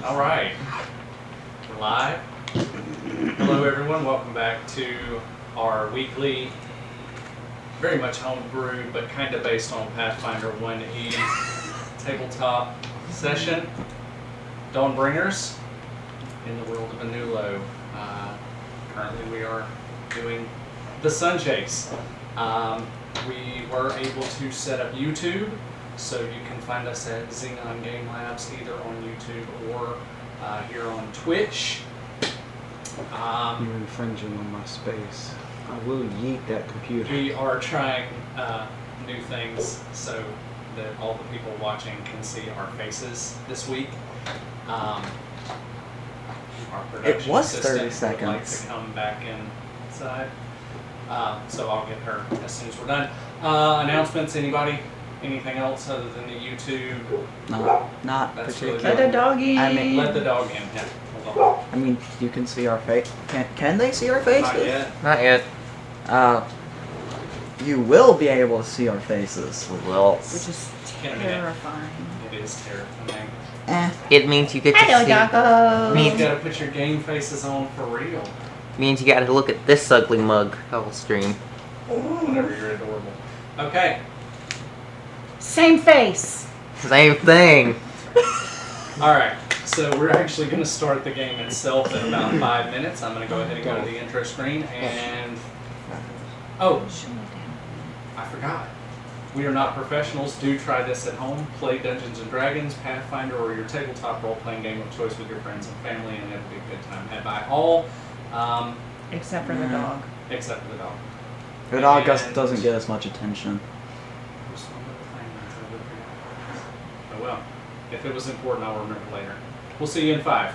All right, we're live. Hello, everyone. Welcome back to our weekly, very much homebrewed, but kind of based on Pathfinder 1E tabletop session. Dawnbringers in the world of Anulo. Currently, we are doing the Sun Chase. We were able to set up YouTube, so you can find us at Xenon Game Labs either on YouTube or here on Twitch. You're infringing on my space. I will yeet that computer. We are trying new things so that all the people watching can see our faces this week. Our production It was 30 assistant would like seconds. to come back inside. So I'll get her as soon as we're done. Announcements, anybody? Anything else other than the YouTube? No, not That's particularly. really Let the dog in. I mean- Let the dog in. Yeah, hold on. I mean, you can see our face. Can they see our faces? Not yet. Not yet. You will be able to see our faces. Well, Which is In a minute. terrifying. It is terrifying. it means you get to Hello, see. Doggo. You Means gotta put your game faces on for real. means you gotta look at this ugly mug. I'll stream. Whenever you're adorable. Okay. Same face. Same thing. Alright. So we're actually going to start the game itself in about 5 minutes. I'm going to go ahead and go to the intro screen and... Oh, I forgot. We are not professionals. Do try this at home. Play Dungeons & Dragons, Pathfinder, or your tabletop role-playing game of choice with your friends and family, and it'll be a good time had by all. Except for the dog. Except for the dog. The dog And- doesn't get as much attention. There's one other thing I totally forgot. Oh well. If it was important, I'll remember later. We'll see you in 5.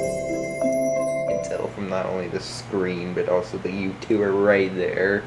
You can tell from not only the screen, but also the you two are right there.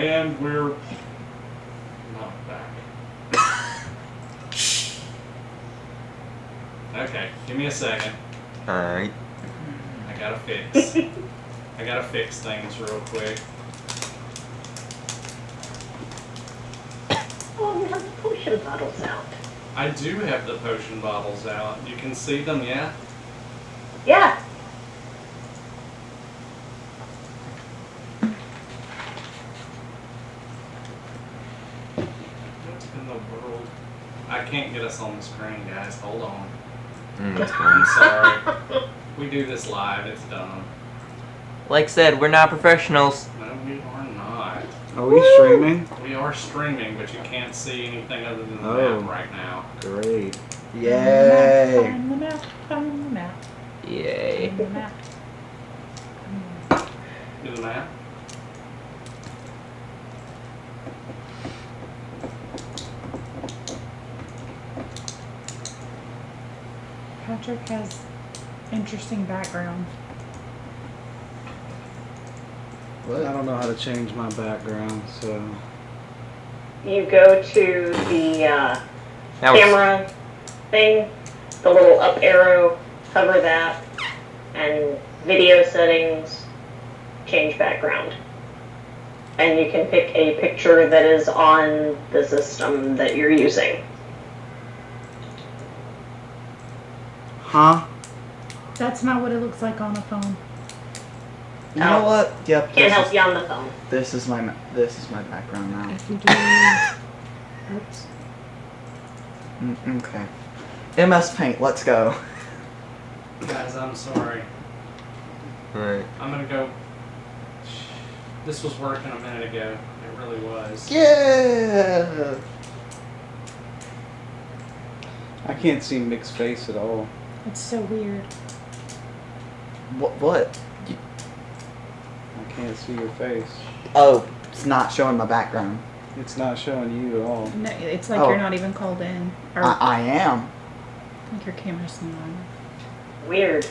And we're not back. Okay, give me a second. Alright. I gotta fix things real quick. Oh, we have the potion bottles out. I do have the potion bottles out. You can see them, yeah? Yeah. What in the world? I can't get us on the screen, guys. Hold on. That's I'm fine. sorry. We do this live. It's dumb. Like said, we're not professionals. No, we are not. Are we streaming? We are streaming, but you can't see anything other than the Oh. map right now. Great. Yay! Find the map, find the map, Yay. find the map. Do the map. Patrick has interesting background. I don't know how to change my background, so. You go to the That was camera thing, the little up arrow, hover that, and video settings, change background. And you can pick a picture that is on the system that you're using. Huh? That's not what it looks like on a phone. You know Oh. what? Yep. Can't This help is, you on the phone. this is my background now. If you do, oops. Okay. MS Paint. Let's go. Guys, I'm sorry. Right. I'm gonna go. This was working a minute ago. It really was. Yeah. I can't see Mick's face at all. It's so weird. What? I can't see your face. Oh, it's not showing my background. It's not showing you at all. No, it's like Oh. you're not even called in. Or I am. I think your camera's not on. Weird.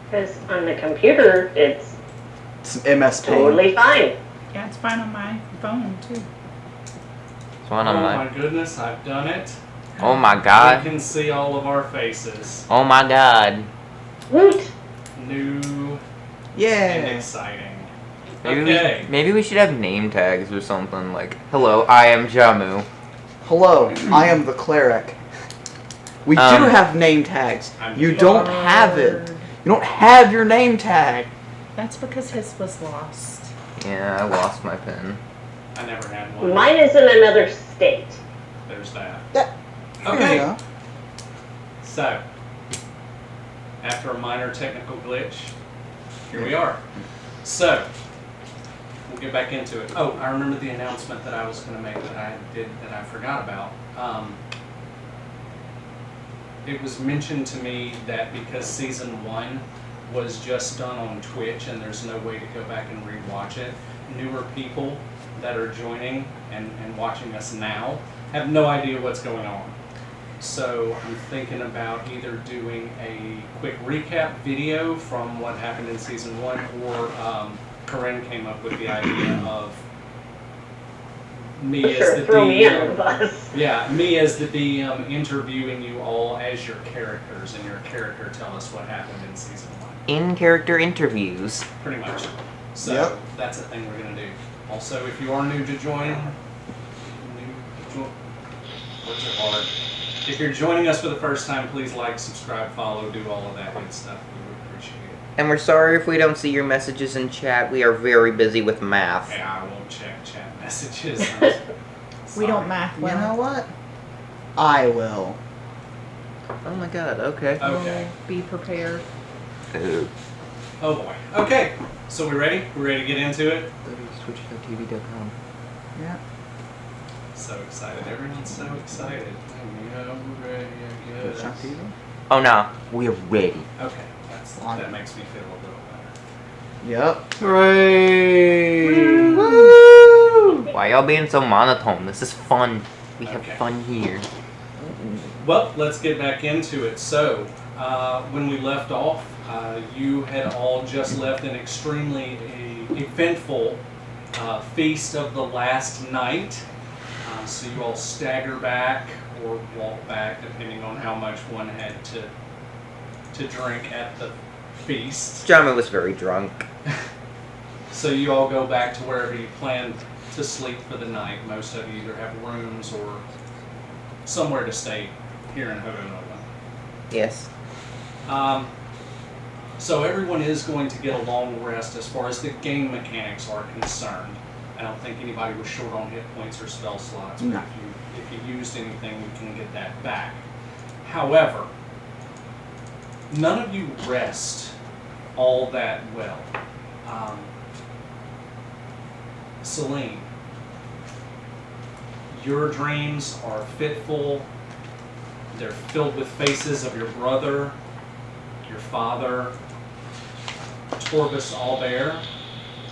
Because on the computer, it's It's MS Paint. totally fine. Yeah, it's fine on my phone too. It's one Oh on my my. goodness, I've done it. Oh my We god. can see all of our faces. Oh my god. Woot! New and Yeah. exciting. Maybe Okay. maybe we should have name tags or something like, "Hello, I am Jamu." Hello, I am the cleric. We do have name tags. I'm You don't have it. You don't have your name tag. That's because his was lost. Yeah, I lost my pen. I never had one. Mine is in another state. There's that. There you Okay. go. So, after a minor technical glitch, here we are. So, we'll get back into it. Oh, I remember the announcement that I was going to make that I forgot about. It was mentioned to me that because season 1 was just done on Twitch and there's no way to go back and rewatch it, newer people that are joining and watching us now have no idea what's going on. So I'm thinking about either doing a quick recap video from what happened in season 1, or Corinne came up with the idea of me as Sure, the throw me under the DM. bus. Yeah, me as the DM interviewing you all as your characters, and your character tell us what happened in season 1. In-character interviews. Pretty much. So Yep. that's a thing we're gonna do. Also, if you are new to join, words are hard. If you're joining us for the first time, please like, subscribe, follow, do all of that good stuff. We would appreciate it. And we're sorry if we don't see your messages in chat. We are very busy with math. Hey, I won't check chat messages. We don't math You well. know what? I will. Oh my god, okay. Okay. Be prepared. Ooh. Oh boy. Okay. So we ready? We ready to get into it? Twitch.tv.com. Yeah. So excited. Everyone's so excited. Yeah, we're ready, I Twitch on guess. TV? Oh no, we're ready. Okay. That makes me feel a little better. Yep. Hooray! Woo! Why y'all being so monotone? This is fun. We have Okay. fun here. Well, let's get back into it. So, when we left off, You had all just left an extremely eventful feast of the last night. So you all stagger back or walk back, depending on how much one had to drink at the feast. Jama was very drunk. So you all go back to wherever you planned to sleep for the night. Most of you either have rooms or somewhere to stay here in Honolulu. Yes. So everyone is going to get a long rest as far as the game mechanics are concerned. I don't think anybody was short on hit points or spell slots, but No. if you used anything, you can get that back. However, none of you rest all that well. Celine, your dreams are fitful. They're filled with faces of your brother, your father, Torbus Allbear,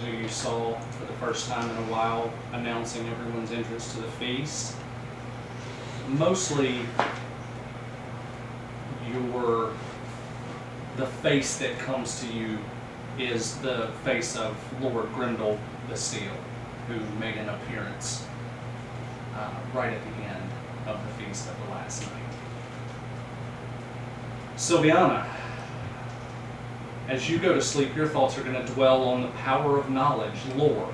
who you saw for the first time in a while, announcing everyone's entrance to the feast. Mostly, the face that comes to you is the face of Lord Grindel the Seal, who made an appearance right at the end of the feast of the last night. Sylviana, as you go to sleep, your thoughts are going to dwell on the power of knowledge, lore,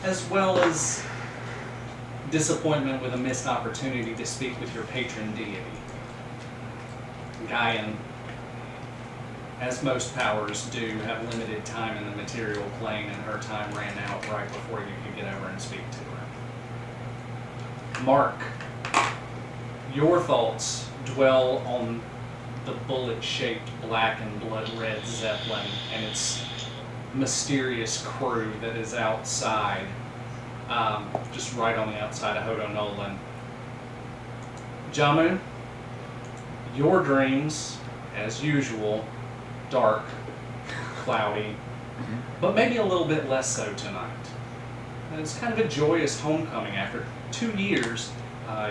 as well as disappointment with a missed opportunity to speak with your patron deity. Gaian, as most powers do, have limited time in the material plane, and her time ran out right before you could get over and speak to her. Mark, your thoughts dwell on the bullet-shaped black and blood-red Zeppelin and its mysterious crew that is outside, just right on the outside of Hodo Nolan. Jamu, your dreams, as usual, dark, cloudy, but maybe a little bit less so tonight. And it's kind of a joyous homecoming. After 2 years,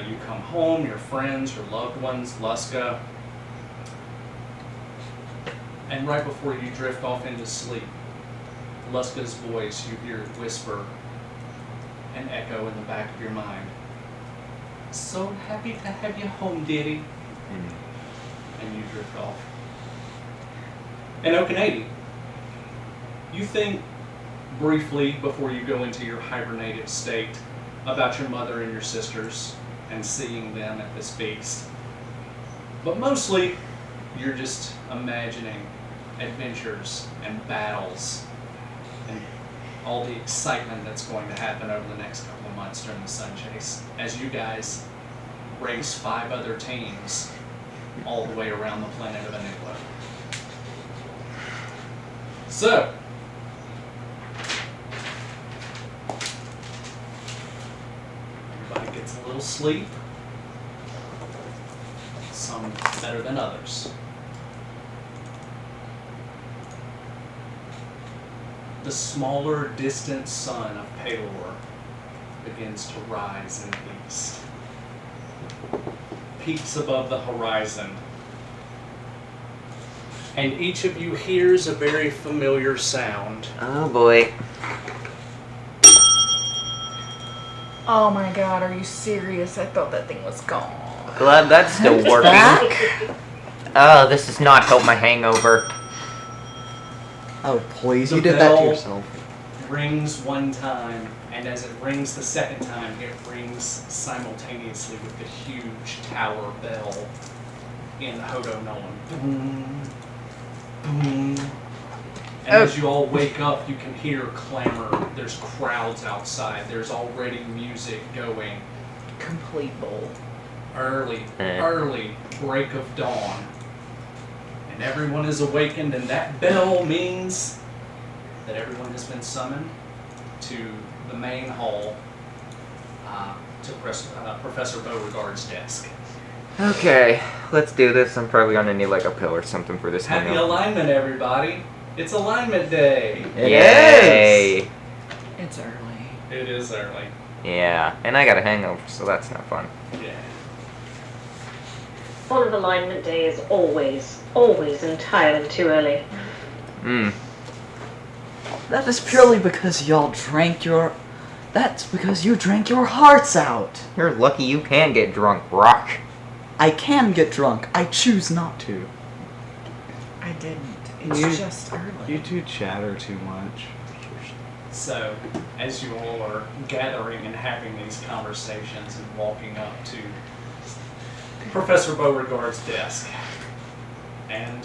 you come home, your friends, your loved ones, Luska, and right before you drift off into sleep, Luska's voice, you hear it whisper and echo in the back of your mind. So happy to have you home, dearie. And you drift off. And Okanadi, you think briefly before you go into your hibernative state about your mother and your sisters and seeing them at this feast. But mostly, you're just imagining adventures and battles and all the excitement that's going to happen over the next couple of months during the Sun Chase as you guys race 5 other teams all the way around the planet of Aniglo. So, everybody gets a little sleep, some better than others. The smaller, distant sun of Palor begins to rise in the east. Peaks above the horizon. And each of you hears a very familiar sound. Oh boy. Oh my god, are you serious? I thought that thing was gone. Glad that's still working. Back? Oh, this does not help my hangover. Oh, please, The you did that to bell yourself. rings one time, and as it rings the second time, it rings simultaneously with the huge tower bell in Hodo Nolan. Boom, boom. And as you all wake up, you can hear clamor. There's crowds outside. There's already music going. Complete bowl. Early break of dawn. And everyone is awakened, and that bell means that everyone has been summoned to the main hall to Professor Beauregard's desk. Okay, let's do this. I'm probably gonna need like a pill or something for this Happy hangover. alignment, everybody. It's alignment day. Yay! It's early. It is early. Yeah, and I got a hangover, so that's not fun. Yeah. Fun of alignment day is always always entirely too early. Hmm. That is purely because y'all drank your... That's because you drank your hearts out. You're lucky you can get drunk, Rock. I can get drunk. I choose not to. I didn't. It's You- just early. You two chatter too much. So, as you all are gathering and having these conversations and walking up to Professor Beauregard's desk, and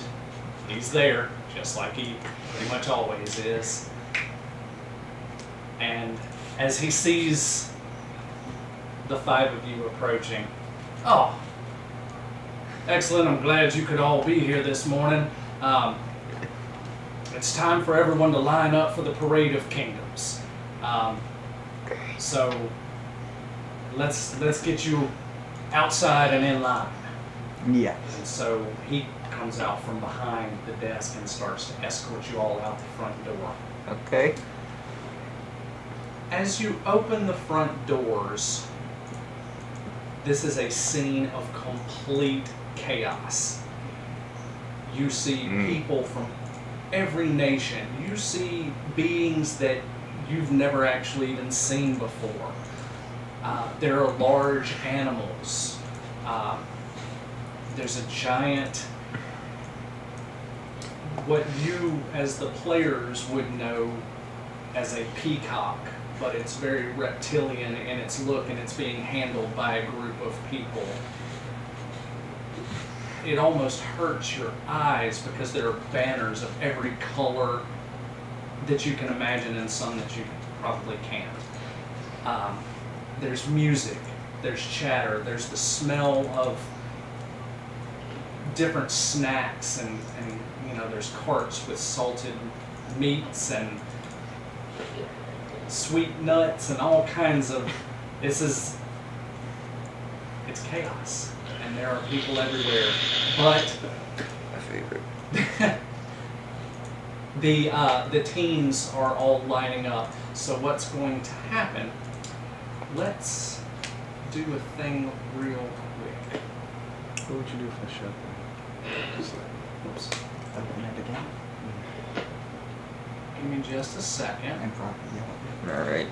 he's there, just like he pretty much always is. And as he sees the five of you approaching, oh, excellent, I'm glad you could all be here this morning. It's time for everyone to line up for the Parade of Kingdoms. So let's get you outside and in line. Yes. And so he comes out from behind the desk and starts to escort you all out the front door. Okay. As you open the front doors, this is a scene of complete chaos. You see people from every nation. You see beings that you've never actually even seen before. There are large animals. There's a giant, what you as the players would know as a peacock, but it's very reptilian in its look and it's being handled by a group of people. It almost hurts your eyes because there are banners of every color that you can imagine and some that you probably can't. There's music, there's chatter, there's the smell of different snacks and you know, there's carts with salted meats and sweet nuts and all kinds of, it's chaos. And there are people everywhere, but My favorite. the teams are all lining up. So what's going to happen? Let's do a thing real quick. What would you do if I shut them? Just like, Oops. Open it again. Give me just a second. And probably yell. Alright.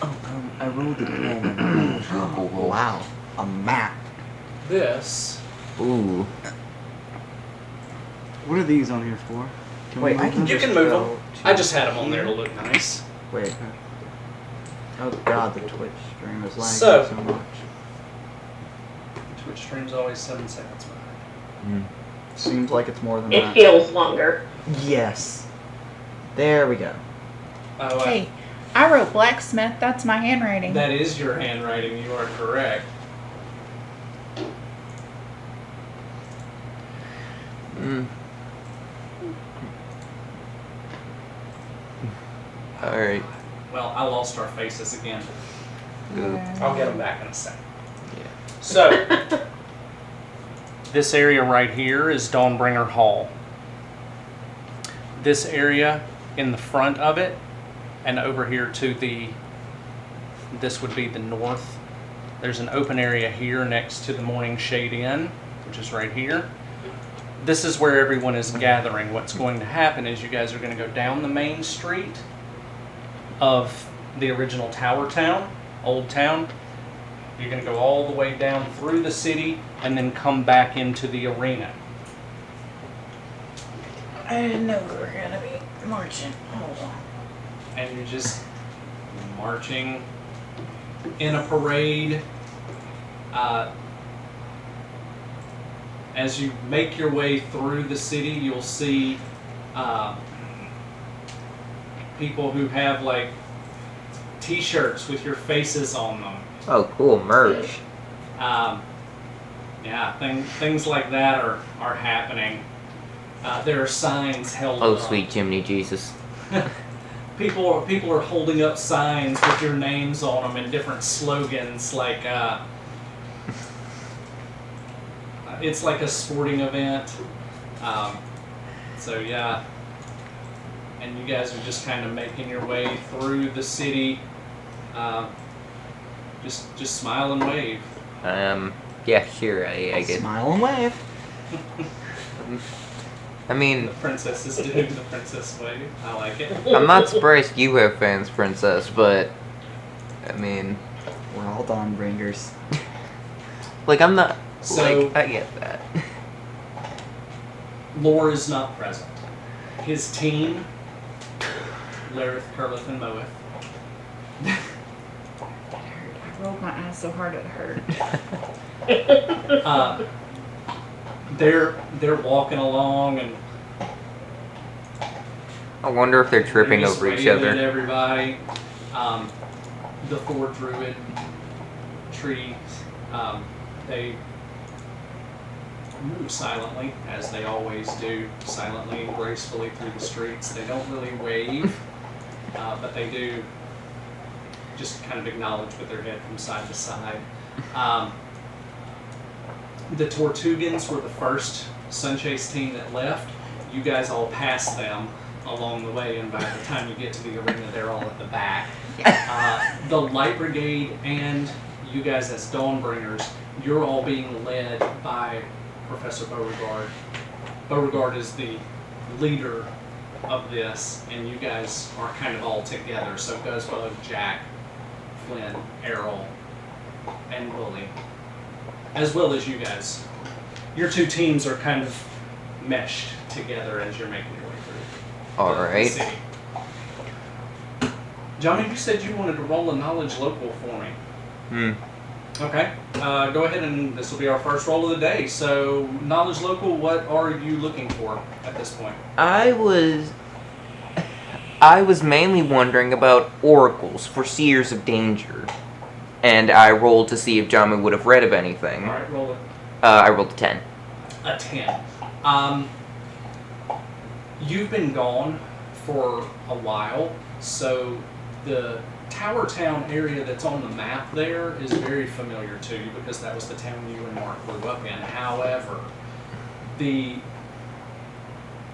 Oh, I rolled the pen. Oh, wow. A map. This Ooh. what are these on here for? Can Wait, we I move can them? you just can move go them. to I just had them on there to look nice. Wait. Oh god, the Twitch stream is lagging So- so much. Twitch stream's always 7 seconds behind. Seems like it's more than It that. feels longer. Yes. There we go. Oh, Hey, I wrote blacksmith. That's my handwriting. that is your handwriting. You are correct. Alright. Well, I lost our faces again. Good. I'll get them back in a second. Yeah. So, this area right here is Dawnbringer Hall. This area in the front of it, and over here to this would be the north. There's an open area here next to the Morning Shade Inn, which is right here. This is where everyone is gathering. What's going to happen is you guys are going to go down the main street of the original Tower Town, Old Town. You're going to go all the way down through the city and then come back into the arena. I didn't know we were gonna be marching. Hold on. And you're just marching in a parade. As you make your way through the city, you'll see people who have like t-shirts with your faces on them. Oh, cool. Merch. Yeah, things like that are happening. There are signs held Oh, up. sweet Jiminy Jesus. People are holding up signs with your names on them and different slogans like it's like a sporting event. So yeah, and you guys are just kind of making your way through the city. Just smile and wave. Yeah, sure, I guess. Smile and wave. I mean, The princesses do the princess way. I like it. I'm not surprised you have fans, Princess, but I mean, We're all Dawnbringers. like I'm not. So- like, I get that. Lore is not present. His team, Lareth, Curlith, and Moeth, I rolled my eyes so hard it hurt. they're walking along and I wonder if they're tripping just over each waving at other. everybody. The four druid trees, they move silently, as they always do, silently and gracefully through the streets. They don't really wave, but they do just kind of acknowledge with their head from side to side. The Tortugans were the first Sunchase team that left. You guys all passed them along the way, and by the time you get to the arena, they're all at the back. The Light Brigade and you guys as Dawnbringers, you're all being led by Professor Beauregard. Beauregard is the leader of this, and you guys are kind of all together. So Guzzbug, Jack, Flynn, Errol, and Bully, as well as you guys. Your two teams are kind of meshed together as you're making your way through. All the right. city. Johnny, you said you wanted to roll a knowledge local for me. Okay. Go ahead, and this will be our first roll of the day. So, knowledge local, what are you looking for at this point? I was mainly wondering about oracles for seers of danger, and I rolled to see if Jamu would have read of anything. All right, roll it. I rolled a 10. A 10. You've been gone for a while, so the Tower Town area that's on the map there is very familiar to you because that was the town you and Mark grew up in. However, the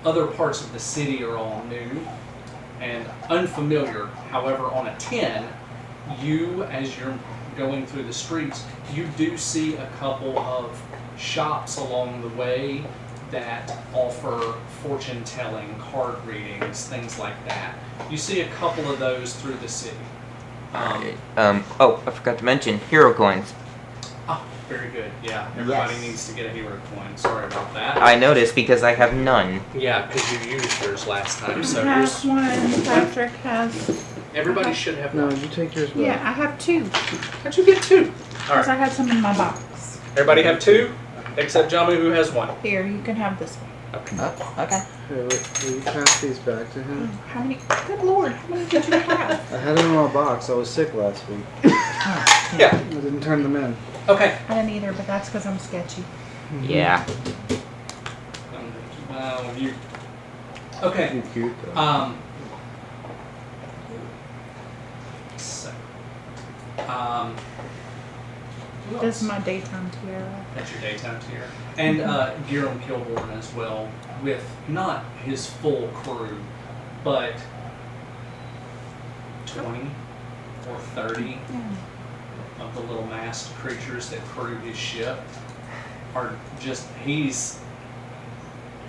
other parts of the city are all new and unfamiliar. However, on a 10, you, as you're going through the streets, you do see a couple of shops along the way that offer fortune telling, card readings, things like that. You see a couple of those through the city. Oh, I forgot to mention hero coins. Oh, very good. Yeah, everybody Yes. needs to get a hero coin. Sorry about that. I noticed because I have none. Yeah, because you used yours last time. So I here's, have one. Patrick has. everybody should have No, one. you take yours back. Yeah, I have two. How'd you get two? All Because I right. had some in my box. Everybody have two, except Jamu, who has one. Here, you can have this one. Oh, okay. Here, will you pass these back to him? How many? Good lord, how many did you have? I had them in my box. I was sick last week. Yeah. I didn't turn them in. Okay. I didn't either, but that's because I'm sketchy. Yeah. You. Okay. Too cute though. So. Who This else? is my daytime tiara. That's your daytime tier. And Giram Kilborn as well, with not his full crew, but 20 or 30 of the little masked creatures that crew his ship are just, he's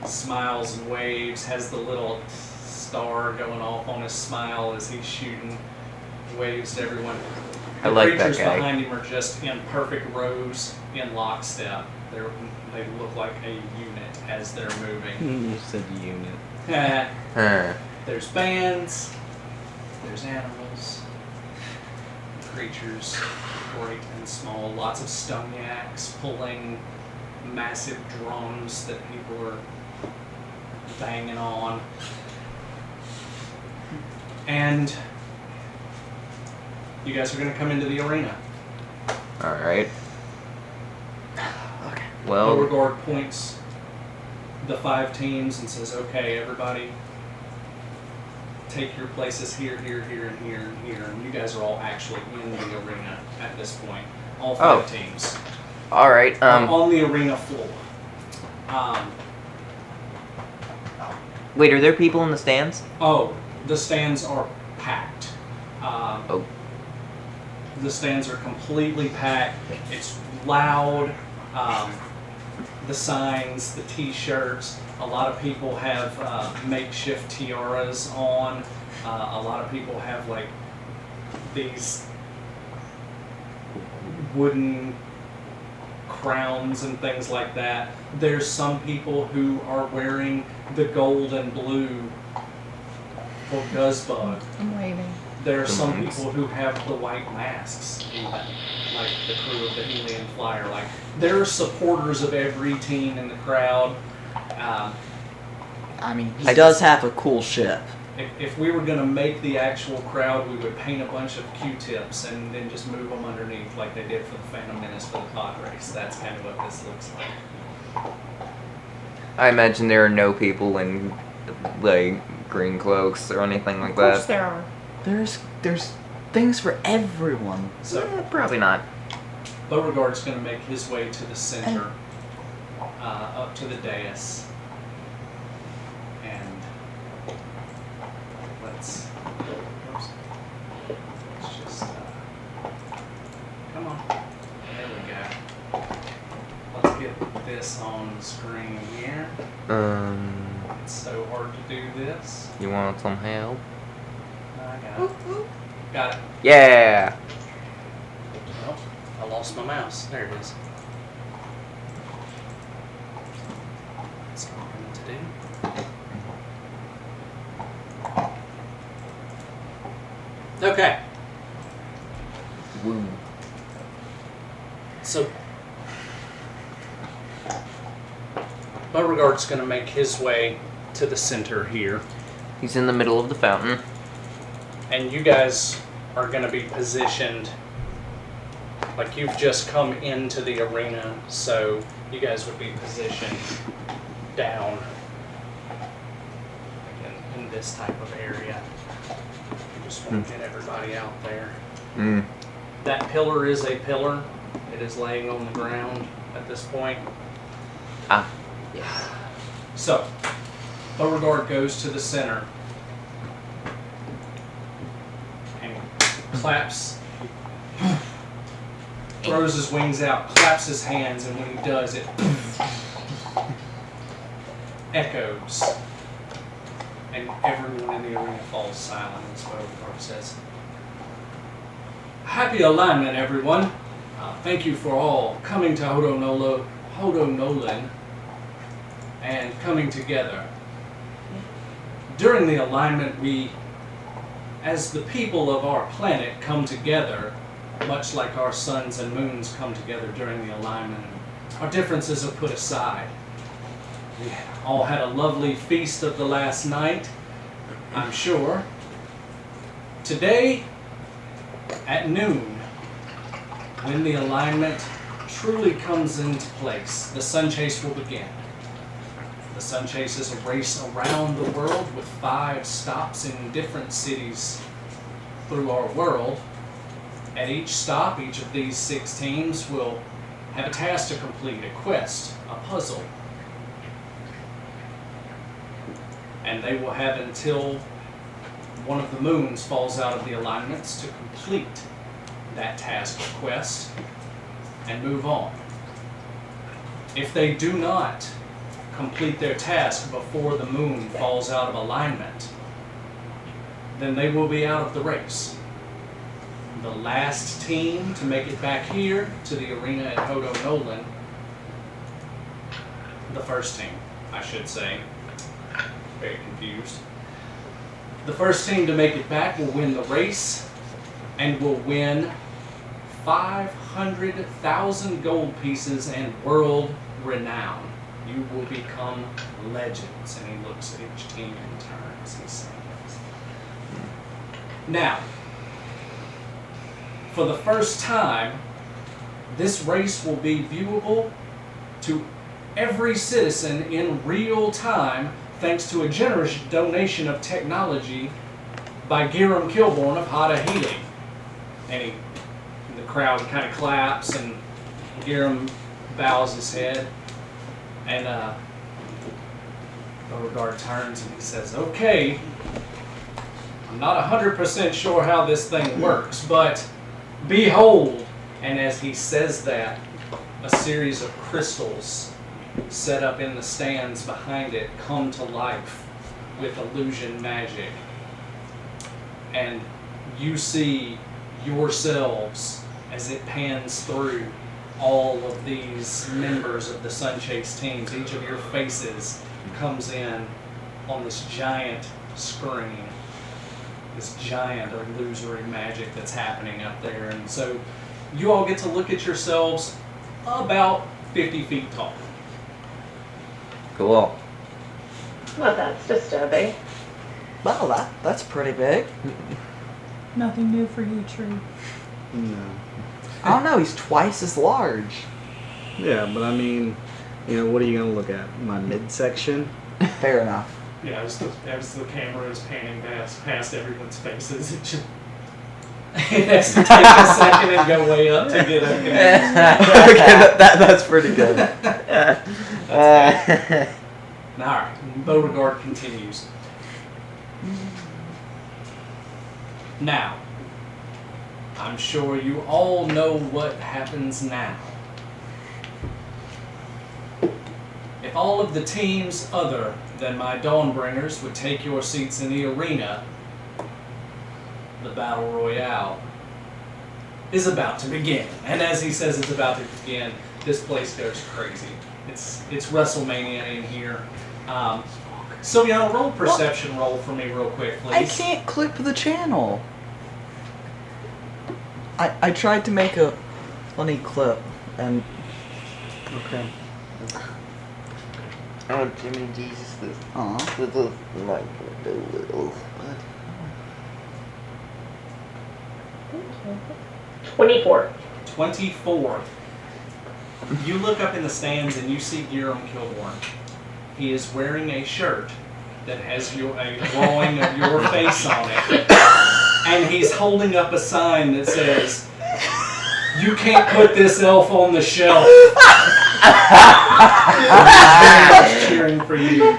smiles and waves, has the little star going off on his smile as he's shooting, waves to everyone. I The like that creatures guy. behind him are just in perfect rows in lockstep. They look like a unit as they're moving. You said unit. Huh. There's bands, there's animals, creatures, great and small, lots of stoniacs pulling massive drums that people are banging on. And you guys are going to come into the arena. Alright. Okay. Well, Beauregard points the 5 teams and says, okay, everybody take your places here, here, here, and here, and here. And you guys are all actually in the arena at this point. All 5 teams. alright. On the arena floor. Wait, are there people in the stands? Oh, the stands are packed. Oh. The stands are completely packed. It's loud. the signs, the T-shirts. A lot of people have makeshift tiaras on. A lot of people have like these wooden crowns and things like that. There's some people who are wearing the gold and blue for Guzzbug. I'm waving. There are some Nice. people who have the white masks, even, like the crew of the Helium Flyer. Like, there are supporters of every team in the crowd. I mean, he does have a cool ship. If we were going to make the actual crowd, we would paint a bunch of Q-tips and then just move them underneath like they did for the Phantom Menace for the pod race. That's kind of what this looks like. I imagine there are no people in like green cloaks or anything like Of course that. there are. There's things for everyone. So, Probably not. Beauregard's going to make his way to the center, up to the dais. And let's just, come on. There we go. Let's get this on the screen here. It's so hard to do this. You want some help? I got it. Got it. Yeah. Well, I lost my mouse. There it is. That's what I need to do. Okay. Woo. So, Beauregard's going to make his way to the center here. He's in the middle of the fountain. And you guys are going to be positioned like you've just come into the arena, so you guys would be positioned down in this type of area. Just want to get everybody out there. Mm. That pillar is a pillar. It is laying on the ground at this point. Ah. Yes. So, Beauregard goes to the center and claps, throws his wings out, claps his hands, and when he does, it echoes. And everyone in the arena falls silent as Beauregard says, "Happy alignment, everyone. Thank you for all coming to Hodo Nolan and coming together. During the alignment, we, as the people of our planet, come together, much like our suns and moons come together during the alignment. Our differences are put aside. We all had a lovely feast of the last night, I'm sure. Today, at noon, when the alignment truly comes into place, the sun chase will begin. The sun chase is a race around the world with 5 stops in different cities through our world. At each stop, each of these 6 teams will have a task to complete, a quest, a puzzle. And they will have until one of the moons falls out of the alignments to complete that task or quest and move on. If they do not complete their task before the moon falls out of alignment, then they will be out of the race. The last team to make it back here to the arena at Hodo Nolan, the first team, I should say, very confused. The first team to make it back will win the race and will win 500,000 gold pieces and world renown. You will become legends. And he looks at each team in turn as he's saying this. Now, for the first time, this race will be viewable to every citizen in real time thanks to a generous donation of technology by Giram Kilborn of Hada Healing. And the crowd kind of claps and Giram bows his head. And Beauregard turns and he says, "Okay, I'm not 100% sure how this thing works, but behold," and as he says that, a series of crystals set up in the stands behind it come to life with illusion magic. And you see yourselves as it pans through all of these members of the Sunchase teams. Each of your faces comes in on this giant screen, this giant illusory magic that's happening up there. And so you all get to look at yourselves about 50 feet tall. Cool. Well, that's disturbing. Well, that's pretty big. Nothing new for you, Tree. No. I don't know, he's twice as large. Yeah, but I mean, what are you gonna look at? My midsection? Fair enough. Yeah, as the camera is panning past everyone's faces, it has to take a second and go way up to get up. Okay, that's pretty good. Alright, Beauregard continues. Now, I'm sure you all know what happens now. If all of the teams other than my Dawnbringers would take your seats in the arena, the Battle Royale is about to begin. And as he says it's about to begin, this place goes crazy. It's WrestleMania in here. Sylviana, roll perception roll for me real quick, please. I can't clip the channel. I tried to make a funny clip, and Okay. Oh, Jimmy Jesus, this aw. like oh, 24. 24. You look up in the stands and you see Guillaume Kilborn. He is wearing a shirt that has a drawing of your face on it. And he's holding up a sign that says, "You can't put this elf on the shelf." He's cheering for you.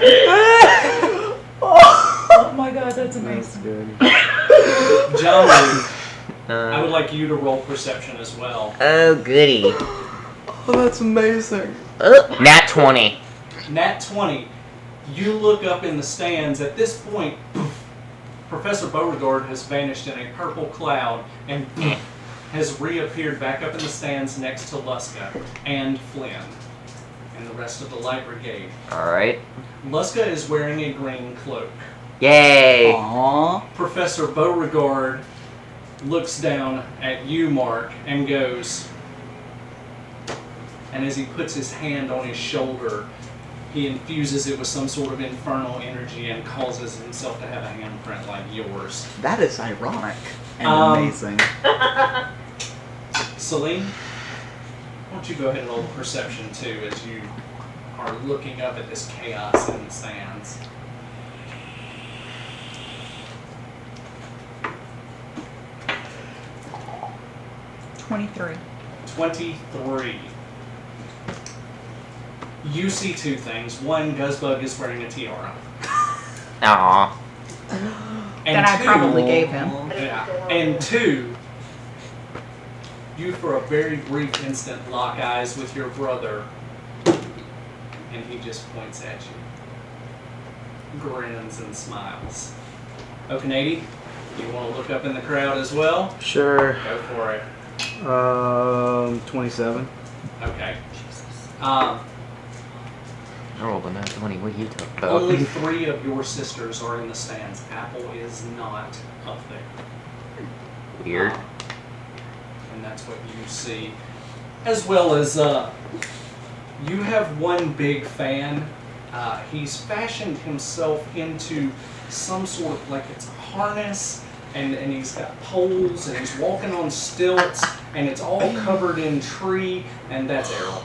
Oh my god, that's That's amazing. good. John Lee, I would like you to roll perception as well. oh goody. Oh, that's amazing. Nat 20. Nat 20. You look up in the stands. At this point, Professor Beauregard has vanished in a purple cloud and has reappeared back up in the stands next to Luska and Flynn and the rest of the Light Brigade. Alright. Luska is wearing a green cloak. Yay. Aww. Professor Beauregard looks down at you, Mark, and goes, and as he puts his hand on his shoulder, he infuses it with some sort of infernal energy and causes himself to have a handprint like yours. That is ironic and amazing. Celine, why don't you go ahead and roll perception too as you are looking up at this chaos in the sands. $23. 23. You see two things. One, Guzzbug is wearing a tiara. Aw. And That I two, probably gave him. Yeah. And two, you for a very brief instant lock eyes with your brother, and he just points at you, grins and smiles. Okanady, you want to look up in the crowd as well? Sure. Go for it. 27. Okay. I rolled a nat 20. What are you talking about? Only 3 of your sisters are in the stands. Apple is not up there. Weird. And that's what you see. As well as, you have one big fan. He's fashioned himself into some sort of, like it's a harness, and he's got poles, and he's walking on stilts, and it's all covered in tree, and that's Errol.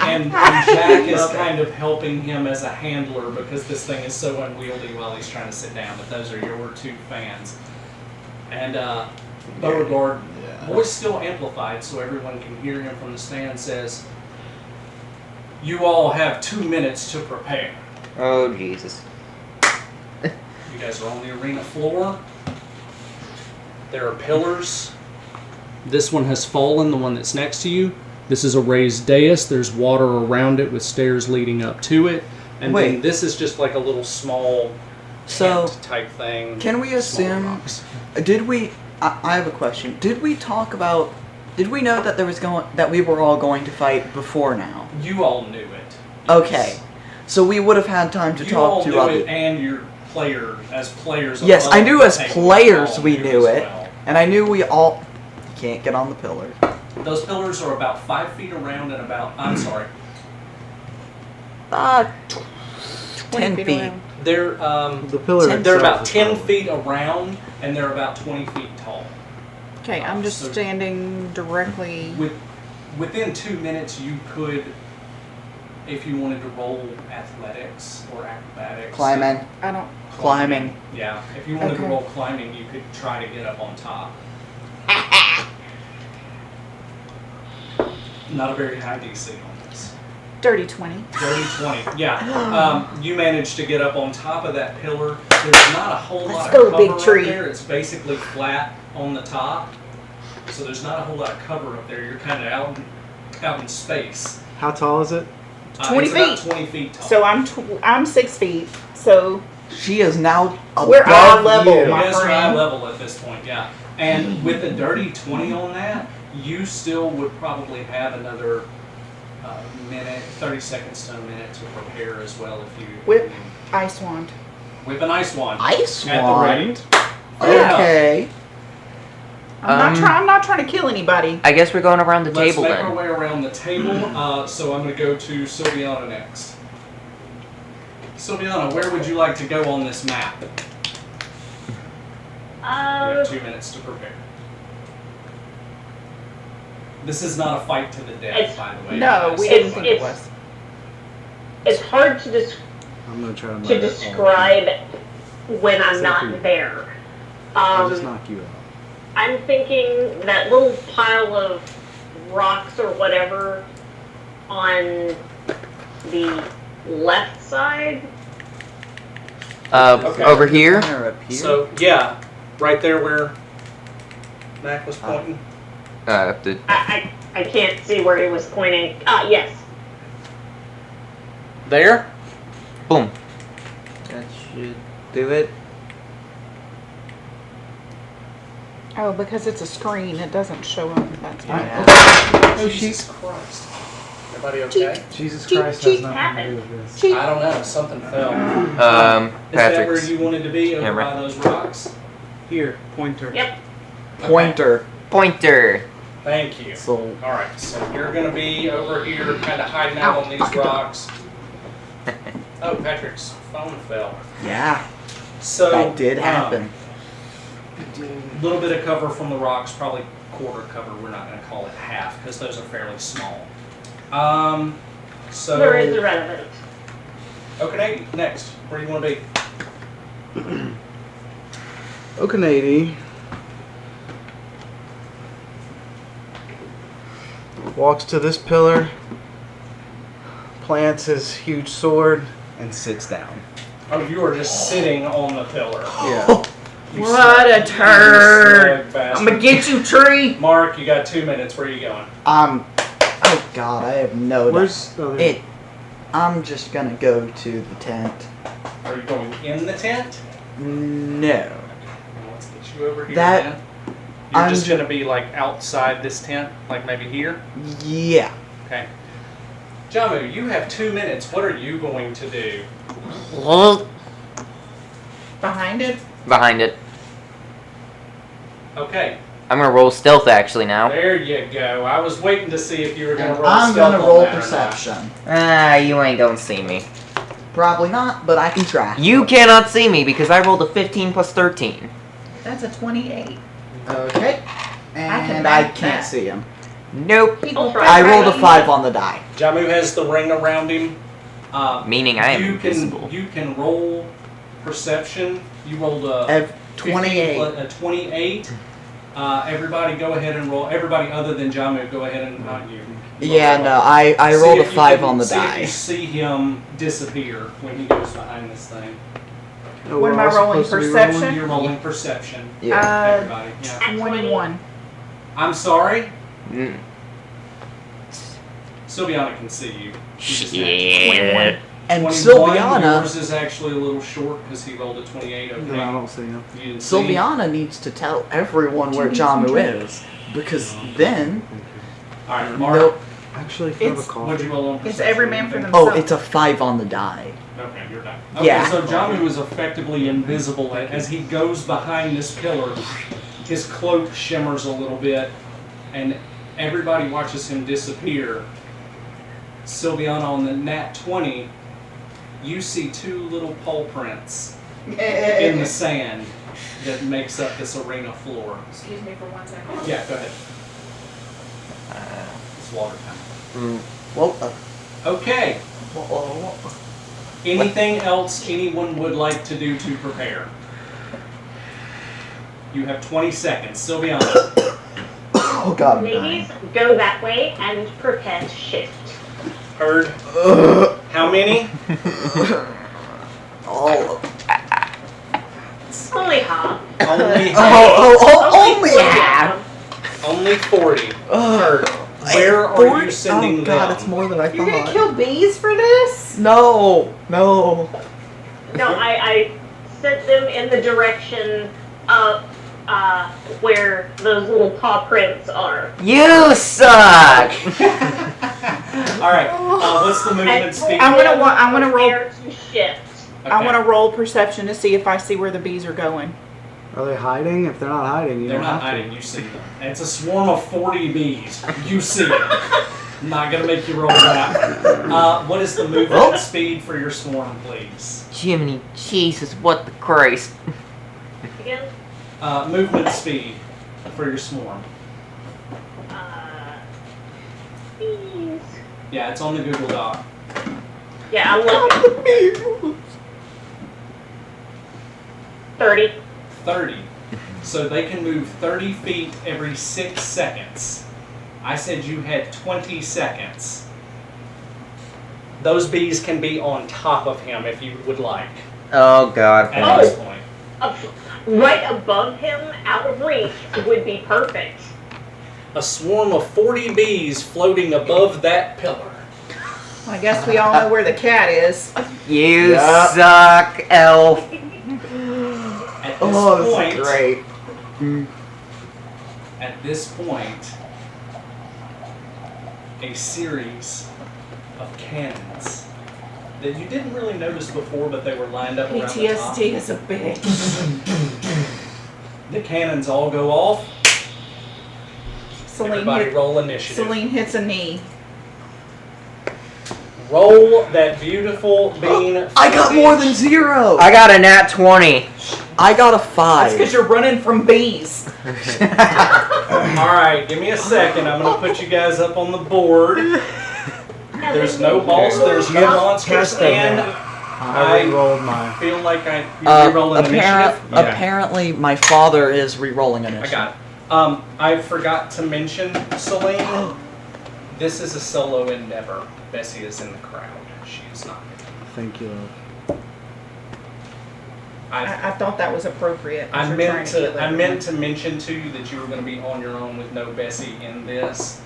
And Jack is kind of helping him as a handler because this thing is so unwieldy while he's trying to sit down. But those are your 2 fans. And Beauregard, voice still amplified so everyone can hear him from the stand, says, "You all have 2 minutes to prepare." Oh, Jesus. You guys are on the arena floor. There are pillars. This one has fallen, the one that's next to you. This is a raised dais. There's water around it with stairs leading up to it. And then Wait. this is just like a little small So, tent type thing. can we Small assume? rocks. Did we? I have a question. Did we talk about? Did we know that that we were all going to fight before now? You all knew it. Okay, so we would have had time to You all talk to knew other. it, and your players. Yes, above I knew the as table players all we knew knew as it, well. and I knew we all. You can't get on the pillar. Those pillars are about 5 feet around and about. I'm sorry. 10 feet feet. around. They're The pillar they're itself about is 10 probably- feet around, and they're about 20 feet tall. Okay, I'm just So- standing directly. Within 2 minutes, you could, if you wanted to roll athletics or acrobatics. Climbing. I don't. Climbing. Yeah, if you wanted to Okay. roll climbing, you could try to get up on top. Not a very high DC on this. Dirty 20. Dirty 20. Yeah. You managed to get up on top of that pillar. There's not a whole Let's lot go, of cover big up tree. there. It's basically flat on the top. So there's not a whole lot of cover up there. You're kind of out in space. How tall is it? 20 it's about feet. 20 feet tall. So I'm 6 feet. So She is now above We're eye level, you. You my guys are eye friend. level at this point, yeah. And with a dirty 20 on that, you still would probably have another minute, 30 seconds to a minute to prepare as well if you Whip. ice wand. Whip an ice wand. Ice At the wand. rate. Okay. I'm not trying to kill anybody. I guess we're going around the Let's table make our then. way around the table. So I'm going to go to Silviana next. Silviana, where would you like to go on this map? You have 2 minutes to prepare. This is not a fight to the death, It's- by the way. No, we It's- didn't think it was. It's hard to I'm gonna try to. to describe when I'm Except for you. not there. I'll just knock you out. I'm thinking that little pile of rocks or whatever on the left side. Okay. Over here. Or up here. So, yeah, right there where Mac was pointing. The I can't see where he was pointing. Ah, yes. There? boom. that should do it. Oh, because it's a screen, it doesn't show up. That's why. Yeah. Oh, Jesus Christ. Everybody okay? Jesus Cheat, Christ cheat has nothing to happened. do with this. Cheat. I don't know. Something fell. Is that where Patrick's you wanted to be, over camera. by those rocks? Here, pointer. Yep. Okay. Pointer. pointer. Thank you. So Alright, so you're going to be over here kind of hiding out on these rocks. Oh, Patrick's phone fell. yeah, So that did happen. A little bit of cover from the rocks, probably quarter cover. We're not going to call it half because those are fairly small. So Where is irrelevant. okay, next. Where do you want to be? Okanady walks to this pillar, plants his huge sword, and sits down. Oh, you are just sitting on the pillar. Yeah. You What a slug- turd. you slug bastard. I'm gonna get you, tree. Mark, you got 2 minutes. Where are you going? Oh God, I have no. Where's the other? I'm just gonna go to the tent. Are you going in the tent? No. Well, let's get you over here. That- then. You're I'm just ju- going to be like outside this tent, like maybe here. Yeah. Okay. Jamu, you have 2 minutes. What are you going to do? Behind it. Behind it. Okay. I'm gonna roll stealth actually now. There you go. I was waiting to see if you were going to And roll I'm stealth gonna on roll that or not. perception. Ah, you ain't gonna see me. Probably not, but I can try. You cannot see me because I rolled a 15 plus 13. That's a 28. Okay. And I I can can't match that. see him. Nope. People I rolled a try. 5 on the die. Jamu has the ring around him. Meaning I am you invisible. can you can roll perception. You rolled a F 15 28. plus- a 28. Everybody go ahead and roll. Everybody other than Jamu, go ahead and not you. Yeah, no, I See rolled a if you 5 can- on the see If die. you see him disappear when he goes behind this thing. Oh, What we're am I all rolling, supposed to be perception? rolling? You're rolling perception. Yeah. Everybody. Yeah. 21. I'm sorry. Mm. Sylviana can see you. She just Shit. And 21, Sylviana, yours is actually a little short because he rolled a 28. Okay. No, I don't see him. You didn't see? Sylviana needs to tell everyone where Jamu is, because then, All right, Mark. nope. Actually, if you have a It's- What'd coffee. you roll on It's perception? every man for Okay. themselves. Oh, it's a 5 on the die. Okay, you're done. Okay, Yeah. so Jamu is effectively invisible as he goes behind this pillar. His cloak shimmers a little bit, and everybody watches him disappear. Sylviana, on the nat 20, you see 2 little paw prints in the sand that makes up this arena floor. Excuse me for 1 second. Yeah, go ahead. It's water time. Well, Okay. Anything else anyone would like to do to prepare? You have 20 seconds. Sylviana. oh god, I'm Ladies, go that way and prepare to shift. Heard. How many? Oh, Only half. Only only 40 half. of them. Only 40. Heard. Hey, Where are 40? you sending Oh god, them? it's more than I You're thought. gonna kill bees for this? No, no. No, I sent them in the direction of where those little paw prints are. You suck! All right. What's the movement speed? I'm gonna roll. Prepare to shift. I want to roll perception to see if I see where the bees are going. Are they hiding? If they're not hiding, you They're don't not have hiding. You see them. And it's a swarm of 40 bees. You see it. I'm not gonna make you roll that. What is the movement speed for your swarm, please? Jiminy Jesus, what the Christ. Again, Movement speed for your swarm. bees. Yeah, it's on the Google Doc. Yeah, I'm looking. 30. 30. So they can move 30 feet every 6 seconds. I said you had 20 seconds. Those bees can be on top of him if you would like Oh god. at this point. Right above him, out of reach, would be perfect. A swarm of 40 bees floating above that pillar. I guess we all know where the cat is. You Yeah. suck, elf. At this Oh, this point, is great. at this point, a series of cannons that you didn't really notice before, but they were lined up around the top. PTSD is a bitch. The cannons all go off. Everybody roll initiative. Celine hits a knee. Roll that beautiful bean. I got more than 0. I got a nat 20. I got a That's 5. because you're running from bees. Alright, give me a second. I'm going to put you guys up on the board. There's no boss, there's no monsters, Cast that and I rolled my. feel like you're re-rolling initiative. Yeah. Apparently, my father is re-rolling initiative. I got it. I forgot to mention, Celine, this is a solo endeavor. Bessie is in the crowd. She is not. Thank you. I I thought that was appropriate. 'cause I you're meant trying heal to I everyone. meant to mention to you that you were going to be on your own with no Bessie in this.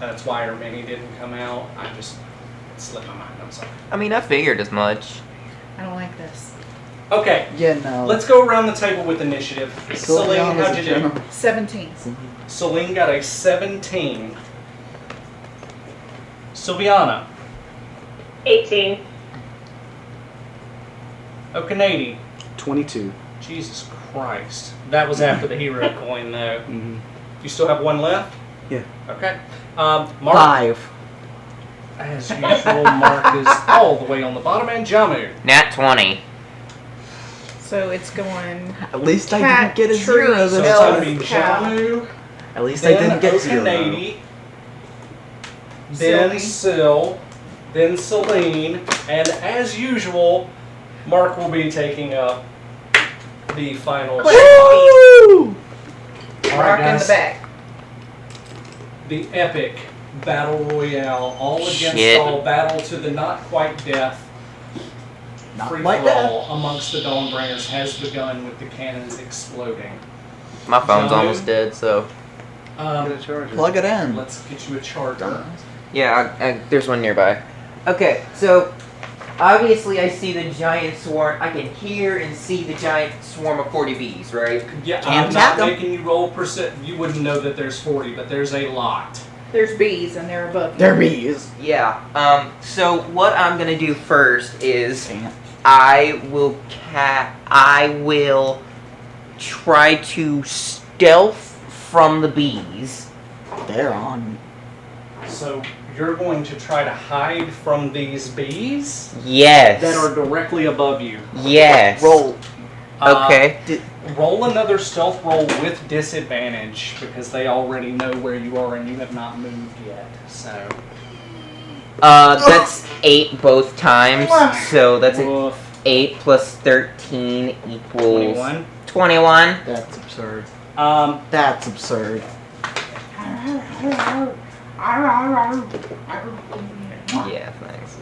That's why her mini didn't come out. I just it slipped my mind. I'm sorry. I mean, I figured as much. I don't like this. Okay, Yeah, no. let's go around the table with initiative. Celine, Sylviana's how'd a you do? general. 17. Celine got a 17. Sylviana, 18. Okanady. 22. Jesus Christ. That was after the hero coin, though. Mm-hmm. You still have one left? Yeah. Okay. Mark, 5. as usual, Mark is all the way on the bottom, and Jamu. Nat 20. So it's going. At least I Cat, didn't get a tree, 0 So this it's elf, going to be cow. Jamu, At least I then didn't get 0. Okanady, then Sylvie. Syl, then Celine, and as usual, Mark will be taking up the final spot. Woo! All right, Rock in the guys. back. The epic battle royale, all against Shit. all, battle to the not quite death, Not free like for that. all amongst the Dawnbringers has begun with the cannons exploding. My phone's Jamu? almost dead, so. Get a charger. Plug it in. Let's get you a charger. Yeah, there's one nearby. Okay, so obviously I see the giant swarm. I can hear and see the giant swarm of 40 bees, right? Yeah, Can't I'm attack not 'em. making you roll percent. You wouldn't know that there's 40, but there's a lot. There's bees and they're above you. They're bees. Yeah. So what I'm gonna do first is Damn. I will try to stealth from the bees. They're on. So you're going to try to hide from these bees Yes. that are directly above you. Yes. Roll. Okay. Roll another stealth roll with disadvantage because they already know where you are and you have not moved yet. So That's 8 both times. So that's Woof. 8 plus 13 equals 21. 21. That's absurd. Um, That's absurd. Yeah, thanks.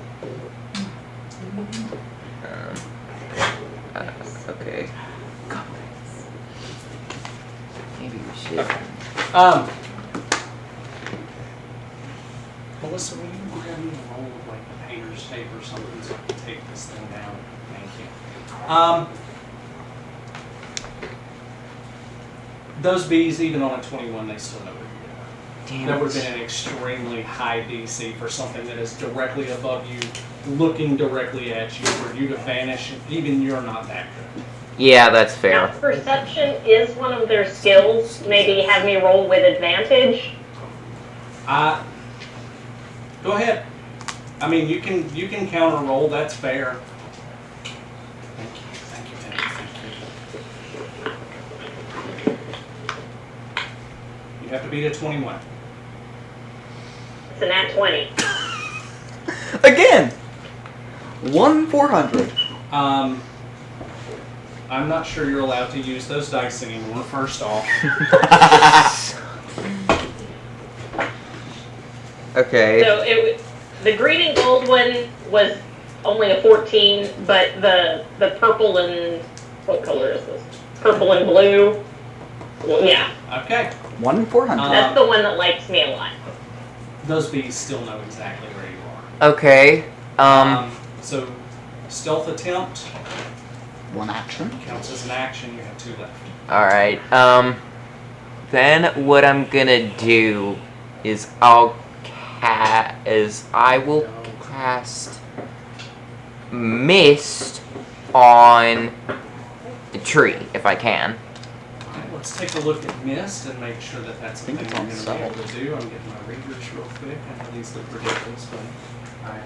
Okay. Maybe we should. Melissa, will you grab me a roll of like painter's tape or something so I can take this thing down? Thank you. Those bees, even on a 21, they still know where you are. Damn That it. would have been an extremely high DC for something that is directly above you, looking directly at you, for you to vanish. Even you're not that good. Yeah, that's Now, fair. perception is one of their skills. Maybe have me roll with advantage. Go ahead. I mean, you can counter roll. That's fair. Thank you. You have to beat a 21. It's a nat 20. Again. 1/400. I'm not sure you're allowed to use those dice anymore. First off. Okay. So the green and gold one was only a 14, but the purple and what color is this? Purple and blue. Well, yeah, Okay. 1/400. that's the one that likes me a lot. Those bees still know exactly where you Okay. are. So stealth attempt One action. counts as an action. You have 2 left. Alright. Then what I'm gonna do is I will cast Mist on the tree if I can. Okay, let's take a look at mist and make sure that that's think something it's we're on going to be able to do. I'm getting my readers real quick. I know these look ridiculous, but I have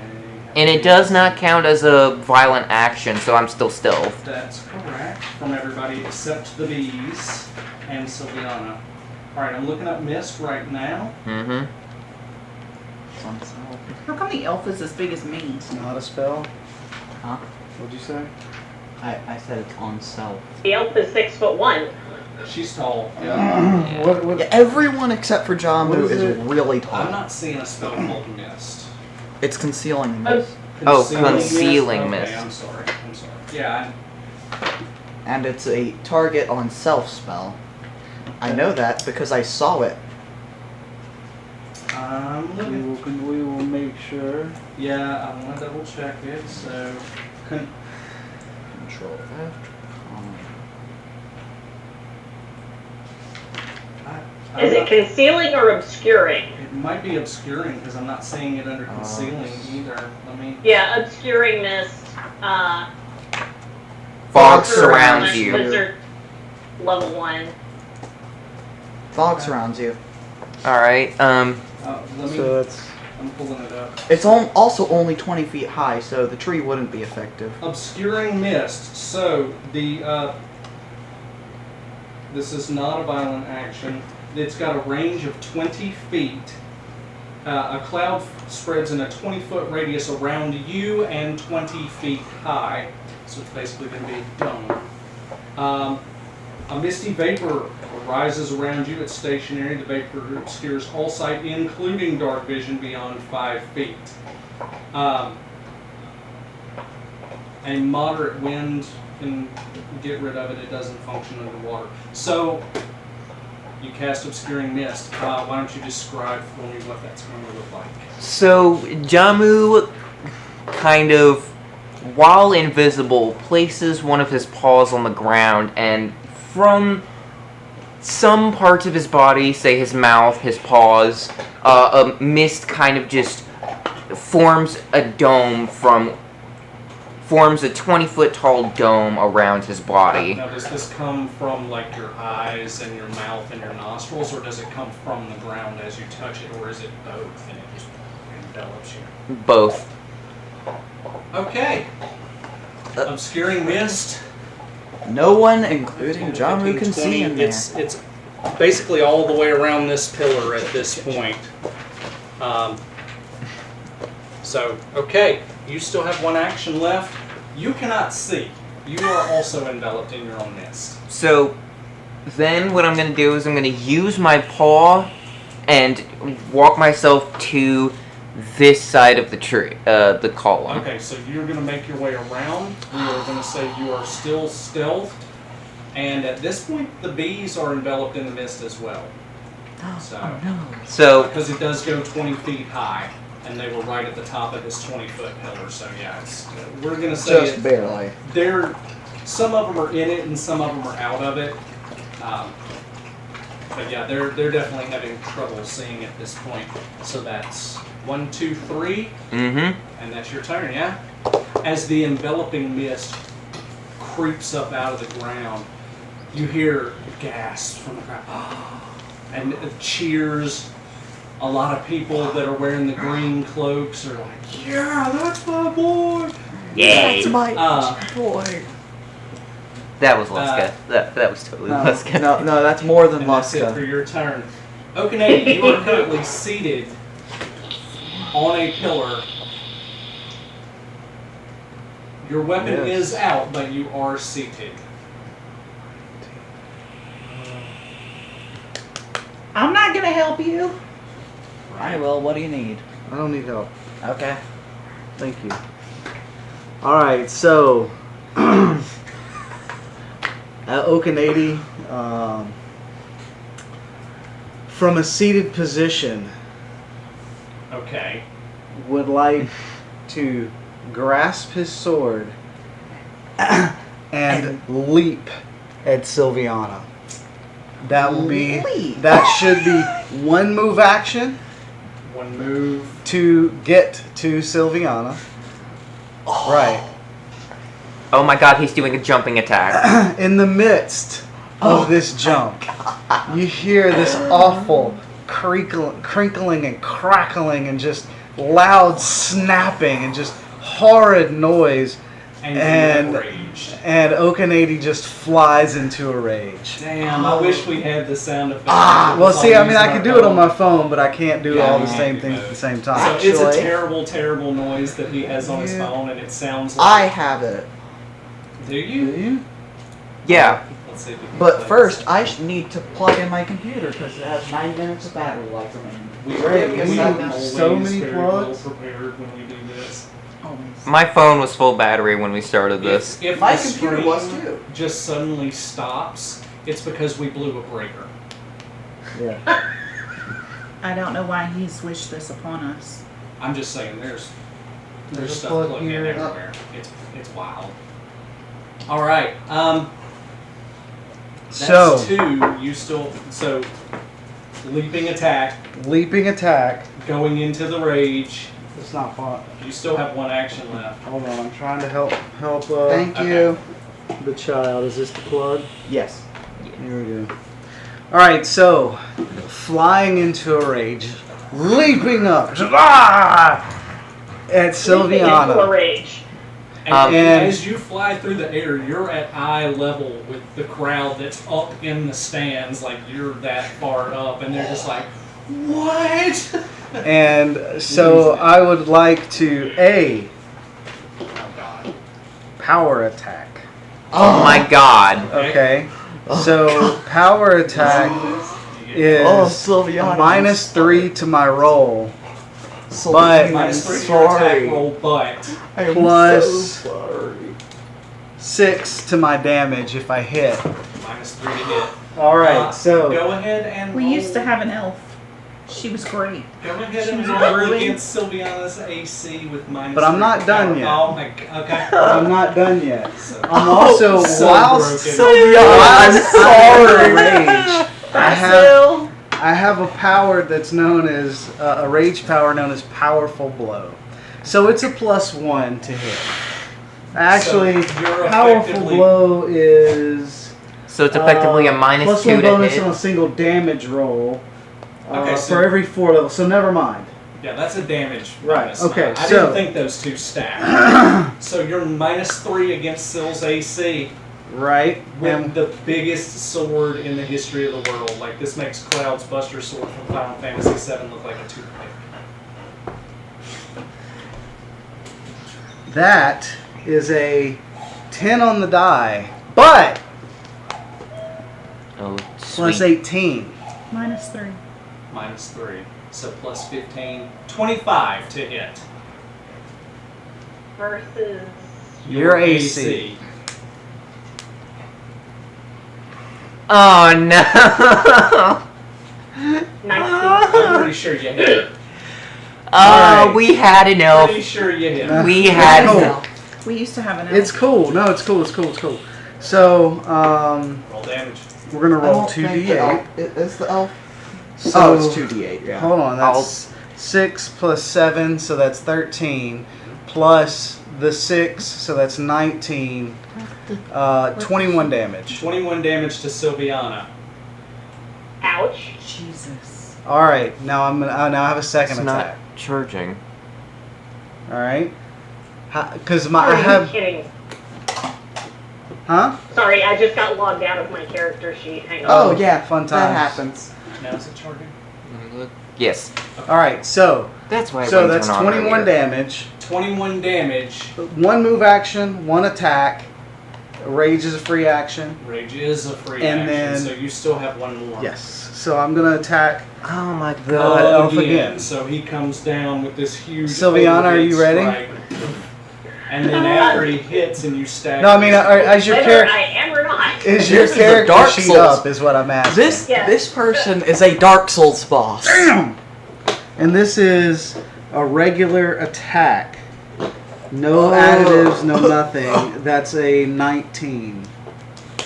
And it does not count as a violent action, so I'm still stealth. That's correct from everybody except the bees and Sylviana. Alright, I'm looking up mist right now. Mm-hmm. It's on self. How come the elf is as big as me? It's not a spell. Huh? What'd you say? I said it's on self. The elf is 6'1". She's tall. Yeah. What? Yeah, everyone except for Jamu What is is it? really I'm tall. not seeing a spell called mist. It's concealing Oh, mist. Concealing Okay, mist. I'm sorry. Yeah, And it's a target on self spell. I know that because I saw it. I'm looking. We will make sure. Yeah, I want to double check it. So, Control F. Is it concealing or obscuring? It might be obscuring because I'm not seeing it under concealing either. Let me. Yeah, obscuring mist. Fog surrounds you. Wizard level 1. Fog surrounds you. Alright, Let me. So it's I'm pulling it up. It's also only 20 feet high, so the tree wouldn't be effective. Obscuring mist. So the this is not a violent action. It's got a range of 20 feet. A cloud spreads in a 20-foot radius around you and 20 feet high. So it's basically going to be a dome. A misty vapor rises around you. It's stationary. The vapor obscures all sight, including dark vision beyond 5 feet. A moderate wind can get rid of it. It doesn't function underwater. So You cast Obscuring Mist. Why don't you describe for me what that's going to look like? So, Jamu kind of, while invisible, places one of his paws on the ground, and from some parts of his body, say his mouth, his paws, a mist kind of just forms a 20-foot tall dome around his body. Now, does this come from like your eyes and your mouth and your nostrils, or does it come from the ground as you touch it, or is it both and it just envelops you? Both. Okay. Obscuring Mist. No one, including Jamu, can see in there. It's basically all the way around this pillar at this point. So, okay, you still have one action left. You cannot see. You are also enveloped in your own mist. So, then what I'm going to do is I'm going to use my paw and walk myself to this side of the tree, the column. Okay, so you're going to make your way around. We are going to say you are still stealthed. And at this point, the bees are enveloped in the mist as well. So, So, because it does go 20 feet high, and they were right at the top of this 20-foot pillar. So yeah, we're going to say Just barely. some of them are in it and some of them are out of it. But yeah, they're definitely having trouble seeing at this point. So that's 1, 2, 3, and that's your turn, yeah? As the enveloping mist creeps up out of the ground, you hear gasps from the crowd, and cheers. A lot of people that are wearing the green cloaks are like, yeah, that's my boy! yay! That's my boy. That was Luska. That was totally Luska. No, that's more than And that's it for Luska. your turn. Okanade, you are currently seated on a pillar. Your weapon Yes. is out, but you are seated. I'm not gonna help you. I will. What do you need? I don't need help. Okay. Thank you. Alright, so at Okanady, from a seated position, Okay. would like to grasp his sword and leap at Sylviana. That will be. Leap. That should be one move action One move. to get to Sylviana. Right. Oh my god, he's doing a jumping attack. In the midst of this jump, you hear this awful crinkling and crackling and just loud snapping and just horrid noise. And And- you're enraged. And Okanady just flies into a rage. Damn, I wish we had the sound effect. Well, see, I mean, I can do it on my phone, but I can't do Yeah, all you the can't same do things both. at the same So time. it's a Actually- terrible, terrible noise that he has on his Yeah. phone, and it sounds like. I have it. Do Do you? you? Yeah. Let's see if we can But play first, this. I need to plug in my computer because it has 9 minutes of battery life remaining. We Great, we we are have always so many very well plugs. prepared when we do this. My phone was full battery when we started this. If My the computer stream was too. just suddenly stops, it's because we blew a breaker. Yeah. I don't know why he's wished this upon us. I'm just saying, there's There's a stuff plug plugged in here. everywhere. It's wild. All right. That's So, 2. You still leaping attack, leaping attack. going into the rage. It's not fun. You still have one action left. Hold on, I'm trying to help Thank Okay. you. the child. Is this the plug? Yes. Here we go. Alright, so flying into a rage, leaping up at Leaping into a Sylviana. rage. And And- as you fly through the air, you're at eye level with the crowd that's up in the stands. Like you're that far up, and they're just like, "What?" And so I would like to Oh God. power attack. Oh my god. Okay. So power attack is Oh, Sylviana. -3 to my roll. Sylviana, Minus I'm 3 to your attack sorry. roll, but I am Plus- so sorry. 6 to my damage if I hit. minus 3 to hit. All right, so go ahead and We roll. used to have an elf. She was great. Go ahead She and was roll ugly. against Sylviana's AC with minus. But I'm 3 not done power. yet. Oh my god. Okay. I'm not done yet. So- I'm also so whilst broken. I'm sorry. rage. Basil. I have a power that's known as a rage power known as Powerful Blow. So it's a +1 to hit. Actually, So you're Powerful effectively- Blow is So it's effectively a minus plus 2 1 to bonus hit. on a single damage roll Okay, so- for every 4 levels. So never mind. Yeah, that's a damage. Right, bonus. okay, I so- didn't think those two stacked. So you're -3 against Syl's AC Right? with And the biggest sword in the history of the world. Like, this makes Cloud's Buster Sword from Final Fantasy VII look like a toothpick. that is a 10 on the die, but Oh, plus sweet. 18. -3. -3. So plus 15. 25 to hit. Versus. Your AC. Oh no! 19. I'm pretty sure you hit it. Oh, Alright. we had an elf. Pretty sure you hit it. We had Cool. an elf. We used to have an elf. It's cool. No, it's cool. It's cool. It's cool. So, Roll damage. we're gonna I roll don't think the 2d8. elf- Is the elf? So, Oh, it's 2d8, yeah. Hold on. That's 6 plus 7, so that's 13. Plus the 6, so that's 19. 21 damage. 21 damage to Sylviana. Ouch. Jesus. All right. Now I'm gonna. Now I have a second It's not attack. charging. All right. Because I Are you have. kidding? Huh? Sorry, I just got logged out of my character sheet. Hang on. Oh, yeah. Fun That times. happens. Now is it charging? Yes. All right. So That's why. I so wouldn't that's turn on 21 earlier. damage. 21 damage. 1 move action, 1 attack. Rage is a free action. Rage is a free And action, then- so you still have 1 more. Yes. So I'm gonna attack Oh my the god. elf again. So he comes down with this huge. Sylviana, are you ready? strike. And then after he hits and you stack. No, I mean, as your Whether character I am or not. is your This is a character Dark sheet Souls. up is what I'm asking. This Yeah. this person is a Dark Souls boss. Bam! And this is a regular attack. No Oh. additives, no nothing. That's a 19.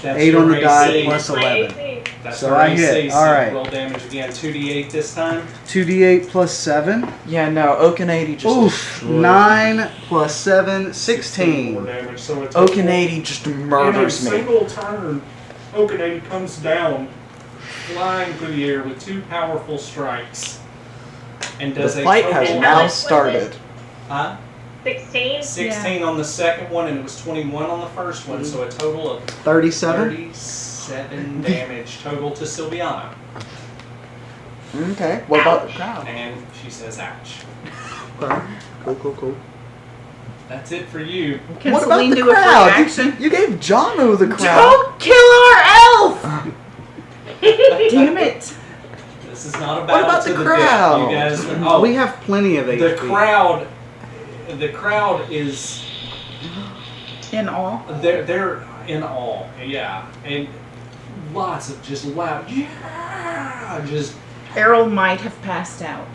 That's 8 on your the die AC. plus My 11. AC. That's So your I AC, hit. so All right. roll damage again. 2d8 this time. 2d8 plus 7. Yeah, no, Okanady just Oof. destroyed. 9 plus 7, More 16. damage. So a total- Okanady just in a murders me. single turn, Okanade comes down, flying through the air with 2 powerful strikes, and does The a fight total has And now how much was started. Huh? 16? 16 on the second one, and it was 21 on the first one, so a total of 37. 37 damage total to Sylviana. Okay, what about the Ouch. crowd? And she says, ouch. Cool. That's it for you. Can What about Celine the do a free crowd? action? You gave Jamu the crowd. Don't kill our elf! Damn it. This is not a What battle about to the the crowd? death. You guys, oh, We have plenty of HP. the crowd is In all. they're in awe, yeah, and lots of just loud, yeah, just Errol might have passed out.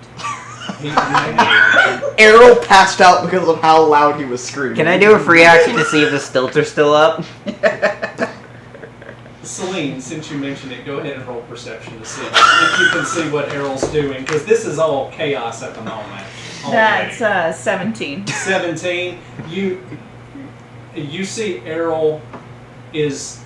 he, Errol passed out because of how loud he was screaming. Can I do a free action to see if the stilts are still up? Celine, since you mentioned it, go ahead and roll perception to see if you can see what Errol's doing, because this is all chaos at the moment. already. That's 17. 17. You see Errol is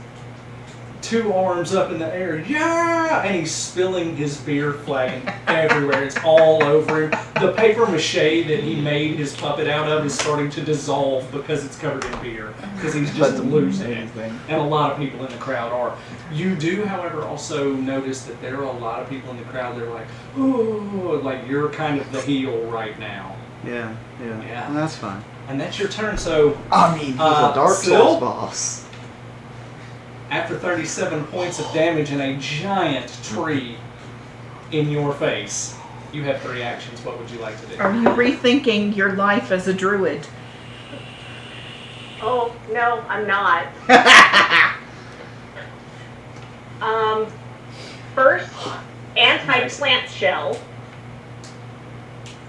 2 arms up in the air, yeah, and he's spilling his beer flagging everywhere. It's all over him. The paper mache that he made his puppet out of is starting to dissolve because it's covered in beer, because he's just That's losing it. amazing. And a lot of people in the crowd are. You do, however, also notice that there are a lot of people in the crowd that are like, oh, like you're kind of the heel right now. Yeah. Yeah. Well, that's fine. And that's your turn, so I mean, he's a Dark Sil? Souls boss. after 37 points of damage and a giant tree in your face, you have 3 actions. What would you like to do? Are you rethinking your life as a druid? Oh, no, I'm not. First, anti-plant shell.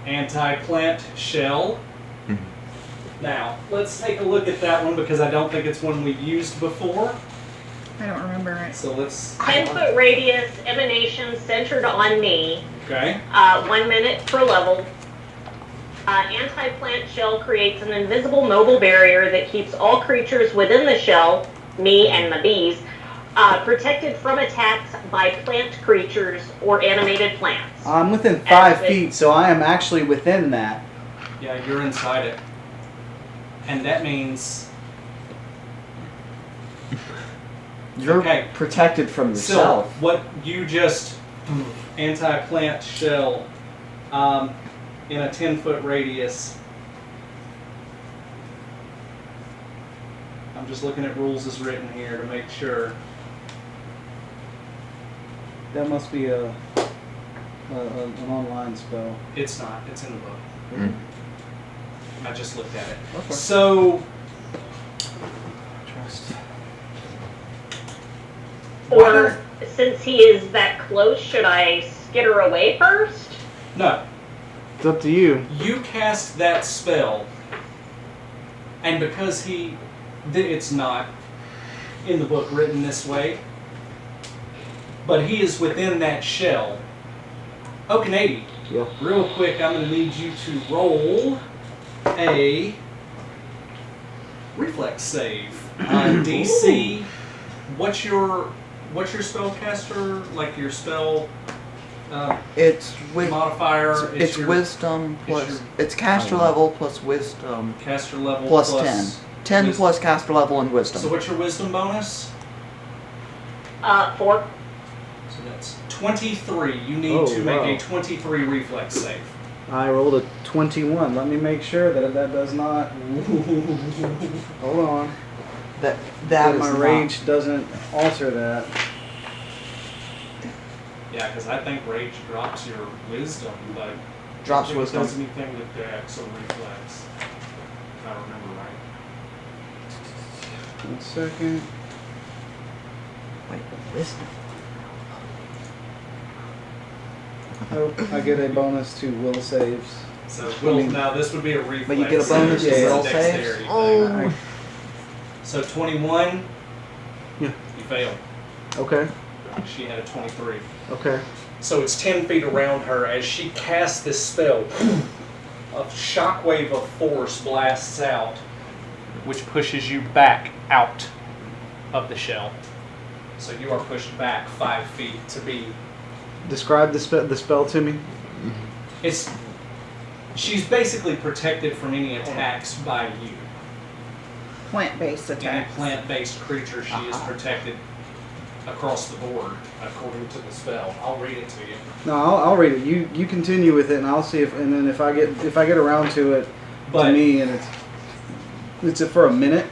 Anti-plant shell. Now, let's take a look at that one because I don't think it's one we've used before. I don't remember it. So let's... 10-foot radius, emanation centered on me. Okay. 1 minute per level. Anti-plant shell creates an invisible mobile barrier that keeps all creatures within the shell, me and my bees, protected from attacks by plant creatures or animated plants. I'm within 5 feet, so I am actually within that. Yeah, you're inside it. And that means... You're Okay. protected from So, yourself. what you just... Anti-plant shell in a 10-foot radius. I'm just looking at rules as written here to make sure. That must be an online spell. It's not. It's in the book. Mm. I just looked at it. Okay. So... Trust. Or, since he is that close, should I skitter away first? No. It's up to you. You cast that spell, and because it's not in the book written this way, but he is within that shell. Oh, Canadian. Yeah. Real quick, I'm going to need you to roll a reflex save. DC. What's your spellcaster? Like your spell It's modifier? It's your wisdom plus. your- It's caster level plus wisdom caster level plus 10. 10 wisdom. plus caster level and wisdom. So what's your wisdom bonus? 4. So that's 23. You need Oh, to make wow. a 23 reflex save. I rolled a 21. Let me make sure that does not. Hold on. that That is my not- rage doesn't alter that. Yeah, because I think rage drops your wisdom, but drops I don't think wisdom. it does anything with dex or reflex. If I remember right. 1 second. Wait, wisdom. Oh, I get a bonus to will saves. So now this would be a reflex. But you get a save, bonus to it's a will dexterity saves? thing. Oh. So 21. Yeah. You failed. Okay. She had a 23. Okay. So it's 10 feet around her as she casts this spell. A shockwave of force blasts out, which pushes you back out of the shell. So you are pushed back 5 feet to be. Describe the spell to me. She's basically protected from any attacks by you. Plant-based Any attacks. plant-based creature, she is protected across the board, according to the spell. I'll read it to you. No, I'll read it. You continue with it, and I'll see and then if I get around to it, But to me, and it's for a minute.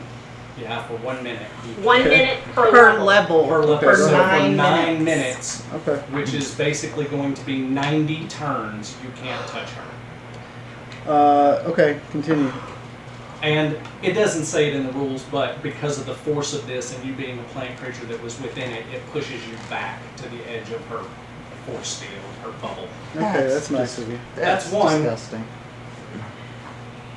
yeah, for 1 minute. 1 Okay. minute per, Per level. level. Per level. Okay, So so for 9 9 minutes, Okay. which is basically going to be 90 turns, you can't touch her. Okay. Continue. And it doesn't say it in the rules, but because of the force of this and you being a plant creature that was within it, it pushes you back to the edge of her force field, her bubble. Okay, that's nice of you. That's one. Disgusting.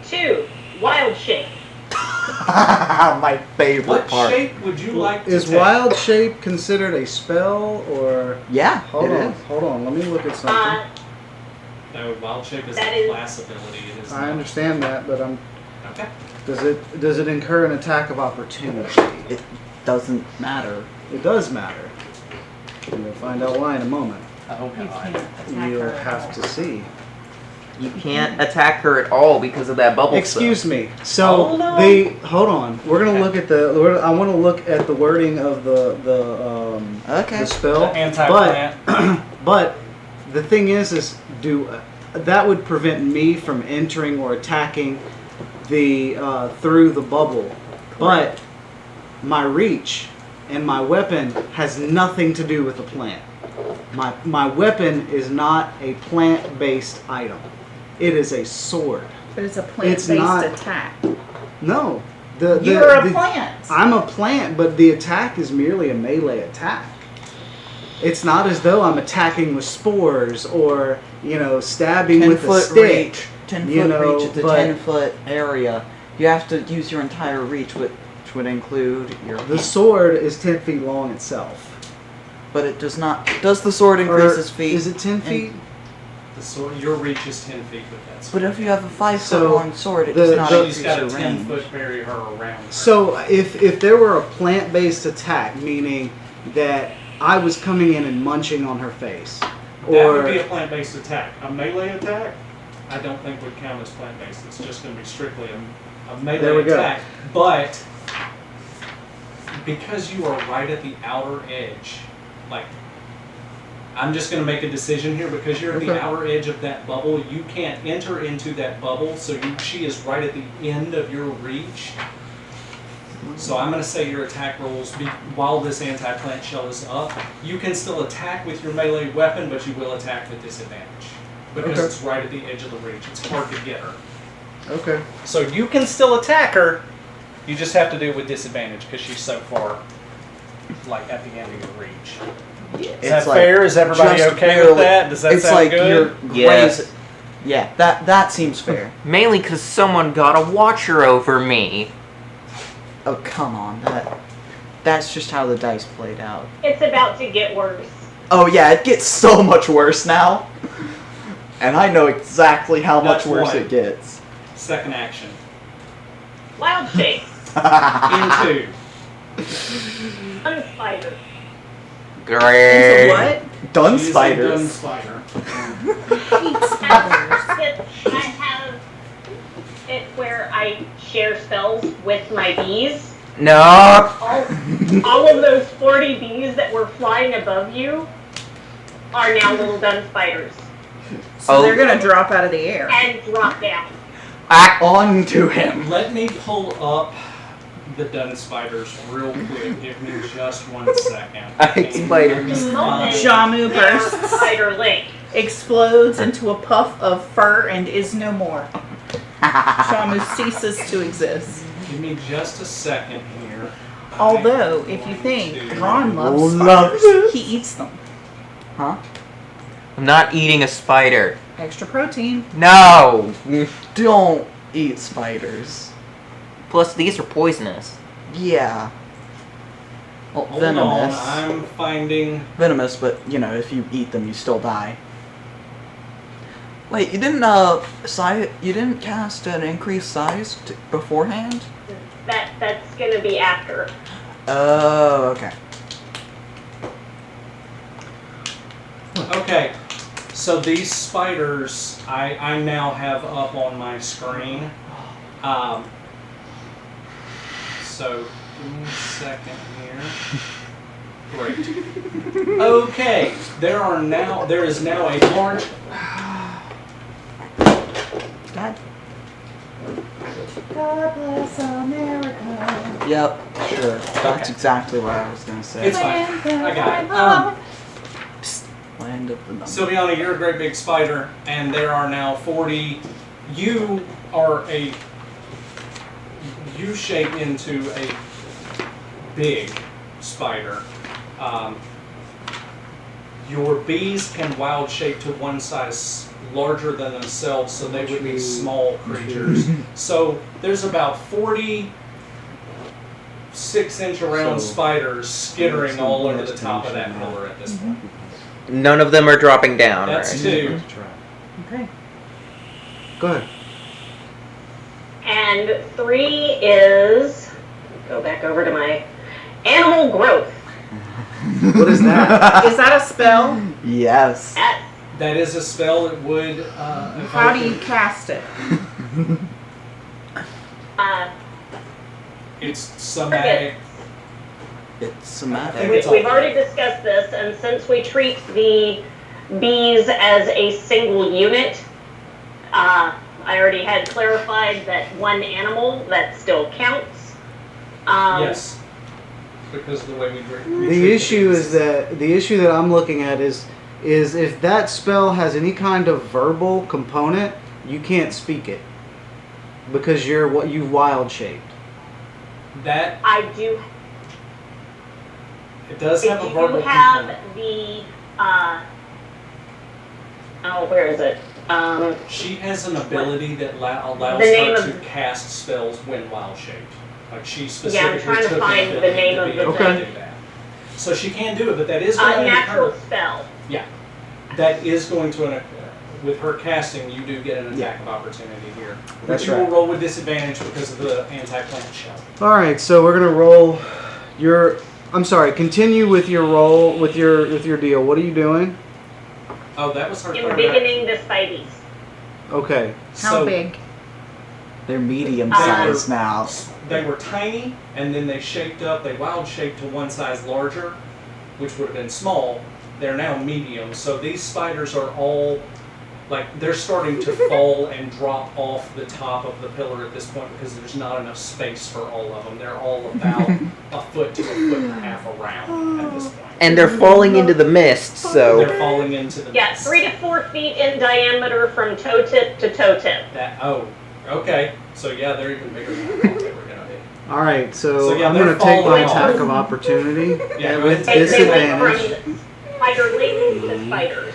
2. Wild shape. My favorite What part. shape would you like to Is take? wild shape considered a spell or? Yeah, Hold it on. is. Hold on. Let me look at something. No, wild shape is That a is- class ability. It is I not. understand that, but Okay. does it incur an attack of opportunity? It doesn't matter. It does matter. We'll find out why in a moment. Oh You god. can't attack You'll her. have to see. You can't attack her at all because of that bubble Excuse spell. me. So Hold on. hold on. We're gonna look at I want to look at the wording of the Okay. spell. Anti-plant. But the thing is that would prevent me from entering or attacking the through the bubble. But my reach and my weapon has nothing to do with the plant. My weapon is not a plant-based item. It is a sword. But it's a It's plant-based not- attack. No. You're a plant. I'm a plant, but the attack is merely a melee attack. It's not as though I'm attacking with spores or, stabbing with a 10-foot stick. reach. 10-foot reach at the but 10-foot area. You have to use your entire reach, which would include your the hand. sword is 10 feet long itself. But it does not. Does the sword increase Or his feet? Is it 10 feet? The sword, your reach is 10 feet with that sword. But if you have a 5-foot So, long sword, it the- does not She's increase got a your 10 foot range. barrier around her. So if there were a plant-based attack, meaning that I was coming in and munching on her face, That or would be a plant-based attack. A melee attack, I don't think would count as plant-based. It's just going to be strictly a There we melee go. attack. But because you are right at the outer edge, like, I'm just going to make a decision here because you're at the Okay. outer edge of that bubble. You can't enter into that bubble, so she is right at the end of your reach. So I'm going to say your attack rolls, while this anti-plant shell is up, you can still attack with your melee weapon, but you will attack with disadvantage. Because Okay. it's right at the edge of the reach. It's hard to get her. okay, So you can still attack her, you just have to do it with disadvantage because she's so far, like, at the end of your reach. Is that It's like fair? Is everybody just okay barely- with that? Does that it's sound like good? you're Yes. raising- Yeah, that seems fair. Mainly because someone got a watcher over me. Oh come on, that's just how the dice played out. It's about to get worse. Oh yeah, it gets so much worse now, and I know exactly how much That's worse one. it gets. Second action. Wild shape. Into. Unspider. Great. Into what? Dun She is a spiders. dun spider. Eat spiders. I have it where I share spells with my bees. No. All of those 40 bees that were flying above you are now little dun spiders So Oh. they're gonna drop out of the air. and drop down. Onto him. Let me pull up the dun spiders real quick. Give me just 1 second. I hate spiders. The moment Shamu they are bursts. spider link. Explodes into a puff of fur and is no more. Shamu ceases to exist. Give me just a second here. Although, if you think Ron loves Loves spiders, he eats them. Huh? I'm not eating a spider. Extra protein. No. Don't eat spiders. Plus, these are poisonous. Yeah. Well, Hold venomous. on, I'm finding. Venomous, but if you eat them, you still die. Wait, you didn't you didn't cast an increased size beforehand? That's gonna be after. Oh, okay. Okay, so these spiders I now have up on my screen. So give me a second here. Great. Okay, there is now a large. God. God bless America. Yep, sure. That's Okay. exactly what I was gonna say. It's fine. I got it. Land of the numbers. Sylviana, you're a great big spider, and there are now 40. You are you shape into a big spider. Your bees can wild shape to one size larger than themselves, so they would be small creatures. So there's about 40 6-inch around So, spiders skittering some all over bonus the top of that tension now. pillar at this point. None of them are dropping down, That's right? 2. Let's try. Okay. Go ahead. And 3 is, go back over to my animal growth. What is that? Is that a spell? Yes. That is a spell that would. How do you cast it? It's somatic. It's somatic. think it's We've all- already discussed this, and since we treat the bees as a single unit, I already had clarified that one animal, that still counts. Yes. Because of the way we treat The issue is that I'm looking at is if that spell has any kind of verbal component, you can't speak it because you've wild shaped. that I do. It does have a You verbal have component. the, where is it? She has an ability that allows The name her to of- cast spells when wild shaped. Like she Yeah, I'm specifically trying to took find an the ability name to of be the able thing. to do that. So she can do it, but that is going to Natural incur. spell. Yeah, that is going to with her casting. You do get an attack of opportunity here, That's but you right. will roll with disadvantage because of the anti-plant shell. All right, so we're gonna roll your. I'm sorry. Continue with your roll with your deal. What are you doing? Oh, that was her third Embiggening the Spideys. Okay. How So big? They're medium Uh, sized now. they were tiny, and then they shaped up. They wild shaped to one size larger, which would have been small. They're now medium. So these spiders are all like they're starting to fall and drop off the top of the pillar at this point because there's not enough space for all of them. They're all about a foot to a foot and a half around at this point. And they're falling into the mist, so They're falling into the Yeah, mist. 3 to 4 feet in diameter from toe tip to toe tip. Okay. So yeah, they're even bigger than I thought they were gonna be. All right. So, So, yeah, I'm they're gonna take my falling attack off. of opportunity Yeah, go with ahead. They went disadvantage from spiderlings to spiders.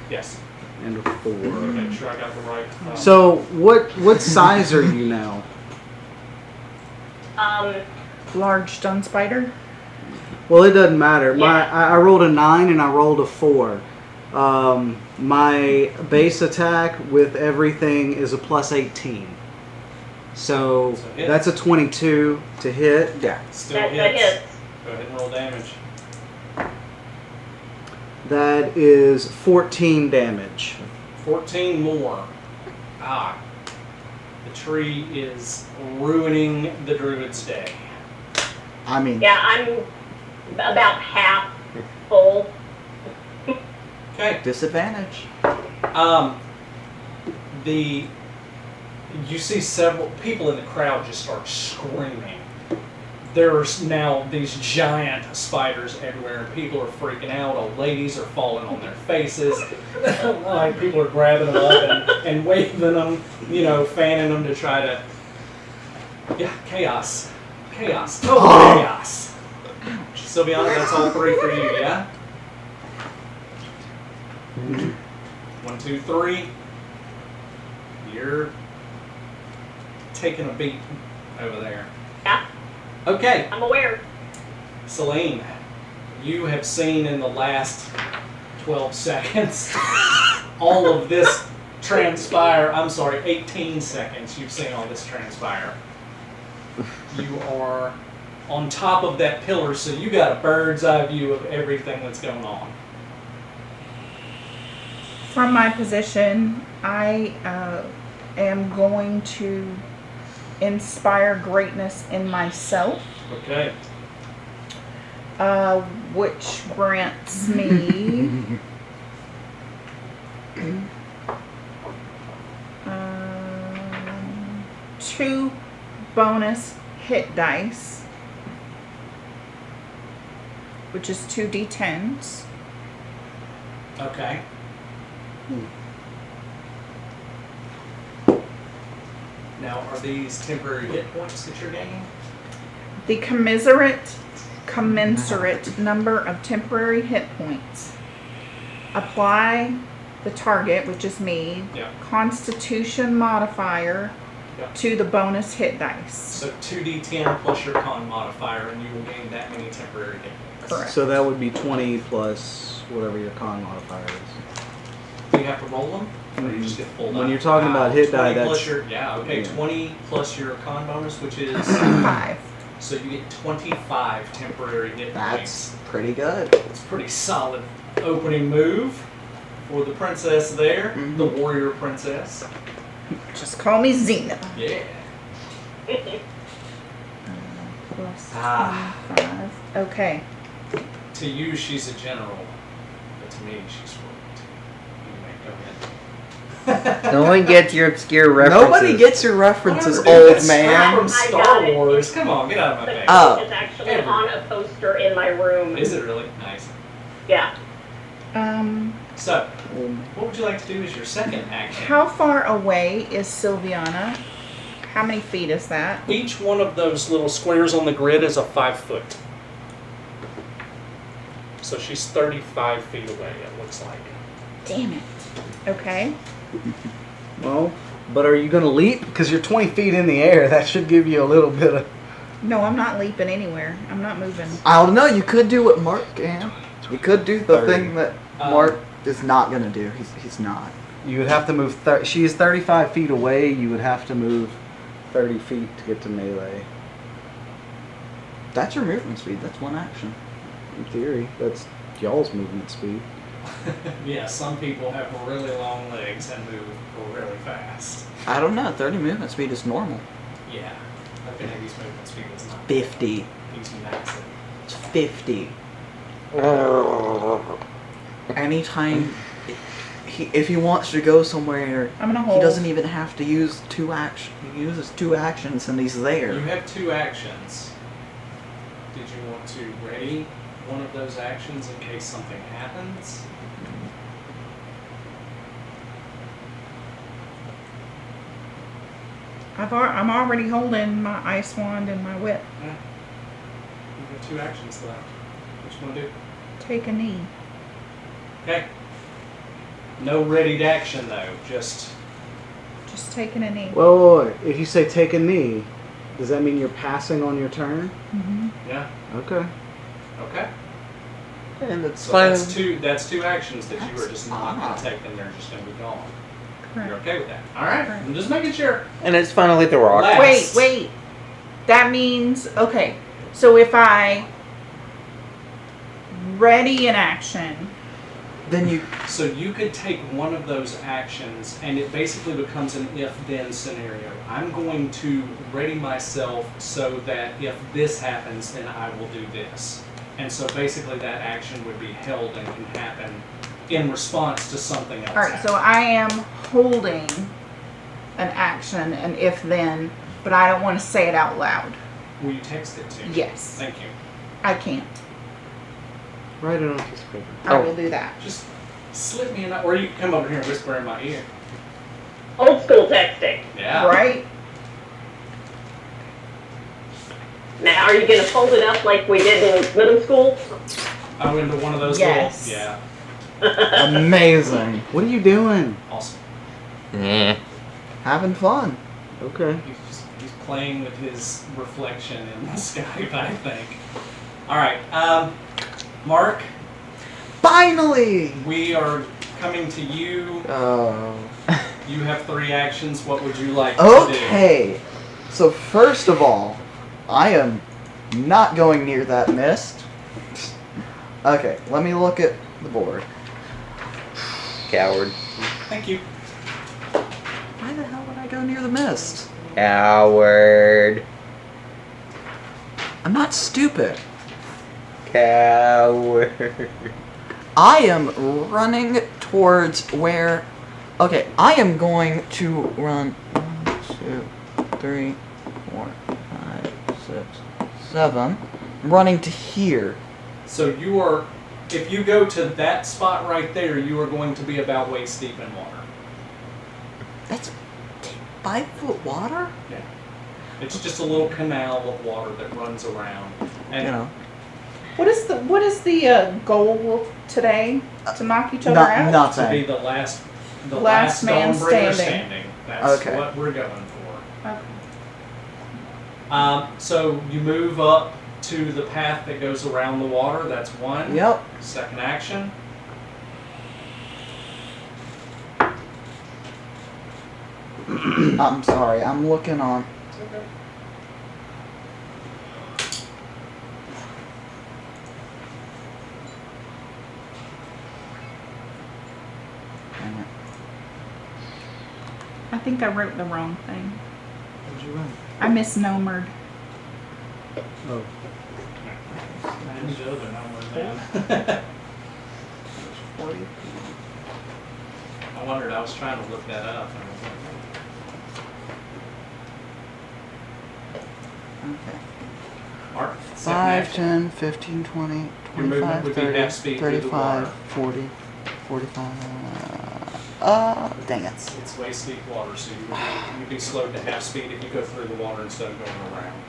Yes. and a 4. Make sure I got the right. So what size are you now? Large stone spider? Well, it doesn't matter. Yeah. I rolled a 9 and I rolled a 4. My base attack with everything is a plus 18. So So hit. that's a 22 to hit. Yeah. Still That hits. hits. Go ahead and roll damage. That is 14 damage. 14 more. Ah. The tree is ruining the druid's day. I mean, Yeah, I'm about half full. Okay. Disadvantage. You see several people in the crowd just start screaming. There's now these giant spiders everywhere, and people are freaking out. Old ladies are falling on their faces. Like people are grabbing them up and waving them, fanning them to try to. Yeah, chaos, total chaos. Sylviana, that's all 3 for you, yeah. 1, 2, 3. You're taking a beat over there. Yeah, Okay, I'm aware. Celine, you have seen in the last 12 seconds all of this transpire. I'm sorry, 18 seconds you've seen all this transpire. You are on top of that pillar, so you got a bird's eye view of everything that's going on. From my position, I am going to inspire greatness in myself, Okay. which grants me 2 bonus hit dice, which is 2d10s. Okay. Now, are these temporary hit points that you're gaining? The commensurate number of temporary hit points. Apply the target, which is me, Yeah. Constitution modifier Yeah. to the bonus hit dice. So 2d10 plus your con modifier, and you will gain that many temporary hit points. Correct. so that would be 20 plus whatever your con modifier is. Do you have to roll them? Or you just get full When die? you're talking about hit die, 20 plus that's- your, okay, yeah. 20 plus your con bonus, which is 5. so you get 25 temporary hit points. That's pretty good. It's a pretty solid opening move for the princess there, Mhm. the warrior princess. Just call me Xena. Yeah. Plus Ah. 25. Okay. To you, she's a general, but to me, she's royalty. Anyway, go ahead. no one gets your obscure references. Nobody gets your references, Whatever, dude, old that's man. From I Star got it. Wars. Come on, get out of my The face. Oh. It's actually Ever. on a poster in my room. Is it really? Nice. Yeah. So, what would you like to do as your second action? How far away is Sylviana? How many feet is that? Each one of those little squares on the grid is a 5 foot. So she's 35 feet away, it looks like. Damn it. Okay. Well, but are you going to leap? Because you're 20 feet in the air. That should give you a little bit of... No, I'm not leaping anywhere. I'm not moving. I don't know. You could do what Mark can. You could do the 30. thing that Mark is not gonna do. He's not. You would have to move... She is 35 feet away. You would have to move 30 feet to get to melee. That's your movement speed. That's one action. In theory, that's y'all's movement speed. Yeah, some people have really long legs and move really fast. I don't know. 30 movement speed is normal. Yeah, looking at his movement speed is not. 50. He's massive. It's 50. Anytime, if he wants to go somewhere, I'm gonna he hold. doesn't even have to use two action. He uses two actions and he's You there. have 2 actions. Did you want to ready one of those actions in case something happens? I'm already holding my ice wand and my whip. Yeah. You have 2 actions left. What you want to do? Take a knee. Okay. No readied action though. Just Just taking a knee. Well, if you say take a knee, does that mean you're passing on your turn? Mm-hmm. yeah. Okay. Okay. And it's So fine. that's two actions that you are just not going Ah. to take, and they're just going to be gone. Correct. You're okay with that? All right. Correct. I'm just making sure. And it's finally the rock. Last. Wait. That means, okay, so if I ready an action, Then you. So you could take one of those actions, and it basically becomes an if-then scenario. I'm going to ready myself so that if this happens, then I will do this. And so basically that action would be held and can happen in response to something else. all right, so I am holding an action, an if then, but I don't want to say it out loud. Will you text it to me? Yes. Thank you. I can't. Write it on a piece of paper. I will do that. Just slip me a note, or you can come over here and whisper in my ear. Old school texting. Yeah. Right? Now, are you going to fold it up like we did in middle school? Oh, into one of those Yes. little... Yeah. Amazing. What are you doing? Awesome. Yeah. Having fun. Okay. He's playing with his reflection in the Skype, I think. All right, Mark, Finally! we are coming to you. Oh. You have 3 actions. What would you like to Okay. So first of all, I am not going near that mist. Okay, let me look at the board. Coward. do? Thank you. Why the hell would I go near the mist? Coward. I'm not stupid. Coward. I am running towards where... Okay, I am going to run 1, 2, 3, 4, 5, 6, 7. I'm running to here. So you are, if you go to that spot right there, you are going to be about waist deep in water. That's 5-foot water? Yeah. It's just a little canal of water that runs around. And You know. What is the goal today? To knock each other out? to be Nothing. the last Last man Dawnbringer standing. That's Okay. what we're going for. Okay. So you move up to the path that goes around the water. That's 1. Yep. Second action. I'm sorry, I'm looking on. It's okay. Dang it. I think I wrote the wrong thing. What'd you write? I misnomered. Oh. And the other number then. I wondered. I was trying to look that up. And I was like, Okay. Mark. second 5, action. 10, 15, 20, Your movement 25, would be 30, half speed through the 35, water. 40, 45. Dang it. It's waist deep water, so you'd be slowed to half speed if you go through the water instead of going around.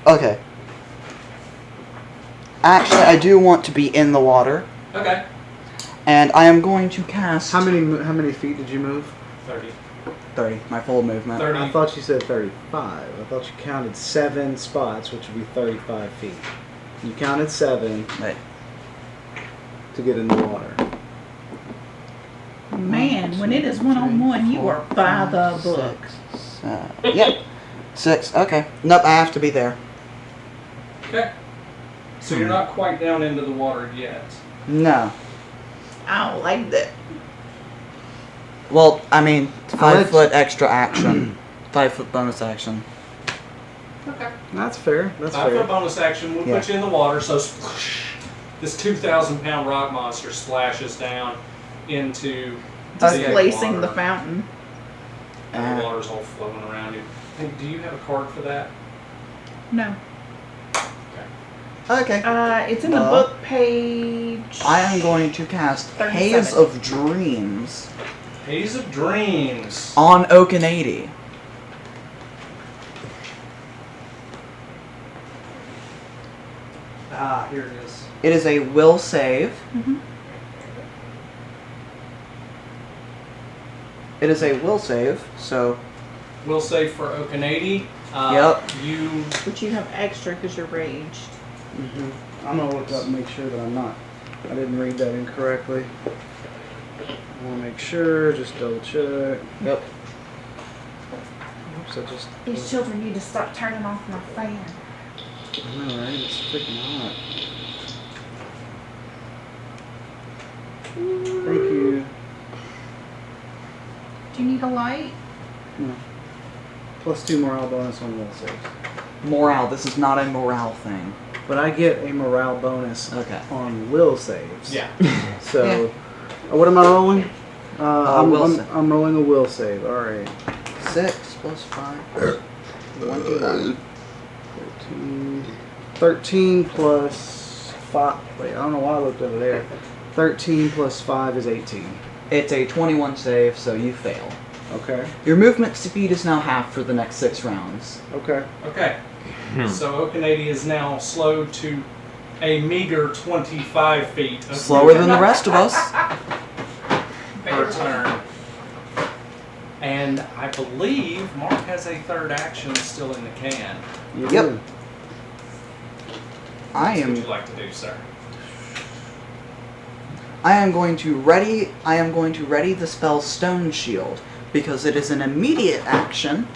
Okay. Actually, I do want to be in the water, Okay. and I am going to cast... How many feet did you move? 30. 30, my full movement. 30. I thought you said 35. I thought you counted 7 spots, which would be 35 feet. You counted 7 Wait. to get in the water. Man, when it is one-on-one, you are by the book. Yep. 6, okay. Nope, I have to be there. Okay. So you're not quite down into the water yet. No. I don't like that. Well, I mean, I'll 5 let foot extra action. 5 foot bonus action. Okay. That's fair. That's 5 foot fair. bonus action. We'll put you in the water. So sploosh, this 2,000-pound rock monster splashes down into Displacing water, the fountain. and the water's all flowing around you. Hey, do you have a card for that? No. Okay. It's in the book page. I am going to cast 37. Haze of Dreams Haze of Dreams. on Okanady. Ah, here it is. It is a will save. Mhm. It is a will save, so We'll say for Okanady. Yep. You. But you have extra because you're raged. I'm gonna look up and make sure that I didn't read that incorrectly. I want to make sure, just double check. yep. Oops, I just. These children need to stop turning off my fan. I know, right? It's freaking hot. Thank you. Do you need a light? No. Plus 2 morale bonus on will saves. Morale. This is not a morale thing. But I get a morale bonus Okay. on will saves. Yeah. So, what am I rolling? Will I'm rolling a will save. All right. 6 plus 5. 21. 13 plus 5. Wait, I don't know why I looked over there. 13 plus 5 is 18. It's a 21 save, so you fail. Okay. Your movement speed is now half for the next 6 rounds. Okay. Okay. So Okanady is now slowed to a meager 25 feet. Of Slower than the rest of us. per turn. And I believe Mark has a third action still in the can. You Yep. do. I What would am you like to do, sir? going to ready the spell Stone Shield because it is an immediate action,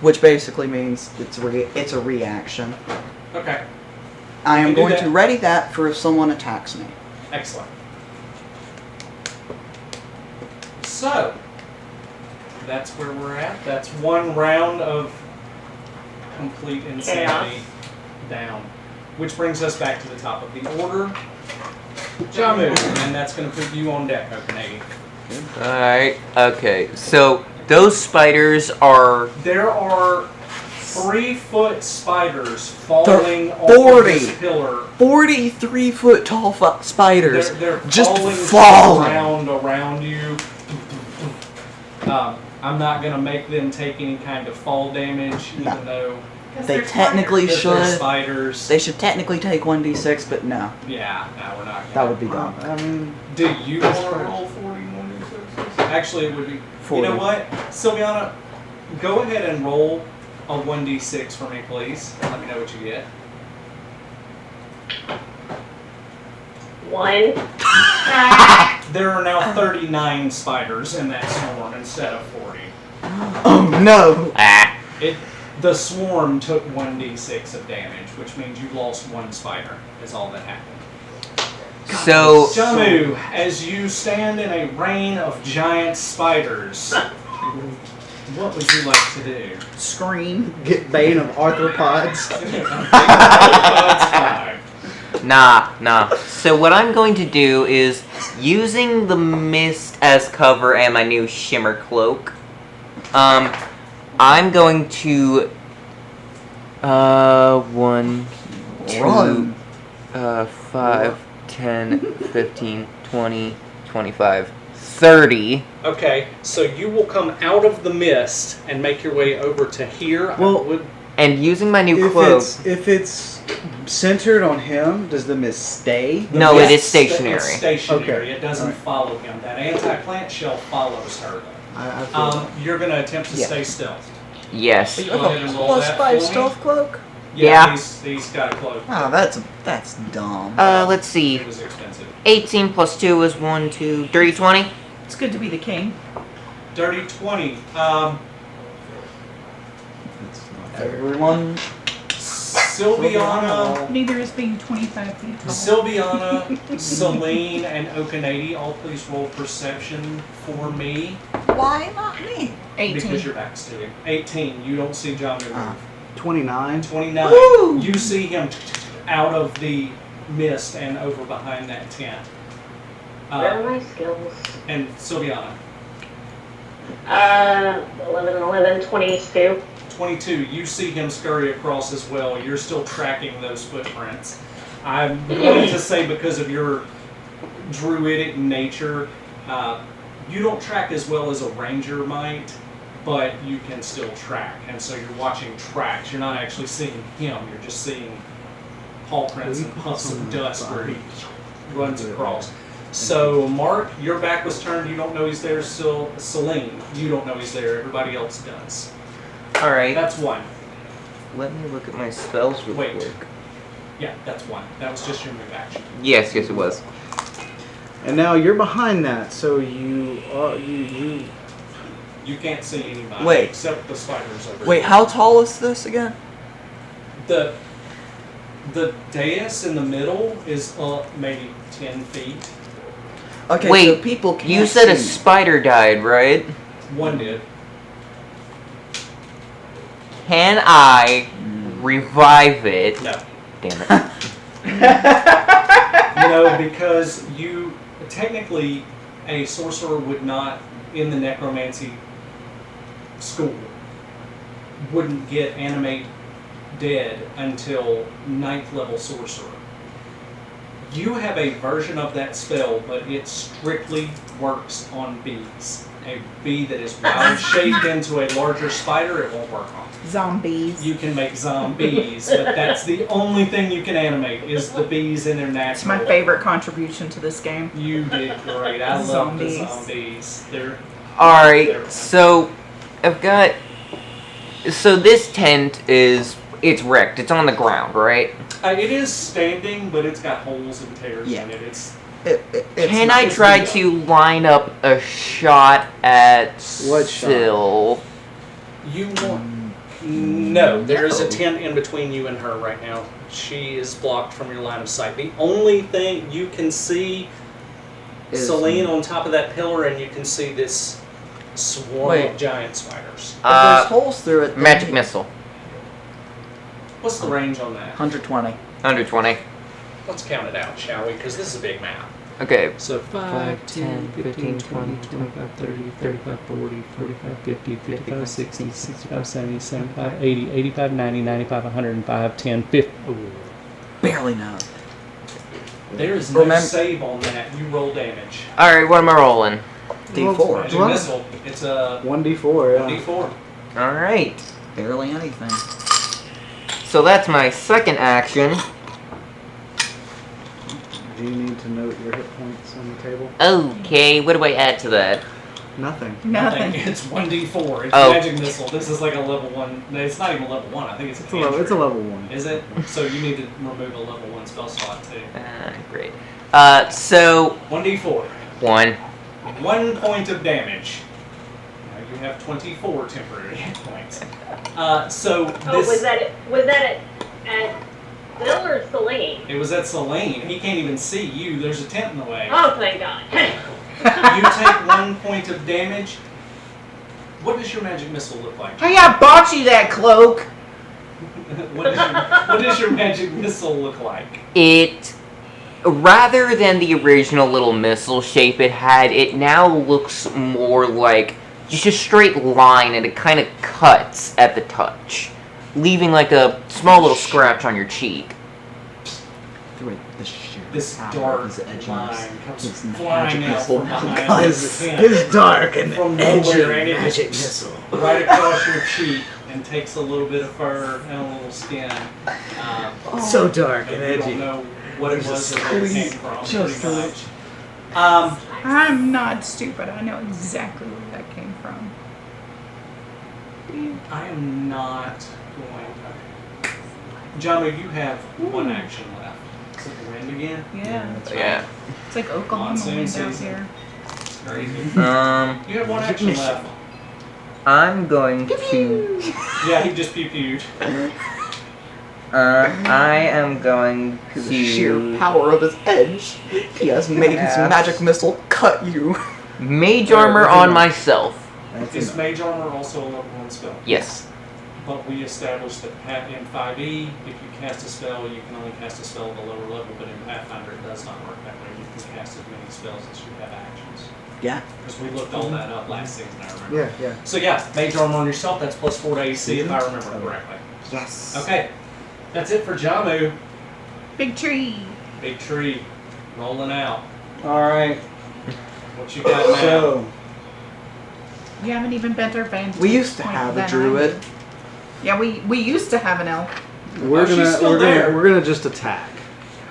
which basically means it's a reaction. Okay. I am can do going that. to ready that for if someone attacks me. Excellent. So, that's where we're at. That's one round of complete insanity down. Which brings us back to the top of the order. Jamu, and that's going to put you on deck, Okanady. Alright, okay. So, those spiders are. There are 3-foot spiders falling off 40. of this pillar. 43 foot tall spiders They're just falling falling. around you. I'm not going to make them take any kind of fall damage, No. even though They technically they're should. spiders. They should technically take 1d6, but no. Yeah, no, we're not. That would be dumb. I mean, Do you want to roll 41 d6s? Actually, it would be. 40. You know what, Sylviana, go ahead and roll a 1d6 for me, please. And let me know what you get. 1. There are now 39 spiders in that swarm instead of 40. Oh no! The swarm took 1d6 of damage, which means you lost 1 spider, is all that happened. So. Jamu, as you stand in a rain of giant spiders, what would you like to do? Scream. get Bane of arthropods. Nah. So what I'm going to do is, using the mist as cover and my new shimmer cloak, I'm going to, 1, 2, Run. 5, 10, 15, 20, 25, 30. Okay, so you will come out of the mist and make your way over to here. Well, And using my new cloak, if it's centered on him, does the mist stay? No, it is It's stationary. stationary. Okay. It doesn't Alright. follow him. That anti-plant shell follows her. I feel You're going to attempt to Yeah. stay stealth. Yes. You Go have ahead a and roll plus that 5 for me. stealth cloak? Yeah. He's got a cloak. Oh, that's dumb. Let's see. It was expensive. 18 plus 2 is 1, 2, dirty 20. It's good to be the king. Dirty 20. Everyone. Sylviana, Neither is being 25 feet tall. Sylviana, Celine, and Okanady, all please roll perception for me. Why not me? 18. Because your back's to him. 18, you don't see John move. Ah. 29. 29, Woo! you see him out of the mist and over behind that tent. Where are my skills? And Sylviana, 11 and 11, 22. 22, you see him scurry across as well. You're still tracking those footprints. I'm going to say because of your druidic nature, you don't track as well as a ranger might, but you can still track. And so you're watching tracks. You're not actually seeing him. You're just seeing paw prints and puffs of dust where he runs across. So, Mark, your back was turned. You don't know he's there. Still, Celine, you don't know he's there. Everybody else does. Alright. That's one. Let me look at my spells real Wait. quick. Yeah, that's one. That was just your move action. Yes, it was. And now you're behind that, so you are you. You can't see anybody Wait. except the spiders over Wait, there. how tall is this again? The dais in the middle is up maybe 10 feet. Okay, Wait, so people can't You said a see me. spider died, right? One did. Can I revive it? No. Damn it. No, because you technically a sorcerer would not in the necromancy school wouldn't get animate dead until 9th level sorcerer. You have a version of that spell, but it strictly works on bees. A bee that is wild shaped into a larger spider, it won't work on. Zombies. You can make zombies, but that's the only thing you can animate is the bees in their natural. It's my favorite contribution to this game. You did great. I love the Zombies. zombies. They're Alright, so I've got. So this tent it's wrecked. It's on the ground, right? it is standing, but it's got holes and tears Yeah. in it. It's Can I try to line up a shot at What shot? Syl? you want. No, there is a No. tent in between you and her right now. She is blocked from your line of sight. The only thing you can see Celine on top of that pillar, and you can see this swarm Wait. of giant spiders. If there's holes through it. then Magic missile. What's the range on that? 120. 120. Let's count it out, shall we? Because this is a big map. Okay. So 5, 10, 15, 20, 25, 30, 35, 40, 45, 50, 55, 60, 65, 70, 75, 80, 85, 90, 95, 105, 10, 50. Ooh. Barely know. there is no Remember- save on that. You roll damage. Alright, what am I rolling? D4. Magic What? missile. It's a 1d4. Yeah. D4. Alright. Barely anything. So that's my second action. Do you need to note your hit points on the table? Okay, what do I add to that? Nothing. Nothing. It's 1d4. It's Oh. magic missile. This is like a level 1. No, it's not even level 1. I think it's It's a level. It's a level 1. Is it? So you need to remove a level 1 spell slot too. Great. So 1d4. 1. 1 point of damage. Now you have 24 temporary hit points. So this. Oh, was that at Bill or Celine? It was at Celine. He can't even see you. There's a tent in the way. Oh, thank God. You take 1 point of damage. What does your magic missile look like? Hey, I bought you that cloak. what does your magic missile look like? It, rather than the original little missile shape it had, it now looks more like just a straight line, and it kind of cuts at the touch, leaving like a small little scratch on your cheek. Through the sheer This power dark of his edginess, line comes his flying magic out from missile. behind His, the tent, his dark and From edgy nowhere, and it magic just- missile. right across your cheek, and takes a little bit of fur and a little skin. So dark and You don't edgy. know what it was or where it came from, Just pretty a- much. I'm not stupid. I know exactly where that came from. I am not going to. Johnny, you have one action left. Is it the wind again? Yeah. Yeah. It's like Oklahoma Monsoon wind out season. here. It's crazy. Um, You have one action left. I'm going to. Yeah, he just pew-pewed. I am going The sheer to. power of his edge, he has made his Yeah. magic missile cut you. Mage armor on myself. That's Is enough. Mage Armor also a level 1 spell? Yes. But we established that in 5e, if you cast a spell, you can only cast a spell at a lower level, but in Pathfinder it does not work that way. You can cast as many spells as you have actions. Yeah. Because we looked all that up last season, I remember. Yeah, yeah. So yeah, Mage Armor on yourself, that's plus 4 to AC if I remember correctly. Yes. Okay, that's it for Jamu. Big tree. Big tree, rolling out. All right. What you got now? So We haven't even bent our vantage We used to point have a that druid. high. Yeah, we used to have an elf. we're she's gonna still we're there. gonna we're gonna just attack.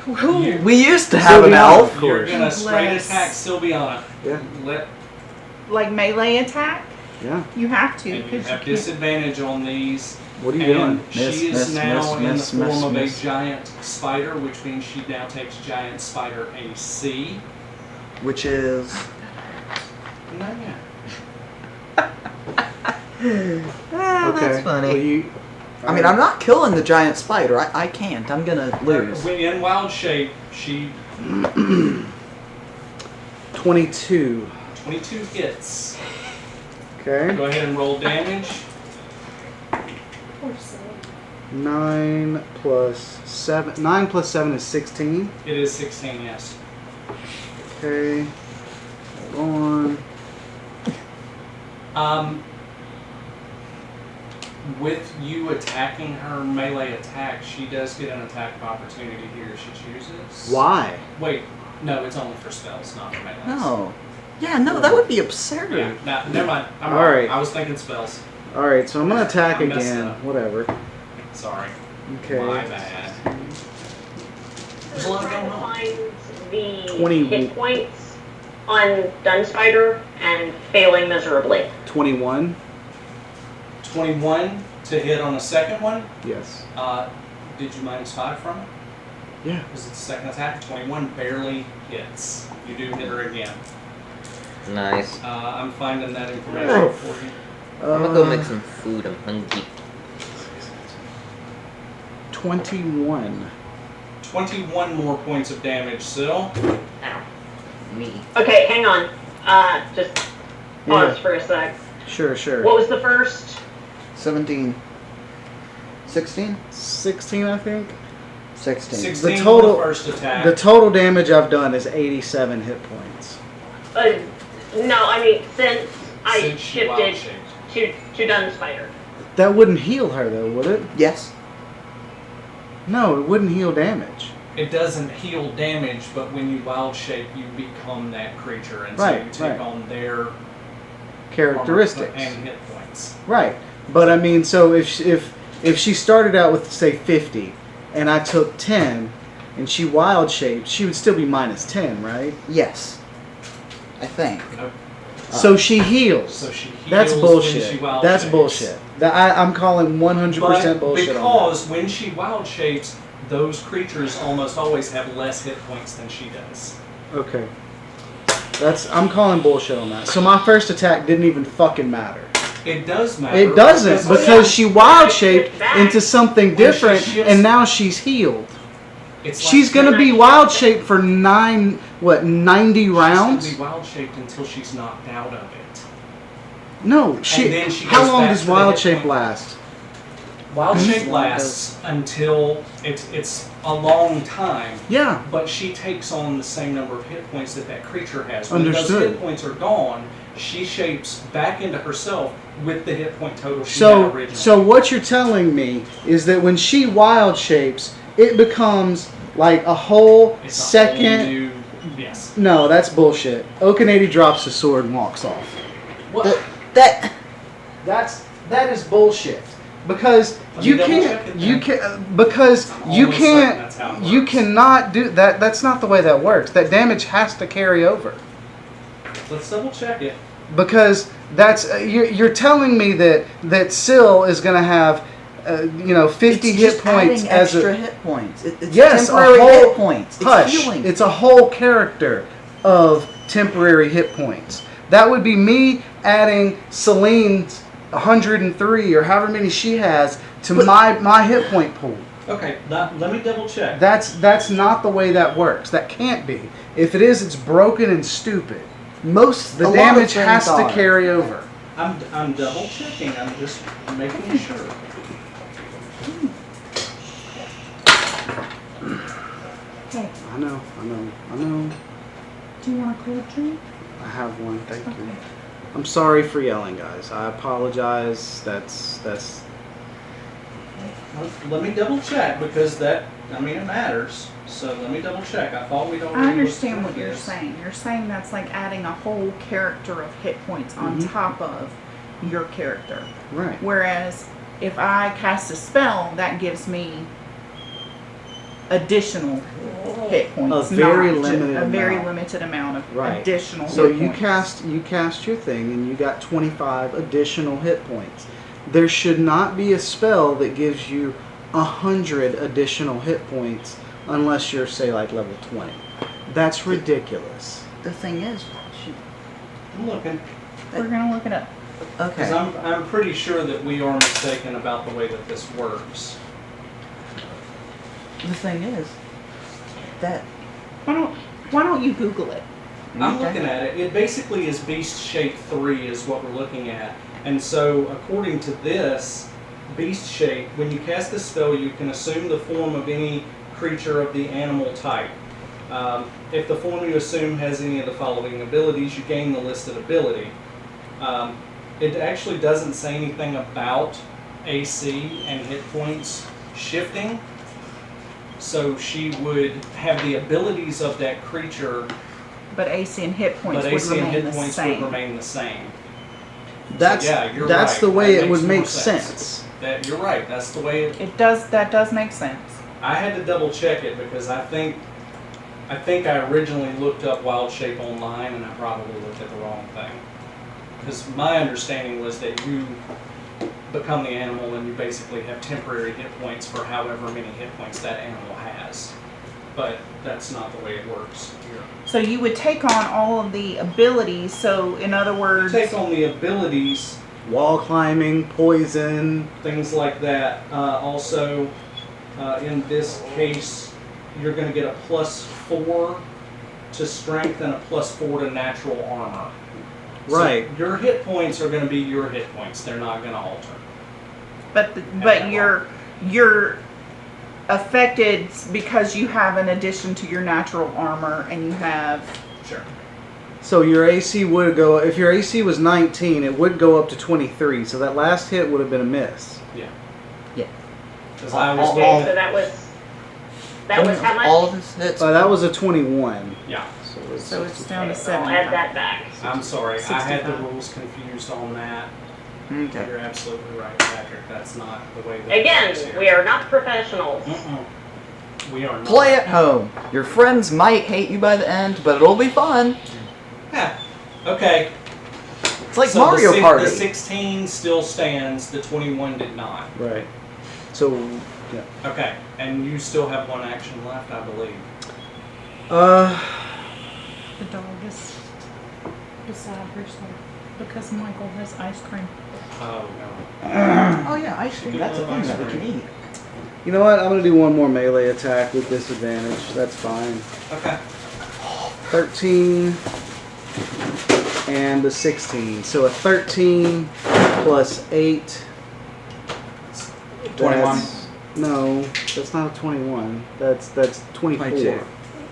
You- We used to have an Sylviana, elf. of You're course. gonna straight Bless. attack Sylviana. Yeah, Like melee attack. yeah. You have to And you because have disadvantage on these. What are you And doing? she Miss, is miss, now miss, in miss, the form miss, of miss. a giant spider, which means she now takes giant spider AC. Which is. No, yeah. Ah, Okay. that's funny. Well, you, I mean, I'm not killing the giant spider. I can't. I'm gonna lose. When in wild shape, she 22. 22 hits. Okay. Go ahead and roll damage. 9 plus 7. 9 plus 7 is 16. It is 16, yes. Okay. Hold on. With you attacking her melee attack, she does get an attack of opportunity here if she chooses. Why? Wait, no, it's only for spells, not for melee. No. Yeah, no, that would be absurd. Yeah, never mind. I'm All wrong. right. I was thinking spells. Alright, so I'm gonna attack I messed again. up. Whatever. Sorry. Okay. My bad. There's a lot going on. Finds the 20. hit points on Dunspider and failing miserably. 21. 21 to hit on the second one. Yes. Did you minus 5 from it? Yeah. Because it's the second attack. 21 barely hits. You do hit her again. Nice. I'm finding that information Oh. for you. I'm gonna go make some food. I'm hungry. 21. 21 more points of damage, Syl. Ow. Me. Okay, hang on. Just pause Yeah. for a sec. Sure, sure. What was the first? 17. 16? 16, I think. 16. 16 The total- on the first attack. The total damage I've done is 87 hit points. No, I mean since I Since she wild shifted to Dunspider. That wouldn't heal her, though, would it? Yes. No, it wouldn't heal damage. It doesn't heal damage, but when you wild shape, you become that creature, and so Right, you take right. on their Characteristics. armor and hit points. Right. But I mean, so if she started out with, say, 50, and I took 10, and she wild shaped, she would still be minus 10, right? Yes. I think. Nope. So she heals. So she heals That's when bullshit. she wild That's shapes. bullshit. I'm calling 100% But bullshit on because when she wild shapes, those creatures almost always have less hit points than she does. that. Okay. I'm calling bullshit on that. So my first attack didn't even fucking matter. It does matter. It doesn't because because she wild shaped into something different, shifts- and now she's healed. it's She's like gonna be wild shaped for 90 She's rounds? gonna be wild shaped until she's knocked out of it. No, then she how goes long back does to the wild hit shape point. last? Wild shape Hmm? lasts until it's a long time, Yeah. but she takes on the same number of hit points that creature has. When those Understood. hit points are gone, she shapes back into herself with the hit point total she had So originally. so what you're telling me is that when she wild shapes, it becomes like a whole It's a whole second. new, yes. No, that's bullshit. Okanady drops the sword and walks off. What? That. That is bullshit. Because Let me you double can't, check it you then. can, because I'm you almost certain that's how can't, it you works. cannot do that. That's not the way that works. That damage has to carry over. Let's double check it. Because that's you're telling me that Syl is going to have 50 It's hit just points adding as extra a hit points. It's yes, temporary a whole hit points. It's hush. healing. It's a whole character of temporary hit points. That would be me adding Celine's 103 or however many she has to my hit point pool. Okay, let me double check. That's not the way that works. That can't be. If it is, it's broken and stupid. A The lot of damage things has to are. carry over. I'm double checking. I'm just making sure. Hey, I know. do you want a cold drink? I have one. Thank you. I'm sorry for yelling, guys. I apologize. That's. Let me double check because it matters. So let me double check. I thought we'd already. I understand looked what through you're this. saying. You're saying that's like adding a whole character of hit points on top of your character. Right. Whereas if I cast a spell, that gives me additional hit points. A very not limited a very amount. limited amount of Right. additional So hit points. you cast your thing and you got 25 additional hit points. There should not be a spell that gives you 100 additional hit points unless you're say like level 20. That's ridiculous. The thing is, I'm looking We're gonna look it up. because okay. I'm pretty sure that we are mistaken about the way that this works. The thing is that Why don't you Google it? I'm Okay. looking at it. It basically is Beast Shape 3 is what we're looking at. And so according to this, Beast Shape, when you cast this spell, you can assume the form of any creature of the animal type. If the form you assume has any of the following abilities, you gain the listed ability. It actually doesn't say anything about AC and hit points shifting. So she would have the abilities of that creature, But AC and hit points but would AC and remain hit the points same. would remain the same. That's yeah, you're that's right. the way That it would makes make more sense. sense. You're right. That's the way it. That does make sense. I had to double check it because I think I originally looked up Wild Shape online and I probably looked at the wrong thing. Because my understanding was that you become the animal and you basically have temporary hit points for however many hit points that animal has. But that's not the way it works here. So you would take on all of the abilities. So in other words, Take on the abilities, Wall climbing, poison. things like that. Also, in this case, you're going to get a +4 to strength and a +4 to natural armor. Right. So your hit points are going to be your hit points. They're not going to alter. but you're affected because you have an addition to your natural armor, and you have Sure. So your AC would go, if your AC was 19, it would go up to 23. So that last hit would have been a miss. Yeah. Yeah. Because I was Okay, so that was how much? all of his hits. That was a 21. Yeah. so it's down to Okay, so I'll 7. add that back. I'm sorry. I had the 65. rules confused on that. Okay. You're absolutely right, Patrick. That's not the way that Again, it works here. we are not professionals. We are not. Play at home. Your friends might hate you by the end, but it'll be fun. Yeah. Okay. It's like So Mario the Party. 16 still stands. The 21 did not. Right. So, yeah. Okay. And you still have one action left, I believe. The dog is beside herself because Michael has ice cream. Oh no. Oh yeah, ice cream. That's a thing that we can eat. You know what? I'm going to do one more melee attack with disadvantage. That's fine. Okay. 13 and a 16. So a 13 plus 8. 21. No, that's not a 21. That's 24. 22.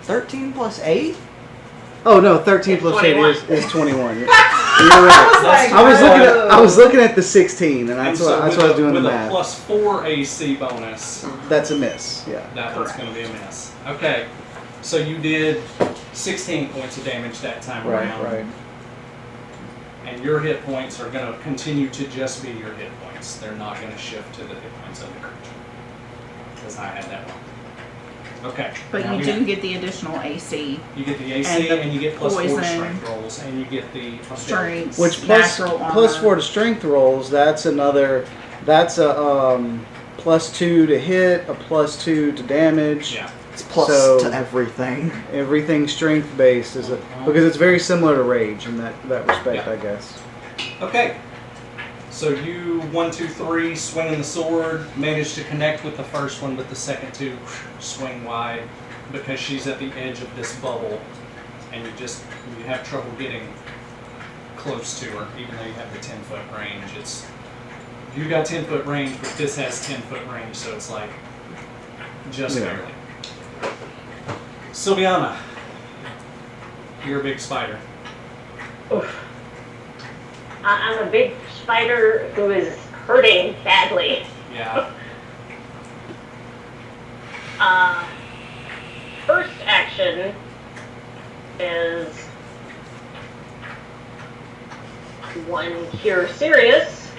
13 plus 8? Oh no, 13 It's plus 21. 8 is 21. You're right. I was looking at the 16, and that's what I was doing the with math. a +4 AC bonus, That's a miss. Yeah. that one's going to be a miss. Okay. So you did 16 points of damage that time Right. around. Right. and your hit points are going to continue to just be your hit points. They're not going to shift to the hit points of the creature. Because I had that wrong. Okay. But now you we do got- get the additional AC, You get the and AC, the and you get plus 4 to poison, strength rolls, and you get the strength, Which plus natural armor. plus 4 to strength rolls. That's another. That's a +2 to hit, a +2 to damage. Yeah. It's plus So- to everything. Everything strength based is because it's very similar to rage in that respect, Yeah. I guess. Okay. So you 1, 2, 3 swinging the sword, manage to connect with the first one, but the second two swing wide because she's at the edge of this bubble, and you have trouble getting close to her, even though you have the 10-foot range. You got 10-foot range, but this has 10-foot range, so it's like just Yeah. barely. Sylviana, you're a big spider. Oof. I'm a big spider who is hurting badly. Yeah. First action is 1 Cure Serious.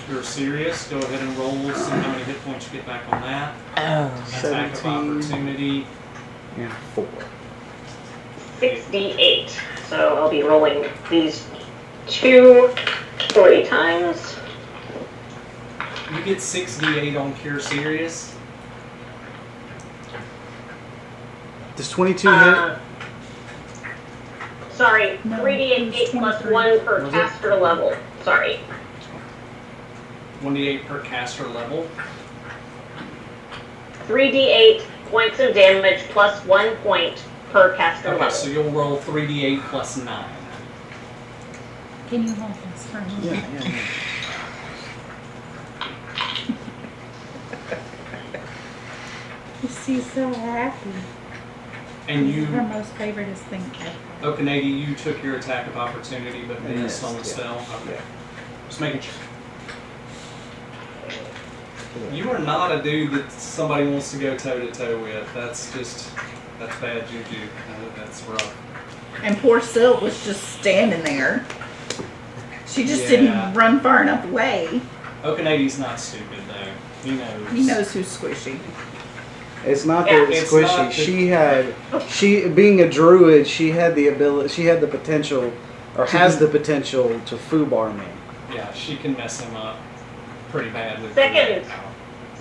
You're serious. Go ahead and roll. See how many hit points you get back on that. Attack of 17. opportunity. Yeah, 4. 6d8. So I'll be rolling these 2 3 times. You get 6d8 on Cure Serious. Does 22 Uh, sorry, No, 3d8 it's plus 23. 1 per Was it? caster level. Sorry. 1d8 per caster level. 3d8 points of damage plus 1 point per caster Okay, level. so you'll roll 3d8 plus 9. Can you hold this for me? Yeah. She's so happy. And This is her you, most favoriteest thing ever. Okanadi, you took your attack of opportunity but missed on the missed, yeah. spell. Okay. Just making sure. You are not a dude that somebody wants to go toe to toe with. That's bad juju. That's rough. And poor Sil was just standing there. She just Yeah. didn't run far enough away. Okanadi's not stupid though. He knows. He knows who's squishy. It's not Yeah. that it's It's squishy. not that- She being a druid, she had the ability, she had the potential, or has the potential to foobar me. Yeah, she can mess him up pretty bad with Second. the-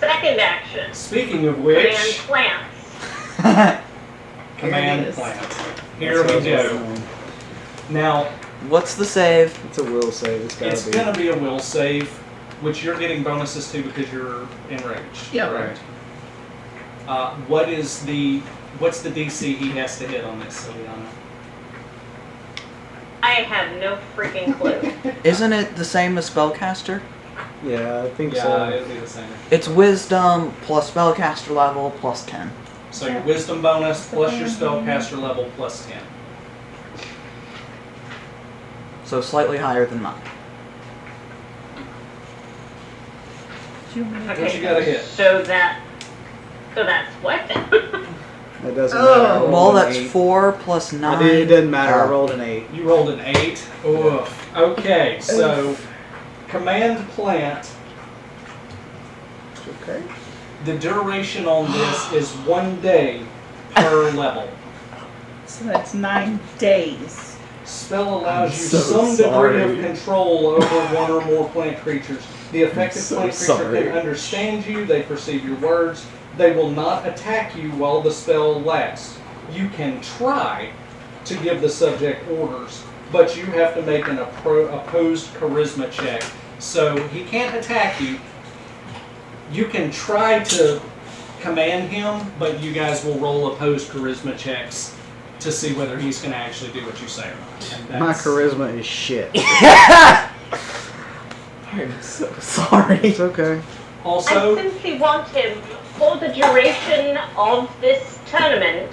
Second action. Speaking of Command which, plants. command Here it is. plant. Here we That's what I was go. saying. Now, What's the save? It's a will save. It's gotta it's be. gonna be a will save, which you're getting bonuses to because you're enraged. Yep. Correct. What's the DC he has to hit on this, Sylviana? I have no freaking clue. Isn't it the same as spellcaster? Yeah, I think Yeah, so. it'll be the same. It's wisdom plus spellcaster level plus 10. So your wisdom bonus plus your spellcaster level plus 10. So slightly higher than mine. Do you want me to What you gotta hit? So that's what? That doesn't Oh. matter. I rolled Well, an that's 8. 4 plus 9. It doesn't matter. I Oh. rolled an 8. You rolled an 8. Oof. Okay, so command plant. Okay. The duration on this is 1 day per level. So that's 9 days. Spell allows you so some degree sorry. of control over one or more plant creatures. The affected so plant creature sorry. can understand you, they perceive your words, they will not attack you while the spell lasts. You can try to give the subject orders, but you have to make an opposed charisma check. So he can't attack you. You can try to command him, but you guys will roll opposed charisma checks to see whether he's going to actually do what you say or not. And My that's- charisma is shit. I'm so sorry. It's okay. I Also, simply want him, for the duration of this tournament,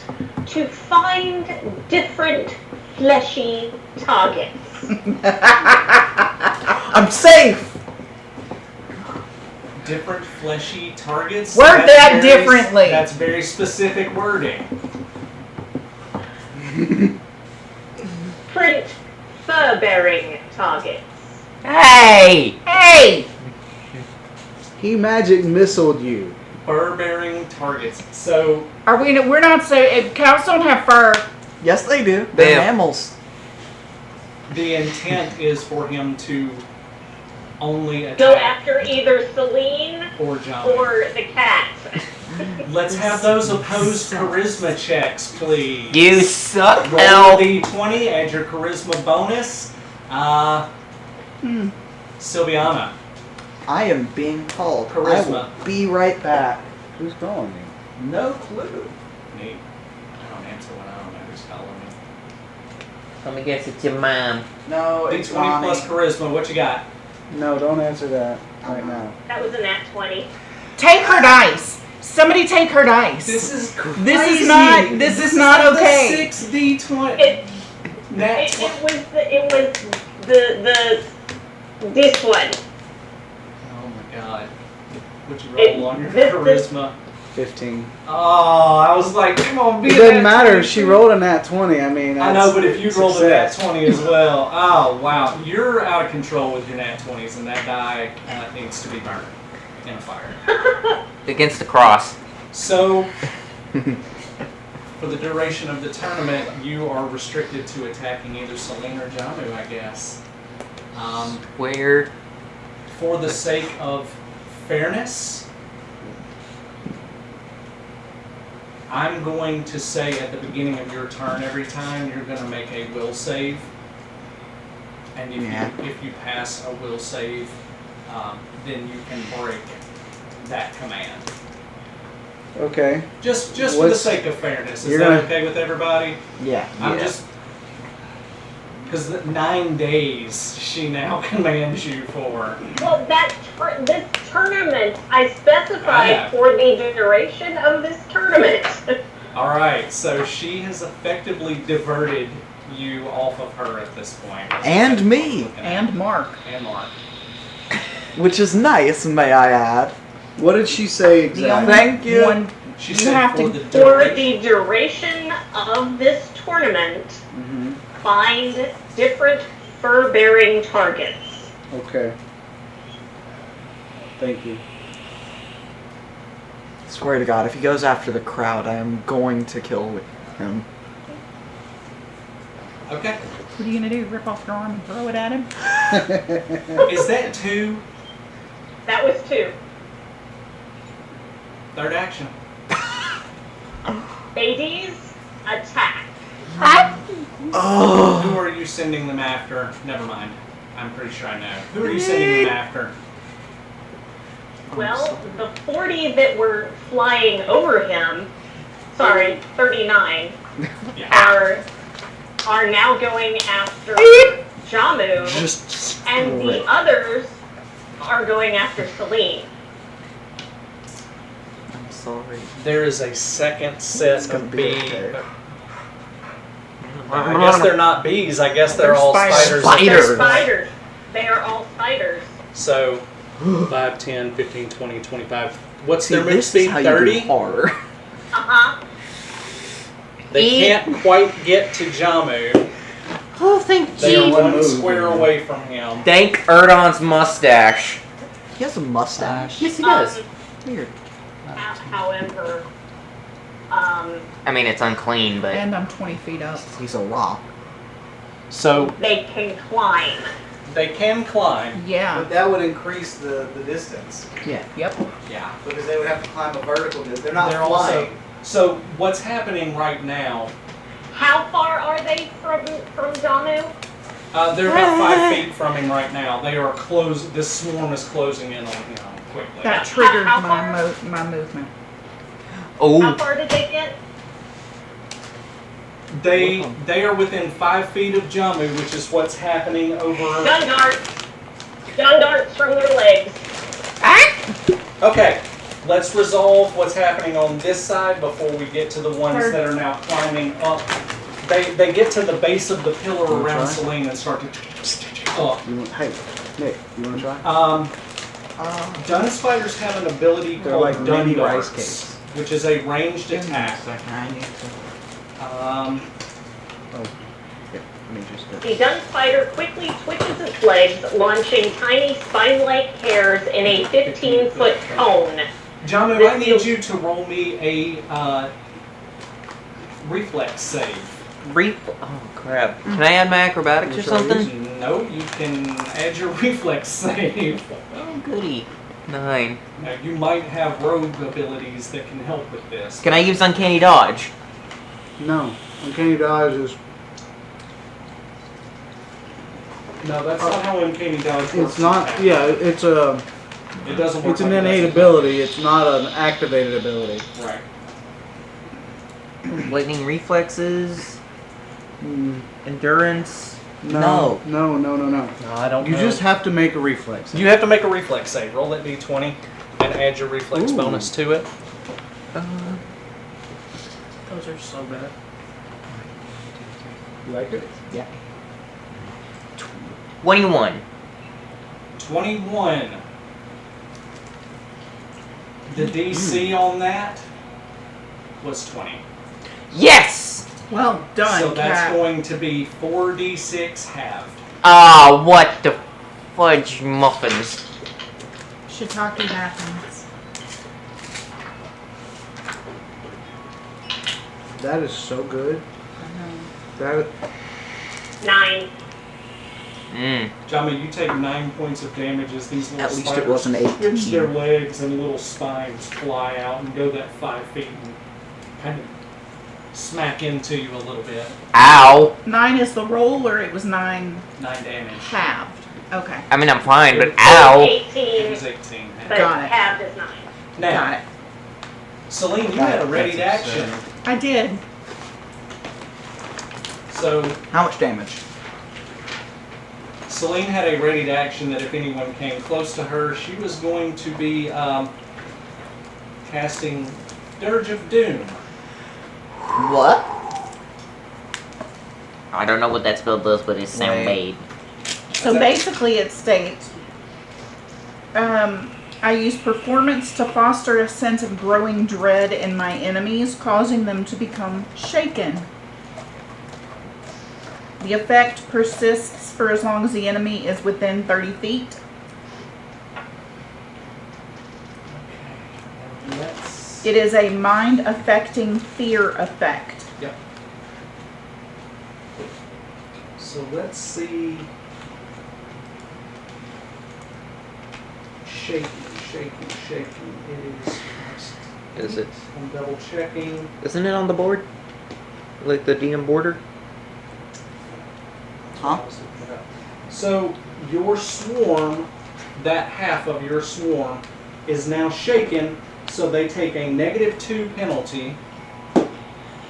to find different fleshy targets. I'm safe! different fleshy targets. Word That's that very- differently. That's very specific wording. Different fur-bearing targets. Hey! Hey! He magic missiled you. Fur-bearing targets. So Are we? We're not saying cows don't have fur. Yes, they do. They're Damn. mammals. the intent is for him to only attack Go after either Celine or John. or the cat. Let's have those opposed charisma checks, please. You suck, Roll elf. a d20, add your charisma bonus. Sylviana. I am being called. I Charisma. will be right back. Who's calling me? No clue. Neat. I don't answer when I don't know who's calling me. Let me guess, it's your mom. No, it's D20 Ronnie. plus charisma, what you got? No, don't answer that right now. That was a nat 20. Take her dice. Somebody take her dice. This is crazy. This is not like okay. The 6d20. It, Nat it 20. was this one. Oh my god. What'd you roll on your this- charisma? 15. Oh, I was like, come on, be It a doesn't nat matter 20. if she rolled a nat 20. I mean, I know, but if you rolled a nat success. 20 as well, oh wow, you're out of control with your nat 20s, and that die needs to be burned in a fire. Against the cross. So, for the duration of the tournament, you are restricted to attacking either Celine or Jamu, I guess. Where? For the sake of fairness, I'm going to say at the beginning of your turn every time you're going to make a will save. And if you pass a will save, then you can break that command. Okay. Just for the What's- sake of fairness. Is you're that gonna- okay with everybody? Yeah. I'm just... Because 9 days she now commands you for. Well, this tournament, I I specified know. for the duration of this tournament. Alright, so she has effectively diverted you off of her at this point. And me. And Mark. And Mark. Which is nice, may I add. What did she say The exactly? only Thank you. one She you said have for to the For duration. the duration of this tournament, Mm-hmm. find different fur-bearing targets. Okay. Thank you. Swear to God, if he goes after the crowd, I am going to kill him. Okay. What are you gonna do? Rip off your arm and throw it at him? Is that 2? That was 2. Third action. Ladies, attack. Oh. Who are you sending them after? Never mind. I'm pretty sure I know. Who are you sending them after? Well, the 40 that were flying over him, sorry, 39, Yeah. are now going after Jamu, Just and screw the it. others are going after Celine. I'm sorry. There is a second set It's gonna of be bees. okay. I guess they're not bees. I guess they're They're all spiders. spiders. They're spiders. They are all spiders. So 5, 10, 15, 20, 25. What's See, their move this is speed? how 30? you do horror. Uh-huh. They can't quite get to Jamu. Oh, thank They are you. one one move, square yeah. away from him. Thank Erdon's mustache. He has a mustache. Yes, he does. Weird. However, I mean, it's unclean, but And I'm 20 feet up. He's a rock. So they can climb. they can climb. Yeah. But that would increase the distance. Yeah. Yep. Yeah. Because they would have to climb a vertical distance. They're not They're flying. also. So what's happening right now? How far are they from Jamu? They're about 5 feet from him right now. They are close. This swarm is closing in on him quickly. That triggered How my far? my movement. How oh, far did they get? They are within 5 feet of Jamu, which is what's happening over. Gun darts. Gun darts from their legs. Okay, let's resolve what's happening on this side before we get to the ones that are now climbing up. They get to the base of the pillar Wanna around try? Celine and start to up. You want, hey, Nick, you want to try? Dun spiders have an ability They're called like dun mini darts, rice cakes. which is a ranged attack. I need to. The dun spider quickly twitches its legs, launching tiny spine-like hairs in a 15-foot cone. Jamu, I need you to roll me a reflex save. Oh crap! Can I add my acrobatics or something? No, you can add your reflex save. Oh goody. 9. Now, you might have rogue abilities that can help with this. Can I use uncanny dodge? No. Uncanny dodge is. No, that's not how uncanny dodge works. It's not. Yeah, it's a. It doesn't work. It's an like innate that. ability. It's not an activated ability. Right. Lightning reflexes, endurance. No. No. No, I don't You know. just have to make a reflex. You have to make a reflex save. Roll that d20 and add your reflex Ooh. bonus to it. Those are so bad. You like it? Yeah. 21. 21. The DC on that was 20. Yes! Well done, So that's Cat. going to be 4d6 halved. Ah, what the fudge muffins. Shiitake happens. That is so good. That 9. Jama, you take 9 points of damage as these little At least it spiders wasn't 18. twitch their legs and little spines fly out and go that 5 feet and kind of smack into you a little bit. Ow! 9 is the roll, or it was 9 9 damage. halved? Okay. I mean, I'm fine, but It ow! 18, It was 18. but Got it. halved is 9. Now, Got it. Celine, you had a ready to action. I did. So, How much damage? Celine had a ready to action that if anyone came close to her, she was going to be casting Dirge of Doom. What? I don't know what that spell does, but it sound Wait. made. So basically it states, I use performance to foster a sense of growing dread in my enemies, causing them to become shaken. The effect persists for as long as the enemy is within 30 feet. Let's. It is a mind-affecting fear effect. Yep. So let's see. Shaking. It is. Is it? I'm double checking. Isn't it on the board? Like the DM border? Huh? So your swarm, that half of your swarm, is now shaken, so they take a -2 penalty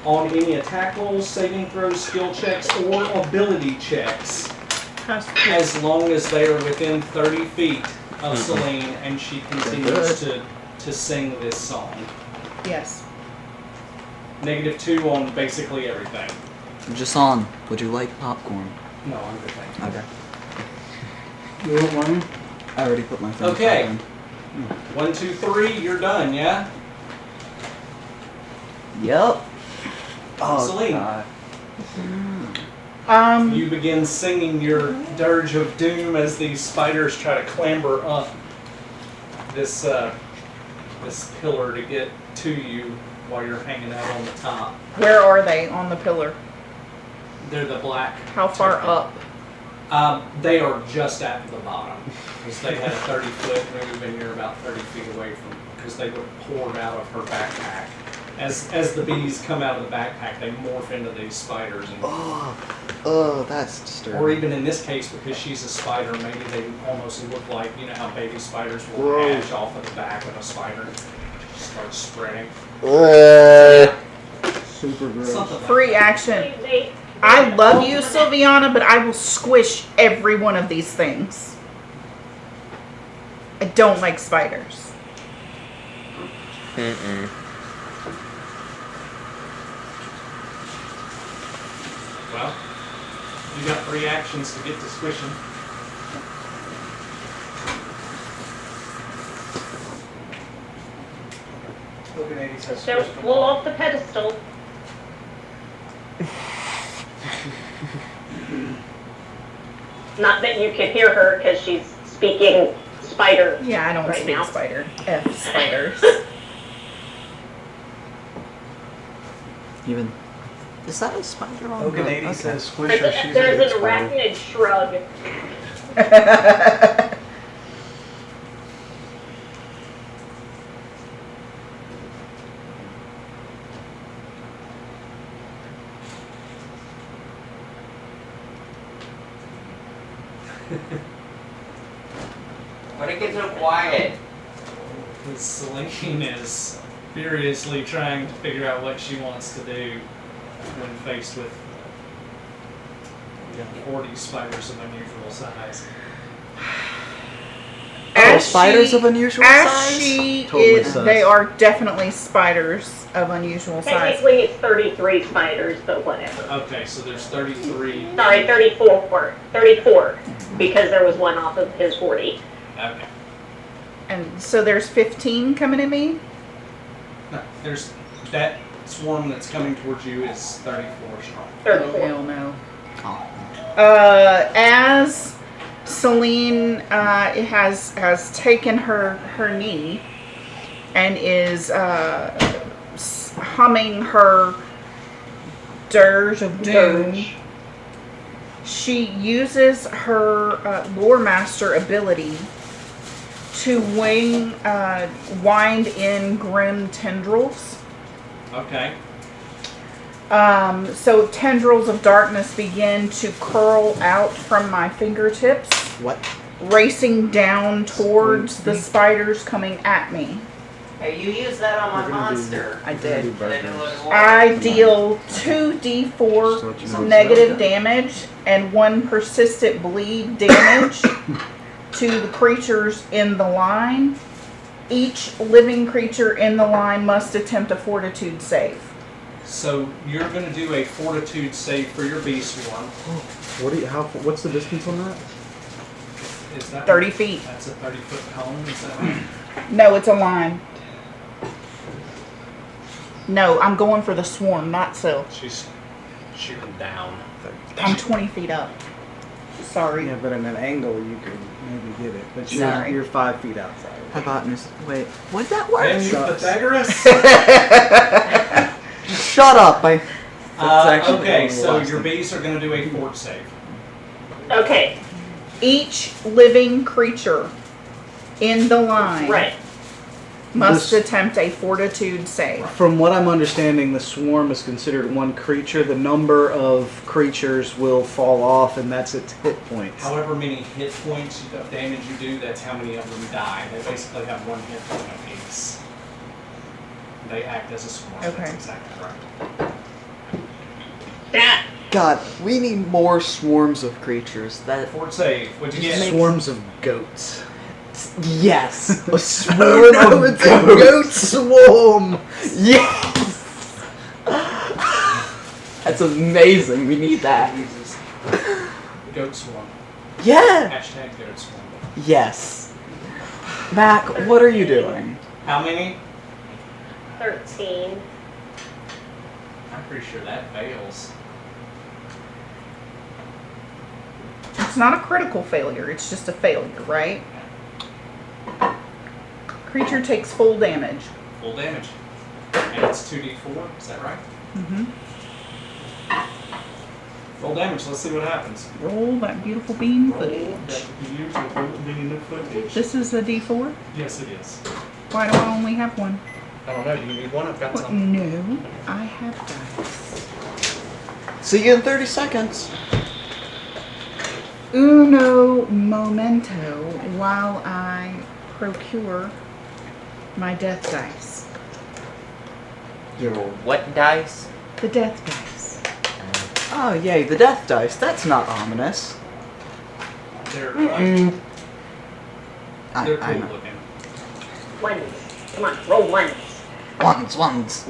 on any attack rolls, saving throws, skill checks, or ability checks, as long as they are within 30 feet of Celine and she continues to sing this song. Yes. -2 on basically everything. Just on. Would you like popcorn? No, I'm good, thank you. Okay. You want one? I already put my thing. Okay. in. 1, 2, 3, you're done, yeah? Yep. Oh, Celine. God. You begin singing your Dirge of Doom as these spiders try to clamber up this this pillar to get to you while you're hanging out on the top. Where are they on the pillar? They're the black. How far up? They are just at the bottom because they had a 30-foot move and you're about 30 feet away from because they were poured out of her backpack. As the bees come out of the backpack, they morph into these spiders. And, Oh, that's disturbing. or even in this case, because she's a spider, maybe they almost look like, you know how baby spiders will Gross. hatch off of the back of a spider and just start spreading. Super gross. Something like Free action. They I love you, Sylviana, but I will squish every one of these things. I don't like spiders. Mm-mm. Well, you got 3 actions to get to squishing. don't fall off the pedestal. Not that you could hear her because she's speaking spider. Yeah, I don't Right speak now. spider. F spiders. Even. Is that a spider on the... Okanady okay. says Squisher, she's a There's big an spider. arachnid shrug. Why'd it get so quiet? Because Celine is furiously trying to figure out what she wants to do when faced with 40 spiders of unusual size. Spiders of unusual as size? she Totally is, sus. they are definitely spiders of unusual size. Technically, it's 33 spiders, but whatever. Okay, so there's 33. Sorry, 34. 34, because there was one off of his 40. Okay. And so there's 15 coming at me. No, there's that swarm that's coming towards you is 34 strong. 34. hell no. Oh. As Celine has taken her knee and is humming her dirge of doom, Dirge. she uses her lore master ability to wind in grim tendrils. Okay. So tendrils of darkness begin to curl out from my fingertips, What? racing down towards the spiders coming at me. Hey, you used that on my We're gonna do- monster. I did. And I knew what it was. I deal 2d4 Just let you know. negative damage and 1 persistent bleed damage to the creatures in the line. Each living creature in the line must attempt a fortitude save. So you're going to do a fortitude save for your bee swarm. What's the distance on that? Is that 30 feet. That's a 30-foot cone. Is that right? No, it's a line. No, I'm going for the swarm, not Sil. She's shooting down. I'm 20 feet up. Sorry. Yeah, but in an angle you could maybe get it. But Sorry. you're 5 feet outside. Hypotenuse. Wait, would that work? And you Shucks. Pythagoras? Shut up! That's actually Okay, the so last your thing. bees are going to do a fort save. Okay, Each living creature in the line right. must This- attempt a fortitude save. From what I'm understanding, the swarm is considered one creature. The number of creatures will fall off, and that's its hit points. However many hit points of damage you do, that's how many of them die. They basically have 1 hit point apiece. They act as a swarm. Okay. That's exactly right. That. God, we need more swarms of creatures. That Fort save. What'd you get? Swarms of goats. yes, a Oh swarm no, of it's goats. a goat swarm! Yes, that's amazing. We need that. Jesus. Goat swarm. Yeah. Hashtag goat swarm. Yes. Mac, what are you doing? How many? 13. I'm pretty sure that fails. It's not a critical failure, it's just a failure, right? Creature takes full damage. Full damage. And it's 2d4, is that right? Mm-hmm. Full damage, let's see what happens. Roll that beautiful bean Roll footage. that beautiful bean of footage. This is a d4? Yes, it is. Why do I only have one? I don't know, you need one? I've got What? some. No, I have dice. See you in 30 seconds. Uno momento while I procure my death dice. Your what dice? The death dice. Oh, yay, the death dice. That's not ominous. They're, I they're cool know. looking. Ones. Come on, roll ones. Ones.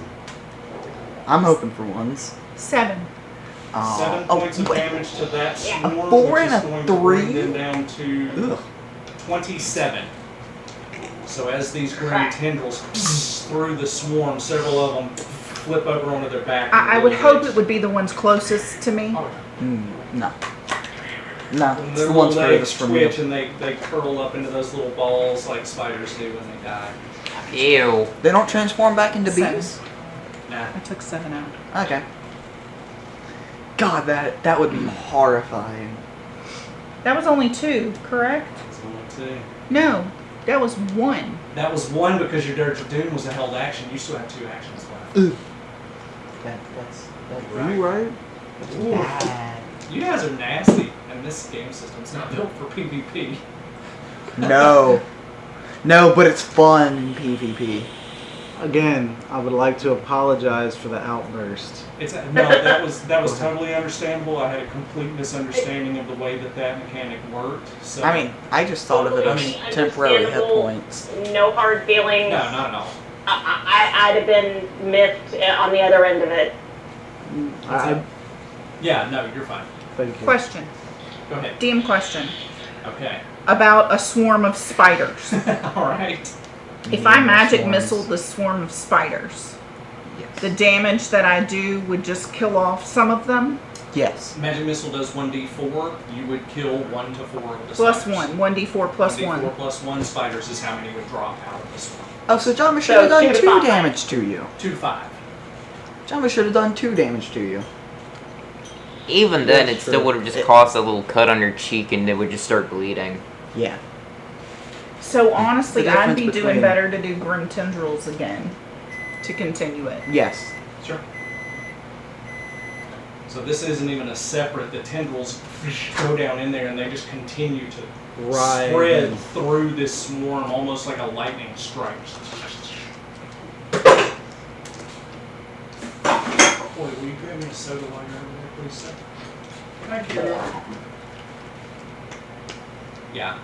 I'm hoping for ones. 7. 7 points of damage to that Yeah. swarm, 4 which and is a going to bring 3? them down to Ugh. 27. So as these green Crap. tendrils through the swarm, several of them flip over onto their back. I would hope it would be the ones closest to me. Oh, No. No, And it's their the ones little legs furthest from you. twitch and they curl up into those little balls like spiders do when they die. Ew. They don't transform back into Seven. bees? Nah. I took 7 out. Okay. God, that would be horrifying. That was only 2, correct? That's only 2. No, that was 1. That was 1 because your Dirge of Doom was a held action. You still have 2 actions left. That's Right. you right? Ooh. Bad. You guys are nasty, and this game system's not built for PvP. No. No, but it's fun in PvP. Again, I would like to apologize for the outburst. No, that was totally understandable. I had a complete misunderstanding of the way that mechanic worked. So I mean, I just thought of it Totally as temporary hit understandable. points. No hard feelings. no, not at all. I'd have been miffed on the other end of it. Yeah, no, you're fine. Thank you. Question. Go ahead. DM question. Okay. About a swarm of spiders. All right. If I magic Swarms. missile the swarm of spiders, Yes. the damage that I do would just kill off some of them? Yes. Magic missile does 1d4. You would kill 1 to 4 of the Plus spiders. 1. 1d4 plus 1d4 1. plus 1 spiders is how many would drop out of the swarm. Oh, so Jamba should So have done 2 to 2 5. damage to you. 2 to 5. Jamba should have done 2 damage to you. Even then, Yeah, it still sure. would have just caused a little cut on your cheek and it would just start bleeding. Yeah. So honestly, The I'd difference be doing between- better to do Grim Tendrils again. To continue it. Yes. Sure. So this isn't even a separate. The tendrils go down in there and they just continue to Right. spread through this swarm almost like a lightning strike. Boy, will you grab me a soda while you're over there, please, sir? Thank you. Yeah.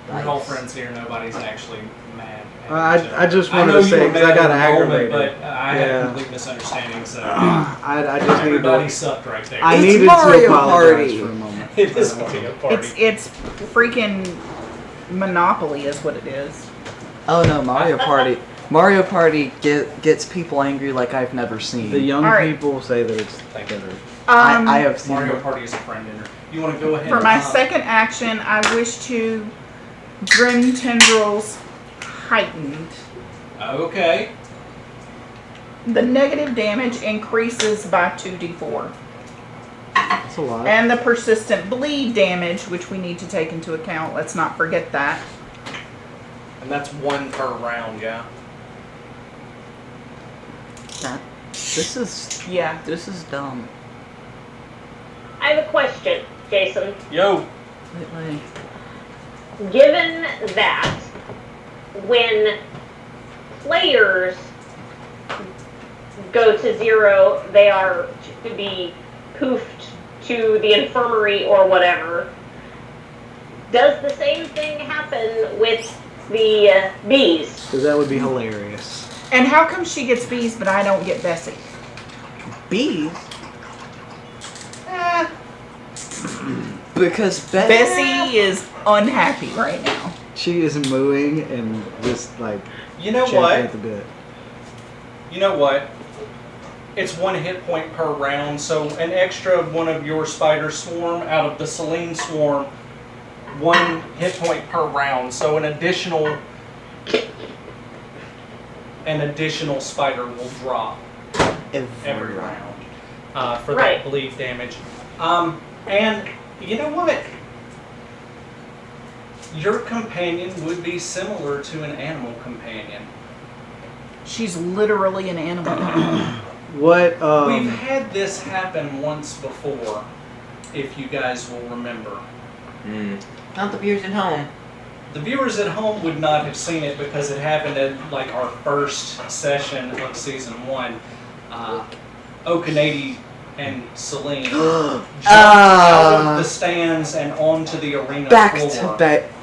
We're all friends here. Nobody's actually mad. at each other. I just I wanted know to you say were because I mad got in the moment, aggravated. but I had a Yeah. complete misunderstanding, so I just needed everybody to. sucked right there. I It's needed Mario to apologize Party. for a moment. It is Mario Party. It's freaking Monopoly is what it is. Oh no, Mario Party. Mario Party gets people angry like I've never seen. The young All right. people say that it's better. I have seen Mario it. Party is a friend dinner. You want to go ahead? For my and, second action, I wish to Grim Tendrils heightened. Okay. The negative damage increases by 2d4. That's a lot. And the persistent bleed damage, which we need to take into account. Let's not forget that. And that's 1 per round, yeah. This is Yeah. dumb. I have a question, Jason. Yo. Wait. Given that when players go to 0, they are to be poofed to the infirmary or whatever, does the same thing happen with the bees? Because that would be hilarious. And how come she gets bees but I don't get Bessie? Bees? Because Bessie is unhappy right now. She is mooing and just like You know champing what? at the bit. You know what? It's 1 hit point per round, so an extra one of your spider swarm out of the Selene swarm, 1 hit point per round. So an additional spider will drop every round for Right. that bleed damage. And you know what? Your companion would be similar to an animal companion. She's literally an animal. What? We've had this happen once before, if you guys will remember. Not the viewers at home. The viewers at home would not have seen it because it happened at like our first session of season 1. Okanady and Celine jumped out of the stands and onto the arena floor.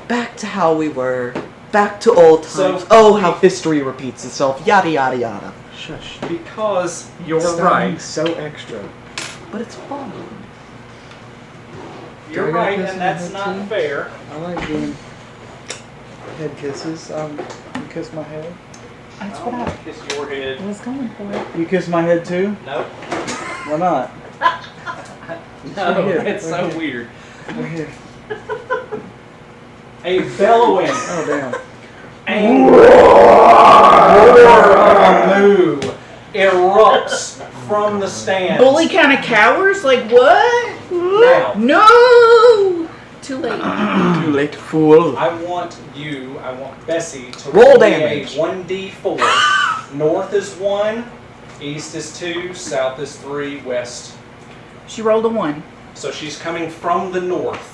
Back to how we were. Back to old times. So- Oh, how history repeats itself. Yada yada yada. Shush. Because you're Stop right. being so extra. But it's fun. You're Do I gotta right, kiss and my that's head not too? fair. I like doing head kisses. You kiss my head. That's I what want I to kiss your head. was going for. You kiss my head too? Nope. Why not? No, Right here, it's right so here. weird. They're here. A bellowing Oh damn. and roar of a moo erupts from the stand. Bully kind of cowers? Like what? Now, No! Too late. Too late, fool. I want Bessie to Roll me damage. a 1d4. North is 1, east is 2, south is 3, west. She rolled a 1. So she's coming from the north.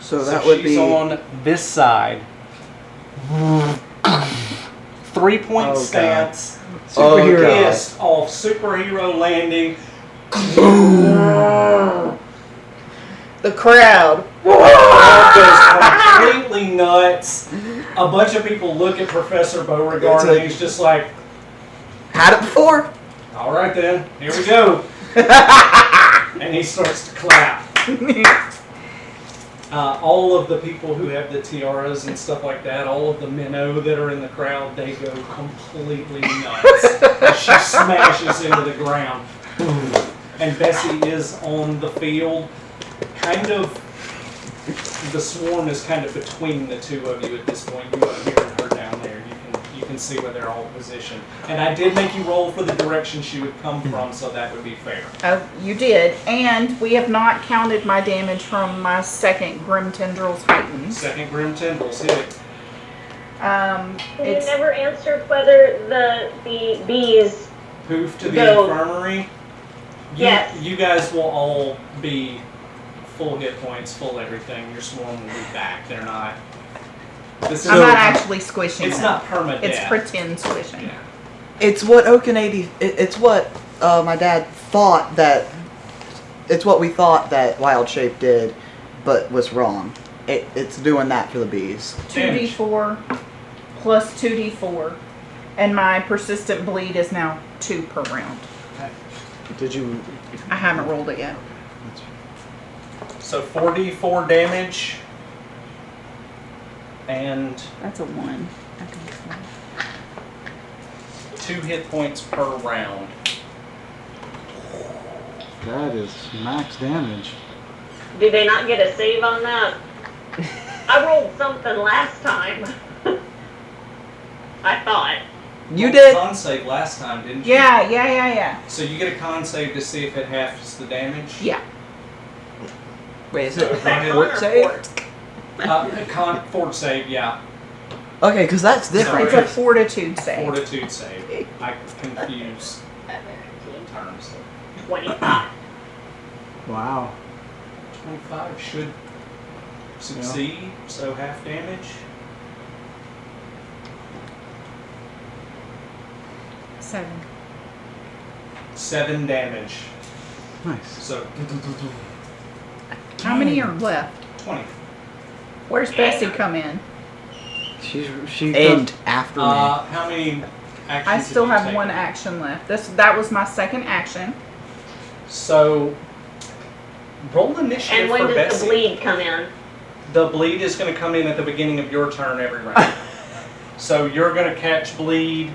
So that would she's be on this side. 3-point Oh, God. stance. Superhero. Pissed off superhero landing. The crowd. All goes completely nuts. A bunch of people look at Professor Beauregard and he's just like, had it before. all right then, here we go. And he starts to clap. All of the people who have the tiaras and stuff like that, all of the minnow that are in the crowd, they go completely nuts. As she smashes into the ground. Boom. And Bessie is on the field. Kind of, the swarm is kind of between the two of you at this point. You are hearing her down there. You can see where they're all positioned. And I did make you roll for the direction she would come from, so that would be fair. You did. And we have not counted my damage from my second Grim Tendrils Heightened. Second Grim Tendrils, hit it. You It's never answered whether the bees. Hoof to the Go. infirmary. Yes. You guys will all be full hit points, full everything. Your swarm will be back. They're not. This is I'm not actually squishing It's them. not permadeath. It's pretend squishing. Yeah. It's what it's what my dad thought that. It's what we thought that Wild Shape did, but was wrong. It's doing that for the bees. 2d4 plus 2d4. And my persistent bleed is now 2 per round. Did you? I haven't rolled it yet. So 4d4 damage. And That's a 1. 2 hit points per round. That is max damage. Did they not get a save on that? I rolled something last time. I thought. You did. Con save last time, didn't you? Yeah. So you get a con save to see if it halves the damage. Yeah. Wait, is So it if I hit- fort save? Fort save, yeah. Okay, because that's different. It's a fortitude save. Fortitude save. I confuse terms. 25. Wow. 25 should succeed, so half damage. 7. 7 damage. Nice. So How many are left? 20. Where's Bessie come in? She And after me. How many actions? I still have you have taken? 1 action left. That was my second action. So roll initiative And when for does Bessie. the bleed come in? The bleed is going to come in at the beginning of your turn every round. So you're going to catch bleed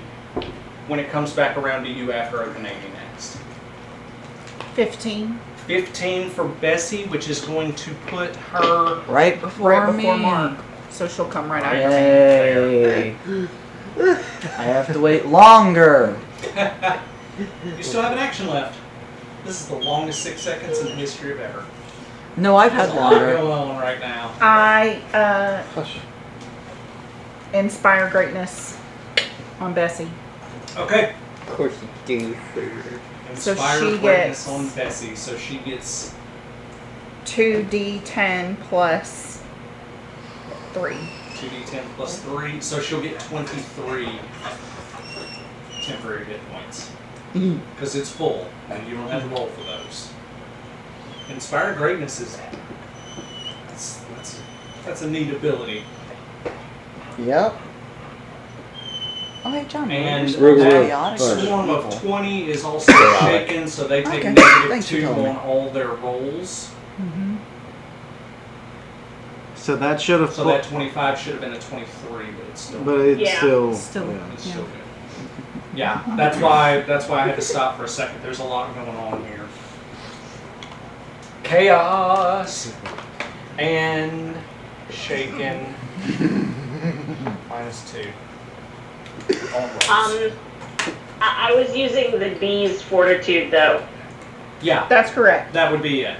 when it comes back around to you after opening next. 15. 15 for Bessie, which is going to put her. right before Right before me. Mark. So she'll come right after me. Yay. I have to wait longer. You still have an action left. This is the longest 6 seconds in the history of ever. No, I've had There's a lot longer. going on right now. I Hush. inspire greatness on Bessie. Okay. Of course you do. So Inspire she greatness gets- on Bessie, so she gets 2d10 plus 3. 2d10 plus 3, so she'll get 23 temporary hit points. Because it's full, and you don't have to roll for those. Inspire greatness is that's a neat ability. Yep. Oh, hey, John. And Real that chaotic swarm or of evil? 20 is also shaken, so they take Okay. negative Thanks for 2 telling me. on all their rolls. So that should have. So that 25 should have been a 23, but it's still But it's Yeah. still. Still. Yeah. it's still good. Yeah, that's why I had to stop for a second. There's a lot going on here. Chaos. And shaken. -2. Almost. I was using the bee's fortitude though, Yeah, That's correct. that would be it.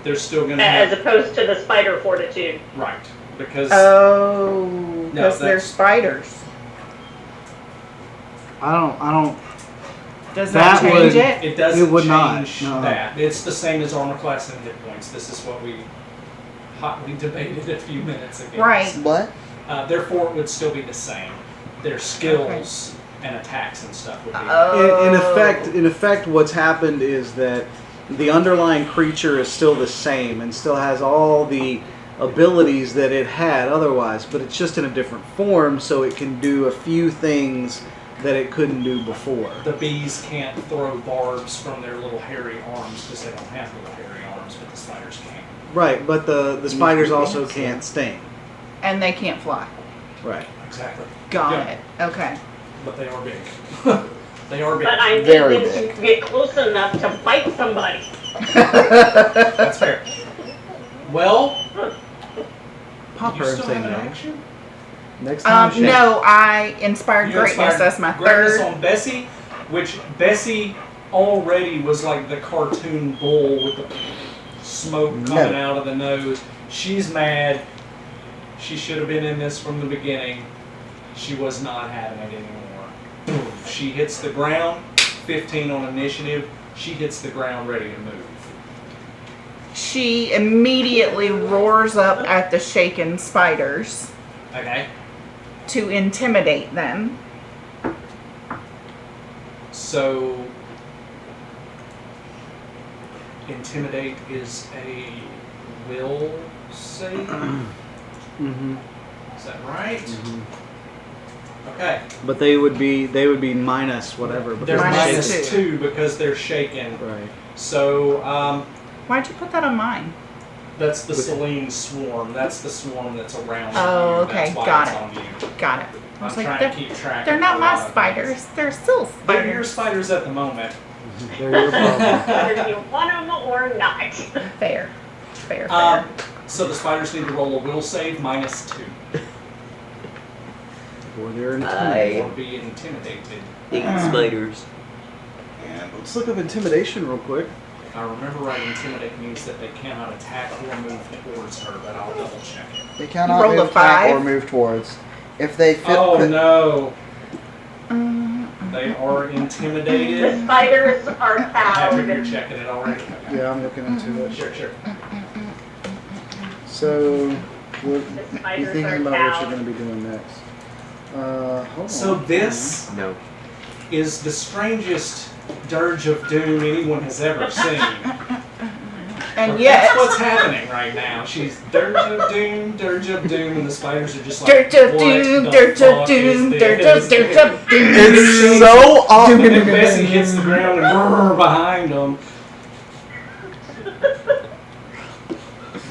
They're still gonna as have opposed to the spider fortitude. right because Oh, No, because they're that's- spiders. I don't. Does that That change would- it? it doesn't It would not, change no. that. It's the same as armor class and hit points. This is what we hotly debated a few minutes ago. Right. What? Therefore, it would still be the same. Their skills and attacks and stuff would be. In effect, what's happened is that the underlying creature is still the same and still has all the abilities that it had otherwise, but it's just in a different form, so it can do a few things that it couldn't do before. The bees can't throw barbs from their little hairy arms because they don't have little hairy arms, but the spiders can. Right, but the spiders also can't sting. And they can't fly. Right. Exactly. Got Yeah. it. Okay. But they are big. They are big. But I need Very them big. to get close enough to bite somebody. That's fair. Well, Pop you her still and say have an no. action? Next time. Shane. No, I inspired You greatness. inspired That's my greatness third. on Bessie, which Bessie already was like the cartoon bull with the smoke coming out of the nose. She's mad. She should have been in this from the beginning. She was not having it anymore. She hits the ground. 15 on initiative. She hits the ground ready to move. She immediately roars up at the shaken spiders Okay. to intimidate them. So, intimidate is a will save. Mm-hmm. Is that right? Okay. But they would be minus whatever. They're because Minus minus two. 2 because they're shaken. Right. So, Why'd you put that on mine? that's the Selene swarm. That's the swarm that's around Oh, you. okay, That's why got it's it. on you. Got it. I was I'm like, trying to keep track. they're of not a my lot of spiders. things. They're still They're your spiders. spiders at the moment. They're your problem. Whether you want them or not. Fair. Fair. So the spiders need to roll a will save minus 2 Or they're I intimidated. or be intimidated. hate spiders. And let's look up intimidation real quick. If I remember right, intimidate means that they cannot attack or move towards her, but I'll double check it. They cannot rolled a move back 5? or move towards. If they fit. Oh no, Mm, they are The intimidated. spiders are Patrick, you're found. checking it already? Okay. Yeah, I'm looking into it. Sure, sure. So, what, The be spiders thinking are about what you're found. going to be doing next. Hold on. So this No. is the strangest dirge of doom anyone has ever seen. and That's yet, what's happening right now. She's dirge of doom, and the spiders are just like, dirt of what doom, the dirt of fuck doom, is dirt this? of doom. It's so And then Bessie hits the ground and brrr behind them.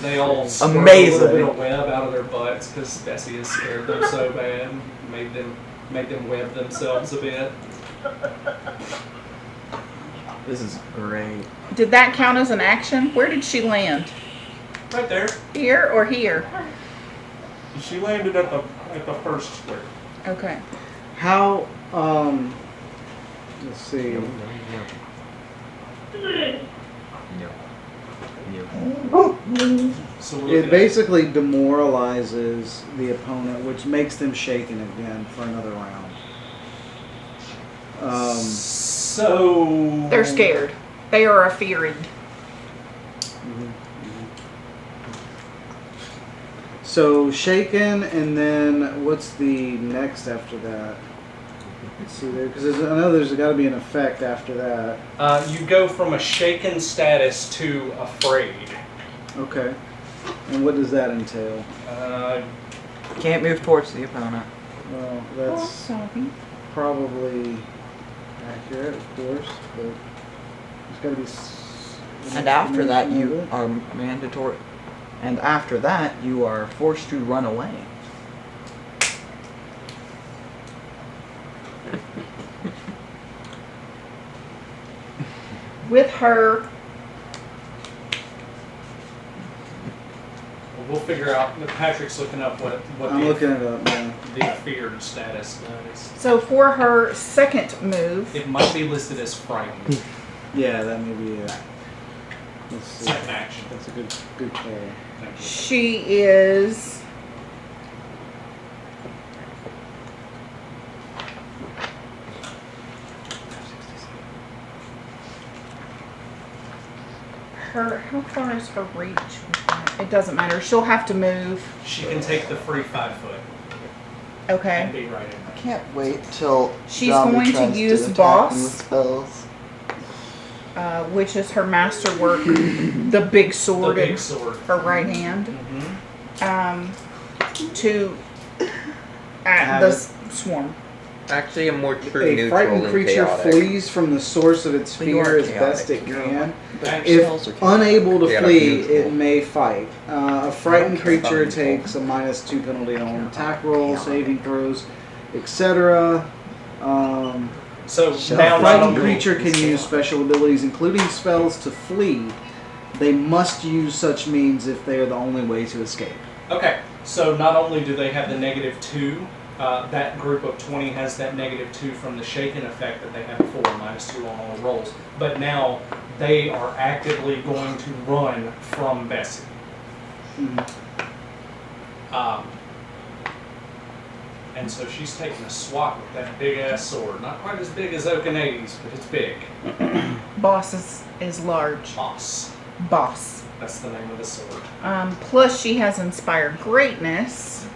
They all squirt a Amazing. little bit of web out of their butts because Bessie has scared them so bad, made them web themselves a bit. This is great. Did that count as an action? Where did she land? Right there, Here or here? she landed at the first square. Okay. How, let's see. No. So we're It looking basically demoralizes the opponent, which makes them shaken again for another round. at, so They're scared. They are afeared. So shaken, and then what's the next after that? Let's see there, because I know there's got to be an effect after that. You go from a shaken status to afraid. Okay. And what does that entail? Can't move towards the opponent. Well, that's sorry. probably accurate, of course, but there's got to be. And after that, explanation you of it. are mandatory. And after that, you are forced to run away. With her we'll figure out. Patrick's looking up what I'm looking it up now. the feared status is. So for her second move, It might be listed as frightened. Yeah, that may be it. Let's see. Second action. That's a good call. Thank you. she is how far is her reach with that? It doesn't matter. She'll have to move. She can take the free 5 foot and Okay. be right in I there. can't wait till She's Zombie going to tries use attack boss. me with spells. Which is her masterwork, the big The sword big in sword. her right hand. Mm-hmm. To Have the it. Swarm. Actually, a more true A neutral frightened than creature chaotic. flees from the source of its But you fear are as best it chaotic. can. Thanks. If Spells are chaotic. unable to Chaotic flee, neutral. it may fight. A frightened I don't care about creature neutral. takes a -2 penalty on Chaotic. attack rolls, Chaotic. saving throws, etc. So Shall now A not frightened only creature can use special abilities, including spells, to flee. They must use such means if they are the only way to escape. Okay, so not only do they have the -2, that group of 20 has that -2 from the shaken effect that they had before, -2 on all rolls. But now they are actively going to run from Bessie. And so she's taking a swat with that big ass sword. Not quite as big as Okanades, but it's big. Boss is large. Boss. Boss. That's the name of the sword. Plus she has inspired greatness.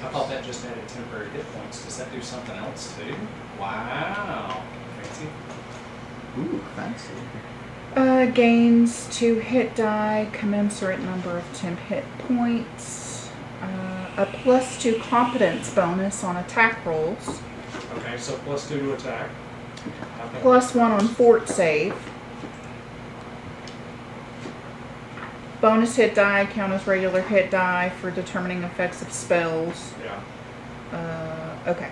I thought that just added temporary hit points. Does that do something else too? Wow. Fancy. Ooh, fancy. Gains 2 hit die, commensurate number of temp hit points. A +2 competence bonus on attack rolls. Okay, so +2 to attack. Okay. +1 on fort save. Bonus hit die count as regular hit die for determining effects of spells. Yeah. Okay.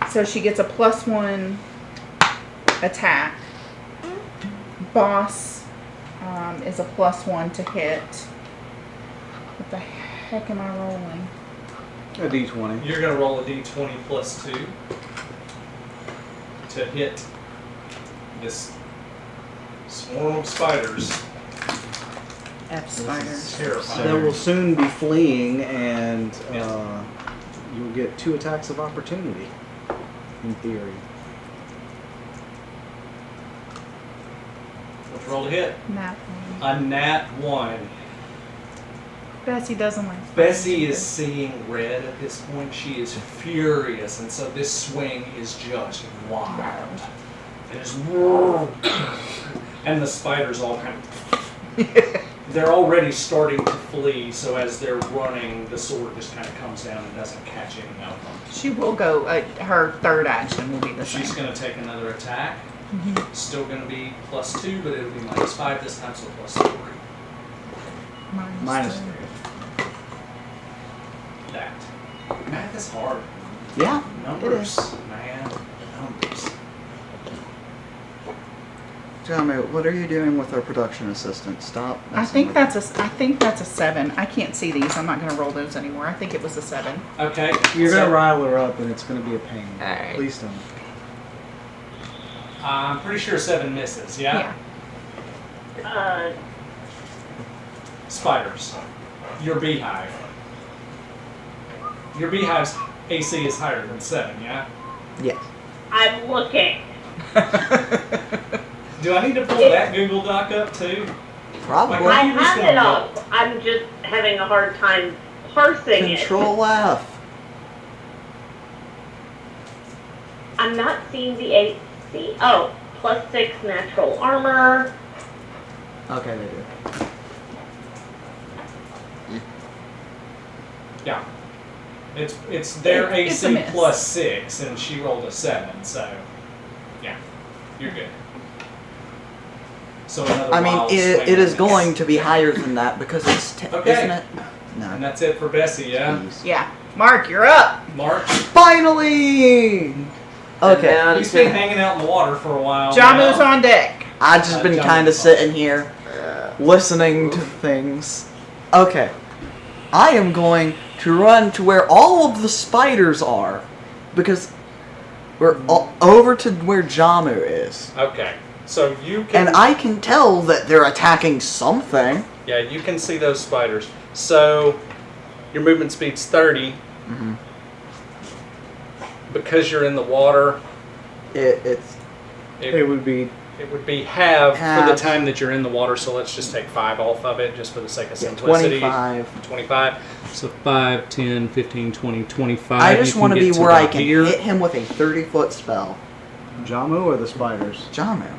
So she gets a +1 attack. Boss is a +1 to hit. What the heck am I rolling? A D20. You're gonna roll a d20 +2 to hit this swarm of spiders. F spiders. Terrifying. They will soon be fleeing, and you'll get 2 attacks of opportunity, in theory. Let's roll to hit. Nat one. A nat 1. Bessie doesn't like Bessie is seeing red at this point. She is furious, and so this swing is just wild. It is, and the spiders all kind of. They're already starting to flee, so as they're running, the sword just kind of comes down and doesn't catch any of them. She will go. Her third action will be the She's same. going to take another attack. Still going to be +2, but it'll be -5 this time, so +3. Minus 3. That. Math is hard. Yeah, Numbers, man. Numbers. Tommy, what are you doing with our production assistant? Stop. I think that's a 7. I can't see these. I'm not going to roll those anymore. I think it was a 7. Okay. You're so gonna rile her up, and it's gonna be a pain. Alright. Please don't. I'm pretty sure 7 misses, yeah? Spiders. Your beehive. Your beehive's AC is higher than 7, yeah? Yes. I'm looking. Do I need to pull that Google Doc up too? Probably. Like, I Computer's have gonna it go. up. I'm just having a hard time parsing it. Control F. I'm not seeing the AC. Oh, +6 natural armor. Okay, they do. Yeah. It's their It's a AC miss. +6, and she rolled a 7, so yeah, you're good. So another I mean, wild it swing is miss. going to be higher than that because it's Okay. isn't it? And No. that's it for Bessie, yeah? Please. Yeah. Mark, you're up. Mark, Finally. Okay. And he's been hanging out in the water for a while. Jamu's now. on deck. I've just been John kind of was sitting here, listening to things. Okay. I am going to run to where all of the spiders are. Because we're over to where Jamu is. Okay. So you can... And I can tell that they're attacking something. Yeah, you can see those spiders. So your movement speed's 30. Mm-hmm. Because you're in the water, It would be it would be half for the Half. time that you're in the water, so let's just take 5 off of it, just for the sake of simplicity. 25. 25. So 5, 10, 15, 20, 25. I just You want to get be where I about can here. hit him with a 30-foot spell. Jamu or the spiders? Jamu.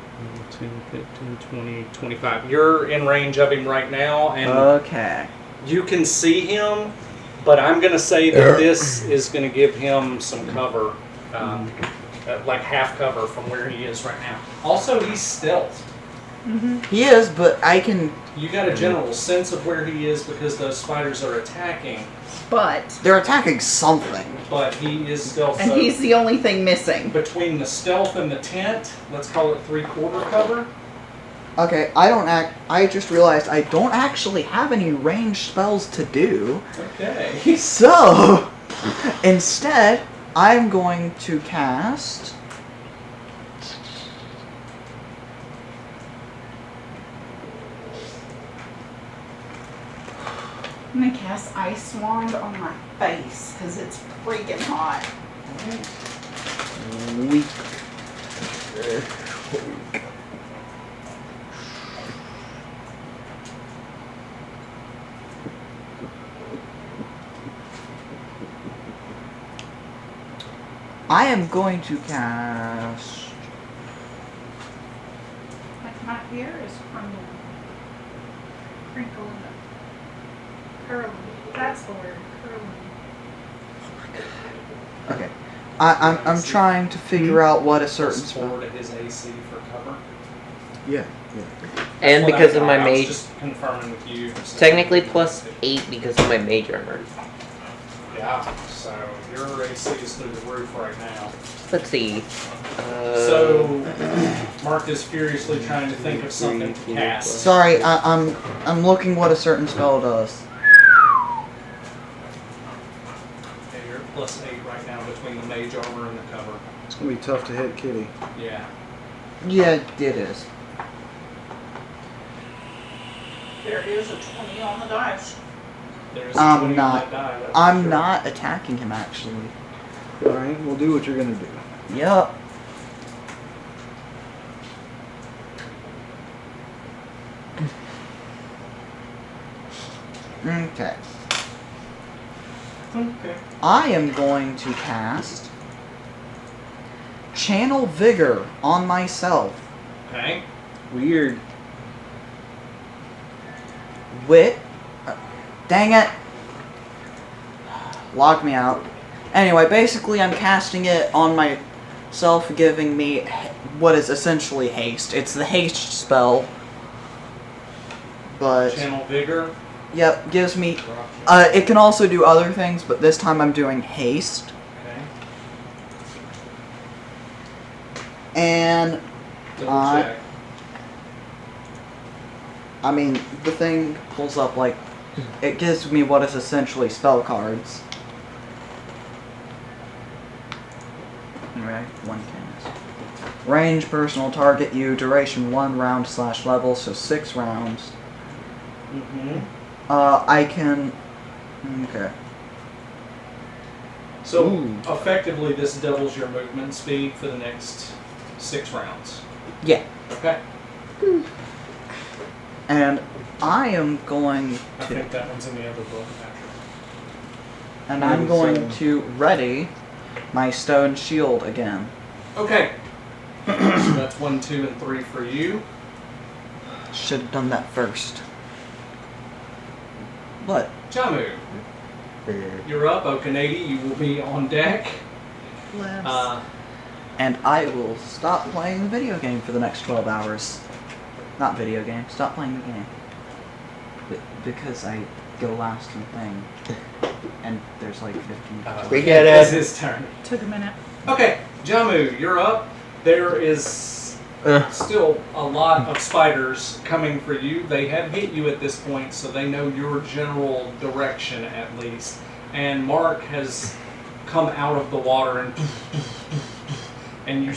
10, 15, 20, 25. You're in range of him right now, and Okay. you can see him, but I'm going to say that this is going to give him some cover, like half cover from where he is right now. Also, he's stealth. He is, but I can... You got a general sense of where he is because those spiders are attacking, But, They're attacking something. but he is stealth. and So he's the only thing missing. between the stealth and the tent, let's call it 3/4 cover. Okay, I just realized I don't actually have any ranged spells to do. Okay. So, instead, I'm going to cast... I'm gonna cast Ice Wand on my face because it's freaking hot. Weak. I am going to cast... My hair is crumbling. Crinkling. Curling. That's the word. Curling. Okay. I'm trying to figure out what a certain Plus spell... 4 to his AC for cover. Yeah. And Well, because that's of my fine. I was mage, just confirming with you. technically plus 8 because of my mage armor. Yeah. So your AC is through the roof right now. Let's see. So Mark is furiously trying to think of something to cast. Sorry, I'm looking what a certain spell does. Okay, you're at plus 8 right now between the mage armor and the cover. It's gonna be tough to hit Kitty. Yeah. Yeah, it is. There is a 20 on the dice. There's I'm 20 on not- that die, that's for I'm sure. not attacking him, actually. Alright, we'll do what you're gonna do. Yep. Okay. Okay. I am going to cast Channel Vigor on myself. Okay. Weird. Wit. Dang it. Lock me out. Anyway, basically I'm casting it on myself, giving me what is essentially haste. It's the haste spell. But, Channel Vigor. yep, gives me... it can also do other things, but this time I'm doing haste. Okay. And, Double check. I mean, the thing pulls up, like, it gives me what is essentially spell cards. Right, one cast. Range, personal target you, duration 1 round / level, so 6 rounds. Mm-hmm. I can... Okay. So Ooh. effectively, this doubles your movement speed for the next 6 rounds. Yeah. Okay. And I am going I to... think that one's in the other book, actually. And I'm going to ready my stone shield again. Okay. So that's 1, 2, and 3 for you. Should have done that first. What? Jamu, you're up. Okanadi, you will be on deck. And I will stop playing the video game for the next 12 hours. Not video game, stop playing the game. Because I go last in the thing. And there's like 15. We get It's it. his turn. Took a minute. Okay, Jamu, you're up. There is Still a lot of spiders coming for you. They have hit you at this point, so they know your general direction at least. And Mark has come out of the water and you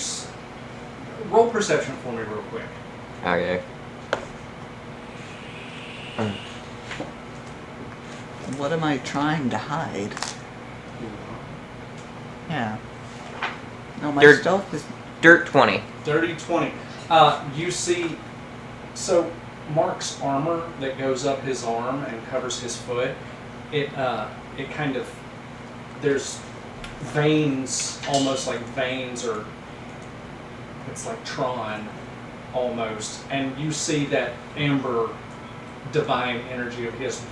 roll perception for me real quick. Okay. What am I trying to hide? Yeah. No, my Dirt. stealth is. Dirt 20. Dirty 20. You see, so Mark's armor that goes up his arm and covers his foot, it kind of, there's veins, almost like veins, or it's like Tron almost, and you see that amber divine energy of his.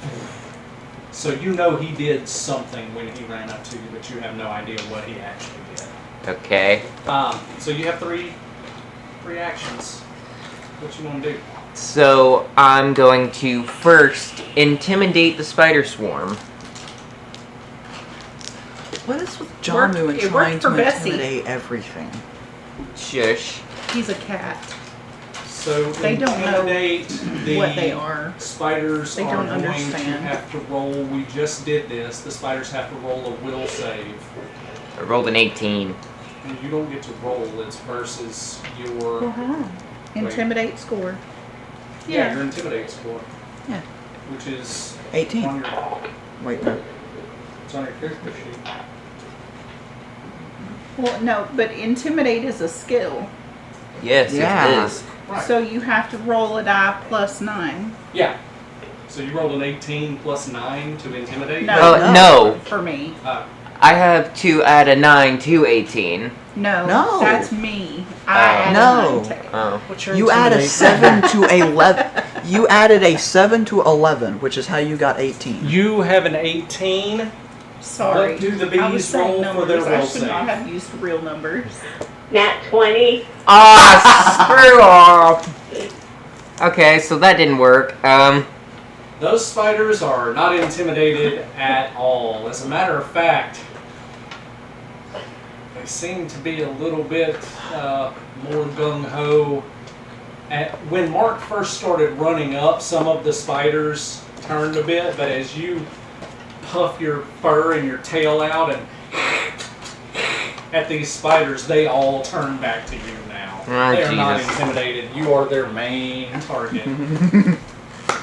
So you know he did something when he ran up to you, but you have no idea what he actually did. Okay. So you have three actions. What you want to do? So I'm going to first intimidate the spider swarm. What is with Worked- Jamu and it trying worked to for Bessie. intimidate everything? Shush. He's a cat. So They don't know intimidate the what they are. spiders They are don't going to understand. have to roll. We just did this. The spiders have to roll a will save. I rolled an 18. And you don't get to roll. It's versus your Intimidate score. yeah your intimidate score. Yeah. Which is 18. on your Wait, no. it's on your character sheet. Well, no, but intimidate is a skill. Yes, Yeah. it is. Right. So you have to roll a die plus 9. Yeah. So you rolled an 18 plus 9 to intimidate? No. No. For me. I have to add a 9 to 18. No. No. That's me. I Oh. add No. a 9 to- Oh. What's your You add a intimidate? 7 to 11. You added a 7 to 11, which is how you got 18. You have an 18. Sorry. What do the I was bees saying roll for their numbers. I will should not save? have used real numbers. Nat 20. Ah, screw off. Okay, so that didn't work. Those spiders are not intimidated at all. As a matter of fact, they seem to be a little bit more gung-ho. When Mark first started running up, some of the spiders turned a bit, but as you puff your fur and your tail out and at these spiders, they all turn back to you now. Oh, they are not Jesus. intimidated. You are their main target.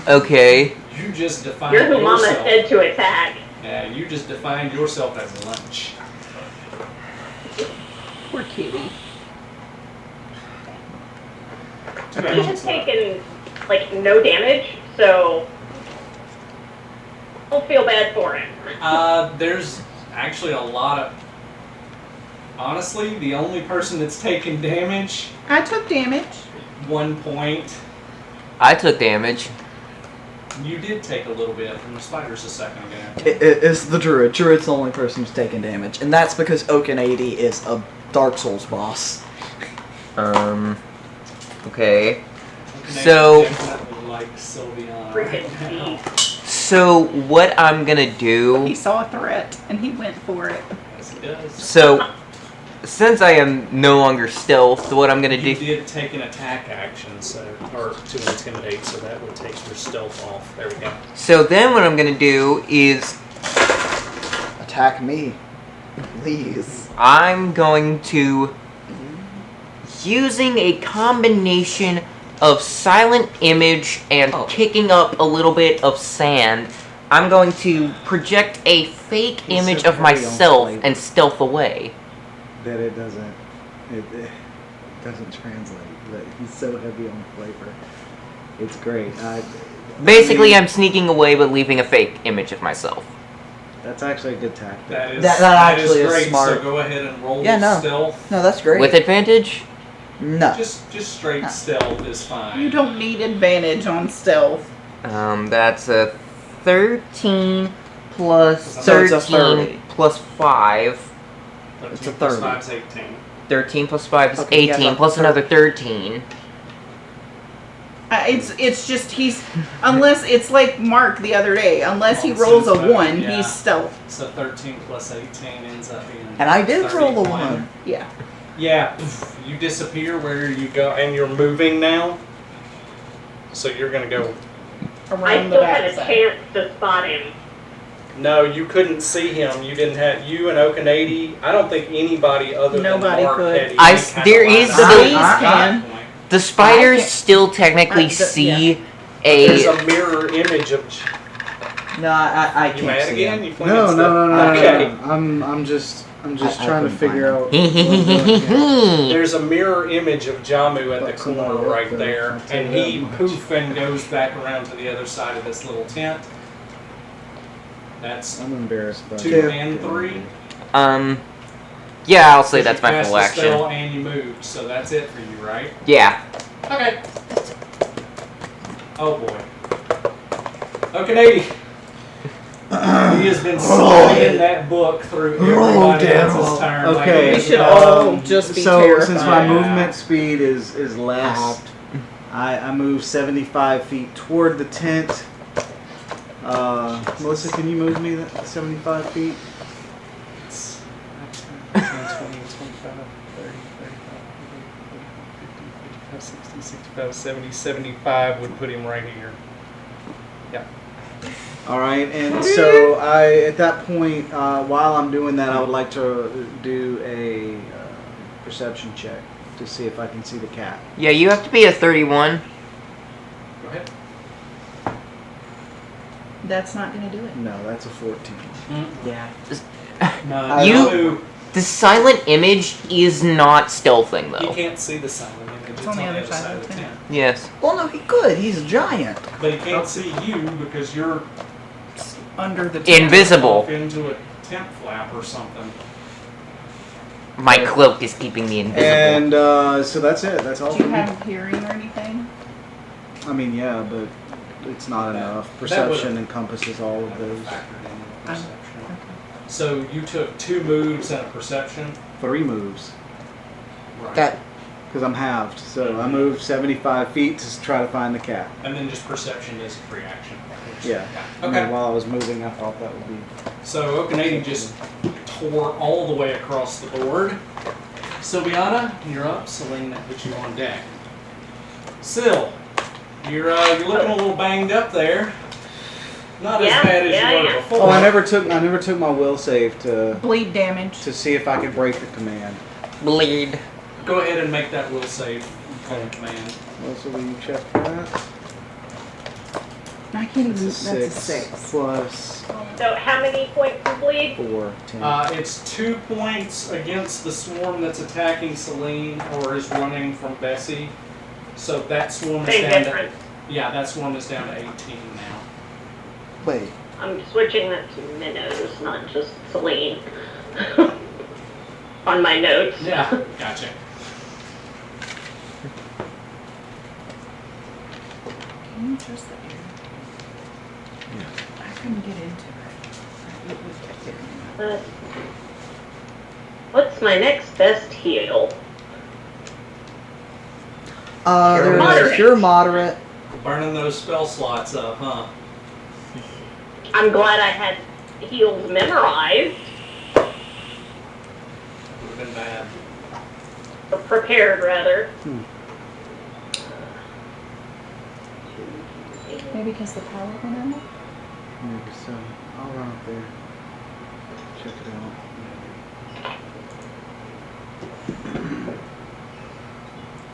Okay. You just defined You're who Mama yourself. said to attack. Yeah, you just defined yourself as lunch. Poor kitty. He has taken, like, no damage, so don't feel bad for him. There's actually a lot of. Honestly, the only person that's taken damage, I took damage. 1 point. I took damage. You did take a little bit from the spiders a second ago. It's the Druid. Druid's the only person who's taking damage. And that's because Oaken 80 is a Dark Souls boss. Okay. They So- definitely like Sylveon Freaking right now. So what I'm gonna do... He saw a threat and he went for it. Yes, it does. So, since I am no longer stealth, what I'm gonna You do... did take an attack action, or to intimidate, so that would take your stealth off. There we go. So then what I'm gonna do is Attack me. Please. I'm going to... Using a combination of silent image and kicking up a little bit of sand, I'm going to project a fake He's image so of heavy on myself flavor. and stealth away. That it doesn't translate. But he's so heavy on flavor. It's great. Basically, I'm sneaking away but leaving a fake image of myself. That's actually a good tactic. That is, That that is actually is great, smart. so go ahead and roll Yeah, no. stealth. No, that's great. With advantage? No. Just straight stealth is fine. You don't need advantage on stealth. That's a 13 plus So it's a 13 30. plus 5. It's a 13 plus 30. 5 is 18. 13 plus 5 is Okay, yeah, 18 so plus 30. another 13. It's just unless it's like Mark the other day. Unless he Oh, rolls a so 1, yeah. he's stealth. So 13 plus 18 ends up being And I did roll a 31. 1. Yeah. Yeah, poof, you disappear where you go, and you're moving now. So you're gonna go. I Around the still had a backside. chance to spot him. No, you couldn't see him. You didn't have you and Okanady. I don't think anybody other Nobody than Mark could. had any I- kind there of is line The of the- bees sight at can. that point. The spiders can't- still technically the- see There's a. a mirror image of. No, I You can't mad see again? him. You playing No, stuff? no, no, no, Okay. no, no. I'm just I trying to couldn't figure find out. what I'm doing here. There's a mirror image of Jamu at the Fuck corner somebody up right there, there, I'll tell and you he that much. poof and goes back around to the other side of this little tent. That's I'm embarrassed by 2 and 3. Yeah, I'll say You that's my passed full the action. spell and you moved, so that's it for you, right? Yeah. Okay. Oh boy. Okay, he has been studying that book through everybody else's turn. Okay. We should all just be So terrified. since my Yeah. movement speed is less, I move 75 feet toward the tent. Melissa, can you move me that 75 feet? 20, 25, 30, 35, 40, 50, 60, 65, 70, 75 would put him right here. Yeah. All right, and so at that point, while I'm doing that, I would like to do a perception check to see if I can see the cat. Yeah, you have to be a 31. Go ahead. That's not gonna do it. No, that's a 14. Yeah. No, You- The silent image is not stealthing He though. can't see the silent image. It's on the other side of the tent. tent. Yes. Well, no, he could. He's giant. But he can't see you because you're Under the tent. Invisible. off into a tent flap or something. My cloak is keeping me invisible. And so that's it. That's all Do for you me. have hearing or anything? I mean, yeah, but it's not That- enough. that Perception would've- encompasses all of those. Factored in with perception. So you took 2 moves and a perception. 3 moves. Right. That Because I'm halved. So I moved 75 feet to try to find the cat. And then just perception is a free action. Yeah. And Okay. then while I was moving, I thought that would be. So Okanady just tore all the way across the board. Sylviana, you're up. Celine, that puts you on deck. Syl, you're looking a little banged up there. Not as Yeah, bad as yeah, you were yeah. before. Oh, I never took my will save to Bleed damage. see if I could break the command. Bleed. Go ahead and make that will save on command. Also, will you check that? I can't even. That's That's a a 6. plus So how many points of bleed? 4, 10. It's 2 points against the swarm that's attacking Celine or is running from Bessie. So that swarm is Same down difference. to that swarm is down to 18 now. wait. I'm switching that to minnows, not just Celine. On my notes. Yeah, gotcha. Can you trust the air? I couldn't get into it. It was kept getting me. But what's my next best heal? There's Moderate. pure moderate. Burning those spell slots up, huh? I'm glad I had heals memorized Would have been bad. or prepared rather. Maybe because the power went out? Maybe so. I'll run up there. Check it out.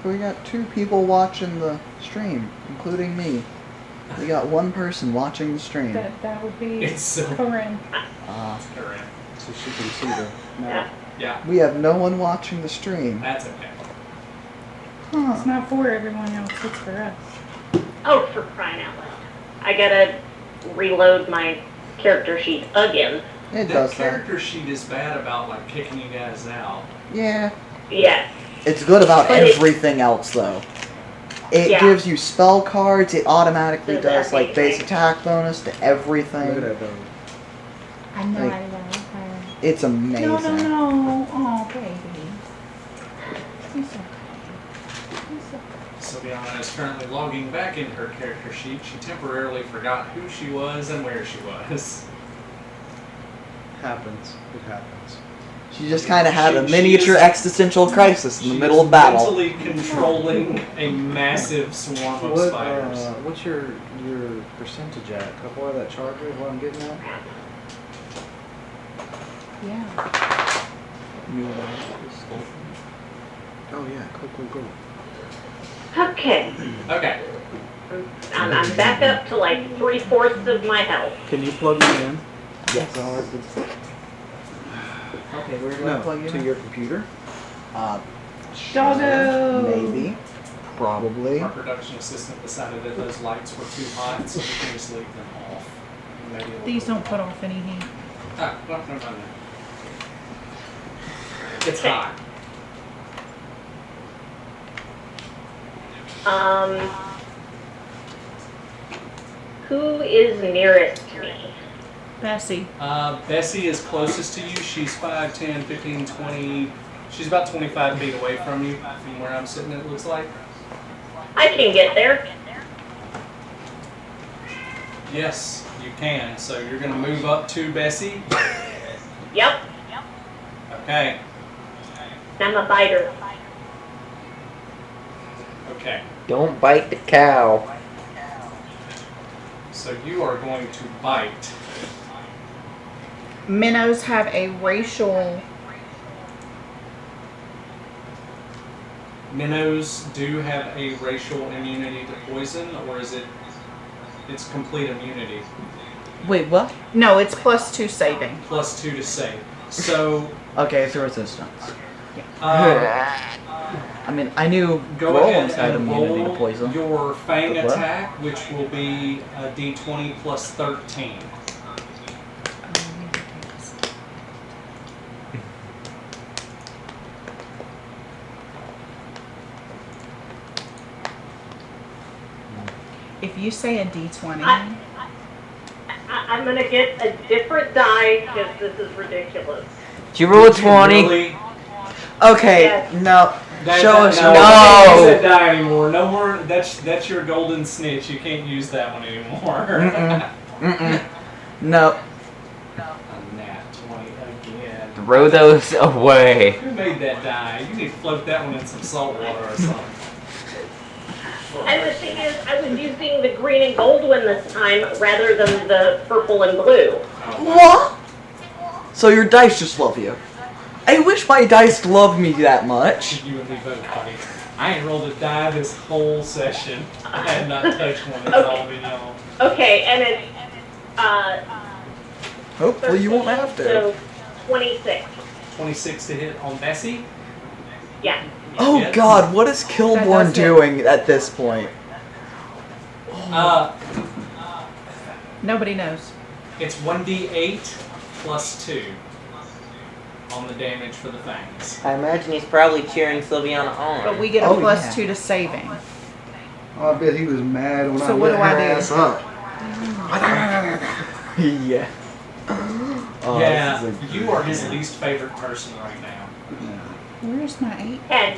We got 2 people watching the stream, including me. We got 1 person watching the stream. That would be It's so Corinne. correct. So she can see the map. Yeah, We have no one watching the stream. that's okay. Huh. It's not for everyone else, it's for us. Oh, for crying out loud. I gotta reload my character sheet again. It That does that. character sheet is bad about like kicking you guys out. Yeah. Yeah. It's good about But it- everything else, though. It Yeah. gives you spell cards. It automatically Does does like base everything. attack bonus to Look at everything. that though. I know, Like, I love her. It's amazing. No, no, no. Oh, baby. He's so Sylviana is currently logging back into her character sheet. She temporarily forgot who she was and where she was. Happens. It happens. She just kind of had a She miniature is- existential crisis in the She middle is of battle. mentally controlling a massive swarm of spiders. What's your percentage at? Can I borrow that charger? What I'm getting at? Yeah. Oh yeah, go. Okay. Okay. I'm back up to like 3/4 of my health. Can you plug me in? Yes. Okay, where do I plug you to in? your computer. Doggo. Maybe. Probably. Our production assistant decided that those lights were too hot, so we can just leave them off. Maybe a little These bit don't more. put off any heat. Ah, no. It's Okay. hot. Who is nearest to me? Bessie. Bessie is closest to you. She's 5, 10, 15, 20. She's about 25 feet away from you, from where I'm sitting, it looks like. I can get there. Yes, you can. So you're going to move up to Bessie. Yep. Okay. I'm a biter. Okay. Don't bite the cow. So you are going to bite. Minnows have a racial. Minnows do have a racial immunity to poison, or is it? It's complete immunity. Wait, what? No, it's +2 saving. +2 to save. So, Okay, it's a resistance. uh, I mean, I knew go Rollins ahead had and immunity to roll poison. your Fang But what? attack, which will be a D20 plus 13. If you say a D20, I'm gonna get a different die because this is ridiculous. Did you roll a 20? Really? Okay, Yes. no. That- Show that- us no, your- you can't No. use that die anymore. No more. That's your golden snitch. You can't use that one anymore. Mm-mm. No. A nat 20 again. Throw those away. Who made that die? You need to float that one in some salt water or something. And the thing is, I was using the green and gold one this time rather than the purple and blue. Oh, wow. What? So your dice just love you. I wish my dice loved me that much. You and me both, buddy. I ain't rolled a die this whole session. I have not touched one. It's all been y'all. Okay, and it's Hopefully you won't have to. So 26. 26 to hit on Bessie. Yeah. Oh Yes. god, what is Kilborn That's it. doing at this point? nobody knows. It's 1d8 plus 2 on the damage for the fangs. I imagine he's probably cheering Sylviana on. But we get a Oh, +2 yeah. to saving. Oh, I bet he was mad when So I what lit do I her do? ass up. Yeah. Oh, Yeah, this is a you are his least favorite person right now. Where's my 8? 10.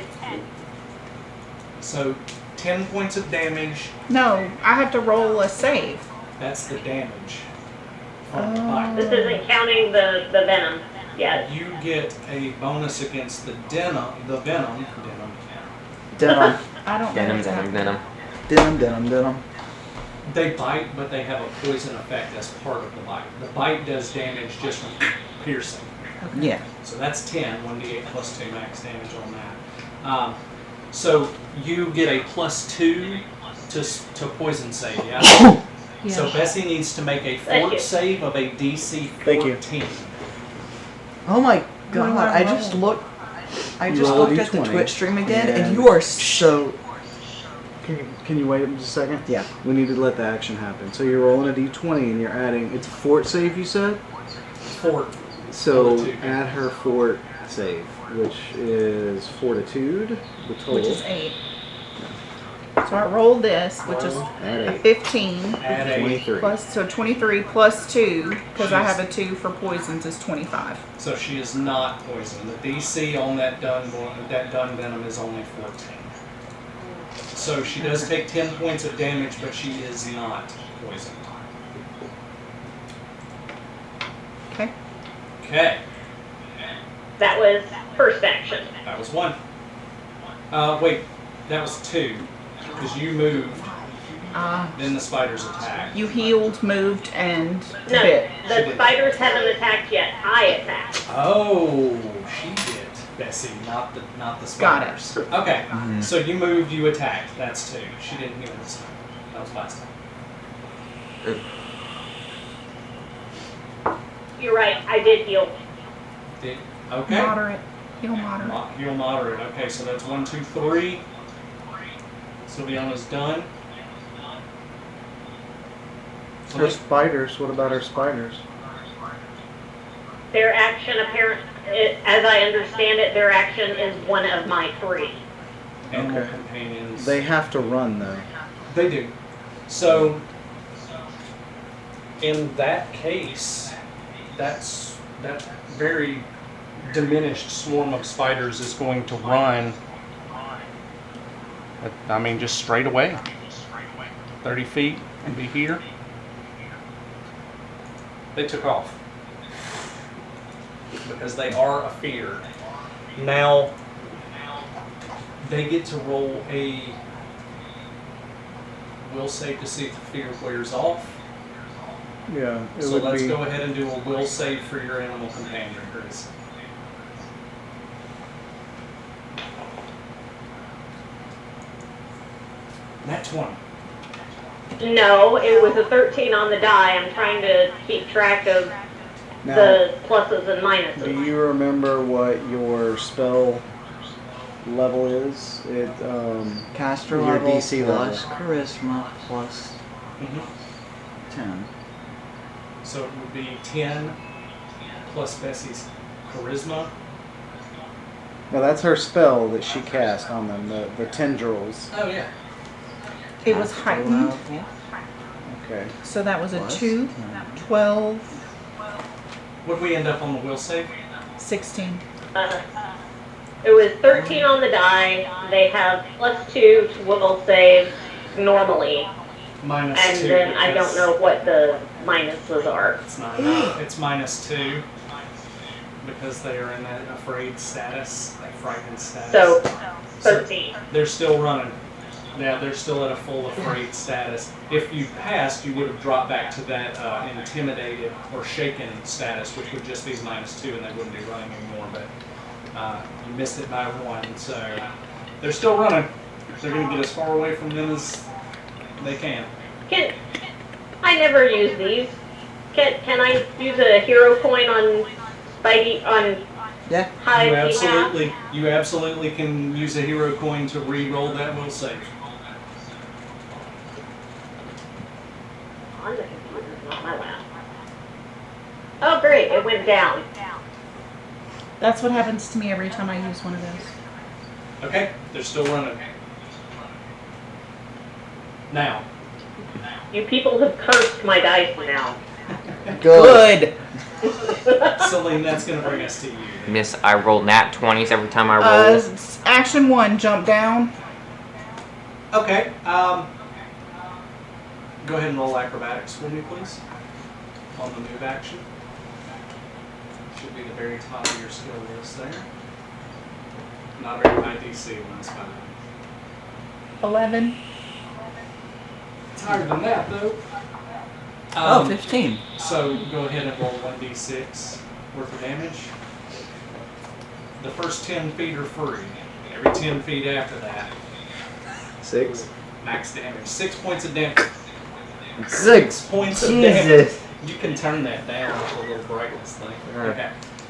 So 10 points of damage. No, I have to roll a save. That's the damage from the bite. This isn't counting the venom yet. You get a bonus against the venom. Denim. I don't Denim, know. denim, denim. Denim. They bite, but they have a poison effect as part of the bite. The bite does damage just from piercing. Yeah. So that's 10, 1d8 plus 2 max damage on that. So you get a +2 to poison save, yeah? Yeah. So Bessie needs to make a Thank fort you. save of a DC 14. Thank you. Oh my do god, I I just roll? looked You just roll a looked at the D20, Twitch stream again and and- you are so Can you wait just a second? yeah. We need to let the action happen. So you're rolling a d20 and you're adding. It's a fort save, you said? Fort. So Fortitude. add her fort save, which is fortitude, the total. Which is 8. So I rolled this, which is Add a 8. 15 Add a, 23. plus, so 23 plus 2, because I have a 2 for poisons, is 25. so she is not poisoned. The DC on that dun venom is only 14. So she does take 10 points of damage, but she is not poisoned. Okay. Okay. That was first action. That was 1. Wait, that was 2. Because you moved, then the spiders attacked. You healed, moved, and No, bit. the spiders haven't attacked yet. I attacked. Oh, she did, Bessie, not the Got it. spiders. Okay, so you moved, you attacked. That's 2. She didn't heal this time. That was last time. You're right, I did heal. Okay. Moderate. Heal moderate. Heal moderate. Okay, so that's 1, 2, 3. Sylviana's done. Her spiders. What about her spiders? Their action, as I understand it, their action is one of my 3. Animal Okay. companions. They have to run though. They do. So, in that case, that very diminished swarm of spiders is going to run. I mean, just straight away. 30 feet and be here. They took off because they are afeared. Now, they get to roll a will save to see if the fear wears off. Yeah, it So would let's be. go ahead and do a will save for your animal companion, Chris. Nat 20. No, it was a 13 on the die. I'm trying to keep track of Now, the pluses and do minuses. you remember what your spell level is? It Caster Your level DC plus level. charisma plus 10. So it would be 10 plus Bessie's charisma. Now that's her spell that she cast on them, the tendrils. Oh, yeah. It was Caster heightened. level Okay. So that was a plus 2, 10. 12, Would we end up on the will save? 16. It was 13 on the die. They have +2 to will save normally. Minus And 2. then I don't because know what the minuses are. It's not enough. It's minus 2 because they are in that afraid status, that frightened status. So, So 13. they're still running. Yeah, they're still at a full afraid status. If you passed, you would have dropped back to that intimidated or shaken status, which would just be minus 2 and they wouldn't be running anymore. But you missed it by 1, so they're still running. They're going to get as far away from them as they can. I never use these. Can I use a hero coin on Spidey on Yeah. Hyde's behalf? You absolutely can use a hero coin to re-roll that will save. On the computer, not my lap. Oh great, it went down. That's what happens to me every time I use one of those. Okay, they're still running. Now, You people have cursed my dice now. Good. Celine, that's going to bring us to you. Miss, I roll nat 20s every time I roll. Action 1, jump down. Okay, go ahead and roll acrobatics for me, please. On the move action. Should be the very top of your skill list there. Not very high DC on this, by the way. 11. It's higher than that, though. Oh, 15. So go ahead and roll 1d6 worth of damage. The first 10 feet are free. Every 10 feet after that, 6. max damage. 6 points of damage. Good 6 points of damage. Jesus. You can turn that down to a little brightness thing. Alright.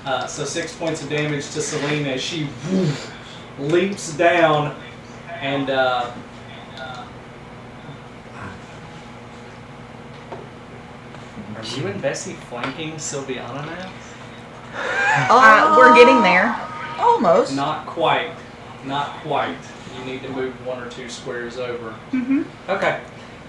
Okay. So 6 points of damage to Celine as she leaps down and are you and Bessie flanking Sylviana now? We're getting there. Almost. Not quite. Not quite. You need to move 1 or 2 squares over. Mm-hmm. Okay.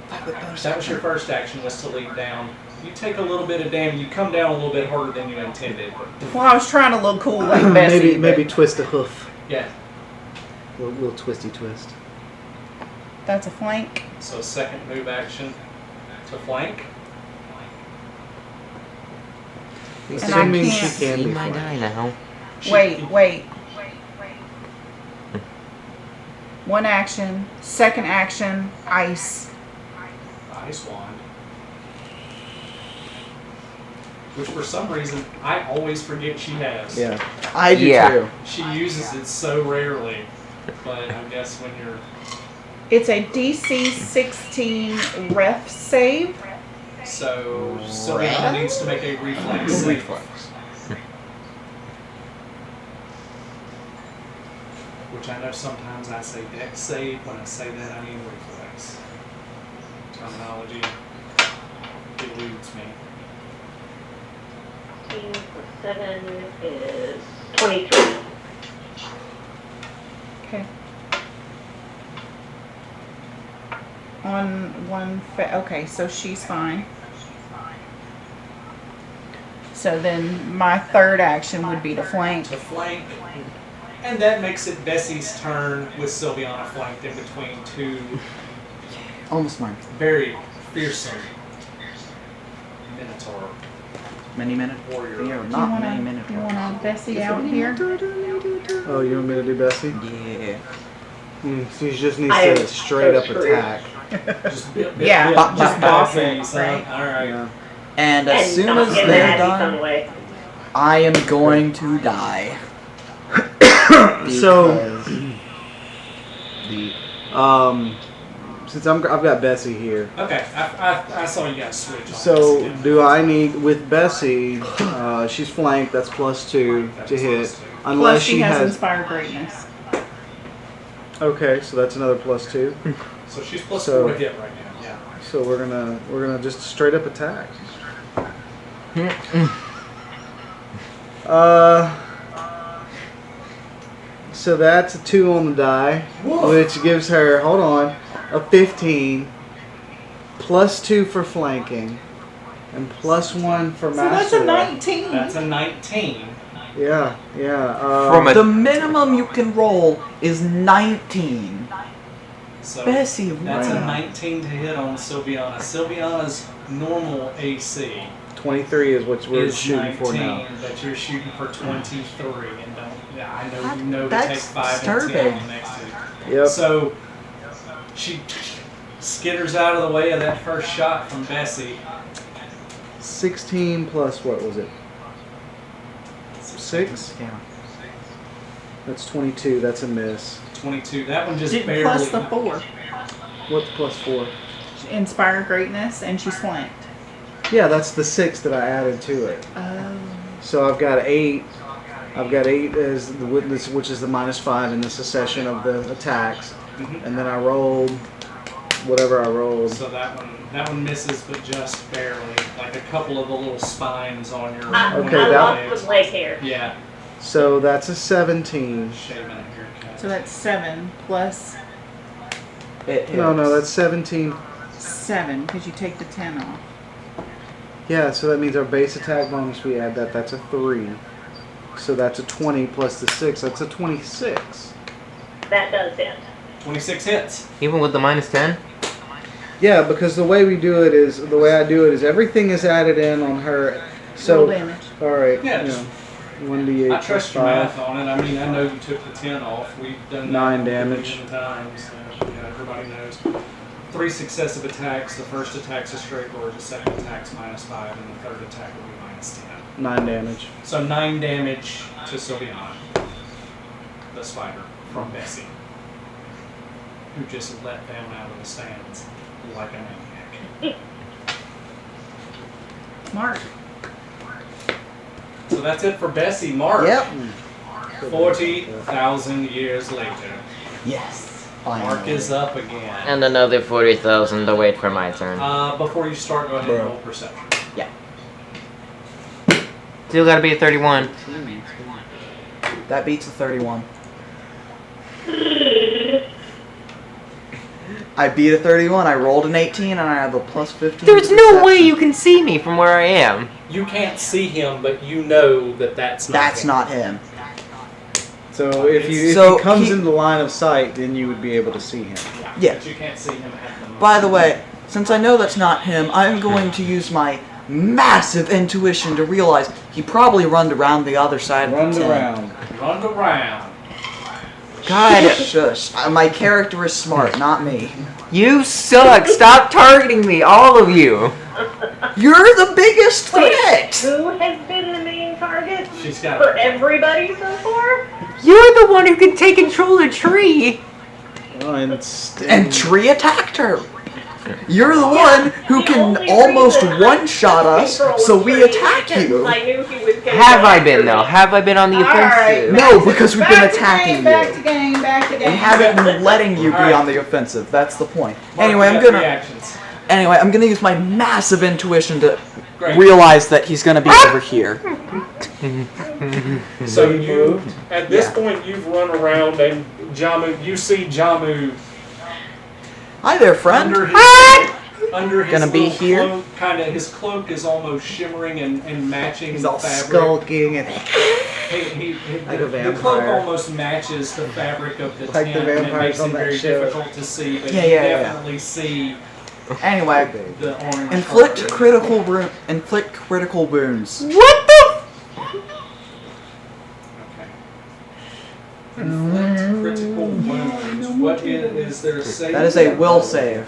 That was your first action, was to leap down. You take a little bit of damage. You come down a little bit harder than you intended. Well, I was trying to look cool like Bessie. maybe twist a hoof. Yeah. Little twisty twist. That's a flank. So second move action to flank. And I Assuming she can't can See be my flanked. die now. Wait. One action. Second action. Ice. Ice wand. Which for some reason I always forget she has. Yeah. I do Yeah. too. She uses it so rarely. But I guess when you're It's a DC 16 ref save. so Sylviana needs to make a reflex save. Reflex. Which I know sometimes I say dex save. When I say that, I mean reflex. Terminology eludes me. 15 plus 7 is 23. Okay. On one, okay, so she's fine. So then my third action would be to flank. To flank. And that makes it Bessie's turn with Sylviana flanked in between two Almost mine. very fearsome Minotaur Many minute. warrior. Yeah, You not wanna- many minute. You want Bessie out here? Oh, you want me to do Bessie? Yeah. She just needs I am to straight so up screwed. attack. Just Yeah, just boss boss it, it, right? Alright. Yeah. And as And soon not as give they're that happy fun done, away. I am going to die. So, Because since I've got Bessie here, Okay, I saw you guys switch on so this again. do I need with Bessie? She's flanked. That's +2 That's to hit, plus two. unless Plus she has has. inspired greatness. Okay, so that's another +2. So she's plus So- 4 to hit right now. Yeah. So we're gonna just straight up attack. So that's a 2 on the die, which gives her, hold on, a 15, +2 for flanking, and +1 for So that's master. a 19. That's a 19. Yeah. From a- the minimum you can roll is 19. So Bessie, that's a wow. 19 to hit on Sylviana. Sylviana's normal AC 23 is what we're is shooting 19, for now. but you're shooting for 23. And don't, yeah, I know you know to That's take 5 and 10 disturbing. on the next two. Yep. So she skitters out of the way of that first shot from Bessie. 16 plus what was it? 6? Yeah. That's 22. That's a miss. 22. That one just Did barely. plus the 4. What's +4? Inspired greatness, and she's flanked. Yeah, that's the 6 that I added to it. Oh. So I've got 8. I've got 8 as the witness, which is the -5 in the succession of the attacks, Mhm. and then I rolled whatever I rolled. So that one misses, but just barely. Like a couple of the little spines on your. Okay, I that- lost some leg hair. Yeah. So that's a 17. Shaving a haircut. So that's 7 plus No, that's 17. 7, because you take the 10 off. Yeah, so that means our base attack bonus, we add that. That's a 3. So that's a 20 plus the 6. That's a 26. That does hit. 26 hits. Even with the -10? Yeah, because the way I do it is everything is added in on her. So, Roll damage. all right, Yeah, you just- know, 1d8 I plus trust your 5. math on it. I mean, I know you took the 10 off. We've done that 9 a damage. million times. So, yeah, everybody knows. 3 successive attacks. The first attack's a straight roar. The second attack's -5, and the third attack will be -10. 9 damage. So 9 damage to Sylviana, the spider from Bessie, who just let them out of the stands like a maniac. Mark. So that's it for Bessie. Mark. Yep. 40,000 years later. Yes. Mark Finally. is up again. And another 40,000 to wait for my turn. Before you start, go ahead and Bro. roll perception. Still gotta be a 31. That beats a 31. I beat a 31. I rolled an 18, and I have a plus 15. There's to no way perception. you can see me from where I am. You can't see him, but you know that that's not That's him. not him. So if he So comes he- into line of sight, then you would be able to see him. Yeah. But you can't see him at the moment. By the way, since I know that's not him, I'm going to use my massive intuition to realize he probably runned around the other side of Run the tent. around. Run around. God, shush. My character is smart, not me. You suck. Stop targeting me, all of you. You're the biggest threat! Who has been the main target She's got for everybody so far? You're the one who can take control of the tree. Oh, And Tree attacked her. You're the one who The can only almost reason I one-shot us, control so we Tree attack is you. I knew he was gonna Have go I after been, me. though? Have I been on the Alright, offensive? No, because we've been back to attacking game, back to you. game, back to game. We haven't been letting you be Alright. on the offensive. That's the point. Mark, Anyway, you I'm got gonna reactions. use my massive intuition to Great. realize that he's gonna be over here. So you, at this Yeah. point, you've run around and Jamu, you see Jamu. Hi there, friend. Under his Gonna be little here? cloak, kind of his cloak is almost shimmering and matching He's the all fabric. skulking and The Like a cloak vampire. almost matches the fabric of the Like the tent, and it vampires makes on it that very show. difficult to see. But Yeah, you yeah, yeah. definitely see Anyway, the orange. inflict cloak. critical wounds. What the? Okay. Inflict critical wounds. What is there a save? That is a will save.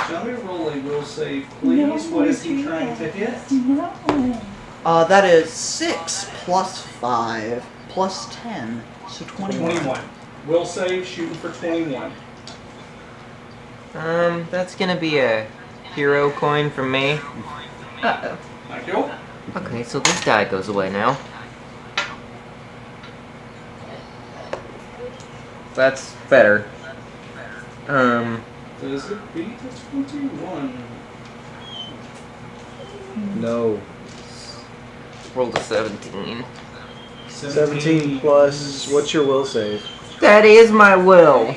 Shall we roll a will save, please? What is he trying to hit? That is 6 plus 5 plus 10, so 21. 21. Will save, shooting for 21. That's gonna be a hero coin from me. Uh-oh. Thank you. Okay, so this die goes away now. That's better. Does it beat the 21? no. Rolled a 17. 17 plus, what's your will save? That is my will.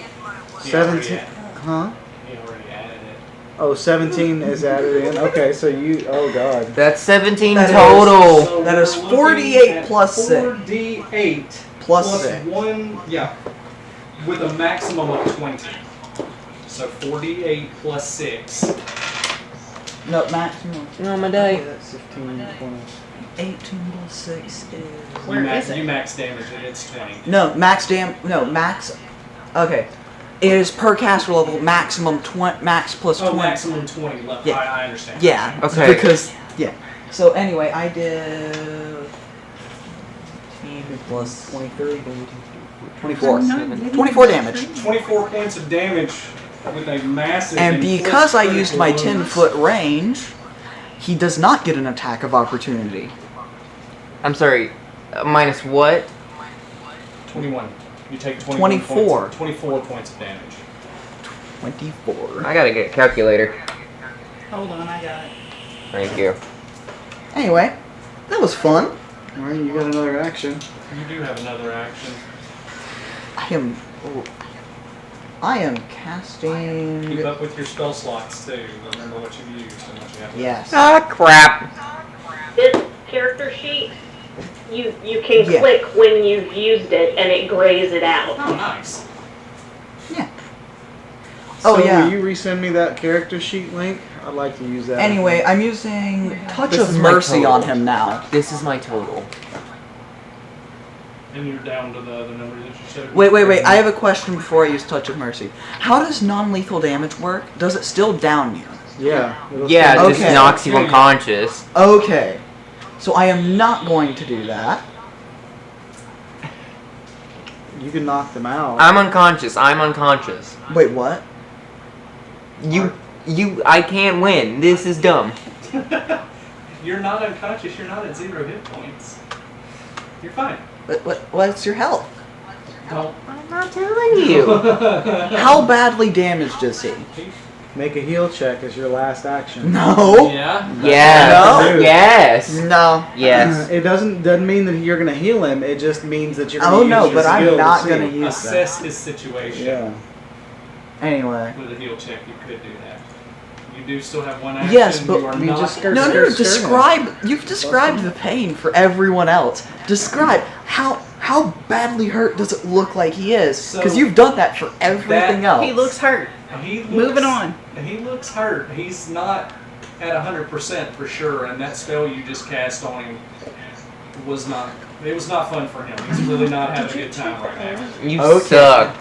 He already 17, added- huh? He already added it. Oh, 17 is added in? Okay, so you, oh god. That's 17 That is- total. So That is we're looking 48 at plus 6. 4d8 Plus 6. 1, yeah, with a maximum of 20. So 48 plus 6. No, maximum. Oh, my die. That's 15, 20. 18 plus 6 is... Where is it? You max damage it, it's 20. No, max... Okay. It is per caster level, maximum max plus 20. Oh, maximum 20 left. Yeah. I understand. Yeah. Okay. Because, yeah. So anyway, I did... 18 plus 23. 24. 24 damage. 24 points of damage with a massive. And because I inflict used my critical wounds. 10-foot range, he does not get an attack of opportunity. I'm sorry. Minus what? 21. You take 24. 24 points of damage. 24. I gotta get a calculator. Hold on, I got it. Thank you. Anyway, that was fun. Alright, you got another action. You do have another action. I am casting... Keep up with your spell slots too. Remember what you've used and what you have. Yes. Ah, crap. This character sheet, you can Yeah. click when you've used it and it grays it out. Oh, nice. Oh, So yeah. will you resend me that character sheet link? I'd like to use that. Anyway, I'm using Touch This of is my Mercy total. on him now. This is my total. And you're down to the other number that you said. Wait. I have a question before I use Touch of Mercy. How does non-lethal damage work? Does it still down you? Yeah. it'll Yeah, send it you- just Okay. knocks you unconscious. Okay. So I am not going to do that. You can knock them out. I'm unconscious. I'm unconscious. Wait, what? I can't win. This is dumb. You're not unconscious. You're not at 0 hit points. You're fine. What's your health? Don't. I'm not telling you. How badly damaged is he? Make a heal check as your last action. No. Yeah. Yes. No. Yes. No. Yes. It doesn't mean that you're gonna heal him. It just means that you're gonna Oh use no, your but I'm skill to not see. gonna use that. Assess his situation. Yeah. Anyway. With a heal check, you could do that. You do still have one action. Yes, but- you are I mean, not. just skirt- No. skirt him. Describe. You've described the pain for everyone else. Describe how badly hurt does it look like he is? Because So- you've done that for everything else. He looks hurt. He looks, Moving on. He looks hurt. He's not at 100% for sure, and that spell you just cast on him was not. It was not fun for him. He's really not having a good time right now. You Okay. suck.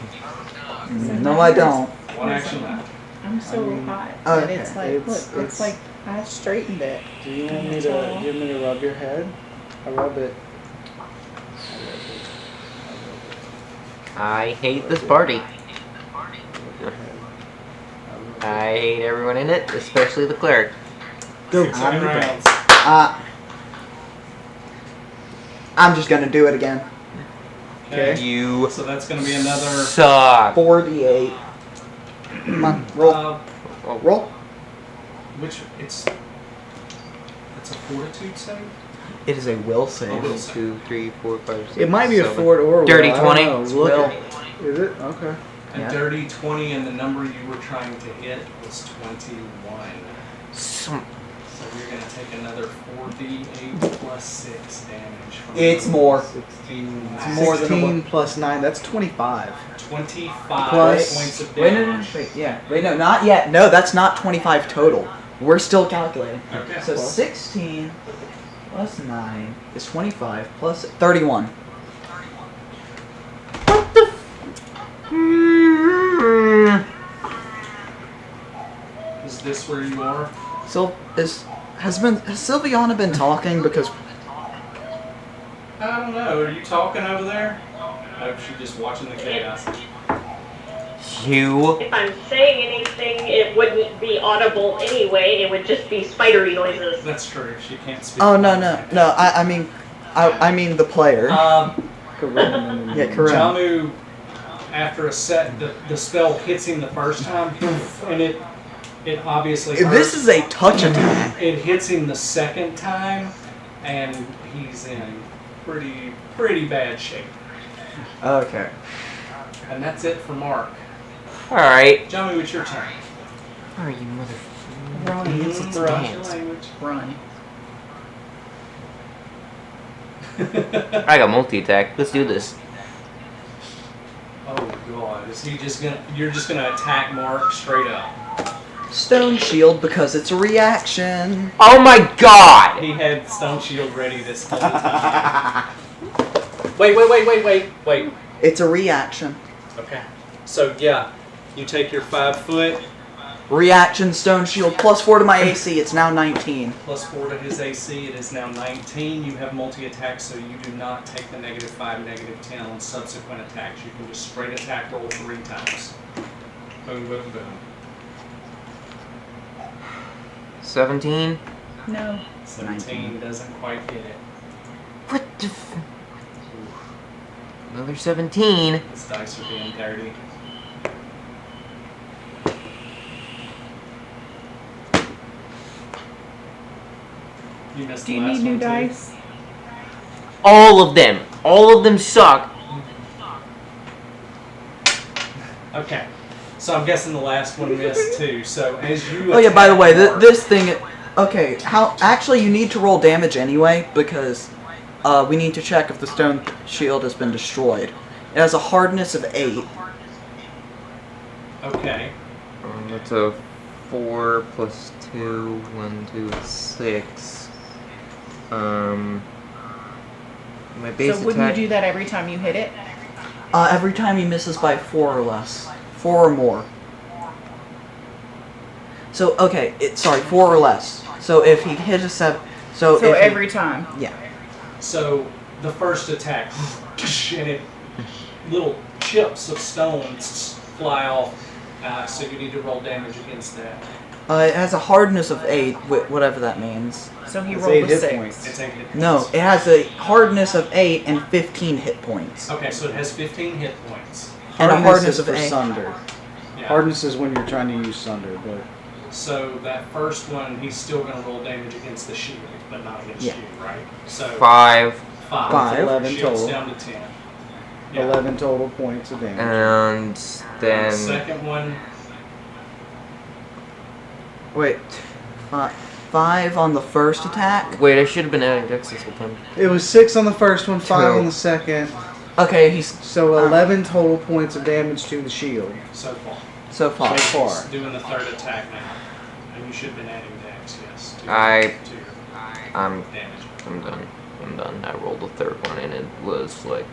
No, I don't. One action left. I'm so hot. okay. And it's like, It's- look, it's like I straightened it. Do you want me to rub your head? I rub it. I hate this party. I hate everyone in it, especially the cleric. Go. Second rounds. I'm just gonna do it again. Okay. You So that's going to be another. suck. 48. Come on, roll. Roll. Which it's a fortitude save. It is a will Oh, save. will save. 2, 3, 4, 5, 6. It might be a seven. fort or a Dirty will, I 20. don't know. It's Look will. at- Is it? Okay. A Yeah. dirty 20, and the number you were trying to hit was 21. Some- So you're going to take another 4d8 plus 6 damage. From It's more. 16. It's more than a 16 plus 9. That's 25. 25 Plus- points of Wait, damage. Wait, yeah. Wait, no, not yet. No, that's not 25 total. We're still calculating. Okay. So 16 plus 9 is 25 plus 31. Is this where you are? Has Sylviana been talking? Because I don't know. Are you talking over there? I hope she's just watching the chaos. You If I'm saying anything, it wouldn't be audible anyway. It would just be spidery noises. That's true. She can't speak. oh no. I mean the player. Correct. Yeah, correct. Jamu, after a set, the spell hits him the first time, and it obviously hurts. This is a touch attack. It hits him the second time, and he's in pretty bad shape. Okay. And that's it for Mark. alright. Jamu, it's your turn. Where are you, mother? Run. It's its Watch your dance. language. Run. I got multi-attack. Let's do this. Oh god, is he just gonna? You're just gonna attack Mark straight up? Stone shield because it's a reaction. Oh my god! He had stone shield ready this whole time. Wait. It's a reaction. Okay. So yeah, you take your 5 foot Reaction stone shield plus 4 to my AC. It's now 19. plus 4 to his AC. It is now 19. You have multi-attack, so you do not take the -5, -10 on subsequent attacks. You can just straight attack roll 3 times. Boom, boom, boom. 17. No. 17 doesn't quite hit it. What the Another 17. This dice are being dirty. You missed Do the you last need new one, too? dice? All of them. All of them suck. Okay. So I'm guessing the last one missed too. So as you Oh yeah, by the way, attack Mark- this thing. Okay, actually you need to roll damage anyway because we need to check if the stone shield has been destroyed. It has a hardness of 8. Okay. That's a 4 plus 2, 1, 2, 6. My base So wouldn't you attack. do that every time you hit it? Every time he misses by 4 or less. 4 or more. So, okay, 4 or less. So if he hit a 7... So, So if every time. Yeah. So the first attack, and it little chips of stones fly off. So you need to roll damage against that. It has a hardness of 8, whatever that means. So he It's rolled 8 a hit 6. points. It's 8 hit points. No, it has a hardness of 8 and 15 hit points. Okay, so it has 15 hit points. And a hardness is of for 8. Sunder. Yeah. Hardness is when you're trying to use Sunder, but So that first one, he's still going to roll damage against the shield, but not against Yeah. you, right? So 5. 5. 11 Shield's total. down to 10. Yeah. 11 total points of damage. And The then. second one, Wait. 5 on the first attack? Wait, I should have been adding dex this whole time. It was 6 on the first one, 5 Two. on the second. Okay, he's So 11 total points of damage to the shield. so far. so far. So far. He's doing the third attack now. And you should have been adding dex, yes. To your I'm damage. I'm done. I'm done. I rolled the third one and it was like,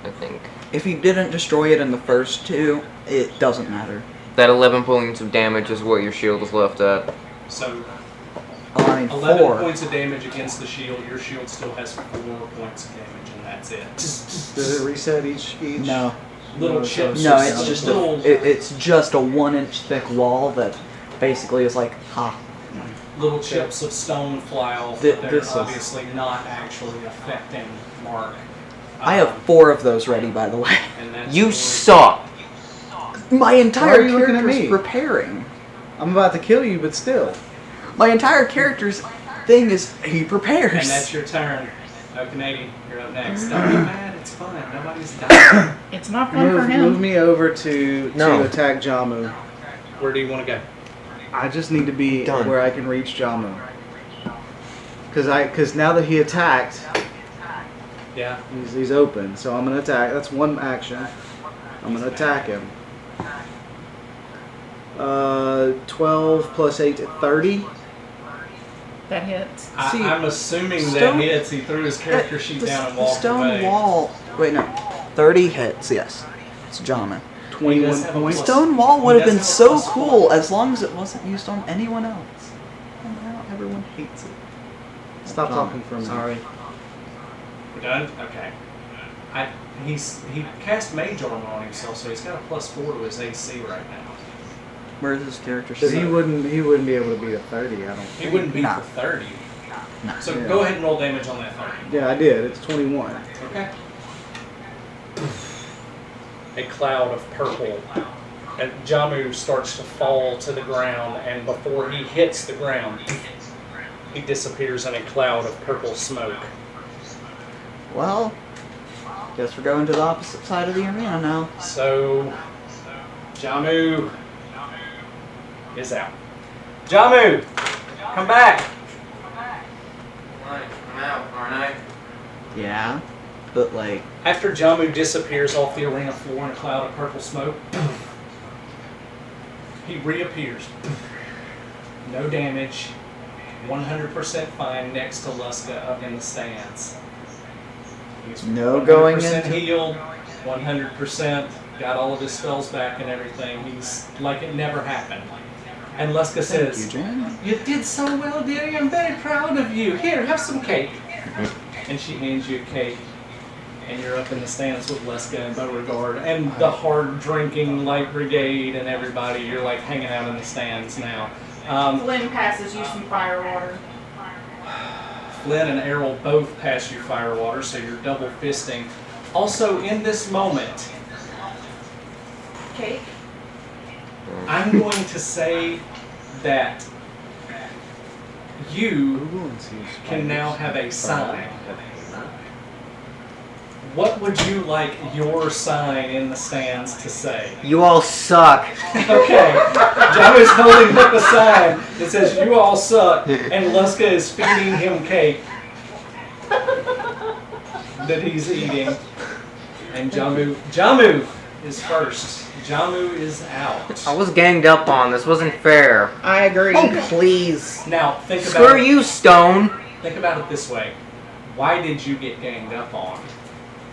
I think If you didn't destroy it in the first two, it doesn't matter. that 11 points of damage is what your shield is left at. So Oh, I mean 11 4. points of damage against the shield. Your shield still has 4 points of damage, and that's it. Does it reset each? No, Little No, chips. no, of it's just little, it's just a 1-inch thick wall that basically is like, ha. little chips of stone fly off. Th- But they're this is- obviously not actually affecting Mark. I have 4 of those ready, by the way. And that's You really- suck. My entire Why are you looking at character's me? preparing. I'm about to kill you, but still. My entire character's thing is he And prepares. that's your turn. Oh, Canadian, you're up next. Don't be mad. It's fun. Nobody's dying. It's not fun for Move him. me over to No. attack Jamu. Where do you want to go? I just need to be Done. where I can reach Jamu. Cause now that he attacked, Yeah. he's open. So I'm gonna attack. That's one action. I'm gonna attack him. 12 plus 8, 30. That hits. See, I'm assuming stone- that hits. He threw his character sheet down and the walked stone away. wall. Wait, no. 30 hits, yes. It's Jama. 21 have a points. plus- Stone wall would He have been does have a so plus cool 4. as long as it wasn't used on anyone else. And now everyone hates it. Stop Jama, talking for me. Sorry. We're done? Okay. He cast Mage Armor on himself, so he's got a +4 to his AC right now. Where is this character? Because he sit? wouldn't be able to beat a 30. I don't. He think. wouldn't beat Nah. the 30. Nah. So Yeah. go ahead and roll damage on that 30. Yeah, I did. It's 21. Okay. A cloud of purple. And Jamu starts to fall to the ground, and before he hits the ground, he disappears in a cloud of purple smoke. Well, guess we're going to the opposite side of the arena now. So, Jamu is out. Jamu, come back. I'm out, aren't I? Yeah, but like, After Jamu disappears off the arena floor in a cloud of purple smoke, he reappears. No damage, 100% fine next to Luska up in the stands. He's No going 100% into- healed, 100%, got all of his spells back and everything. He's like it never happened. And Luska thank says, you, Jan. "You did so well, dearie. I'm very proud of you. Here, have some cake." And she hands you a cake. And you're up in the stands with Leska and Beauregard and the hard drinking Light Brigade and everybody. You're like hanging out in the stands now. Flynn passes you some fire water. Flynn and Errol both pass you fire water, so you're double fisting. Also, in this moment, Cake. I'm going to say that you can now have a sign. What would you like your sign in the stands to say? You all suck. Okay, Joe is holding up a sign that says "You all suck," and Luska is feeding him cake that he's eating. And Jamu is first. Jamu is out. I was ganged up on. This wasn't fair. I agree. Oh, please. Now think about Screw it. you, Stone. Think about it this way: why did you get ganged up on?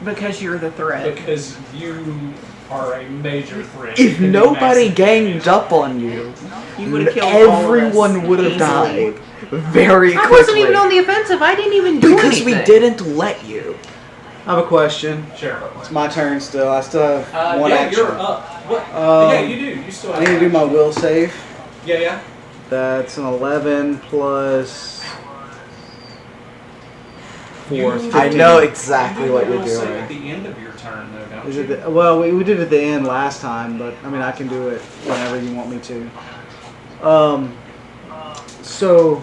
Because you're the threat. Because you are a major threat. If You can do nobody massive ganged damage. up on you, You would have killed all of us everyone would have easily. died very I quickly. wasn't even on the offensive. I didn't even do because anything. we didn't let you. I have a question. Sure. It's my turn still. I still have one yeah, action. you're up. What? Um, yeah, you do. You still have I need to do my action. will save. Yeah, yeah. That's an 11 plus 4. You 15. I know exactly You do what the you're will save doing. at the end of your turn, though, don't Is you? it well, we did it at the end last time, but I mean, I can do it whenever you want me to. So,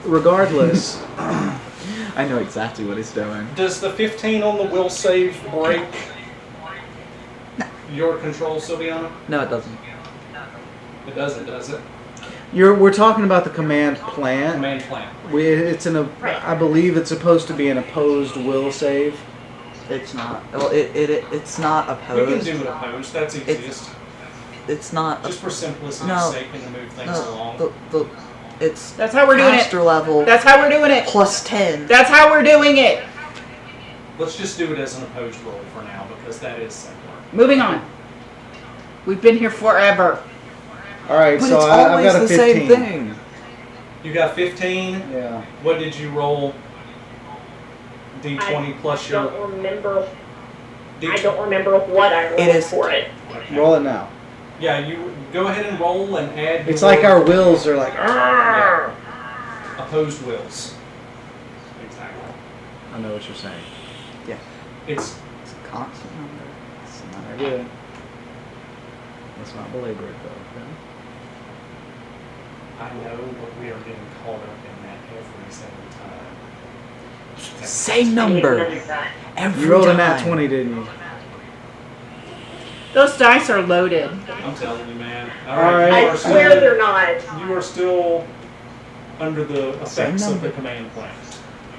regardless, I know exactly what he's doing. Does the 15 on the will save break your control, Sylviana? No, it doesn't. It doesn't, does it? we're talking about the command plant. Command plan. I believe it's supposed to be an opposed will save. It's not. Well, it's not We can opposed. do it opposed. That's easiest. it's not. Just for simplicity's No. sake and to move things No, along. it's That's how we're doing it. master level That's how we're doing it. plus 10. That's how we're doing it. Let's just do it as an opposed roll for now because that is simpler. Moving on. We've been here forever. All right, But so it's I've always got a the 15. same thing. You got 15. Yeah. What did you roll? D20 plus I your. don't remember. D- I don't remember what I rolled It is- for it. Okay. Roll it now. Yeah, you go ahead and roll and add. It's your like our wills are like. Yeah. Opposed wills. Exactly. I know what you're saying. It's It's a constant number. It's not good. Let's not belabor it though. I know, but we are getting caught up in that every single time. Same I need number. another die. Every You rolled a time. nat 20, didn't you? Those dice are loaded. I'm telling you, man. All right. I swear they're not. You are still under the effects of number. the command plan.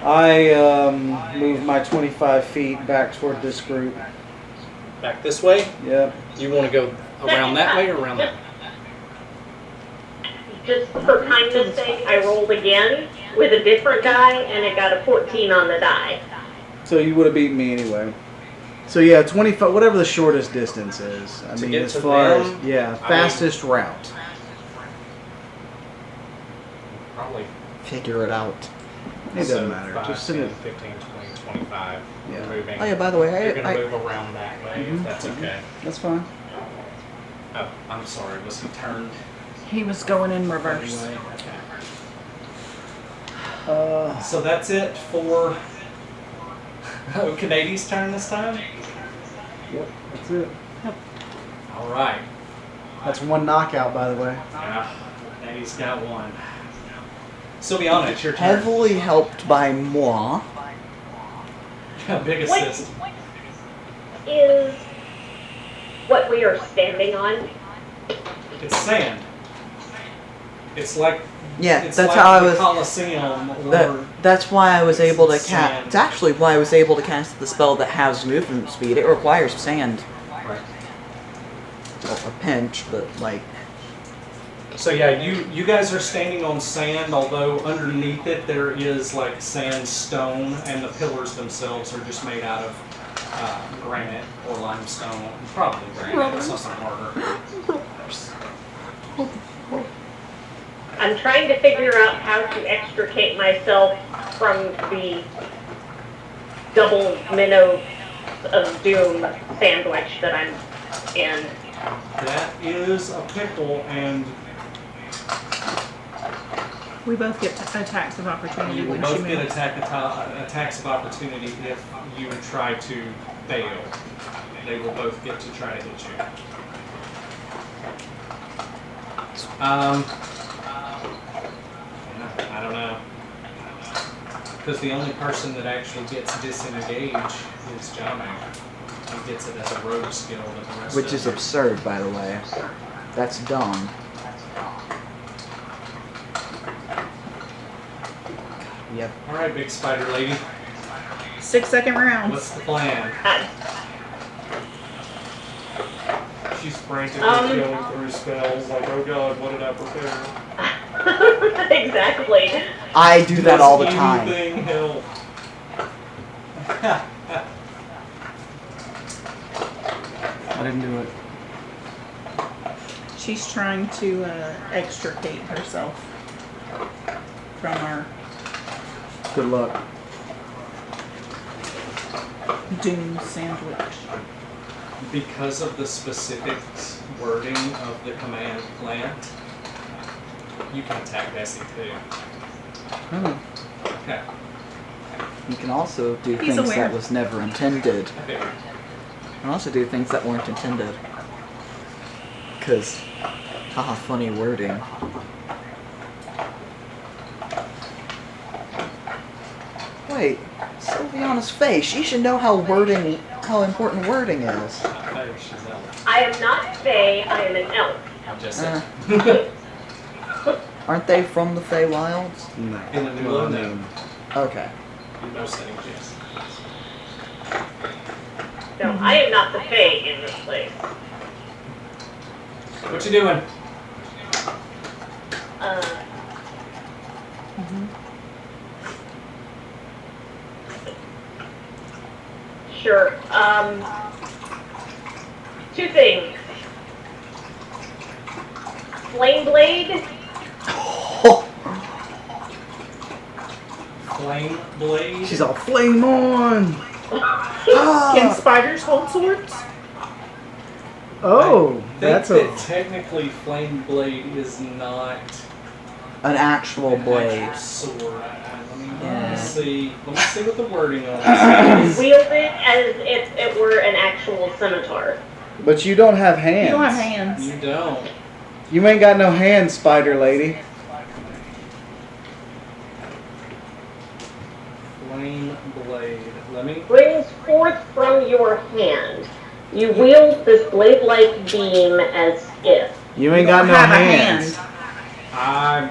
I moved my 25 feet back toward this group. Back this way. Yep. You want to go around that way or around that? Just for kindness sake, I rolled again with a different die, and it got a 14 on the die. So you would have beaten me anyway. So yeah, 25, whatever the shortest distance is. I To mean, get as to far them, as, yeah, fastest route. Probably. Figure it out. It doesn't matter. 5, Just 10, send it. 15, 20, 25. Yeah. Moving. Oh yeah, by the way, You're going I to move around that way if that's okay. That's fine. Oh, I'm sorry. Was he turned He was going in reverse. anyway? Okay. So that's it for Canadi's turn this time? Yep, that's it. All right. That's one knockout, by the way. Yeah, Canadi's got one. Sylviana, it's your turn. heavily helped by moi. Big What assist. is what we are standing on? It's sand. It's like Yeah, it's that's like how I the was. Coliseum or That's why I was able to cast. Sand. It's actually why I was able to cast the spell that has movement speed. It requires sand. Right. Well, a pinch, but like. So yeah, you guys are standing on sand, although underneath it there is like sandstone, and the pillars themselves are just made out of granite or limestone, probably granite, something harder. I'm trying to figure out how to extricate myself from the double minnow of doom sandwich that I'm in. That is a pickle, and We both get attacks of opportunity you will when she both get moves. attacks of opportunity if you try to fail. They will both get to try to hit you. I don't know. Because the only person that actually gets disengaged is Jamu. He gets it as a rogue skill, but the rest Which of is you- absurd, by the way. That's dumb. Yep. All right, big spider lady. 6-second rounds. What's the plan? I- She's frantically Um, going through spells like, oh god, what did I prepare? exactly. I do that all the Does time. anything help? I didn't do it. She's trying to extricate herself from our Good luck. doom sandwich. Because of the specific wording of the command plant, you can attack Bessie too. Okay. You can also do He's things aware. that was never intended. I figured. You can also do things that weren't intended. Cause, haha, funny wording. Wait, Sylviana's face. She should know how important wording is. Oh, she's elf. I am not Fae, I am an elf. I'm just Uh, saying. aren't they from the Feywilds? No. In the new Well, I one, mean, Okay. in most settings, yes. No, I am not the Fae in this place. What you doing? Sure. Two things. Flame blade. Flame blade. She's all flame on. Can spiders hold swords? Oh, I that's think a. that technically flame blade is not An actual an blade. actual sword. Let me Yeah. see. Let me see what the wording on this is. Wield it as if it were an actual scimitar. But you don't have hands. You don't have hands. You don't. You ain't got no hands, spider lady. Flame blade. Let me. Brings forth from your hand. You wield this blade-like beam as if. You ain't You got don't no have a hands. hand.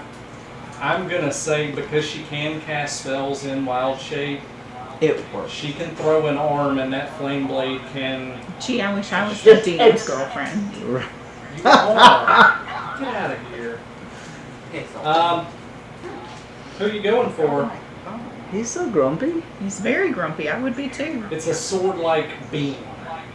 I'm gonna say because she can cast spells in wild shape, It works. she can throw an arm and that flame blade can. Gee, I wish I was the Just DM's ex- girlfriend. You are. Get out of here. Who are you going for? He's so grumpy. He's very grumpy. I would be too. It's a sword-like beam,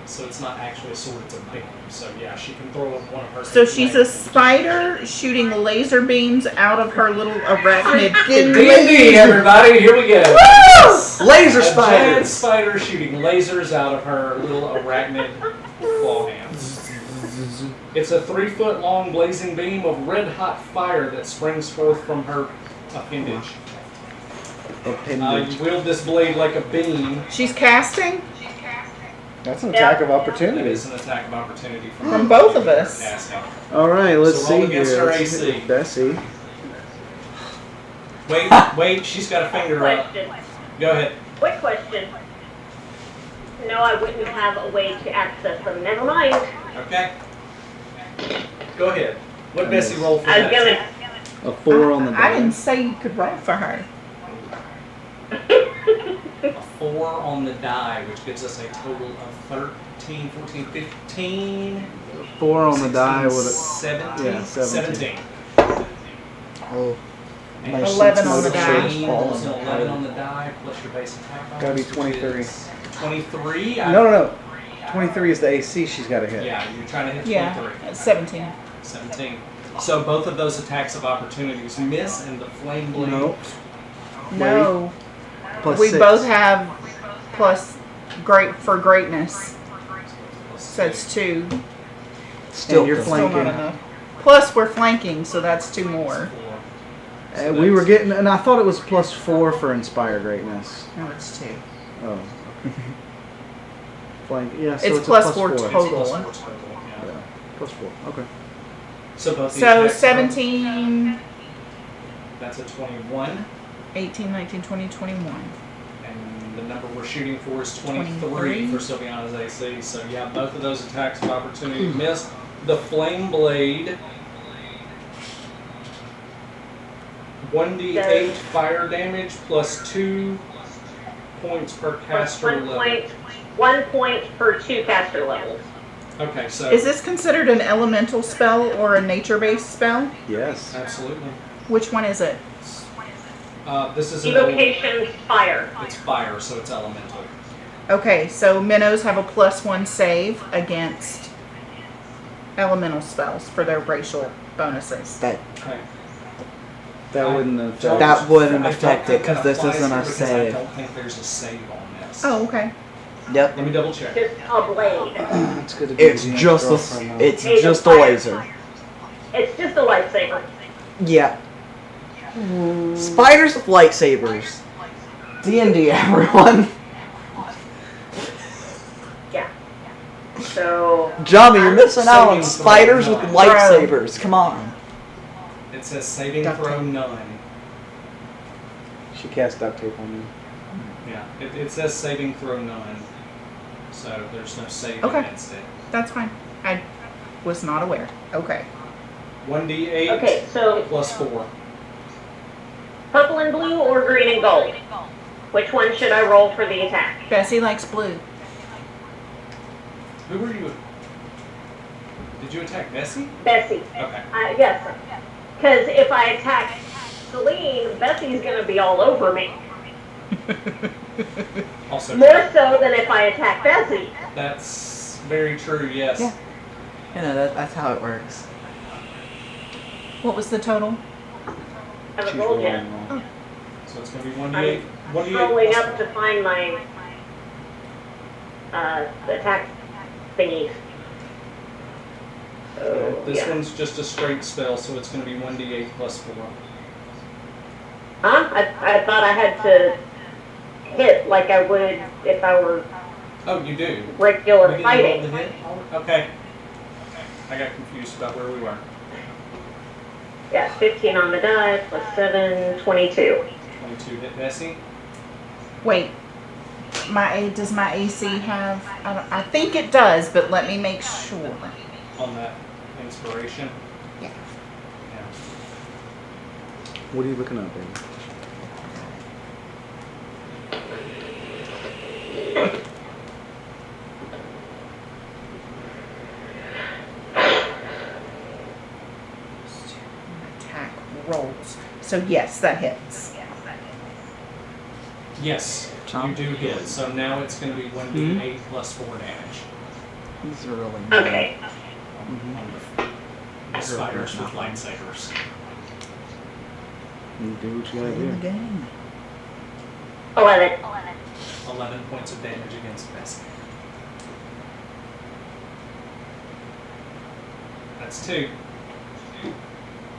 so it's not actually a sword. It's a beam. So yeah, she can throw one of her. So she's a spider shooting laser beams out of her little arachnid. D&D, everybody, here we go. Laser A giant spiders. spider shooting lasers out of her little arachnid claw hands. It's a 3-foot-long blazing beam of red-hot fire that springs forth from her appendage. You wield this blade like a beam. She's casting That's an attack of That opportunity. is an attack of opportunity from both of us. Casting. All right, let's So roll see against here. her Let's AC. hit Bessie. Wait, she's got a finger up. Question. Go ahead. Quick question. No, I wouldn't have a way to access them. Never mind. Okay. Go ahead. What Bessie roll for I that? was gonna. A 4 on the I didn't die. say you could roll for her. A 4 on the die, which gives us a total of 13, 14, 15. 4 on the die with 17. yeah, 17. Oh, And my 11 sheet's on the motor die. show's falling So 11 apart. on the die plus your base attack bonus. Gotta be which 23. is 23? a. No. 23 is the AC she's got to hit. Yeah, you're trying to hit 23. Yeah, 17. 17. So both of those attacks of opportunities miss, and the flame blade. Nope. No, Plus we 6. both have plus great for greatness. So it's 2. And you're doesn't- Still not flanking. enough. Plus we're flanking, so that's 2 more. So We were that's- getting, and I thought it was plus 4 for Inspire Greatness. No, it's 2. Oh. Flank. Yeah, so It's it's, plus a plus 4 4. It's total. plus 4 total, yeah. Yeah, plus 4. Okay. So both the So attacks- 17, That's a 21, 18, 19, 20, 21. and the number we're shooting for is 23 23. for Sylviana's AC. So yeah, both of those attacks of opportunity missed. The flame blade. 1d8 fire damage plus 2 points per caster level. 1 point per 2 caster levels. Okay, so Is this considered an elemental spell or a nature-based spell? Yes. absolutely. Which one is it? This is an Evocation fire. It's fire, so it's elemental. Okay, so minnows have a +1 save against elemental spells for their racial bonuses. That Okay. That wouldn't have. That wouldn't I don't affect think it, 'cause that this applies isn't here a because save. I don't think there's a save on this. Oh, okay. Yep. Let me double check. Just a blade. It's good to be It's the just a girlfriend now. it's Hey, just a fire. laser. It's just a lightsaber. Yeah. Spiders with lightsabers. D&D, everyone. Yeah. So. Johnny, you're missing out on Saving spiders throw with none. lightsabers. Come on. It says saving Duct throw tape. none. She cast duct tape on you. Yeah, it says saving throw none. So there's no save Okay. against it. That's fine. I was not aware. Okay. 1d8 Okay, so plus 4. purple and blue or green and gold? Which one should I roll for the attack? Bessie likes blue. Who were you? Did you attack Bessie? Bessie. Okay. Yes. Because if I attack Celine, Bessie's going to be all over me. Also, More so than if I attack Bessie. that's very true. Yes. Yeah. You know, that's how it works. What was the total? I haven't She's rolled yet. rolling wrong. So it's going to be 1d8. I'm 1d8 scrolling plus up to find my attack thingies. So, This yeah. one's just a straight spell, so it's going to be 1d8 plus 4. Huh? I thought I had to hit like I would if I were Oh, you do. regular We didn't roll fighting. the hit? Okay. I got confused about where we were. Yeah, 15 on the die, plus 7, 22. 22 hit Bessie. Wait, does my AC have? I think it does, but let me make sure. On that inspiration. Yeah. Yeah. What are you looking at, baby? Attack rolls. So yes, that hits. Yes, you do hit. So now it's going to be 1d8 plus 4 damage. He's really mad. Okay. On the spiders with lightsabers. You do what you gotta do. Game. 11. 11 points of damage against Bessie. That's 2.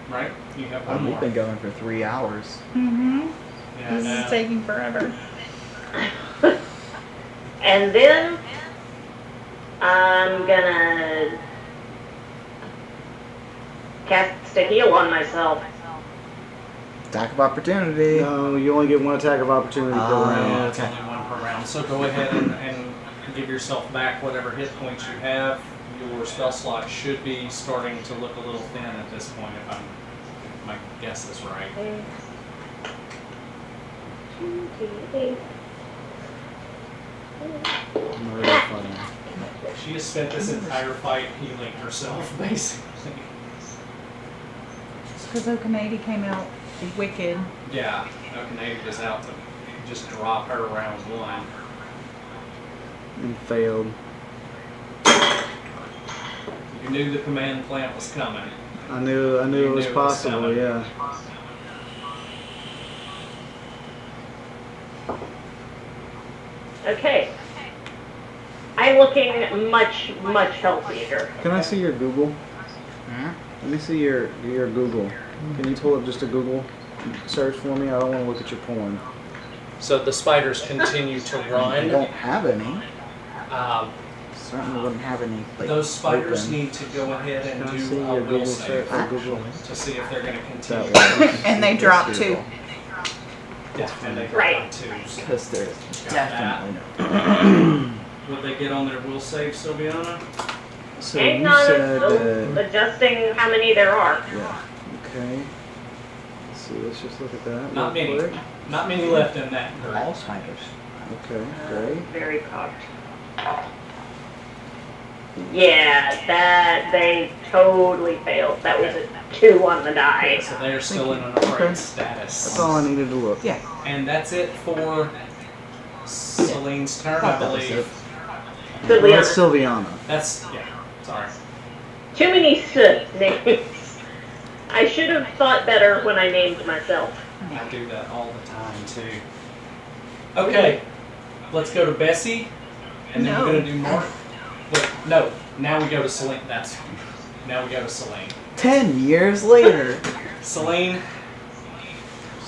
Right? You have one We've more. been going for 3 hours. Mm-hmm. Yeah, This no. is taking forever. And then I'm gonna cast a heal on myself. Attack of opportunity. No, you only get one attack of opportunity per Oh. round. Yeah, it's only one per round. So go ahead and give yourself back whatever hit points you have. Your spell slot should be starting to look a little thin at this point, if my guess is right. Murder fire. She has spent this entire fight healing herself, basically. It's because Okanadi came out wicked. Yeah, Okanade was out to just drop her round 1. And failed. You knew the command plant was coming. I knew it You was knew it was possible, coming. yeah. Okay. I'm looking much, much healthier. Can I see your Google? Hmm? Let me see your Google. Can you pull up just a Google search for me? I don't want to look at your porn. So the spiders continue to I run. don't have any. Certainly wouldn't have any. Like, Those spiders open. need to go ahead and Can I do see a your will Google save search? Google. to see if they're going to continue. That way. And they drop 2. Yeah, and they Right. drop 2s. Because there's Got that. definitely no. Would they get on their will save, Sylviana? So Hang you on, said I'm still adjusting how many there are. yeah. Okay. Let's see. Let's just look at that. Not real many. quick. Not many left in that group. All spiders. Okay. Great. Very cocked. Yeah, that they totally failed. That was a 2 on the die. So they're still in an afraid Okay. status. That's all I needed to look. Yeah. And that's it for Celine's turn, I Thought that was believe. it. So Well, that's Sylviana. That's, yeah, sorry. too many names. I should have thought better when I named myself. I do that all the time, too. Okay, let's go to Bessie, and then No. we're going to do Mark. Wait, no, now we go to Celine. Now we go to Celine. 10 years later. Celine,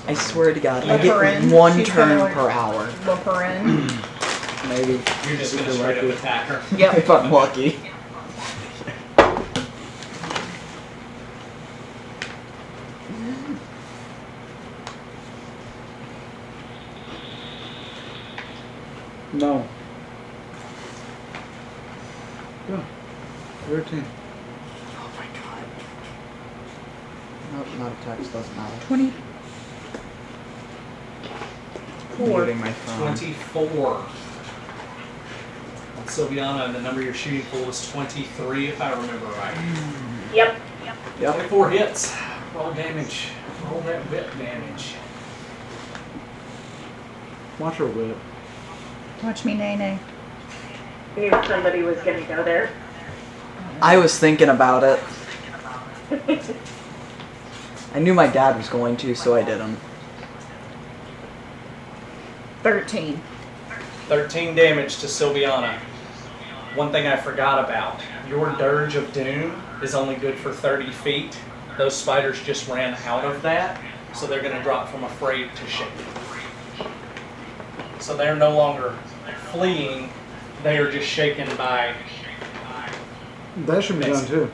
I swear to God, I Look her get in. one She's turn gonna- per hour. Look her in. Maybe. you're just If going to you're straight up lucky. attack her. Yep. If I'm lucky. No. Go. 13. Oh my God. Nope, not a text, doesn't matter. 20. Muting my phone. 24. Sylviana, and the number you're shooting for was 23, if I remember right. Yep. 24 hits. Roll damage. Roll that whip damage. Watch her whip. Watch me, Nene. Knew somebody was going to go there. I was thinking about it. I knew my dad was going to, so I didn't. 13. 13 damage to Sylviana. One thing I forgot about. Your Dirge of Doom is only good for 30 feet. Those spiders just ran out of that, so they're going to drop from afraid to shaken. So they're no longer fleeing, they are just shaken by... That should be done too.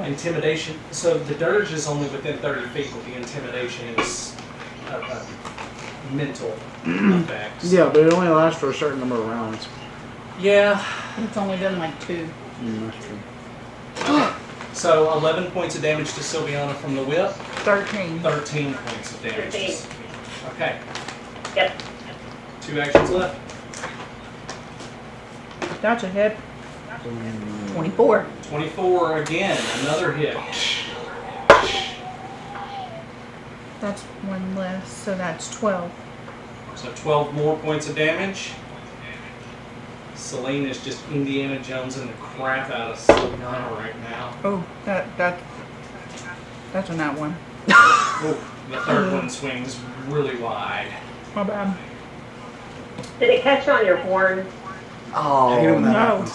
Intimidation. So the Dirge is only within 30 feet, but the Intimidation is a mental effect. Yeah, but it only lasts for a certain number of rounds. Yeah. It's only been like 2. That's true. So 11 points of damage to Sylviana from the whip. 13. 13 points of damage. 13. Okay. Yep. 2 actions left. Gotcha, hit. 24. 24 again. Another hit. That's one less, so that's 12. So 12 more points of damage. Celine is just Indiana Jonesing the crap out of Sylviana right now. Oh, that's a nat one. The third one swings really wide. My bad. Did it catch on your horn? I hate it when that No. happens.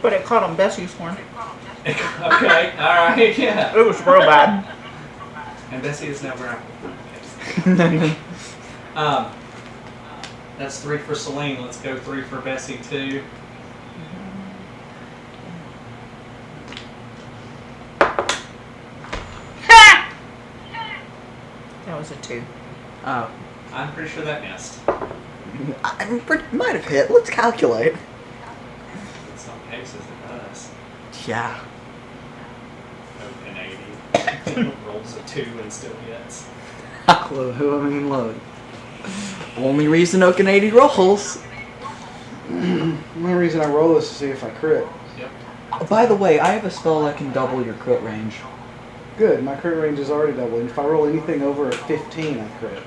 But it caught on Bessie's horn. Okay, alright, yeah. It was real bad. And Bessie is now grappled. That's 3 for Celine. Let's go 3 for Bessie too. That was a 2. Oh. I'm pretty sure that missed. Might have hit. Let's calculate. In some cases it does. Yeah. Open 80. Rolls a 2 and still hits. Load. Only reason Oaken 80 rolls. The only reason I roll is to see if I crit. Yep. By the way, I have a spell that can double your crit range. Good, my crit range is already doubled. And if I roll anything over 15, I crit.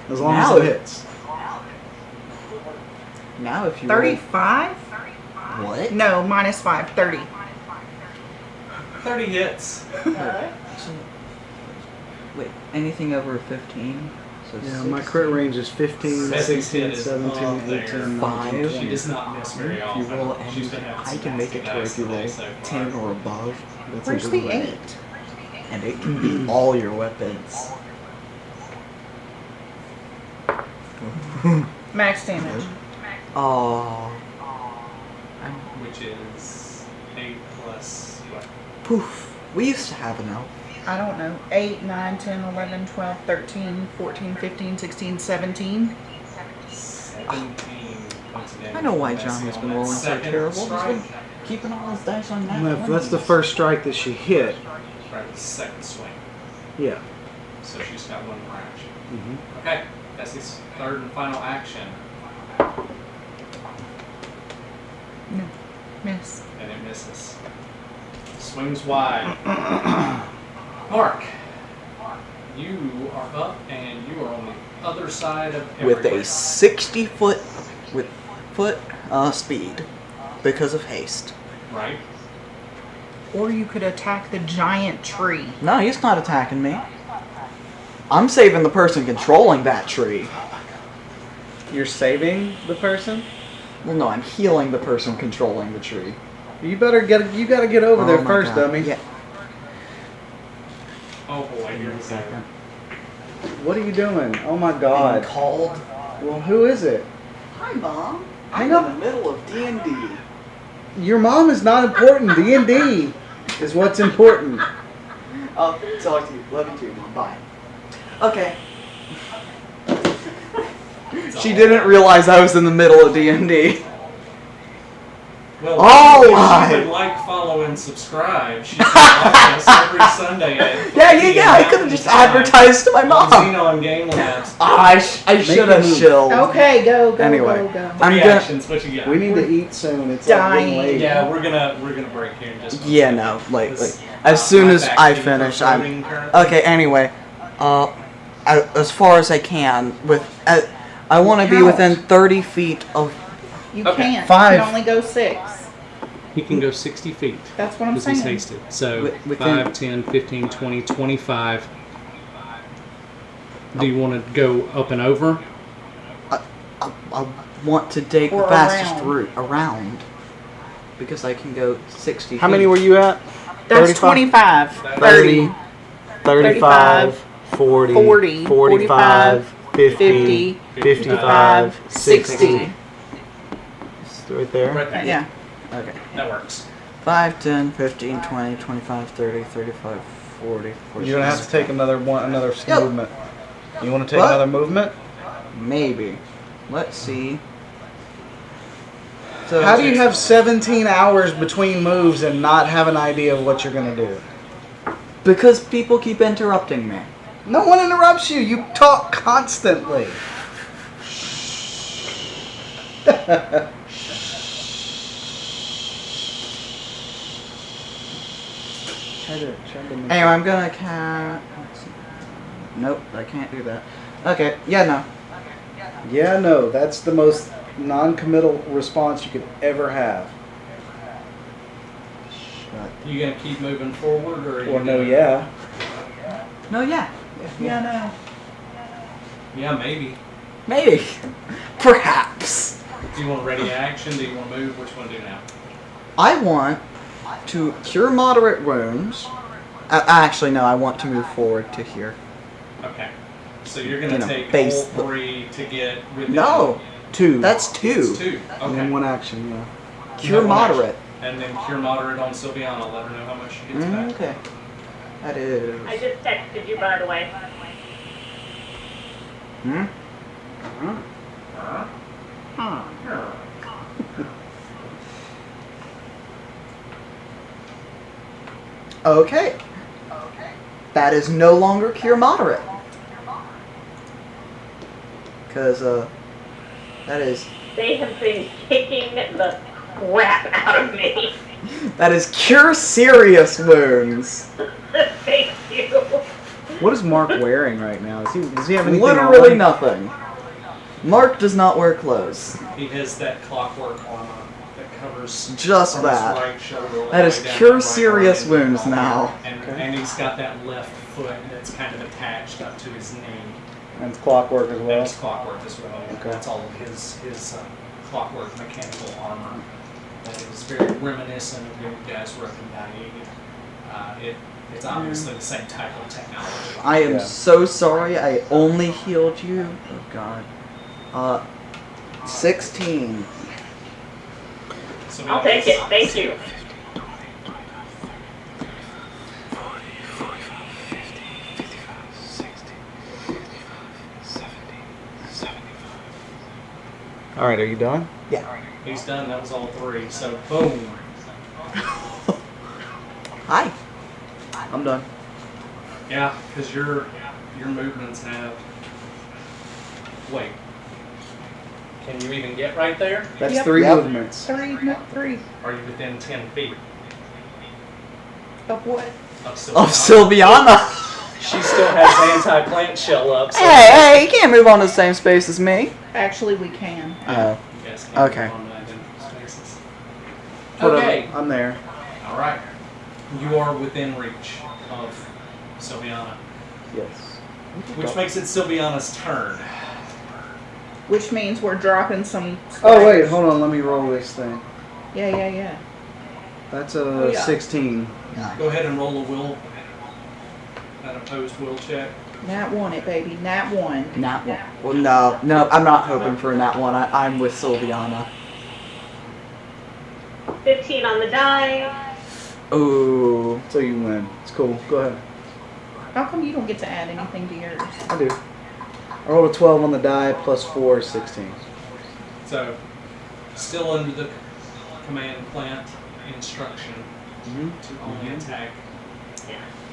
As long Now as it hits. Now if you 35? roll, what? No, minus 5. 30. 30 hits. So, wait, anything over 15? So Yeah, my crit range is 15, Bessie's 16, hit is 17, up there. 18, 19, 5. She 20. does not miss very If often. you roll She's been anything, having I some can make nasty it to where if you roll dice today so 10 far. or above. That's Where's a the good 8? roll. And it can be all your weapons. Max damage. Oh. Which is 8 plus what? Poof. We used to have an elf. I don't know. 8, 9, 10, 11, 12, 13, 14, 15, 16, 17. 17 points of damage. I know why from John Bessie has on been that rolling so second terrible. He's strike. been keeping all his dice on that. That's the first strike that she hit. Right, the second swing. Yeah. So she's got 1 more action. Mm-hmm. Okay, Bessie's third and final action. No. Miss. And it misses. Swings wide. Mark, you are up and you are on the other side of With everywhere. a 60-foot speed because of haste. Right? Or you could attack the giant tree. No, he's not attacking me. I'm saving the person controlling that tree. You're saving the person? Well, no, I'm healing the person controlling the tree. You gotta get over there Oh my first, God. dummy. Yeah. Oh boy, here we go. What are you doing? Oh my Being God. called. Well, who is it? Hi, Mom. Hang I'm up. in the middle of D&D. Your mom is not important. D&D is what's important. I'll talk to you. Love you too, Mom. Bye. Okay. She didn't realize I was in the middle of D&D. Well, All if she right. would like, follow, and subscribe, she can watch us every Sunday at Yeah. I could have just advertised to my mom. Xenon Game Labs. I should have move. chilled. Okay, go, go, Anyway. go. I'm Reactions, what you got? We need to eat soon. It's Dying. like getting late. Yeah, we're gonna break here in just. one Yeah, second. no, like This- as soon my as back's I being finish, I'm recording currently. okay. Anyway, as far as I can, I want to be Count. within 30 feet of. You Okay. can't. 5. You can only go 6. He can go 60 feet. That's what I'm Because he's saying. hasted. So Within- 5, 10, 15, 20, 25. Do you want to go up and over? I want to take Or the fastest around. route around because I can go 60. How feet. many were you at? That's 35? 25. 30, 35, 40, 40, 45, 50, 55, 60. It's right there. Right there. Yeah. Okay. That works. 5, 10, 15, 20, 25, 30, 35, 40, 45. You're gonna have to take another Yep. movement. You want to take What? another movement? Maybe. Let's see. So How do you have 17 hours between moves and not have an idea of what you're gonna do? Because people keep interrupting me. No one interrupts you. You talk constantly. Anyway, I'm gonna let's see. Nope, I can't do that. Okay, yeah, no. Yeah, no, that's the most non-committal response you could ever have. You gonna keep moving forward, or? are you Or no, gonna- yeah. No, yeah. Yeah, no. Yeah, maybe. Maybe. Perhaps. Do you want ready action? Do you want to move? Which one do you now? I want to cure moderate wounds. Actually, no, I want to move forward to here. Okay. So you're gonna take all base 3 to get within. No, 2. that's It's 2. 2. And Okay. then 1 action, yeah. Cure have one action. moderate. And then cure moderate on Sylviana. Let her know how much she gets back. Okay. That is. I just texted you, by the way. Hmm? Okay. That is no longer cure moderate. Because, that is They have been kicking the crap out of me. that is cure serious wounds. Thank you. What is Mark wearing right now? Does he have anything Literally on? nothing. Mark does not wear clothes. He has that clockwork armor that covers Just from his that. right shoulder all the That way is down cure to the right serious arm. wounds now. And he's got that left foot that's kind of attached up to his knee. And it's clockwork as And well. it's clockwork as well. Okay. That's all of his clockwork mechanical armor. That is very reminiscent of the old guys working Daig. It's obviously the same type of technology. I am Yeah. so sorry. I only healed you. Oh God. 16. So I'll take it. Thank you. All right, are you done? He's done. That was all 3. So boom. Hi. I'm done. Yeah, because your movements have. Wait. Can you even get right there? That's Yep. 3 Yep. movements. 3, no, 3. Are you within 10 feet Of what? of Of Sylviana? Sylviana. She still has anti-plant shell up. So Hey, you can't move on the same space as me. Actually, we can. Oh. You guys can't Okay. move on to identical spaces. Whatever. Okay. I'm there. All right. You are within reach of Sylviana, Yes. which makes it Sylviana's turn. Which means we're dropping some. Oh wait, hold on. Let me roll this thing. Yeah. That's a Oh, yeah. 16. Go ahead and roll a will, an opposed will check. Nat 1 it, baby. Nat 1. Nat one. Well, no, I'm not hoping for a nat one. I'm with Sylviana. 15 on the die. Ooh. So you win. It's cool. Go ahead. How come you don't get to add anything to yours? I do. I rolled a 12 on the die plus 4 is 16. So, still under the command plant instruction to only attack.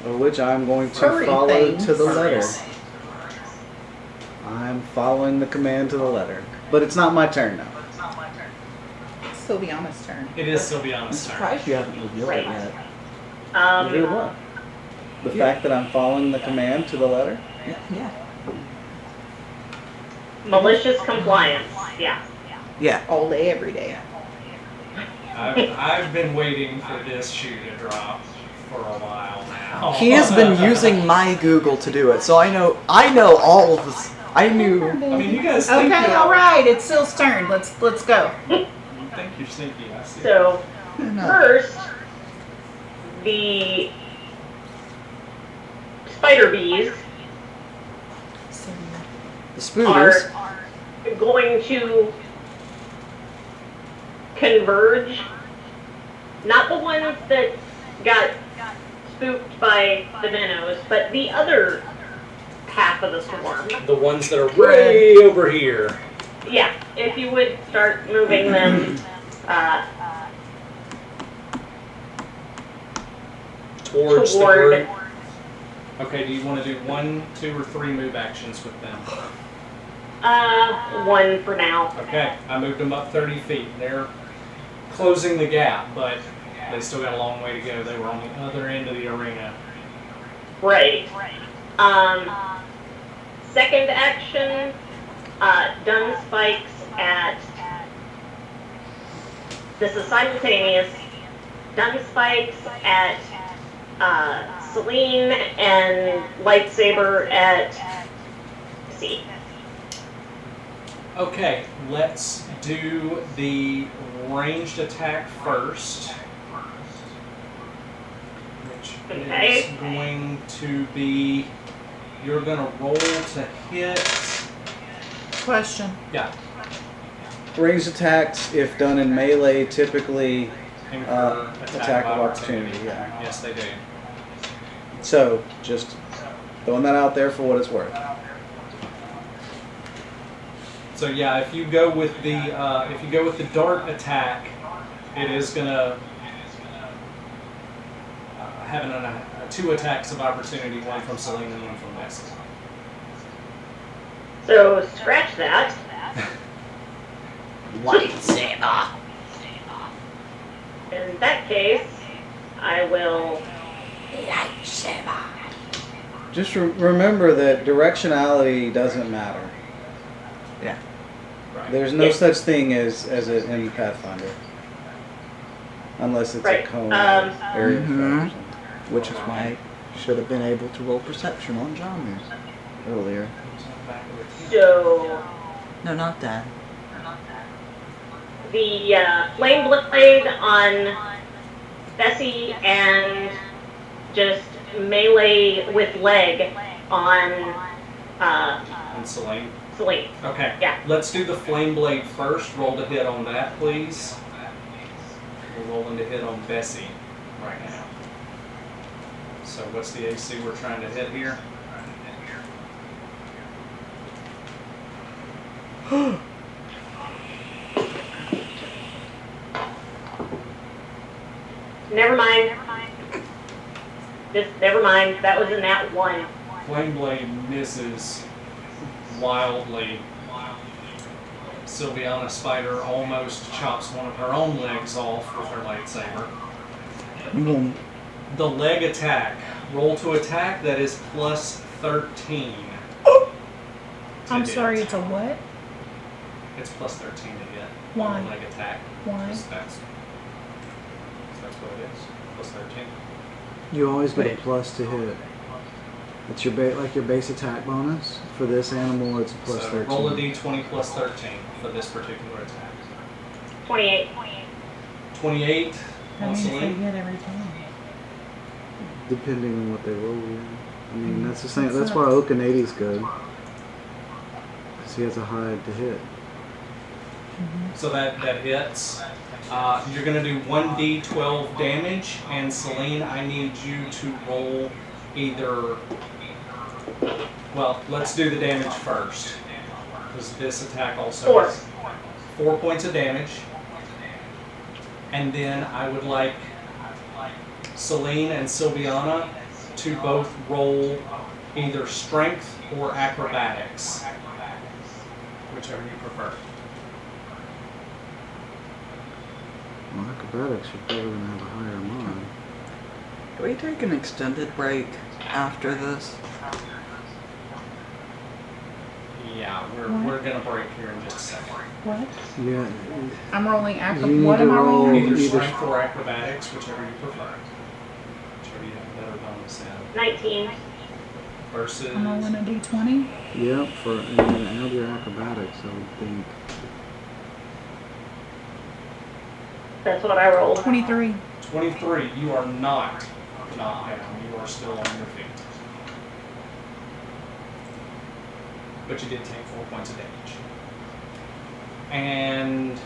Of which I'm going to Furry follow things. to the letter. I'm following the command to the letter. But it's not my turn now. Sylviana's turn. It is I'm Sylviana's turn. surprised you haven't revealed it yet. Reveal what? The fact that I'm following the command to the letter? Yeah. Malicious compliance. Yeah. Yeah. All day, every day. I've been waiting for this shoe to drop for a while now. He has been using my Google to do it, so I know all of this. I knew. I mean, you guys think Okay, you're all right. It's Syl's turn. Let's go. You think you're sneaky. I see. So No. first, the spider bees The spooters. are going to converge. Not the ones that got spooked by the minnows, but the other half of the swarm. The ones that are way over here. Yeah, if you would start moving them Towards the toward. group. Okay, do you want to do 1, 2, or 3 move actions with them? One for now. Okay, I moved them up 30 feet. They're closing the gap, but they still got a long way to go. They were on the other end of the arena. Right. Second action, done spikes at. This is simultaneous. Done spikes at Celine and lightsaber at C. Okay, let's do the ranged attack first. Which Okay. is going to be, you're going to roll to hit. Question. Yeah, Ranged attacks, if done in melee, typically incur attack of opportunity. Yeah. Yes, they do. So, just throwing that out there for what it's worth. So yeah, if you go with the dart attack, it is gonna have 2 attacks of opportunity, one from Celine and one from Bessie. So scratch that. Lightsaber. In that case, I will. Lightsaber. Just remember that directionality doesn't matter. Yeah. Right. There's no Yes. such thing as it in Pathfinder. Unless it's Right. a cone Um, area. Mhm. effect or something. Which is why I should have been able to roll perception on Jamu earlier. So No, not that. the flame blade on Bessie and just melee with leg on And Celine. Celine. Okay. Yeah. Let's do the flame blade first. Roll to hit on that, please. We're rolling to hit on Bessie right now. So what's the AC we're trying to hit here? Never mind. Just never mind. That was in that one. Flame blade misses wildly. Sylviana Spider almost chops one of her own legs off with her lightsaber. Mm. The leg attack. Roll to attack, that is plus 13. I'm hit. sorry, it's a what? It's plus 13 to hit. Why? On the leg attack. Why? That's what it is. Plus 13. You always get a Wait. plus to hit. It's your like your base attack bonus. For this animal, it's a plus So 13. roll a d20 plus 13 for this particular attack. 28. 28 That on means they Celine. hit every time. Depending on what they roll, yeah. I mean, that's the same. That's why Okanadi's good. Because he has a hide to hit. So that hits. You're going to do 1d12 damage, and Celine, I need you to roll either. Well, let's do the damage first, because this attack also 4. has 4 points of damage. And then I would like Celine and Sylviana to both roll either strength or acrobatics, whichever you prefer. Well, acrobatics, you're probably gonna have a higher mod. Do we take an extended break after this? Yeah, we're gonna break here in just a second. What? Yeah. I'm rolling You acro. need What to am I roll- rolling? Either Either- strength or acrobatics, whichever you prefer. Whichever you have a better bonus in. 19. Versus. I'm rolling a d20. Yep, for and then add your acrobatics, I would think. That's what I rolled. 23. 23, you are not knocked down. You are still on your feet. But you did take 4 points of damage. And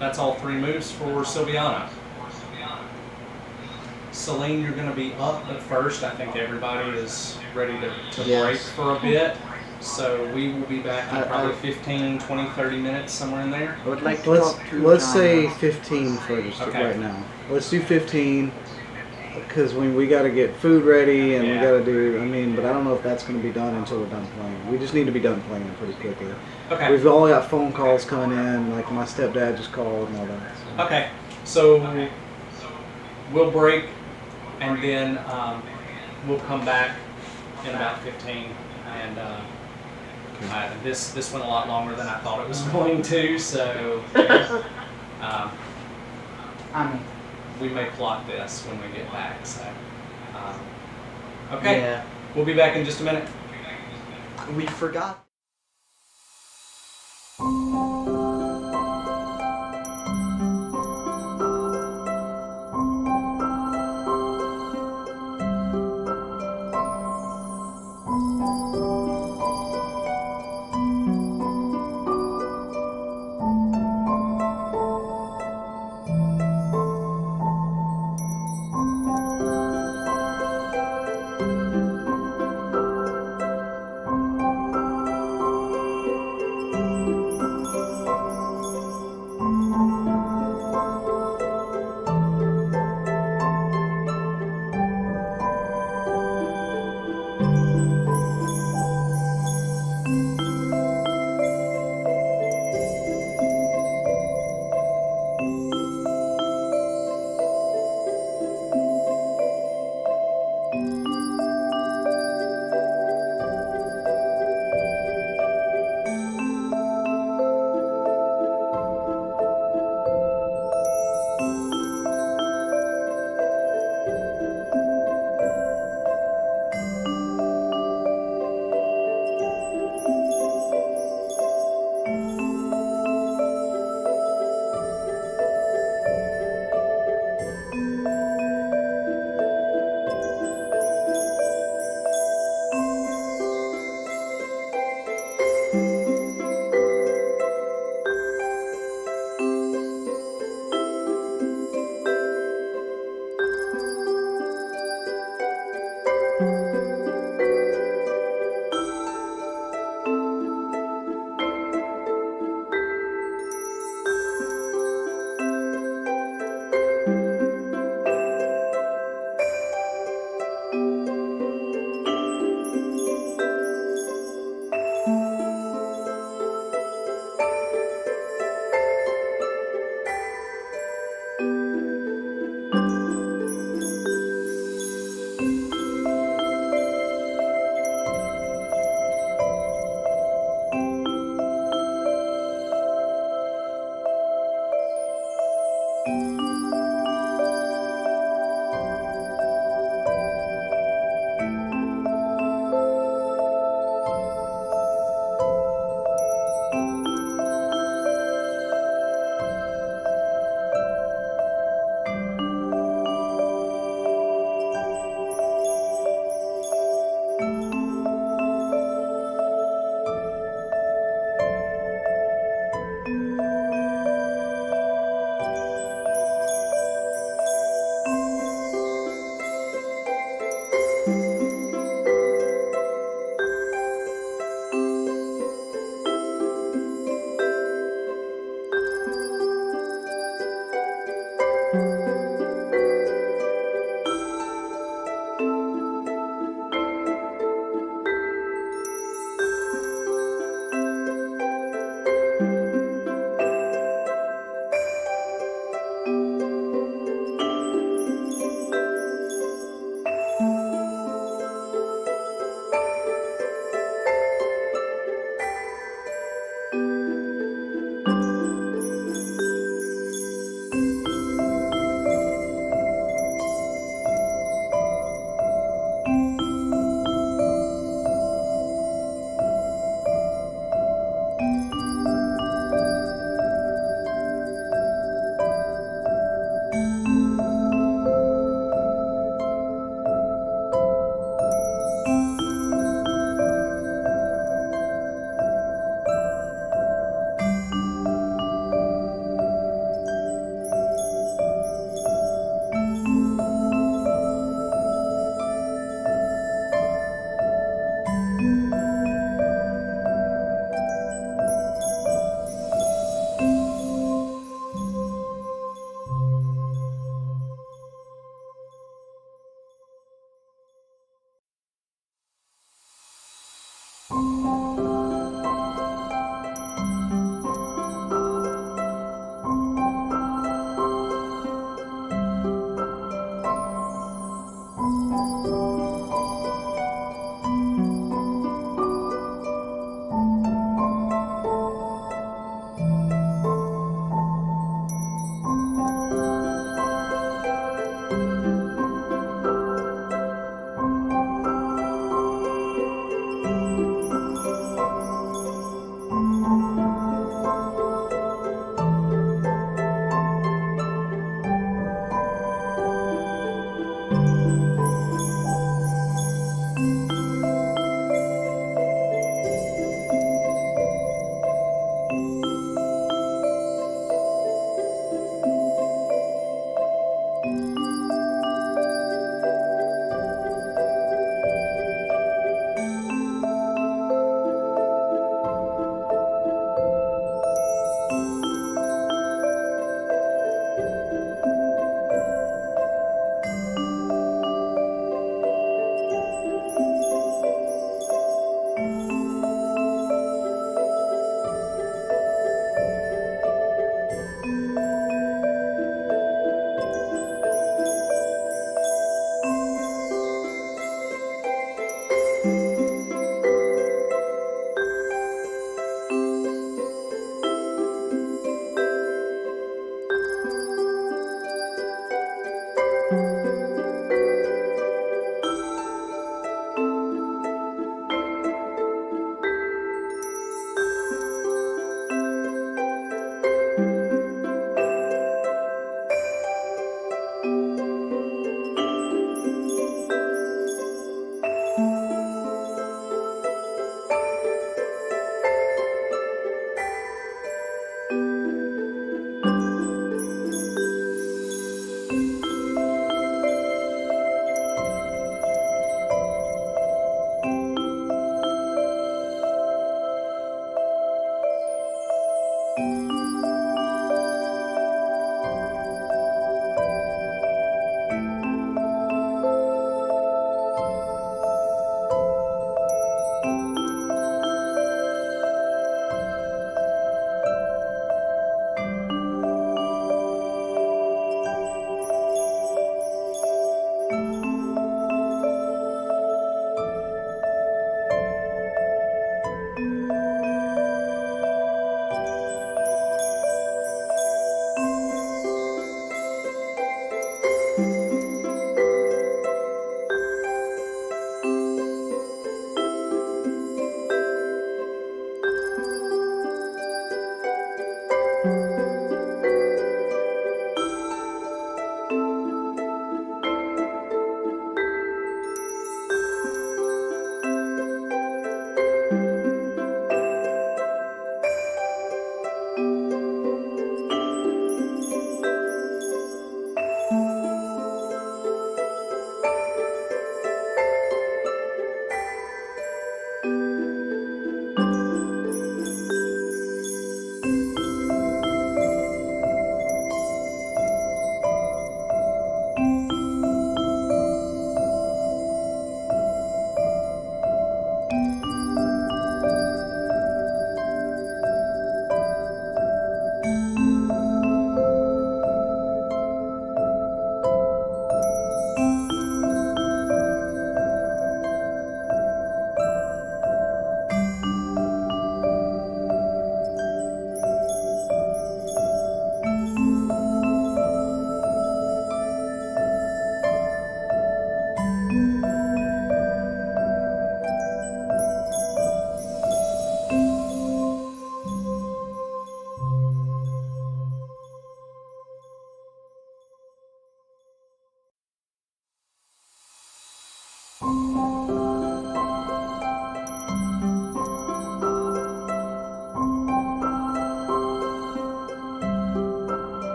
that's all 3 moves for Sylviana. Celine, you're going to be up at first. I think everybody is ready to Yes. break for a bit. So we will be back in I- probably 15, 20, 30 minutes, somewhere in there. I would like to Let's talk to let's John say now. 15 first Okay. right now. Let's do 15 because we got to get food ready and we Yeah. got to do. I mean, but I don't know if that's going to be done until we're done playing. We just need to be done playing pretty quickly. Okay. We've all got phone calls coming in. Like my stepdad just called and all that. So. Okay, so we'll break and then we'll come back in about 15. And this went a lot longer than I thought it was going to, so I mean, we may plot this when we get back. So, okay, Yeah. we'll be back in just a minute. We forgot.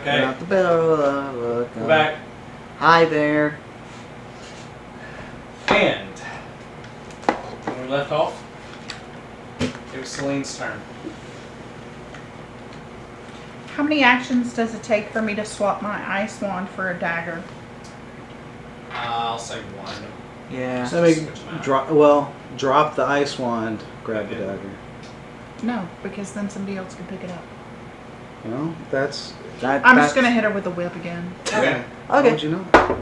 Okay. Not the bell. We're back. Hi there. And when we left off, it was Celine's turn. How many actions does it take for me to swap my ice wand for a dagger? I'll say one. Yeah. So drop the ice wand, grab the dagger. No, because then somebody else can pick it up. Well, that's. I'm just gonna hit her with the whip again. Okay. How Okay. would you know?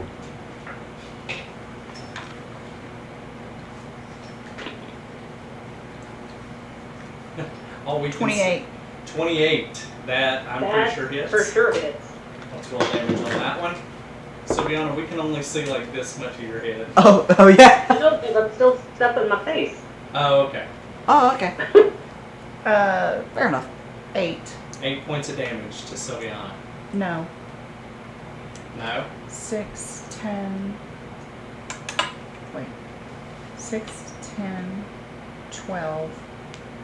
All we can 28. see- 28. That I'm pretty That sure hits. for sure hits. Let's roll damage on that one. Sylviana, we can only see like this much of your head. Oh yeah. No, because I'm still stuffing my face. Oh, okay. Oh, okay. Fair enough. 8. 8 points of damage to Sylviana. No. No? 6, 10. Wait. 6, 10, 12,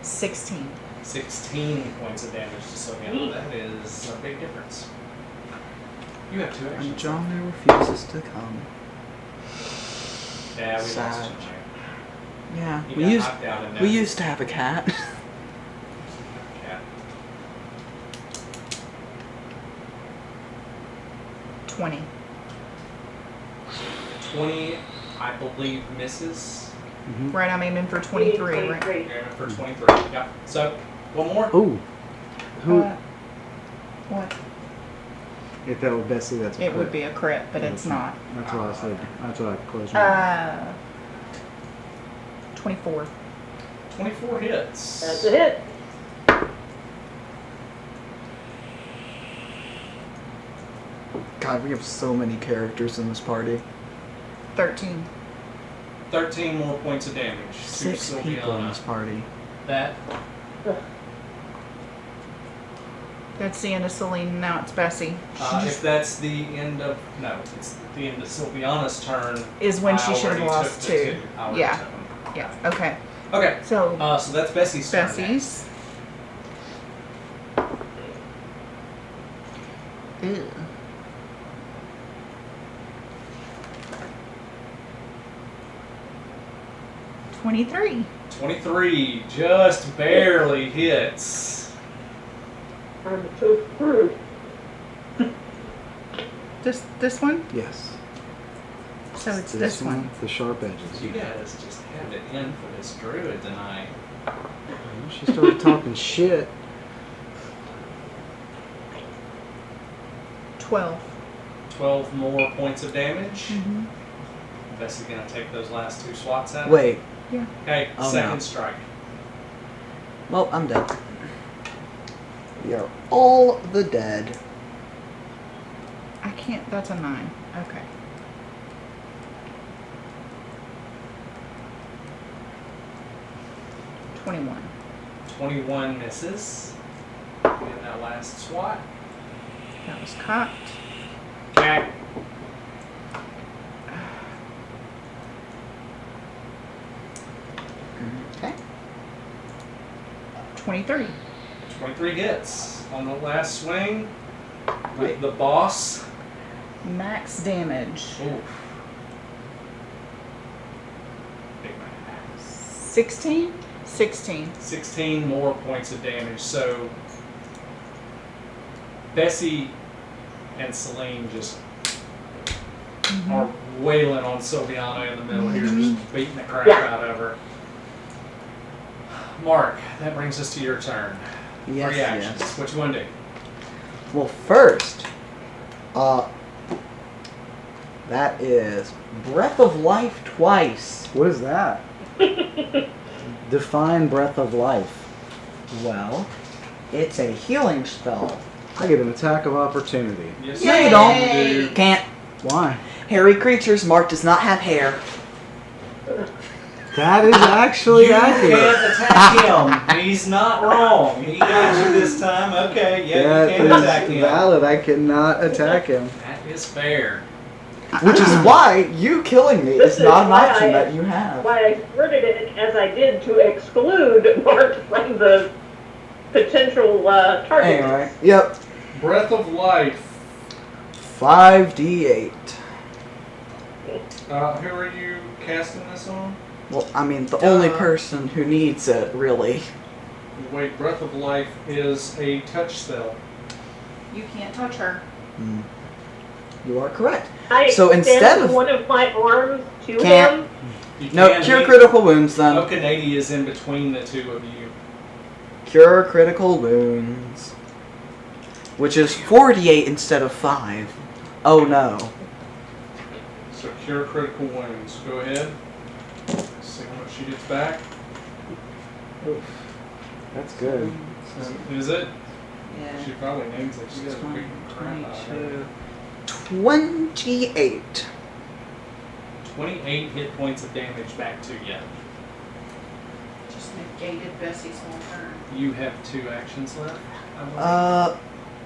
16. 16 points of damage to Sylviana. That is a big difference. You have 2 And actions. John refuses to come. Yeah, we lost Sad. him there. Yeah. He We got used knocked out in that. we used to have a cat. Yeah. 20. 20, I believe, misses. Right, I'm aiming for 23, right? You're aiming for 23. Yeah. So, one more. Ooh. Who? What? If that were Bessie, that's a It would crit. be a crit, but it's not. That's what I said. That's what I closed my 24. 24 hits. That's a hit. God, we have so many characters in this party. 13. 13 more points of damage to 6 people in Sylviana. this party. That That's the end of Celine. Now it's Bessie. if that's the end of it's the end of Sylviana's turn. Is when I she should have already lost took the 2. I already Yeah. took 'em. Yeah, okay. Okay. So, So that's Bessie's turn. Bessie's. Ew. $23. 23 just barely hits. I'm so screwed. This one? Yes. So it's this one. with the sharp edges. You guys just have it in for this druid tonight. She started talking shit. 12. 12 more points of damage. Mm-hmm. Bessie's gonna take those last 2 swats at it. Wait. Okay, Oh, second no. strike. Well, I'm dead. We are all the dead. I can't. That's a 9. Okay. $21. 21 misses. Get that last swat. That was cocked. Okay. Okay. 23. 23 hits on the last swing with the boss. Max damage. Oof. Big man. 16? 16. 16 more points of damage. So Bessie and Celine just are wailing on Sylviana in the middle here, just beating the crap out of her. Mark, that brings us to your turn. Yes, 3 actions. yes. What you want to do? Well, first, that is Breath of Life twice. What is that? Define breath of life. Well, it's a healing spell. I get an attack of opportunity. Yes, No, you don't. Can't. Why? Hairy creatures. Mark does not have hair. That is actually You accurate. can't attack him. He's not wrong. He got you this time. Okay, yeah, That you can attack is him. valid. I cannot attack him. That is fair. Which is why you killing me This is is not an why option I- that you have. Why I worded it as I did to exclude Mark from the potential target. Anyway, yep. Breath of Life. 5d8. Who are you casting this on? Well, I mean, the only person who needs it, really. Wait, Breath of Life is a touch spell. You can't touch her. You are correct. I So instead extend of- one of my arms to Can't. him. You No, can cure leave- critical wounds then. Okanady is in between the two of you. Cure critical wounds. Which is 48 instead of 5. Oh no. So cure critical wounds. Go ahead. See what she gets back. That's good. Is it? Yeah. She probably needs it. She got a big crap out of her. 28. 28 hit points of damage back to you. Just negated Bessie's whole turn. You have 2 actions left. I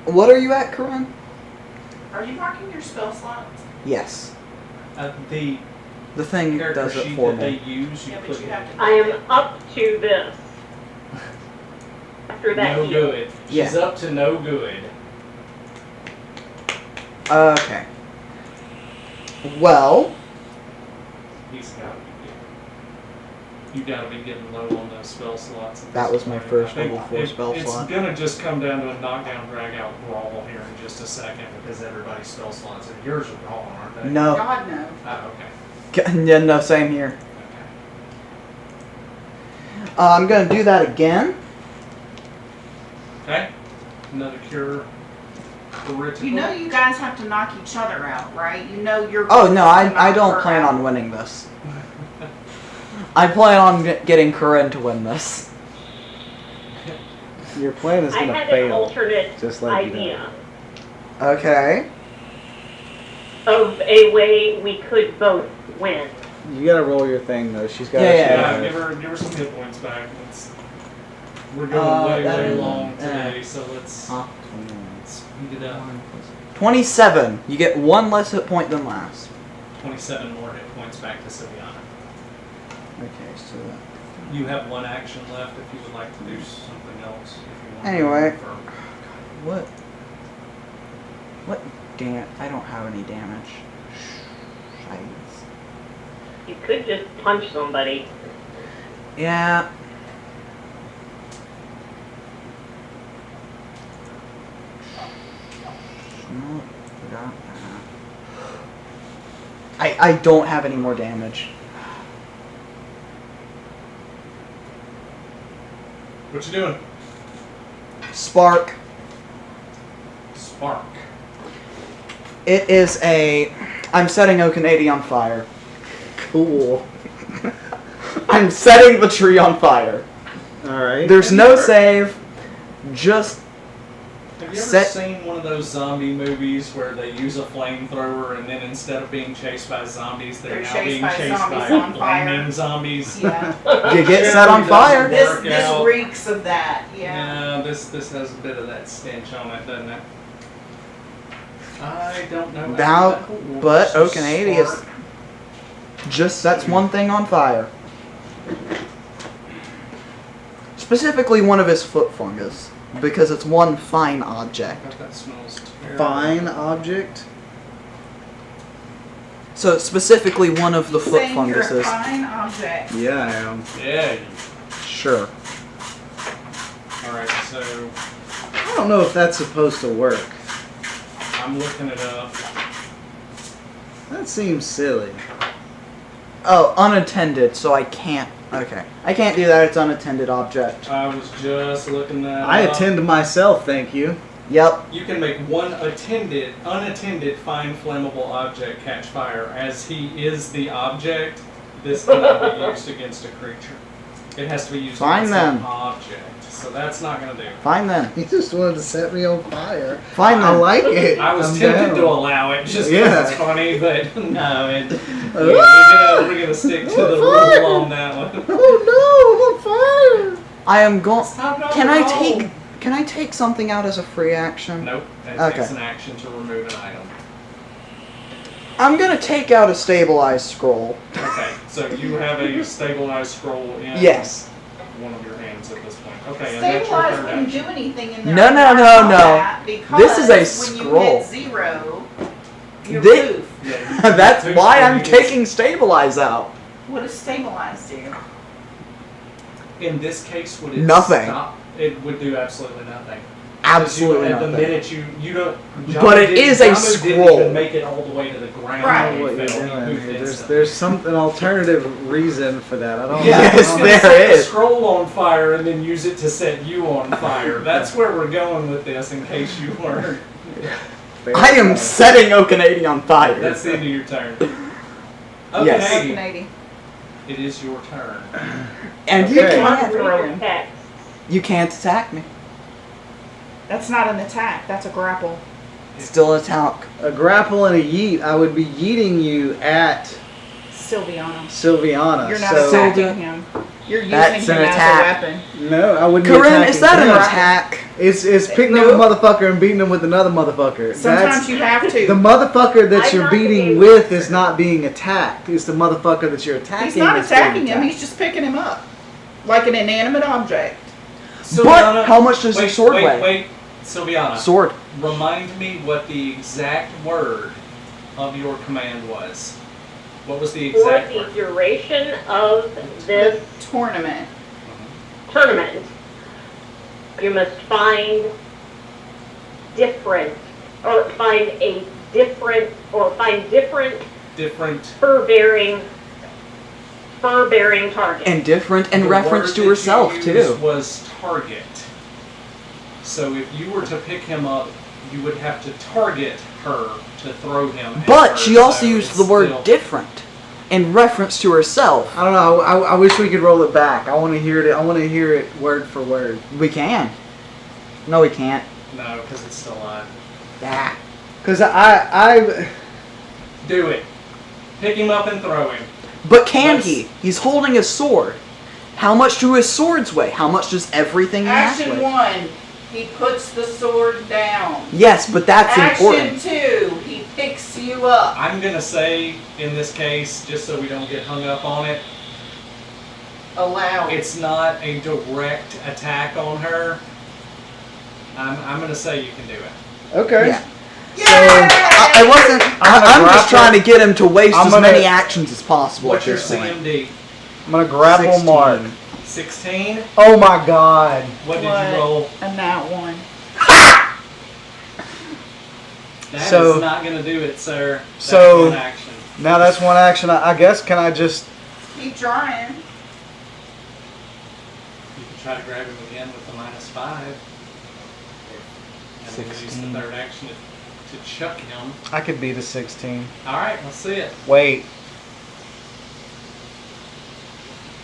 believe. What are you at, Corinne? Are you marking your spell slots? Yes. The The thing character does it sheet for that they me. use, you Yeah, put but you have to. I am up to this. After that no heal. good. Yeah. She's up to no good. Okay. Well, He's got to be good. You got to be getting low on those spell slots. at That this was my point. first I think level 4 spell it's slot. gonna just come down to a knockdown, drag out brawl here in just a second because everybody's spell slots and yours are gone, aren't they? no. God no. Oh, okay. Yeah, no, same here. Okay. I'm gonna do that again. Okay. Another cure. Critical. You know you guys have to knock each other out, right? You know you're. Oh no, going to I knock don't her plan out. on winning this. I plan on getting Corinne to win this. Your plan is I gonna had an fail. alternate Just like you idea Okay. of a way we could both win. You gotta roll your thing though. She's got. Yeah, Yeah, give her some hit points back. We're going way that- long yeah. today, so let's Huh? speed it up. 27. You get 1 less hit point than last. 27 more hit points back to Sylviana. Okay, so You have 1 action left if you would like to do something else. If you want Anyway. to go for- what? What? Damn! I don't have any damage. Shites. You could just punch somebody. Yeah. No, forgot that. I don't have any more damage. What you doing? Spark. Spark. It is a. I'm setting Okanady on fire. Cool. I'm setting the tree on fire. All right. There's no save. Just Have you ever Set- seen one of those zombie movies where they use a flamethrower and then instead of being chased by zombies, they're They're now chased being by chased zombies by on fire. flaming zombies? Yeah. you get set on Generally fire. doesn't This out. reeks of that. Yeah. Yeah, this has a bit of that stench on it, doesn't it? I don't know. Now, alphabetical but order, so Okanady is spark. just sets one thing on fire. Specifically one of his foot fungus. Because it's one fine object. God, that smells terrible. Fine object. So specifically one of the foot Saying you're a funguses. fine object. Yeah, I am. Yeah. Sure. Alright, so I don't know if that's supposed to work. I'm looking it up. That seems silly. Oh, unattended, so I can't. Okay. I can't do that, it's unattended object. I was just looking that I up. attend to myself, thank you. Yep. You can make one unattended fine flammable object catch fire. As he is the object, this cannot be used against a creature. It has to be used Fine against then. an object. So that's not going to do. Fine then. He just wanted to set me on fire. Fine I then. like it. I was I'm tempted down. to allow it just because Yeah. it's funny, but no, we're gonna stick to the rule on that one. Oh no, I'm on fire. I am going. Stop it Can on I the roll. take? Can I take something out as a free action? Nope. It Okay. takes an action to remove an item. I'm gonna take out a stabilized scroll. Okay, so you have a stabilized scroll in. Yes. one of your hands at this point. Okay, and that's your Stabilize third wouldn't do action. anything in there. No, no, no, no. Because This is a when scroll. you hit 0, you're Thi- poof. Yeah, you- That's you- why you- I'm you- taking stabilize out. What does stabilize do? In this case, would it Nothing. stop? It would do absolutely nothing. Absolutely At the nothing. minute you don't. But it is a Jamu didn't scroll. even make it all the way to the ground. Right. when What he you're fell. He doing moved here. instantly. There's some an alternative reason for that. I don't. Yeah, I Yes, I was don't- gonna there set the is. scroll on fire and then use it to set you on fire. That's where we're going with this, in case you weren't. I am setting Okanady on fire. That's the end of your turn. Yes. Okay, 180. it is your turn. And you Okay. can't. Throw him. Text. You can't attack me. That's not an attack. That's a grapple. Still attack. A grapple and a yeet. I would be yeeting you at Sylviana. Sylviana. You're not so attacking him. You're using That's him an as attack. a weapon. no, I wouldn't. be Corinne, attacking is that an him. attack? It's picking Nope. up a motherfucker and beating him with another motherfucker. Sometimes you have to. The motherfucker that I'm you're not beating being- with is not being attacked. It's the motherfucker that you're attacking. He's not that's being attacking him. attacked. He's just picking him up. Like an inanimate object. But how much does your sword weigh? Wait, Sylviana. Sword. Remind me what the exact word of your command was. What was the For exact the word? duration of this Tournament. tournament, you must find different Different. fur-bearing targets. And different in The reference word to that herself, you too. used was target. So if you were to pick him up, you would have to target her to throw him. at But her, she also so used it's the word still- different in reference to herself. I don't know. I wish we could roll it back. I want to hear it. I want to hear it word for word. We can. No, we can't. No, because it's still alive. Ah. Cause I Do it. Pick him up and throw him. But can Let's- he? He's holding a sword. How much do his swords weigh? How much does everything he has Action weigh? 1. He puts the sword down. Yes, but that's Action important. 2. He picks you up. I'm gonna say in this case, just so we don't get hung up on it, Allow it. it's not a direct attack on her. I'm gonna say you can do it. okay. Yeah. Yay! I wasn't. I'm gonna I'm just grapple- trying to get him to waste I'm as gonna- many actions as possible. What's at your this point. CMD? I'm gonna grapple 16. Mark. 16? Oh my god. What did What? you roll? A nat 1. That So- is not gonna do it, sir. That's so- one action. Now that's one action. I guess can I just? Keep trying. You can try to grab him again with the -5. And then use 16. the third action to chuck him. I could beat a 16. Alright, let's see it. Wait.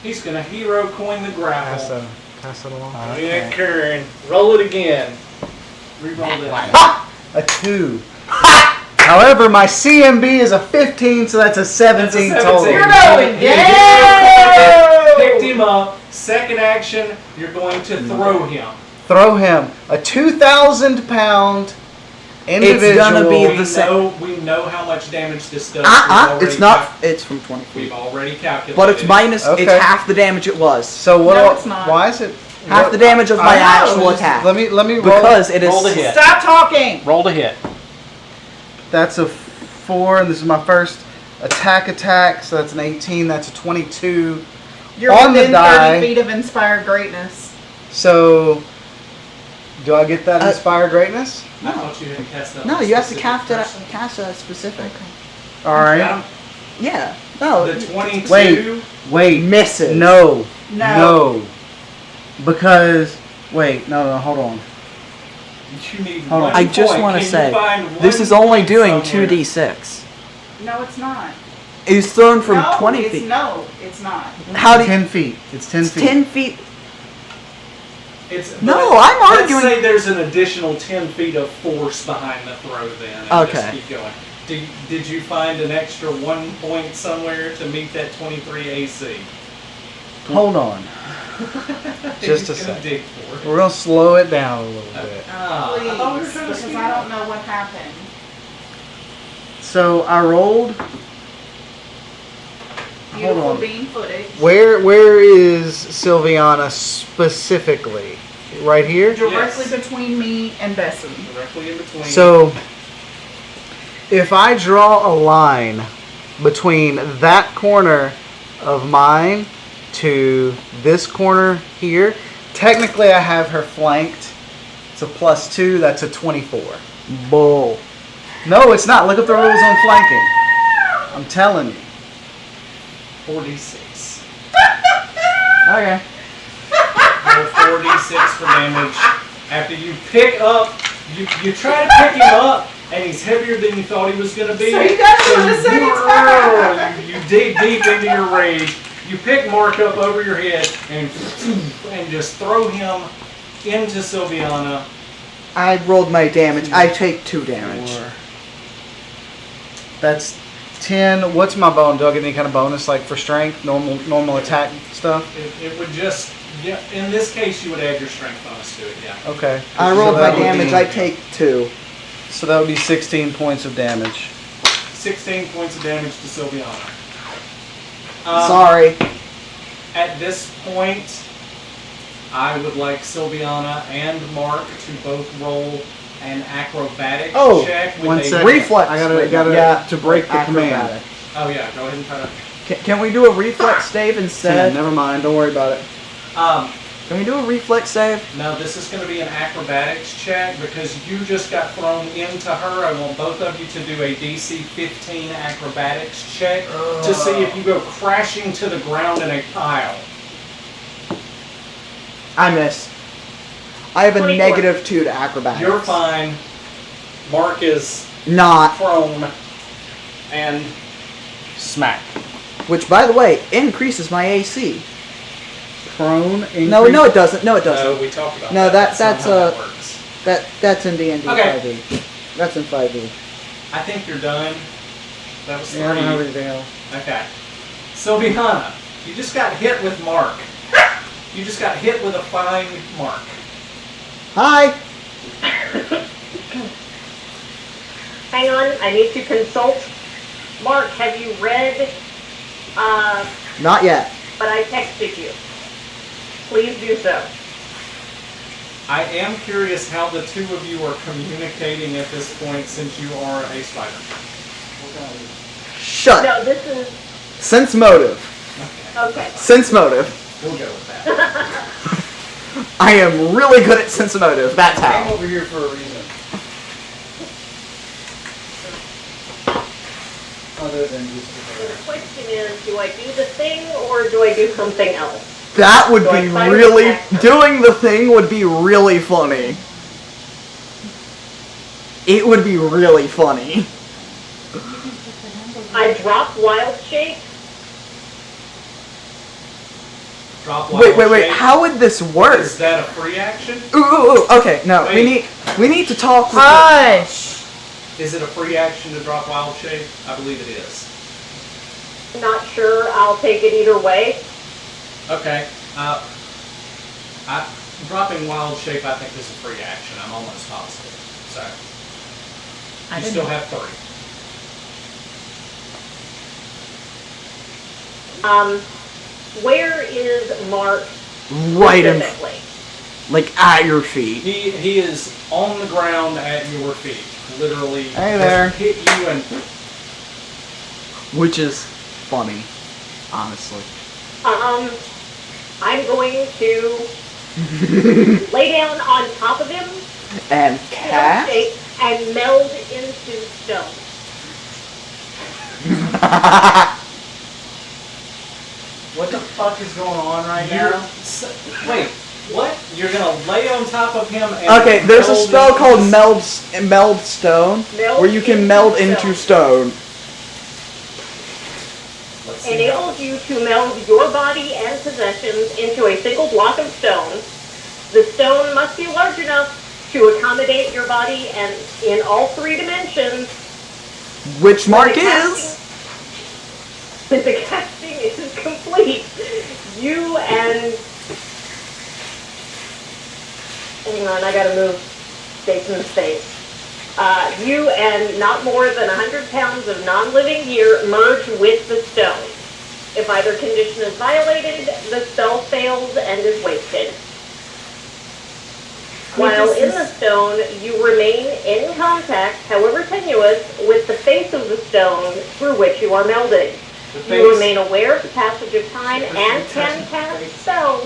He's gonna hero coin the grapple. Pass it along. Yeah, Karen. Roll it again. Reroll it. A 2. However, my CMB is a 15, so that's a 17 That's a total. 17. You're going You down! picked him up. Second action, you're going to throw him. Throw him. A 2,000-pound individual. gonna be We the same. know how much damage this does. We've already It's not. It's from 20 feet. We've already calculated. But it's minus. Okay. It's half the damage it was. So what? No, it's not. Why is it Half what- the damage of my I know, actual just- attack. Let me roll. Because it is. Roll the hit. Stop talking! Roll to hit. That's a 4, and this is my first attack. So that's an 18. That's a 22. You're On the within die. 30 feet of inspired greatness. So, do I get that inspire greatness? I thought you had to cast that. No, on a you have to specific cast it. person. Cast a specific. All right. Yeah. Yeah. No. The 22. Wait. Misses. No. No. Because no, hold on. You need Hold on. one I just point. want to Can you say find this one is only point doing somewhere? 2d6. No, it's not. He's thrown from no, 20 it's, feet. No, it's not. How do you, 10 feet. It's 10 feet. 10 feet? It's, No, but I'm arguing- Let's say there's an additional 10 feet of force behind the throw then. And Okay. Just keep going. Did you find an extra 1 point somewhere to meet that 23 AC? Hold on. Just a He's gonna second. dig for it. We're gonna slow it down a little bit. Ah, Please, I thought we were trying to because speed I it don't up. know what happened. So I rolled Beautiful on. bean footage. Where is Sylviana specifically? Right here? Directly Yes. between me and Bessie. Directly in between. So, if I draw a line between that corner of mine to this corner here, technically I have her flanked. It's a +2, that's a 24. Bull. No, it's not. Look up the rules on flanking. I'm telling you. 4d6. Okay. Roll 4d6 for damage. After you pick up, you try to pick him up, and he's heavier than you thought he was going to be. So you guys should have said it's bad. you dig deep into your rage. You pick Mark up over your head and just throw him into Sylviana. I rolled my damage. I take 2 damage. That's 10. What's my bone? Do I get any kind of bonus, like for strength, normal attack stuff? It would just, yeah. In this case, you would add your strength bonus to it. Yeah. Okay. I So rolled my that would damage. be- I take 2. So that would be 16 points of damage. 16 points of damage to Sylviana. Sorry. At this point, I would like Sylviana and Mark to both roll an acrobatics Oh, check with One a second. Reflex. I gotta to break the command. Acrobatic. Oh yeah, go ahead and try to. Can we do a reflex save 10. instead? Never mind. Don't worry about it. Can we do a reflex save? No, this is going to be an acrobatics check because you just got thrown into her. I want both of you to do a DC 15 acrobatics check to see if you go crashing to the ground in a pile. I miss. I have a 24. -2 to acrobatics. You're fine. Mark is Not. prone and Smack. Which, by the way, increases my AC. Prone. No, increase- no, it doesn't. No, it doesn't. no, we talked about No, that. that's not how that works. That's in D&D Okay. 5e. That's in 5e. I think you're done. That was 3. Yeah, I don't have anything else. Okay. Sylviana, you just got hit with Mark. You just got hit with a fine Mark. Hi. Hang on, I need to consult. Mark, have you read Not yet. what I texted you? Please do so. I am curious how the two of you are communicating at this point since you are a spider. Shut. No, this is Sense motive. okay. Sense motive. We'll go with that. I am really good at sense motive. That's I'm how. over here for a reason. Other than just. The question is, do I do the thing or do I do something else? That would So I be find really. it- Doing the thing would be really funny. It would be really funny. I drop wild shape. Drop Wait. wild shape. How would this work? Is that a free action? Ooh. Okay. No. Wait. We need to talk. With Hush! Is it a free action to drop wild shape? I believe it is. Not sure. I'll take it either way. Okay. Dropping wild shape I think is a free action. I'm almost positive. So I you didn't still know. have 3. Where is Mark right in, specifically? like at your feet. He is on the ground at your feet. Literally Hey there. hit you and Which is funny, honestly. I'm going to lay down on top of him, And wild cast. shape, and meld into stone. What the fuck is going on right you're now? wait, what? You're gonna lay on top of him and Okay, there's a meld spell into called s- meld stone, Meld where you can into meld stone. into stone. Let's see how- Enables you to meld your body and possessions into a single block of stone. The stone must be large enough to accommodate your body and in all 3 dimensions. Which Mark When the is. When the casting is complete, you and... Hang on, I gotta move space in space. You and not more than 100 pounds of non-living gear merge with the stone. If either condition is violated, the spell fails and is wasted. While in the stone, you remain in contact, however tenuous, with the face of the stone through which you are melded. You remain aware of the passage of time and can cast spells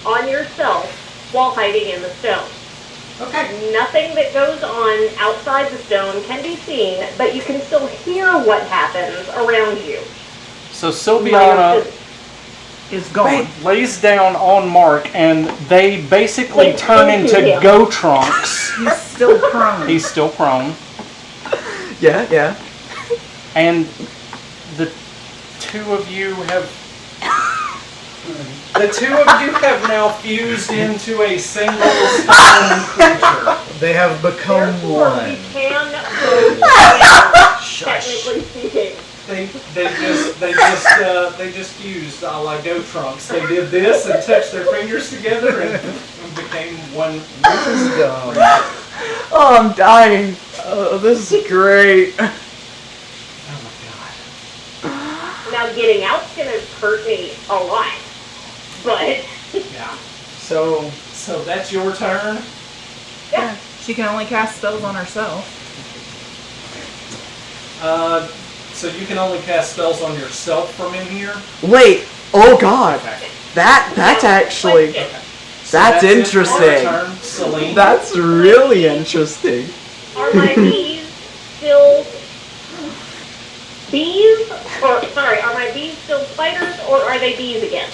on yourself while hiding in the stone. Okay. Nothing that goes on outside the stone can be seen, but you can still hear what happens around you. So Sylviana Is gone. lays down on Mark, and they basically Like, turn into into him. go trunks. He's still prone. He's still prone, Yeah, yeah. and the two of you have now fused into a single stone creature. They have become Therefore, one. we can move again, technically speaking. They just fused a la Go Trunks. They did this and touched their fingers together and became one. Dumb. Oh, I'm dying. Oh, this is great. Oh my god. Now, getting out's gonna hurt me a lot, but Yeah. So that's your turn. yeah. She can only cast spells on herself. So you can only cast spells on yourself from in here. Wait. Oh God. Okay. That's actually Question. So that's it for your interesting. turn, Celine. That's really interesting. Are my bees still bees? Or, sorry, are my bees still spiders, or are they bees again?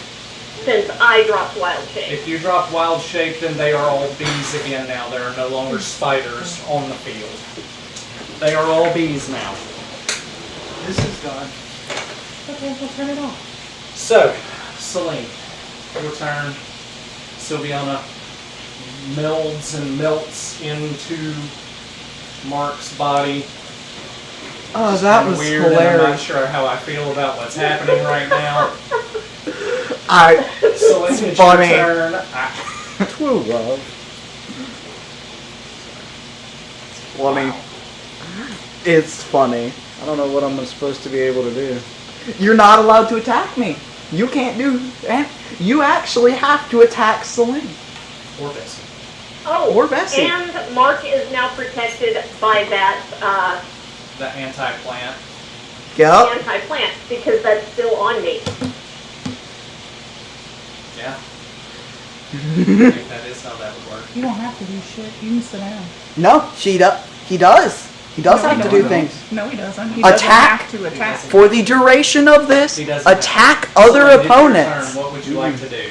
Since I dropped Wild Shape. If you drop Wild Shape, then they are all bees again now. There are no longer spiders on the field. They are all bees now. This is gone. Okay, we'll turn it off. So, Celine, your turn. Sylviana melds and melts into Mark's body. Oh, that was Weird, and I'm not hilarious. sure how I feel about what's happening right now. Celine, It's it's funny. your turn. True love. Funny. It's funny. I don't know what I'm supposed to be able to do. You're not allowed to attack me. You can't do that. You actually have to attack Celine. Or Bessie. Oh, Or Bessie. and Mark is now protected by that The anti-plant. Yep. anti-plant because that's still on me. Yeah. I think that is how that would work. You don't have to do shit. You can sit down. No, he does. He does. He does No, have he to do doesn't. things. No, he doesn't. He Attack? doesn't have to attack. For the duration of this, He doesn't. attack other Celine, it's your opponents. turn. What would you like to do?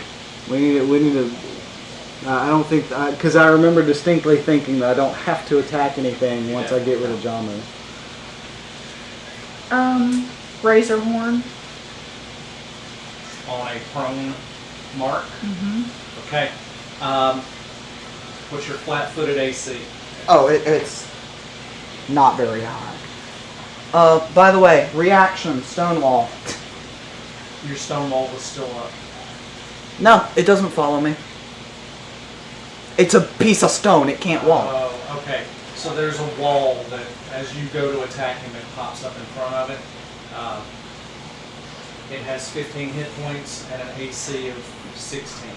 We need to. I don't think because I remember distinctly thinking that I don't have to attack anything once I get rid of Jamu. Razor horn. On a prone Mark. Mm-hmm. Okay. What's your flat-footed AC? Oh, it's not very high. By the way, reaction, Stonewall. Your stone wall was still up. No, it doesn't follow me. It's a piece of stone, it can't walk. Oh, okay. So there's a wall that, as you go to attack him, it pops up in front of it. It has 15 hit points and an AC of 16.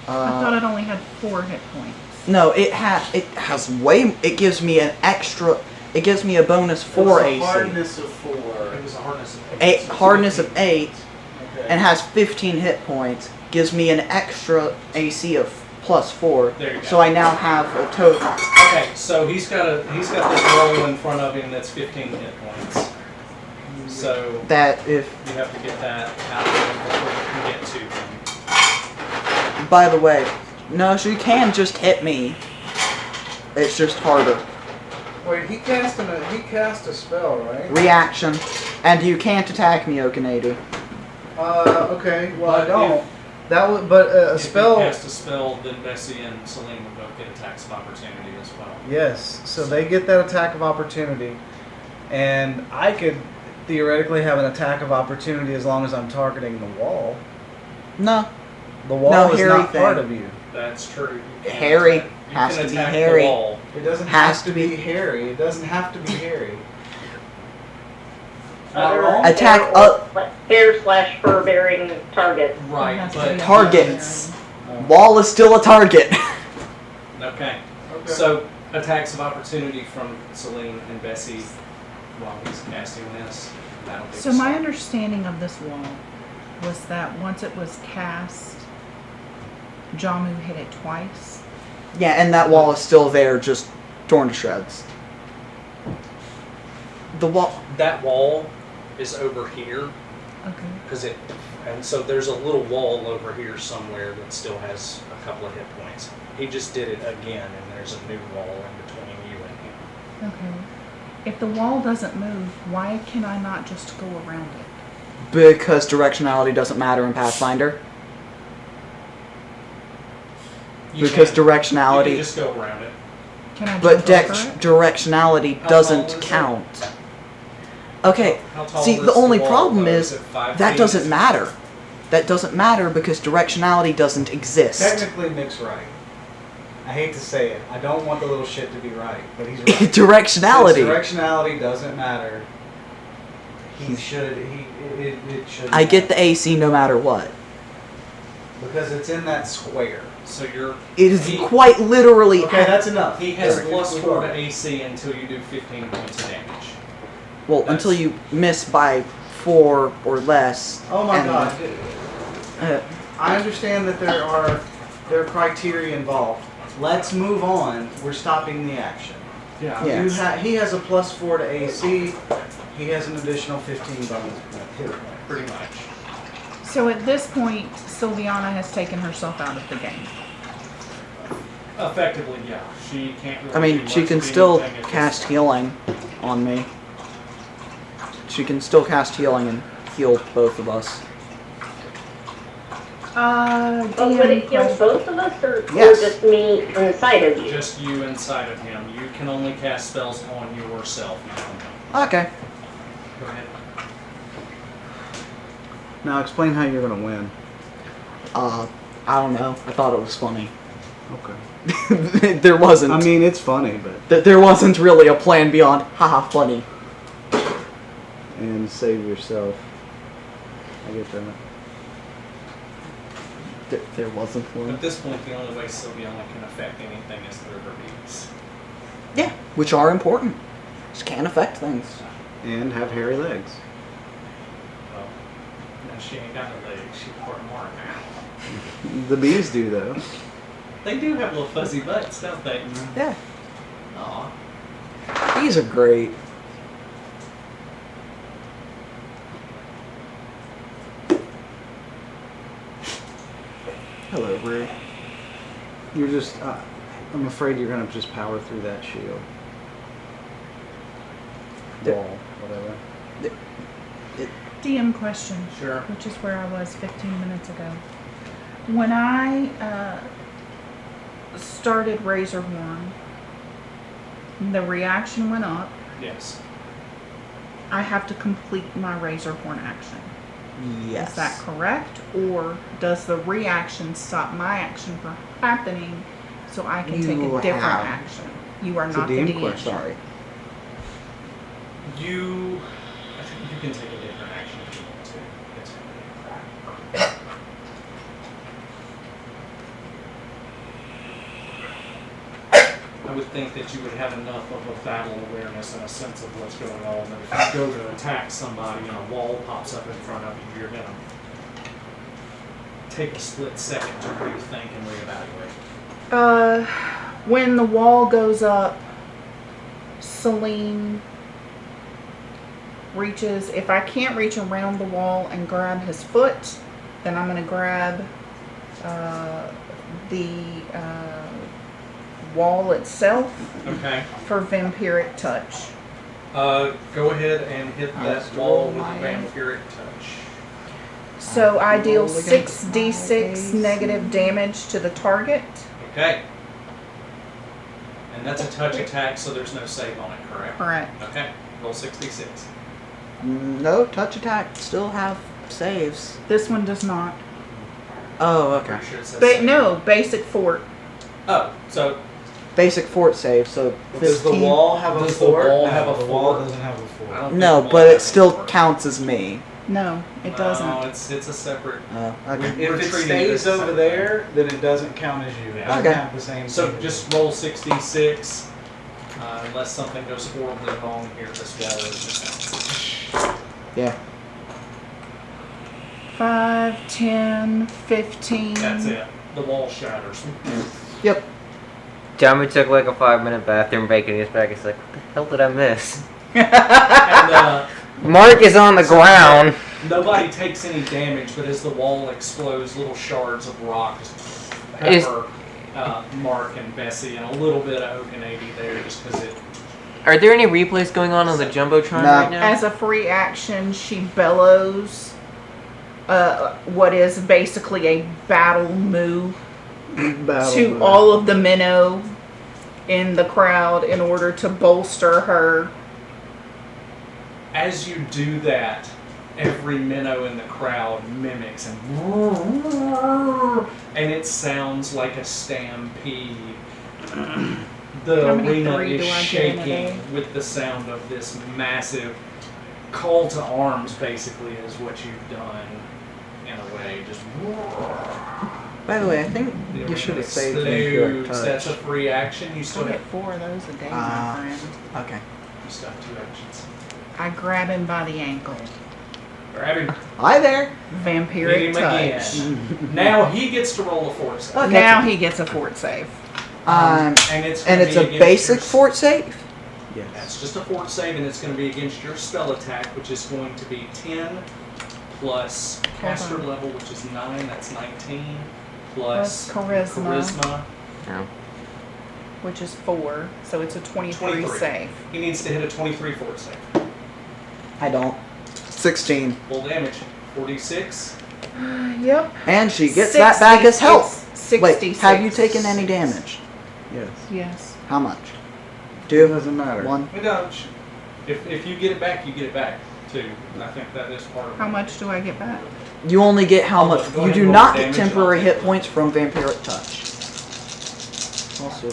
I thought it only had 4 hit points. No, it has way. It gives me an extra. It gives me a bonus 4 AC. Hardness of 4. It was a hardness of 8. Hardness of 8 Okay. and has 15 hit points. Gives me an extra AC of plus 4. There you go. So I now have a total. Okay, so he's got this roll in front of him that's 15 hit points. So That if. you have to get that out of him before you can get to him. By the way, no, so you can just hit me. It's just harder. Wait, he cast a spell, right? Reaction, and you can't attack me, Okanadu. Okay. Well, I But don't. That would, but a If spell. you cast a spell, then Bessie and Celine would both get attacks of opportunity as well. Yes. So they get that attack of opportunity, and I could theoretically have an attack of opportunity as long as I'm targeting the wall. No, The wall No, is hairy not thing. part of you. That's true. You can Hairy attack- you has can to be attack the hairy. wall. It doesn't Has have to to be hairy. It doesn't have to be hairy. wrong. Attack hair slash fur bearing target. Right, Has to but be Targets. Wall is still a target. okay. So attacks of opportunity from Celine and Bessie while he's casting this. That'll be So the my start. understanding of this wall was that once it was cast, Jamu hit it twice. Yeah, and that wall is still there, just torn to shreds. The wall. That wall is over here Okay. and so there's a little wall over here somewhere that still has a couple of hit points. He just did it again, and there's a new wall in between you and him. Okay. If the wall doesn't move, why can I not just go around it? Because directionality doesn't matter in Pathfinder. You Because can- You directionality. can just go around it. Can I But jump over it? directionality How tall is doesn't it? count. Okay, How tall see, is the only wall, problem though? is it 5 that feet? doesn't matter. That doesn't matter because directionality doesn't exist. Technically, Nick's right. I hate to say it. I don't want the little shit to be right, but he's right. Directionality. Since directionality doesn't matter. He should. It should. I get the AC no matter what. because it's in that square. So you're. It is He- quite literally. Okay, that's enough. He has There. plus Move 4 on. to AC until you do 15 points of damage. Well, until you miss by 4 or less. Oh my and- god. Uh, I understand that there are criteria involved. Let's move on. We're stopping the action. Yeah. Yeah. He has a plus 4 to AC. He has an additional 15 bonus hit point. Pretty much. So at this point, Sylviana has taken herself out of the game. Effectively, yeah. She can't really I mean, do she much can of still anything at this cast point. healing on me. She can still cast healing and heal both of us. Oh, would it heal DM, both of us, or Yes. just me inside of you? Just you inside of him. You can only cast spells on yourself, not on him. Okay. Go ahead. Now explain how you're gonna win. I don't know. I thought it was funny. Okay. There wasn't. I mean, it's funny, but There wasn't really a plan beyond, haha, funny. and save yourself. I get that. There wasn't one. At this point, the only way Sylviana can affect anything is through her beats. Yeah, which are important. Just can't affect things. And have hairy legs. Well, no, she ain't got no legs. She's part mark now. The bees do though. They do have little fuzzy butts, don't they? Yeah. Aw. These are great. Hello, Rue. You're just. I'm afraid you're gonna just power through that shield. Wall, whatever. DM question, Sure. which is where I was 15 minutes ago. When I started Razorhorn, the reaction went up. Yes. I have to complete my Razorhorn action. Yes. Is that correct? Or does the reaction stop my action from happening so I can take You a different have- action? You are It's a not the DM DM. question. Sorry. I think you can take a different action if you want to. It's crap. I would think that you would have enough of a battle awareness and a sense of what's going on that if you go to attack somebody and a wall pops up in front of you, you're going to take a split second to rethink and reevaluate. When the wall goes up, Celine reaches. If I can't reach around the wall and grab his foot, then I'm going to grab the wall itself Okay. for vampiric touch. Go ahead and hit that wall with a vampiric touch. So I deal Roll against 6d6 my negative damage to the target. Okay. And that's a touch attack, so there's no save on it, correct? Correct. Okay. Roll 66. No, touch attack still have saves. This one does not. Oh, okay. Pretty sure it says But save. no, basic fort. Oh, so basic fort save, so Does the 15. wall have a Does the fort? wall No, have a the wall fort? doesn't have a I fort. don't think No, the but wall it has a still fort. counts as me. No, it doesn't. No, it's a separate. Okay. If We're it treating stays as a over separate there, then it doesn't count as you. It doesn't Okay. have the same. So thing as just you. roll 66. Unless something goes horribly wrong here, this wall is just Yeah. 5, 10, 15. That's it. The wall shatters. Yep. Jami took like a 5-minute bathroom break and he's back. He's like, what the hell did I miss? And Mark is on the ground. nobody takes any damage, but as the wall explodes, little shards of rock just Is- pepper Mark and Bessie, and a little bit of Oak and 80 there, just because it. Are there any replays going on the Jumbotron No. right now? As a free action, she bellows what is basically a battle move to all of the minnow in the crowd in order to bolster her. As you do that, every minnow in the crowd mimics and it sounds like a stampede. The How many arena three is do I get in a shaking day? with the sound of this massive call to arms, basically, is what you've done in a way. Just By the way, I think the you arena should have saved me explodes. That's a free action. You still Still have get 4 of those a day, Ah. my friend. Okay. you still have 2 actions. I grab him by the ankle. Grab him, Hi there. hit Vampiric him touch. again. Now he gets to roll a force. Okay. Now he gets a fort save. And it's And gonna it's be a against basic your- fort save? Yes. That's just a fort save, and it's going to be against your spell attack, which is going to be 10 plus caster on. level, which is 9. That's 19 Plus plus charisma, No. which is 4. So it's a 23 save. He needs to hit a 23 fort save. I don't. 16. Full damage. 46. Yep. And she gets that back 60 as health. It's Wait, 66. have you taken any damage? Yes. Yes. How much? It 2? doesn't matter. 1? We don't. If you get it back, you get it back too. I think that is part of How it. much do I get back? You only get how Oh, much? go You ahead do and roll not the get damage and temporary I'll hit take it. points from Vampiric Touch. Also,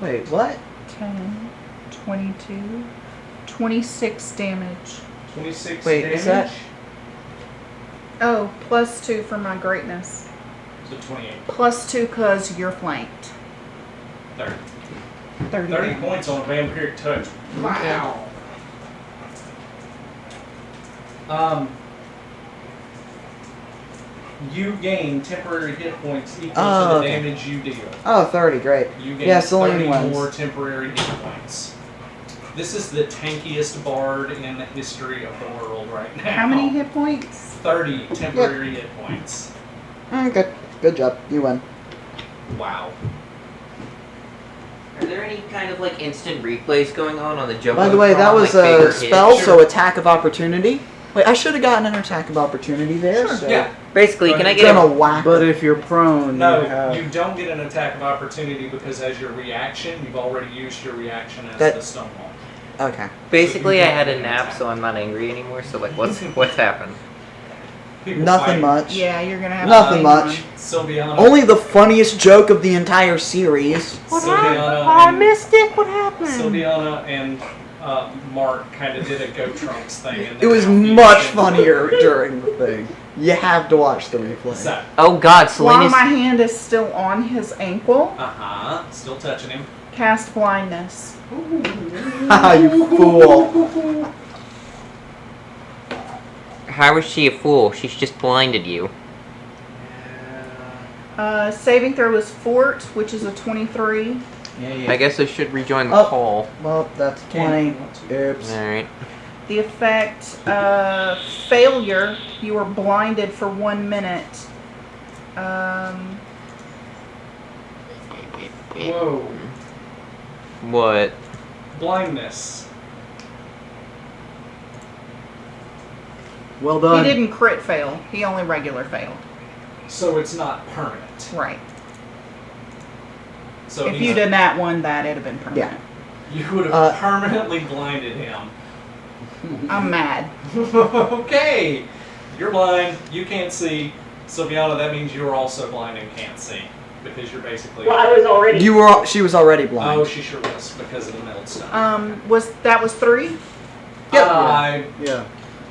wait, what? 10, 22, 26 damage. 26 Wait, damage. is that- Oh, plus 2 for my greatness. So 28. Plus 2 because you're flanked. 30. 30 30 damage. points on a vampiric touch. Wow. You gain temporary hit points equal Oh, to the okay. damage you deal. Oh, 30, great. You gain Yeah, Celine 30 wins. more temporary hit points. This is the tankiest bard in the history of the world right now. How many hit points? 30 temporary hit points. Good. Good job. You win. Wow. Are there any kind of like instant replays going on the Jumbotron? By the way, that was like, a bigger spell, hits? so attack of opportunity. Wait, I should have gotten an attack of opportunity there. Sure, So yeah. Basically, can I get gonna a whack. But if you're prone, No, you have. you don't get an attack of opportunity because as your reaction, you've already used your reaction as That- the stonewall. Okay. Basically, So I you had don't a get nap, attacked. so I'm not angry anymore. So like, what's happened? People Nothing fighting. much. Yeah, you're gonna have Nothing to much. Sylviana. Only the funniest joke of the entire series. Sylviana and, it. What happened? Sylviana and Mark kind of did a Go Trunks thing. And It was much funnier during the thing. You have to watch the replay. So, Oh God, While Selena's. my hand is still on his ankle, still touching him. cast blindness. Haha, you fool. How is she a fool? She's just blinded you. Saving throw is fort, which is a 23. Yeah, I guess I should rejoin the Oh. call. Well, that's 20. Oops. All right. The effect, failure, you are blinded for 1 minute. Whoa. What? Blindness. Well done. He didn't crit fail. He only regular failed. So it's not permanent. Right. So If you did that one, that it'd have been permanent. you would have permanently blinded him. I'm mad. Okay. You're blind. You can't see. Sylviana, that means you're also blind and can't see. Because you're basically... Well, I was already. She was already blind. Oh, she sure was, because of the millstone. Was 3? Yep. Yeah.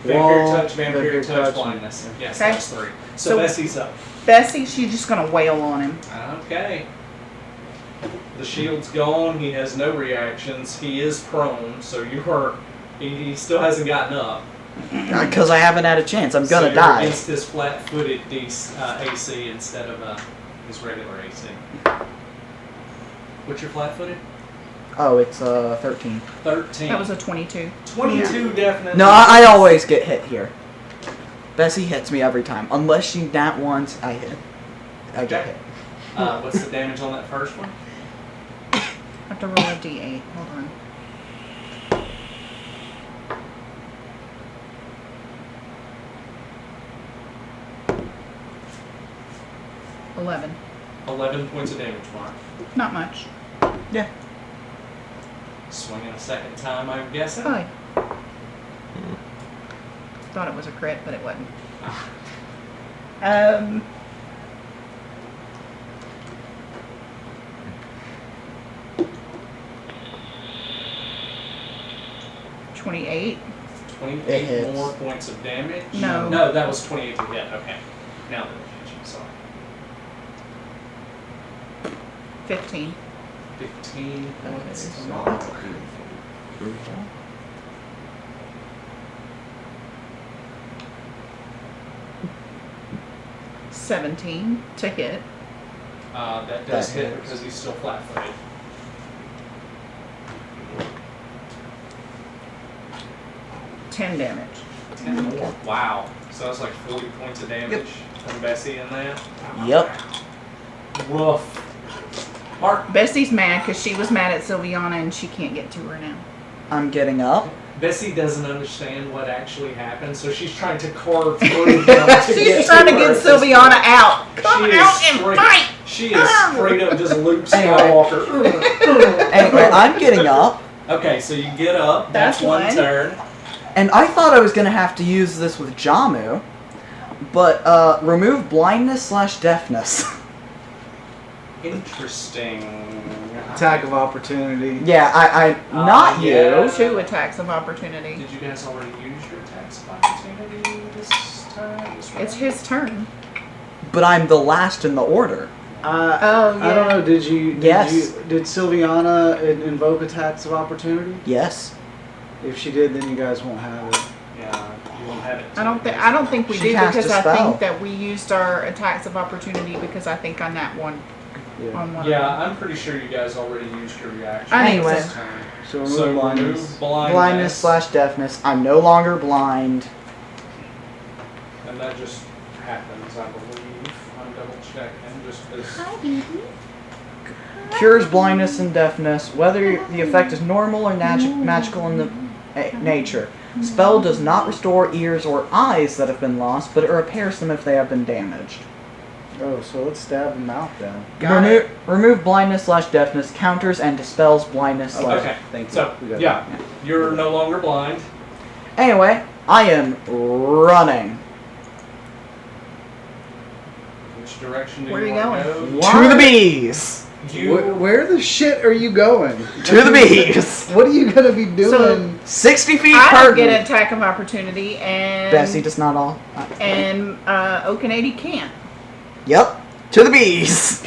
Vampire Wall, touch, vampire touch, touch. blindness. Yes, Okay. that's 3. So So- Bessie's up. Bessie, she's just gonna wail on him. Okay. The shield's gone. He has no reactions. He is prone, so you are... He still hasn't gotten up. Because I haven't had a chance. I'm So gonna you're die. against his flat-footed AC instead of his regular AC. What's your flat-footed? Oh, it's 13. 13. That was a 22. 22 definitely. No, I always get hit here. Bessie hits me every time. Unless she nat once, I get Okay. hit. What's the damage on that first one? I have to roll a d8. Hold on. $11. 11 points of damage, Mark. Not much. Swinging a second time, I'm guessing. Oh. Thought it was a crit, but it wasn't. Um. 28. 28 hits. more points of damage? No. No, that was 28 to hit. Okay. Now the damage. Sorry. 15. 15 points is of not damage. 17 to hit. That does That hit hits. because he's still flat-footed. 10 damage. 10 more. Wow. So that's like 40 points of damage from Bessie in that. Yep. Woof. Mark, Bessie's mad because she was mad at Sylviana and she can't get to her now. I'm getting up. Bessie doesn't understand what actually happened, so she's trying to carve through him to She's get trying to her get at this Sylviana point. out. Come She is out and straight- fight! She is straight up just Luke Anyway. Skywalker. Anyway, I'm getting up. Okay, so you get up. That's That's one one. turn. And I thought I was gonna have to use this with Jamu. But, remove blindness / deafness. Interesting. Attack of opportunity. Yeah, I not yeah. you. 2 attacks of opportunity. Did you guys already use your attacks of opportunity this time? This It's round? his turn. But I'm the last in the order. Oh, yeah. I don't know. Did Yes. Did Sylviana invoke attacks of opportunity? Yes. If she did, then you guys won't have it. Yeah, you won't have it. I don't think we She do cast because a I spell. think that we used our attacks of opportunity because I think on that one Yeah. on one. Yeah, I'm pretty sure you guys already used your reaction I think this so. time. So remove So blindness. remove blindness. Blindness / deafness. I'm no longer blind. And that just happens, I believe. I'm double checking just because. Hi, baby. Cures blindness and deafness, whether the effect is normal or magical in the nature. Spell does not restore ears or eyes that have been lost, but it repairs them if they have been damaged. Oh, so let's stab him out then. Remove blindness / deafness, counters and dispels blindness / Okay, Thank you. so, We got it. yeah, you're no longer blind. Anyway, I am running. Which direction do Where you are you want to going? go? To the bees! Where the shit are you going? To the bees! What are you gonna be doing? 60 feet I per don't get an attack of opportunity, and Bessie does not all. and Okanady can't. Yep. To the bees!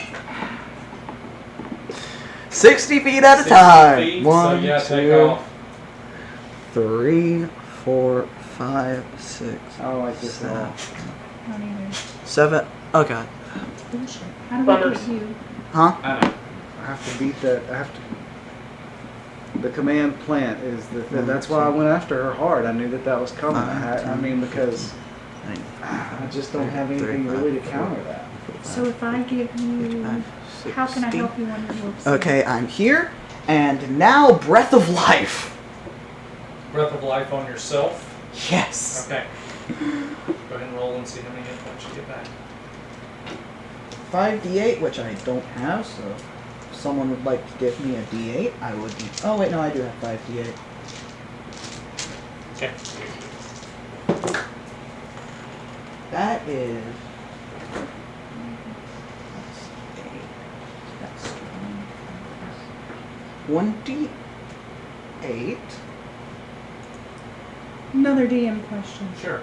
60 feet at a 60 time. feet, One, so yeah, take 2, off. 3, 4, 5, 6, I don't like this at all. 7. Oh god. Bullshit. How do I Bummer. get you? Huh? I know. I have to beat that. I have to. The command plant is the. That's why I went after her hard. I knew that was coming. I mean, because I just don't have anything really to counter that. So if I give you, how can I help you on your wolf? Okay, I'm here. And now, Breath of Life. Breath of life on yourself. Yes. Okay. Go ahead and roll and see how many hit points you get back. 5d8, which I don't have, so if someone would like to give me a d8, I would be. Oh, wait, no, I do have 5d8. Okay. That is. That's 1d8. Another DM question. Sure.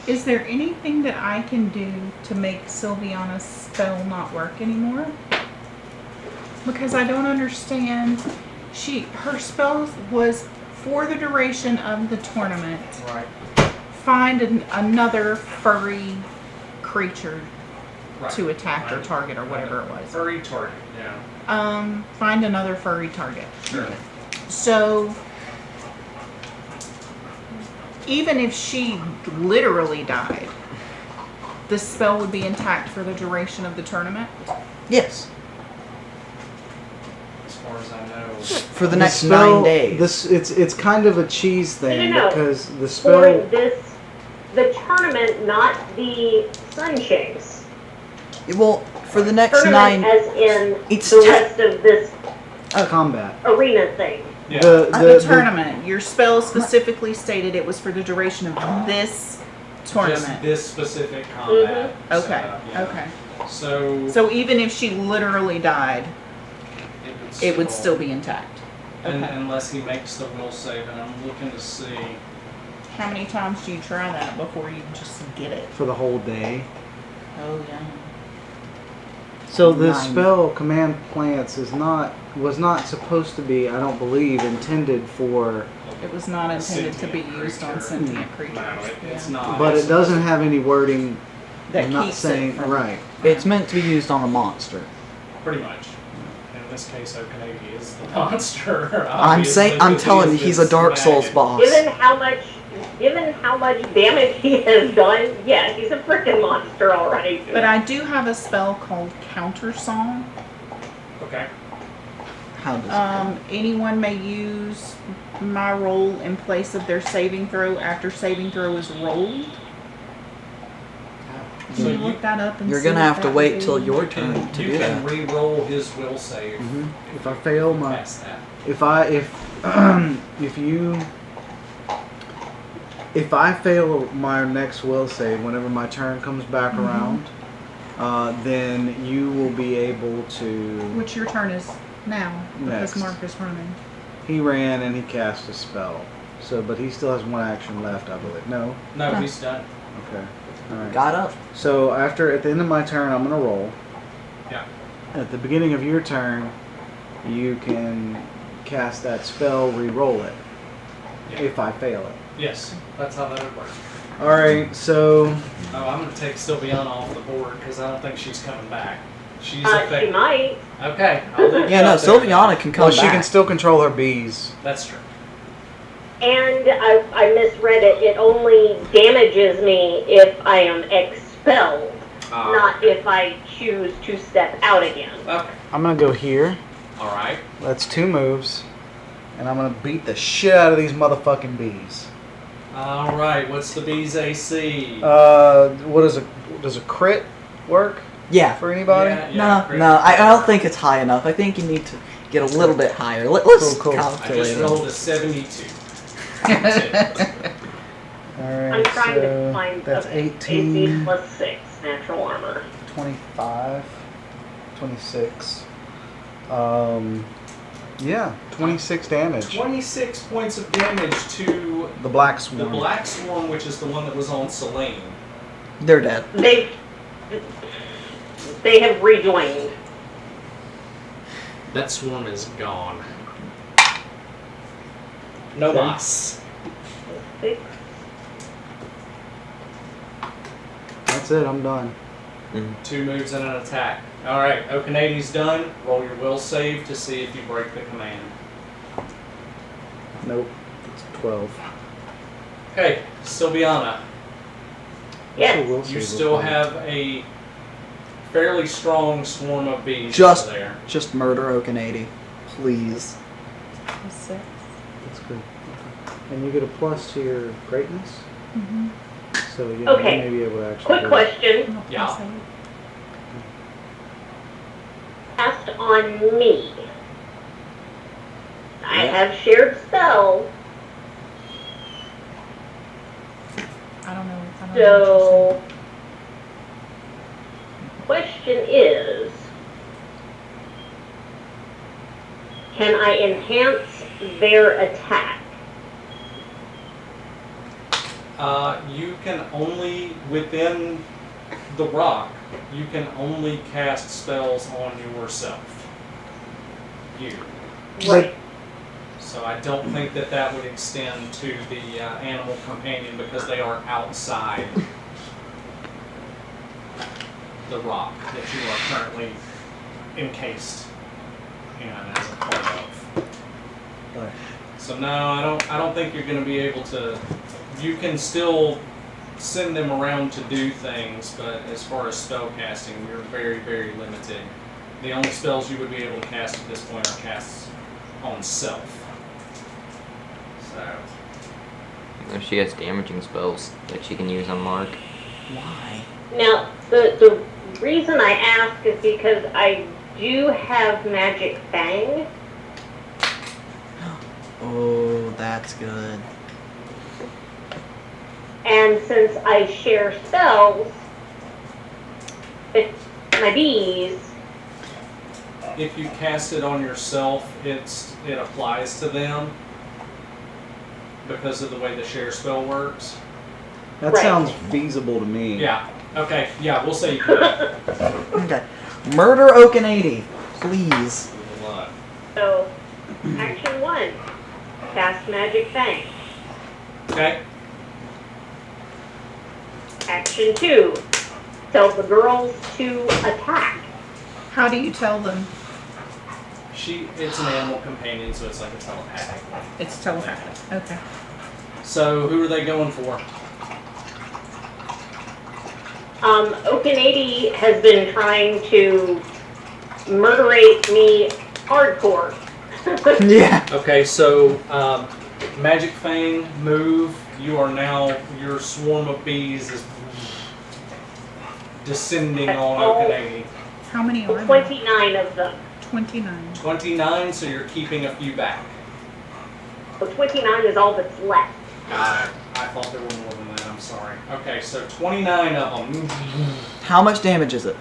Is there anything that I can do to make Sylviana's spell not work anymore? Because I don't understand. Her spell was for the duration of the tournament. Right. Find another furry creature Right. to attack or Right. target or whatever it was. Furry target. Yeah. Find another furry target. Sure. So, even if she literally died, the spell would be intact for the duration of the tournament? Yes, As far as I know. for the next spell- 9 days. It's kind of a cheese thing No. because the For spell. the tournament, not the sun chase. Well, for the next Tournament 9. as in It's the te- rest of this Combat. arena thing. Yeah. The tournament. Your spell specifically stated it was for the duration of this Just tournament. this specific combat. Okay. setup, yeah. Okay. So So even if she literally died, it would still be intact. And, Okay. unless he makes the will save, and I'm looking to see. How many times do you try that before you just get it? For the whole day. Oh yeah. So the 9. spell command plants was not supposed to be, I don't believe, intended for. It was not intended to be Sentient used on creature. sentient creatures. No, it's Yeah. not. But it doesn't have any wording. That I'm not keeps saying it from, right. It's meant to be used on a monster. Pretty much. In this case, Okanagi is the monster. I'm telling you, he's a Dark Souls boss. Given how much damage he has done, yeah, he's a freaking monster, all right. But I do have a spell called Counter Song. Okay. How does it Anyone may use my roll in place of their saving throw after saving throw is rolled. Can So you look that up and You're see gonna what have to that wait would till be? your turn to You do can that. re-roll his will save. If I fail my, Past that. if I fail my next will save whenever my turn comes back around, then you will be able to. Which your turn is now, Next. because Mark is running. He ran and he cast a spell. So, but he still has one action left, I believe. No. No, Huh. he's done. Okay. All right. Got up. So at the end of my turn, I'm gonna roll. Yeah. At the beginning of your turn, you can cast that spell, re-roll it. Yeah. If I fail it. Yes, that's how that would work. All right. So Oh, I'm going to take Sylviana off the board because I don't think she's coming back. She's She affected. might. Okay. I'll leave Yeah, you no, out there. Sylviana can come well, she back. can still control her bees. That's true. And I misread it. It only damages me if I am expelled, not if I choose to step out again. Okay. I'm gonna go here. All right. That's 2 moves, and I'm gonna beat the shit out of these motherfucking bees. All right. What's the bee's AC? What is does a crit work Yeah. for anybody? Yeah, No, I don't think it's high enough. I think you need to get a little bit higher. Let's Cool. I calculate just it. rolled a 72. All right. I'm trying so to find that's a 18, AC plus 6 natural armor. 25, 26. Yeah, 26 damage. 26 points of damage to The black the swarm. black swarm, which is the one that was on Selene. They're dead. They have rejoined. That swarm is gone. No Okay. mas. 6. That's it. I'm done. 2 moves and an attack. All right, Okanadi's done. Roll your will save to see if you break the command. Nope. It's 12. Okay, Sylviana, Yes. Will you save still look like? have a fairly strong swarm of bees Just- over there. Just murder Okanadi, please. 6. That's good. Okay. And you get a plus to your greatness? So yeah, Okay. you may be able to actually. Quick do it. question. Yeah. Cast on me. I Yeah. have shared spells, I don't know. so question is, can I enhance their attack? You can only, within the rock, you can only cast spells on yourself. You. Right. So I don't think that that would extend to the animal companion because they are outside the rock that you are currently encased in as a part of. Right. So no, I don't think you're going to be able to. You can still send them around to do things, but as far as spell casting, you're very, very limited. The only spells you would be able to cast at this point are casts on self. So She has damaging spells that she can use on Mark. Why? Now, the reason I ask is because I do have Magic Fang. Oh, that's good. And since I share spells with my bees, if you cast it on yourself, it applies to them because of the way the share spell works. That Right. sounds feasible to me. Yeah. Okay. Yeah, we'll say you could. Okay. Murder Okanady, please. so action 1, cast Magic Fang. Okay. Action 2, tell the girls to attack. How do you tell them? It's an animal companion, so it's like a telepathic. It's telepathic. Okay. So who are they going for? Okanady has been trying to murderate me hardcore. Yeah. Okay, so Magic Fang, move. You are now, your swarm of bees is descending on Okanady. How many are there? 29 of them. 29. 29, so you're keeping a few back. So 29 is all that's left. Got it. I thought there were more than that, I'm sorry. Okay, so 29 of them. How much damage is it?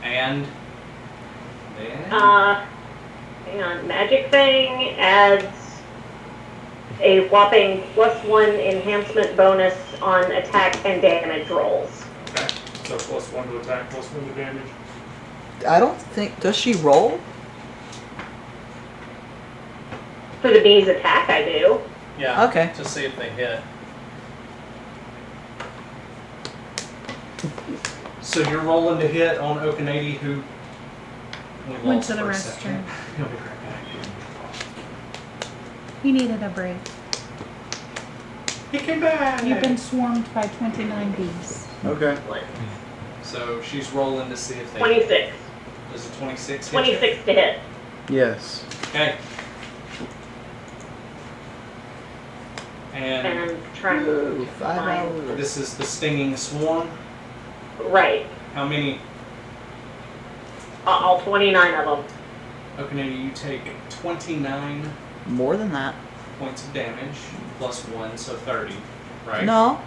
And then Hang on. Magic Fang adds a whopping +1 enhancement bonus on attack and damage rolls. Okay. So +1 to attack, +1 to damage. I don't think. Does she roll? For the bee's attack, I do. yeah, Okay. to see if they hit. So you're rolling to hit on Okanady, who we Went lost to the for a restroom. second. He'll be right back. He needed a break. He came back. You've been swarmed by 29 bees. Okay. So she's rolling to see if they 26. Does a 26 hit you? 26 to hit. Yes. Okay. And And I'm trying to 5 find. hours. this is the stinging swarm. Right. How many? All 29 of them. Okanady, you take 29 More than that. points of damage plus 1, so 30, right? No.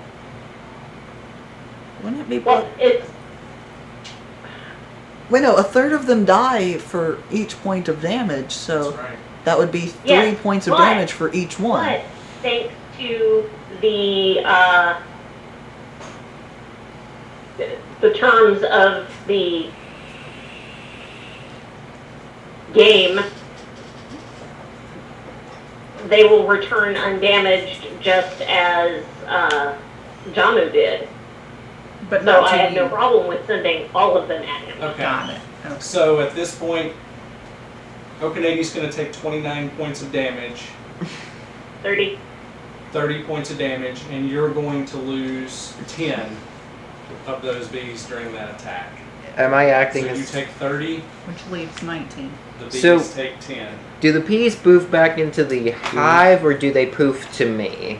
Wouldn't it be? Well, it's Wait, no. A third of them die for each point of damage, so That's right. that would be 3 Yes, points of but- damage for each one. but thanks to the terms of the game, they will return undamaged just as Jamu did. But So not I to have you. no problem with sending all of them at him. Okay. Got it. Okay. So at this point, Okanady's going to take 29 points of damage, 30. 30 points of damage, and you're going to lose 10 of those bees during that attack. Am I acting So you as... take 30, Which leaves 19. the bees So- take 10. Do the bees poof back into the hive, or do they poof to me?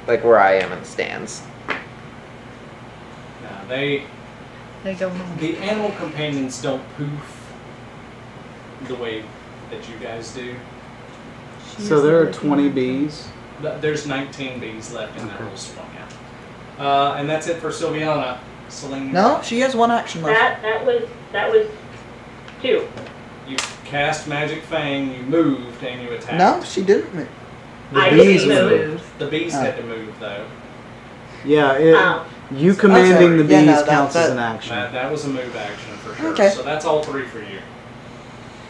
Like where I am in the stands? They They go home. the animal companions don't poof the way that you guys do. So there are 20 bees. There's 19 bees left in that Okay. little swarm. And that's it for Sylviana. Celine. No, she has one action left. That was 2. You cast Magic Fang, you moved, and you attacked. No, she didn't move. The I bees didn't moved. move. The bees Oh. had to move, though. Yeah, Oh. you commanding the bees Yeah, no, counts as that- an action. That was a move action for sure. Okay. So that's all 3 for you.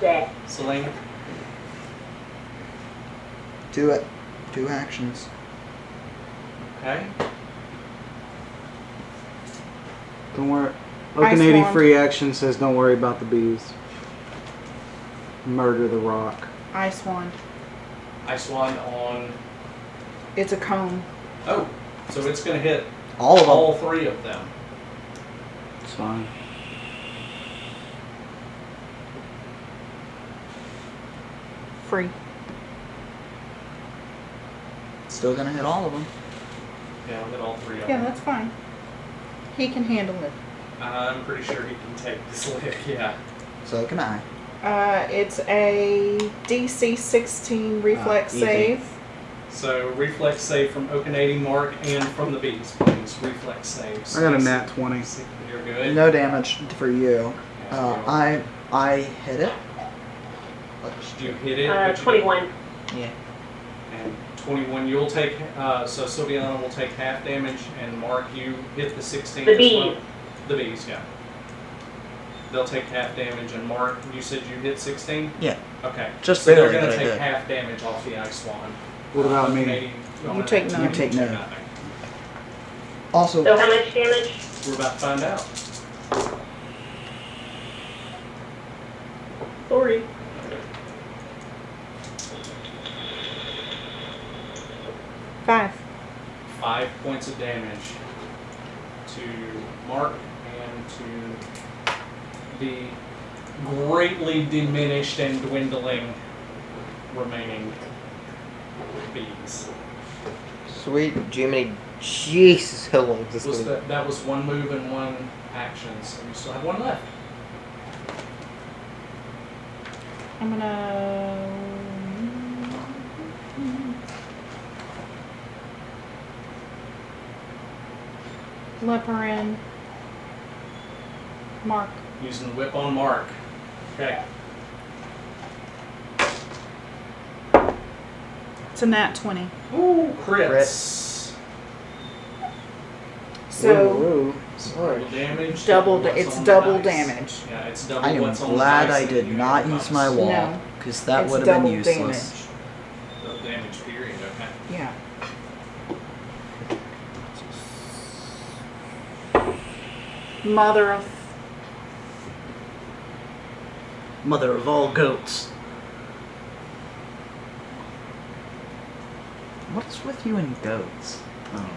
Yeah. Celine? 2 actions. Okay. Don't worry. Ice Okanady wand. free action says don't worry about the bees. Murder the rock. Ice wand. Ice Wand on. It's a cone. Oh, so it's going to hit All of them. all 3 of them. It's fine. Free. Still gonna hit all of them. Yeah, I'll hit all 3 of Yeah, them. that's fine. He can handle it. I'm pretty sure he can take this lick, yeah. So can I. It's a DC 16 reflex easy. save. So reflex save from Okanady, Mark, and from the bees, please. Reflex saves. I got a nat 20. You're good. No damage for you. Yeah, I hit it. you hit it. but you- 21. Yeah. And 21, you'll take, so Sylviana will take half damage, and Mark, you hit the 16 The as bees. well. The bees, yeah. They'll take half damage, and Mark, you said you hit 16? Yeah. Okay. Just So they're barely, going but to I take did. half damage off the Ice Wand. What about me? Okanady, You take none. You take none. nothing. Also, So how much damage? We're about to find out. Sorry. Five. 5 points of damage to Mark and to the greatly diminished and dwindling remaining bees. Sweet Jiminy, Jesus, how long is this Was gonna that was 1 move and 1 action, so you still have 1 left. I'm gonna. Leperin. Mark. Using the whip on Mark. Okay. It's a nat 20. Ooh, crits. So Whoa, Double damage. double. what's It's on double the dice. damage. Yeah, it's double I am what's on the glad dice I and did you not get use my bonus. wall, No. because that It's would have been double useless. Double damage, period, okay. Yeah. Mother of. Mother of all goats. What's with you and goats? Oh.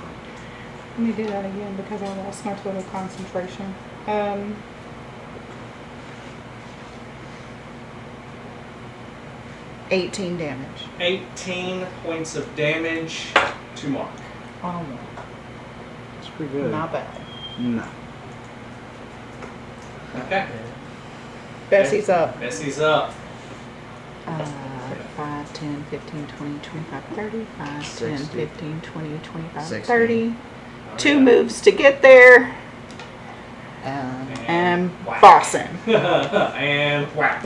Let me do that again because I lost my total concentration. 18 damage. 18 points of damage to Mark. Oh, That's pretty good. not bad. No. Okay. Bessie's up. Bessie's up. 5, 10, 15, 20, 25, 30. 5, 10, 60. 15, 20, 25, 60. 30. Oh, 2 yeah. moves to get there. And whack. bossing. And whack.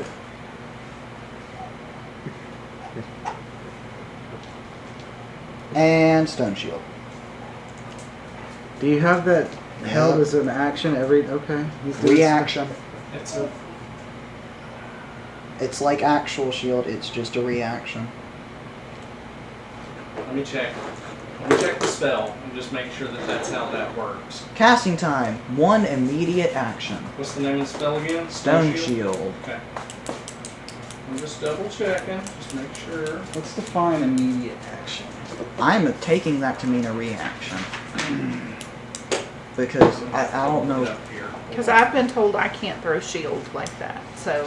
And stone shield. Do you have that held Yeah. as an action every? Okay. he's doing Reaction. It's a, It's like actual shield, it's just a reaction. let me check. Let me check the spell and just make sure that that's how that works. Casting time, 1 immediate action. What's the name of the spell again? Stone shield. Okay. I'm just double checking. Just make sure. Let's define immediate action. I'm taking that to mean a reaction. Because I don't know. Look it up here. Because I've been told I can't throw shield like that. So,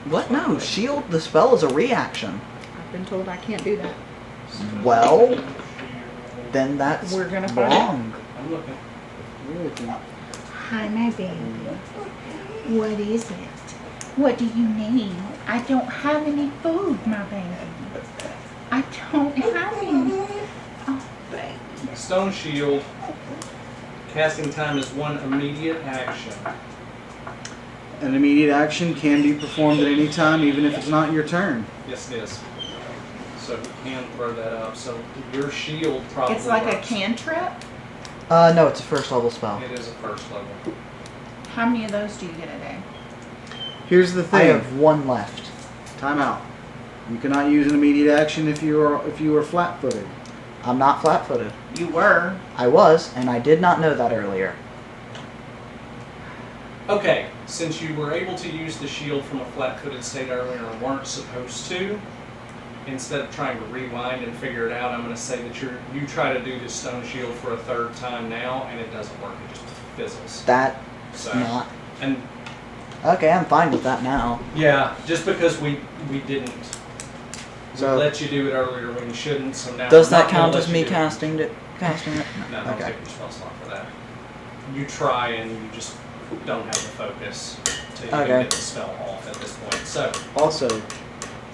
What? No, shield, the spell is a reaction. I've been told I can't do that. Well, Then that's We're gonna find wrong. I'm looking. You're looking. Hi, my baby. What is it? What do you need? I don't have any food, my baby. I don't have any. Oh, baby. Stone Shield. Casting time is 1 immediate action. An immediate action can be performed at any time, even if it's not your turn. Yes, it is. So we can throw that up. So your shield probably It's like a works. cantrip. No, it's a first level spell. It is a first level. How many of those do you get a day? Here's the I thing. have one left. Time out. You cannot use an immediate action if you are flat-footed. I'm not flat-footed. You were. I was, and I did not know that earlier. Okay, since you were able to use the shield from a flat-footed state earlier and weren't supposed to, instead of trying to rewind and figure it out, I'm going to say that you try to do the stone shield for a third time now, and it doesn't work. It just fizzles. That's So, not. and Okay, I'm fine with that now. yeah, just because we didn't So let you do it earlier when you shouldn't, so now Does we're that not gonna count let as you me do it. casting it? Casting it? No, don't Okay. take your spell slot for that. You try and you just don't have the focus to even Okay. get the spell off at this point. So also,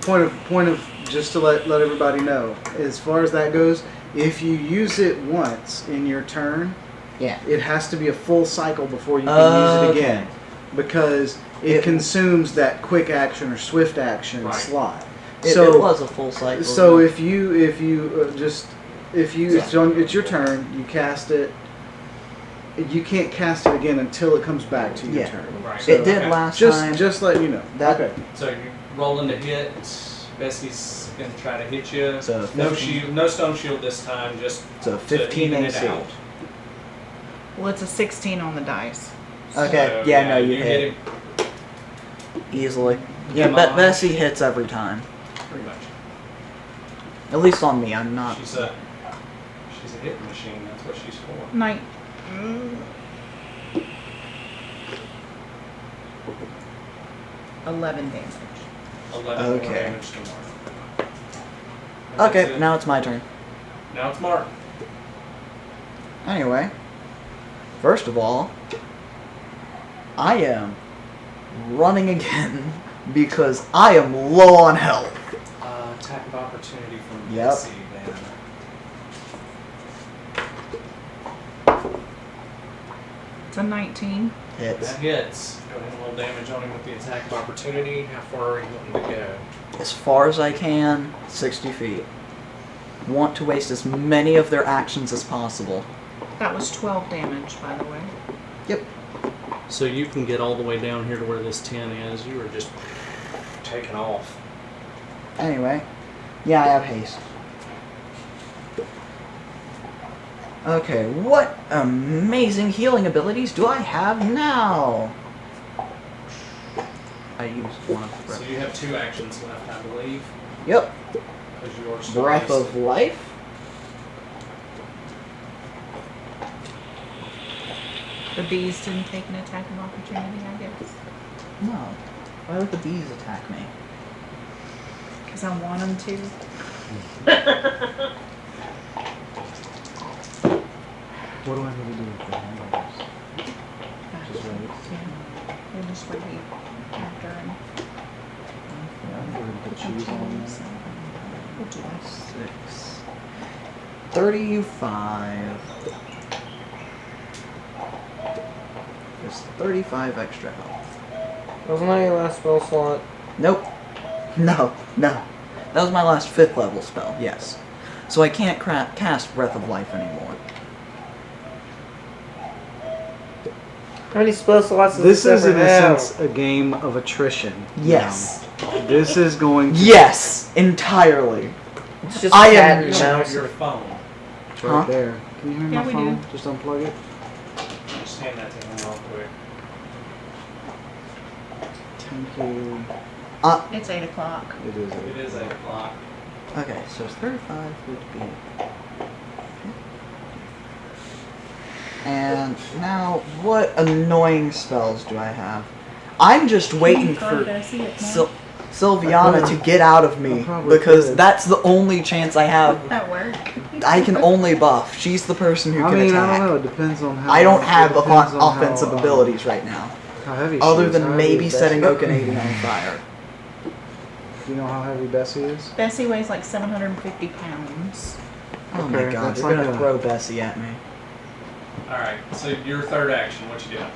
point of just to let everybody know, as far as that goes, if you use it once in your turn, Yeah. it has to be a full cycle before you can use it Okay. again, because it consumes that quick action or swift action Right. slot. It was a full cycle. So if it's your turn, you cast it. You can't cast it again until it comes back to your Yeah. turn. right. It did Okay. last time. Just let you know. That- Okay. So you rolling to hit. Bessie's gonna try to hit you. So No 15. shield, no stone shield this time. Just So to 15 even it AC. out. Well, it's a 16 on the dice. Okay, So, yeah, no, you hit him easily. Yeah, Come on. Bessie hits every time. pretty much. At least on me, I'm not. She's a hitting machine. That's what she's for. Night. 11 damage. 11 more Okay. damage to Mark. That's Okay, it. now it's my turn. Now it's Mark. Anyway, first of all, I am running again because I am low on health. Attack of opportunity from Yep. Bessie then. It's a 19. Hits. That hits. Go ahead and roll damage on him with the attack of opportunity. How far are you wanting to go? As far as I can, 60 feet. Want to waste as many of their actions as possible. That was 12 damage, by the way. Yep. So you can get all the way down here to where this 10 is. You are just taking off. Anyway, yeah, I have haste. Okay, what amazing healing abilities do I have now? I used one of the So you have 2 actions left, I believe. Yep. Because you are Breath of Life. The bees didn't take an attack of opportunity, I guess. No. Why would the bees attack me? Because I want them to. What do I need to do with the handles? Just wait. Yeah. We'll just wait after and I'm going to put shoes on. we'll do that. 6. 35. There's 35 extra health. Wasn't that your last spell slot? Nope. No. That was my last 5th level spell, yes. So I can't cast Breath of Life anymore. How many spell slots does This is ever in a have? sense a game of attrition. Yes. This is going to Yes! Entirely. It's just I cat am- and You have mouse. your phone. It's right Huh? there. Can you hear Yeah, my we phone? do. Just unplug it. Just hand that to him real quick. Thank you. It's 8 o'clock. It is. It is 8 o'clock. Okay, so 35 would be... And now, what annoying spells do I have? I'm just waiting for... Sylviana to get out of me probably because could. that's the only chance I have. That worked. I can only buff. She's the person who I can mean, attack. I don't know. It depends on how. I don't it have depends on offensive how, abilities right now, How heavy she other is, than how maybe heavy setting Bessie- Okanady on fire. Do you know how heavy Bessie is? Bessie weighs like 750 pounds. Oh my Okay, god, that's they're like gonna a- throw Bessie at me. Alright, so your third action, what you doing?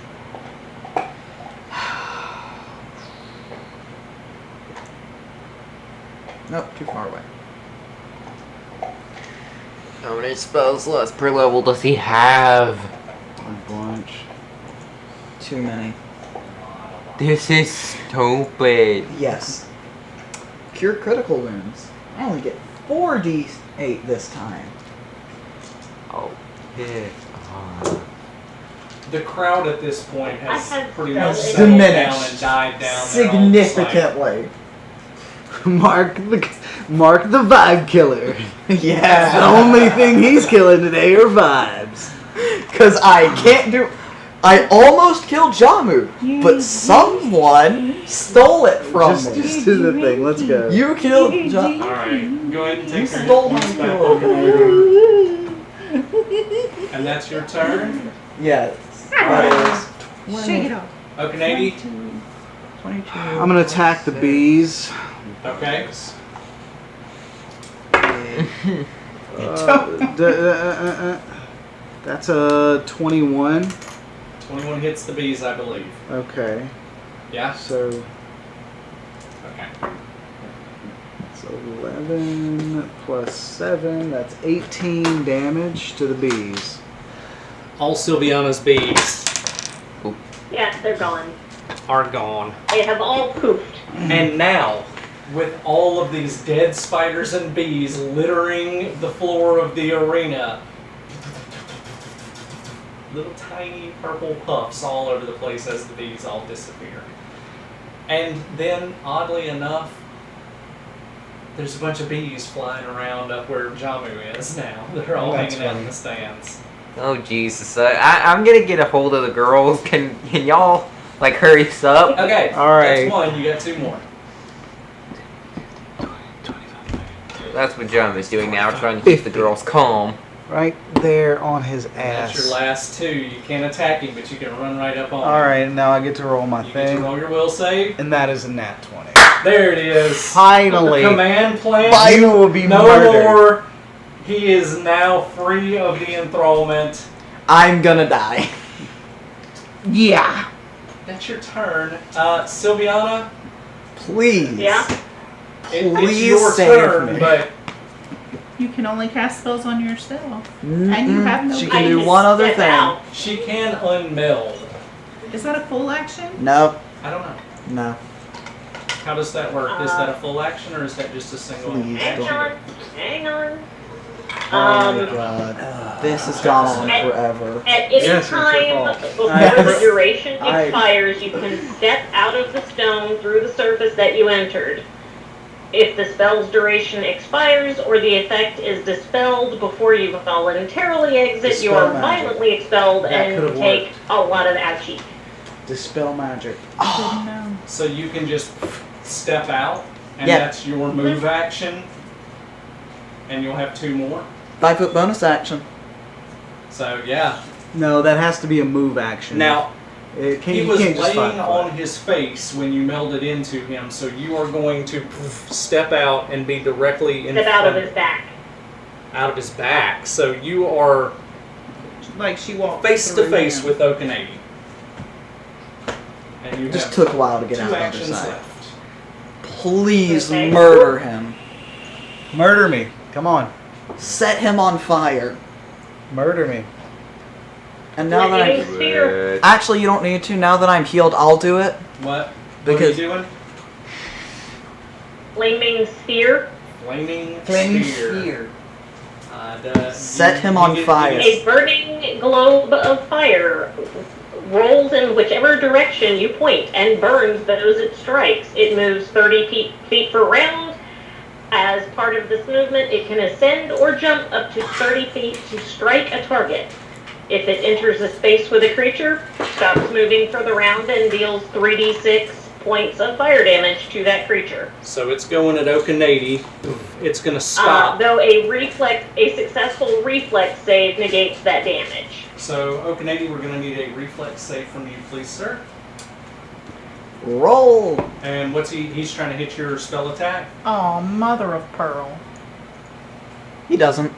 Nope, too far away. How many spell slots per level does he have? A bunch. Too many. This is stupid. Yes. Cure critical wounds. I only get 4d8 this time. Oh, yeah. The crowd at this point has I have pretty spell much it. settled down Diminished. and died down. They're all just like- Significantly. Mark the vibe killer. The Yeah. only thing he's killing today are vibes. Because I can't do. I almost killed Jamu, but someone stole it from me. Just do the thing. Let's go. You killed Jamu. Alright, go ahead and You take your stole hit my points back. kill, Okanady. And that's your turn. Yes. That is Shake it off. Okanady. 22. I'm gonna attack the bees. Okay. That's a 21. 21 hits the bees, I believe. Okay, Yeah? so Okay. it's 11 plus 7. That's 18 damage to the bees. All Sylviana's bees Yeah, they're gone. are gone. They have all poofed. And now, with all of these dead spiders and bees littering the floor of the arena, little tiny purple puffs all over the place as the bees all disappear. And then, oddly enough, there's a bunch of bees flying around up where Jamu is now. They're all That's hanging out funny. in the stands. Oh Jesus! I'm gonna get a hold of the girls. Can y'all like hurry us up? Okay, All right. that's one. You got two more. That's what John is doing now, trying to keep the girls calm. Right there on his That's your ass. last two. You can't attack him, but you can run right up on him. Alright, now I get to roll my You get to thing. roll your will save. And that is a nat 20. There it is. Finally. The command plan. You will be No murdered. more. He is now free of the enthrallment. I'm gonna die. Yeah. That's your turn. Sylviana, Please. Yeah? it's Please your save turn, me. but You can only cast spells on yourself. Mm-mm. And you have no She I can do can one other step thing. out. she can unmeld. Is that a full action? Nope. I don't know. No. How does that work? Is that a full action or is that just a single Please action? Hang on. Oh my Um, god. This has gone on forever. At any Yes, it's your time fault. before I- the duration I- expires, you can step out of the stone through the surface that you entered. If the spell's duration expires or the effect is dispelled before you voluntarily exit, you Dispel are magic. violently expelled That and could've take a lot of ouchie. Dispel magic. Didn't know. So you can just step out, and Yeah. that's your move action, and you'll have two more. 5-foot bonus action. So yeah. No, that has to be a move action. Now Can, he you was can't just laying 5 on foot. his face when you melded into him, so you are going to step out and be directly in Step out of front- his back. out of his back. So you are Like she walked face to through face him. with Okanady. And you It just have took a while to get two out the other actions side. left. Please Okay. murder him. Murder me. Come on. Set him on fire. Murder me. And now that Lightning I'm... spear. Actually, you don't need to. Now that I'm healed, I'll do it. What? Because- What are you doing? Flaming spear. Flaming spear. Set him on fire. A burning globe of fire rolls in whichever direction you point and burns those it strikes. It moves 30 feet per round. As part of this movement, it can ascend or jump up to 30 feet to strike a target. If it enters a space with a creature, stops moving for the round and deals 3d6 points of fire damage to that creature. So it's going at Okanady. It's going to stop. Though a successful reflex save negates that damage. So Okanady, we're going to need a reflex save from you, please, sir. Roll. And what's he's trying to hit your spell attack? Oh, mother of pearl. He doesn't.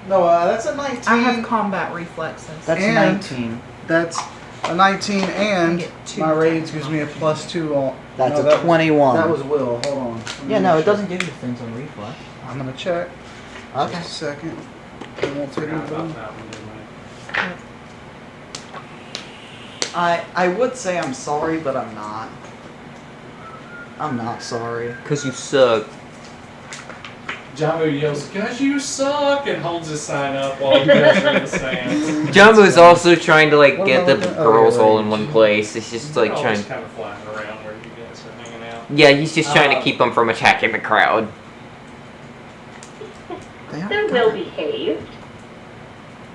No, that's a 19. I have combat reflexes. That's And- 19. That's a 19, and get two my rage attacks gives on me a it. +2 on. That's no, a that was- 21. That was Will. Hold on. Let me Yeah, no, make it sure. doesn't give you things on reflex. I'm gonna check. Okay. Just a second. I won't take Forgot about anything. that one, didn't I? I would say I'm sorry, but I'm not. I'm not sorry. Because you suck. Jamu yells, "Cause you suck!" and holds his sign up while you guys are in the stands. Jamu is also trying to like What get am I the looking at? girls Oh, all yeah, in one place. It's just like They're trying. always kind of flying around where you guys are hanging out. Yeah, he's just trying to keep them from attacking the crowd. They're well behaved.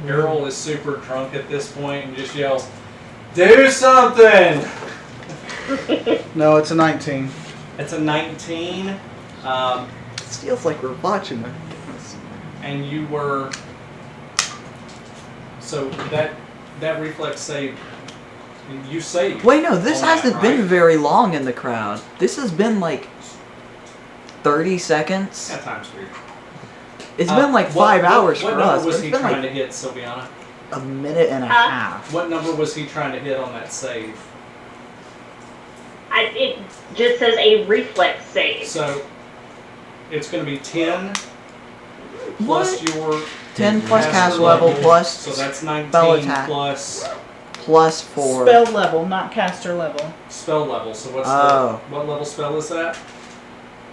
Errol is super drunk at this point and just yells, "Do something!" No, it's a 19. It's a 19, It feels like we're watching it. and you were so that reflex save. You saved. Wait, no, this on that, hasn't been right? very long in the crowd. This has been like 30 seconds. Yeah, time's weird. It's been like 5 hours what for number us. was But he it's been trying like to hit, Sylviana? a minute and a Huh? half. What number was he trying to hit on that save? It just says a reflex save. So it's going to be 10 plus What? your 10 plus caster cast level plus So that's 19 spell attack. plus 4. Spell level, not caster level. spell level. So what's Oh. what level spell is that?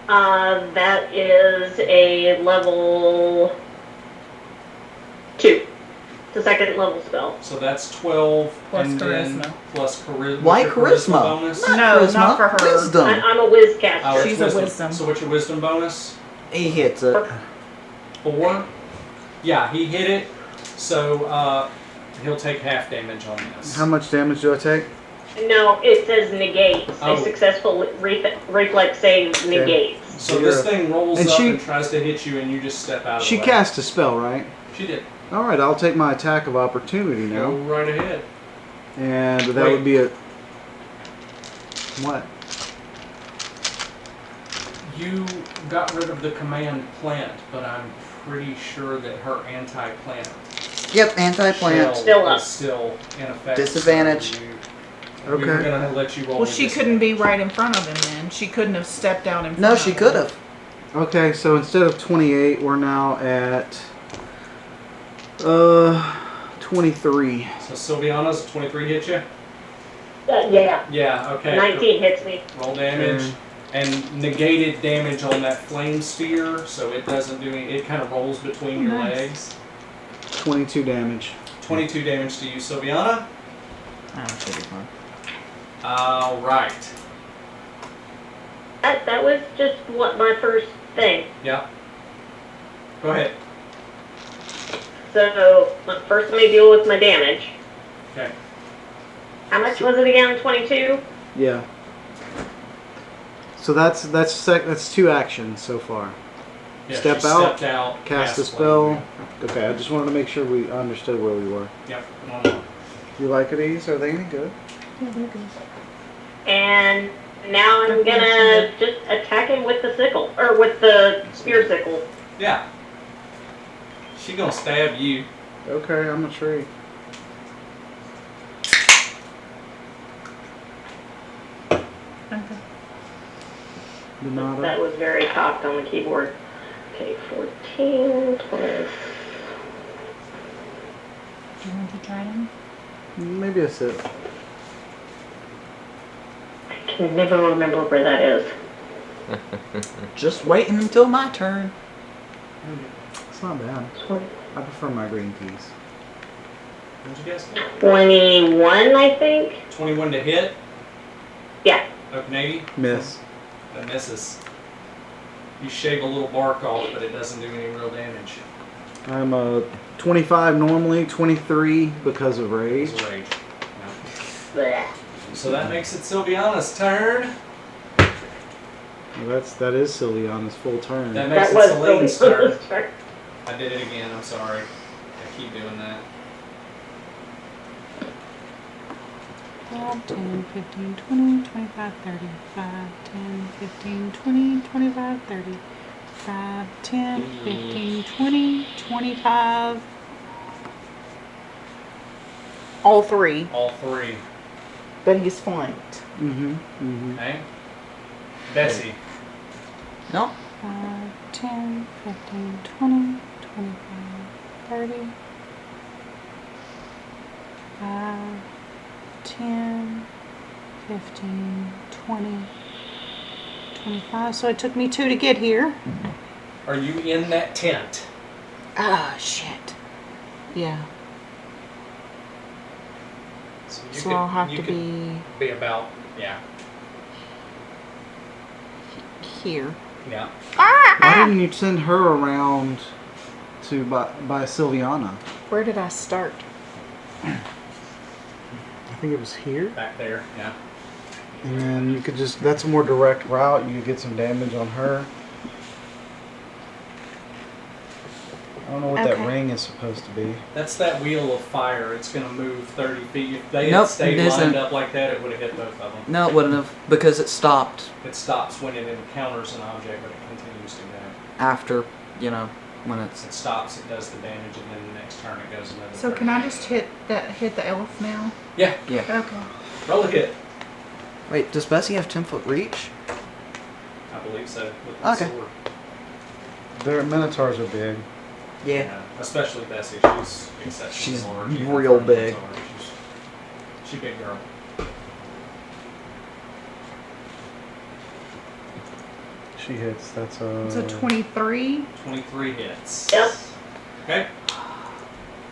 That is a level 2. It's a second level spell. So that's 12 Plus and then charisma. plus charisma. Why what's your charisma? bonus? Not No, charisma, not for her. Wisdom. I'm a whiz caster. Oh, it's She's a wisdom. So what's your wisdom bonus? He hits it. 4? Yeah, he hit it. So he'll take half damage on this. How much damage do I take? No, it says negates. Oh. A successful reflex save negates. So this thing rolls And up she- and tries to hit you, and you just step out of She the way. cast a spell, right? She did. All right, I'll take my attack of opportunity Go now, right ahead. and that Wait. would be a what? You got rid of the command plant, but I'm pretty sure that her anti-plant Yep, anti-plant. shell Still up. is still in effect. Disadvantage. So we were Okay. gonna let you roll. Well, the she couldn't be disadvantage. right in front of him then. She couldn't have stepped out in front No, of she him. could have. Okay, so instead of 28, we're now at 23. So Sylviana's 23 hit you? Yeah. Yeah. Okay. 19 hits me. Roll damage. And negated damage on that flame sphere, so it doesn't do any. It kind of rolls between your Nice. legs. 22 damage. 22 damage to you, Sylviana. Oh, should be fine. All right. That was just what my first thing. Yeah. Go ahead. So first let me deal with my damage. Okay. How much was it again? 22? Yeah. So that's 2 actions so far. Yeah, Step she out, stepped out, Cast a flame. spell. Okay, I just wanted to make sure we understood where we were. Yep. No. You like these? Are they any good? And now I'm gonna just attack him with the sickle, or with the spear sickle. Yeah. She gonna stab you. Okay, I'm a tree. Okay. Donata. That was very cocked on the keyboard. Okay, 14 plus. Do you want to try them? Maybe a sip. I can never remember where that is. Just waiting until my turn. It's not bad. I prefer my green teas. What'd you guess? 21, I think. 21 to hit. Yeah. Okay, Miss. that misses. You shave a little bark off, but it doesn't do any real damage. I'm a 25 normally, 23 because of rage. It's rage. Blech. So that makes it Sylviana's turn. Well, that is Sylviana's full turn. That makes That it was Celine's Sylviana's turn. turn. I did it again. I'm sorry. I keep doing that. 5, 10, 15, 20, 25, 30. 5, 10, 15, 20, 25, 30. 5, 10, 15, 20, 25. All three, All three. but he's flanked. Okay. Bessie. No. 5, 10, 15, 20, 25, 30. 5, 10, 15, 20, 25. So it took me 2 to get here. Are you in that tent? Ah, shit. Yeah. So So I'll have to be about, yeah. here. Yeah. Why didn't you send her around to by Sylviana? Where did I start? I think it was here. Back there, yeah. And then you could that's a more direct route. You could get some damage on her. I don't know what that Okay. ring is supposed to be. That's that wheel of fire. It's going to move 30 feet. If they Nope, had stayed it isn't. lined up like that, it would have hit both of them. No, it wouldn't have, because it stopped It stops when it encounters an object, but it continues to go. after, when it's. It stops, it does the damage, and then the next turn it goes another. So 30. can I just hit the elf now? Yeah, Yeah. Okay. roll a hit. Wait, does Bessie have 10-foot reach? I believe so. With the Okay. sword. Their minotaurs are big. Yeah. Especially Bessie. She's exceptionally She's large. Even real for a big. minotaur, She's a big girl. She hits. That's It's a 23. 23 hits. Yep. Okay.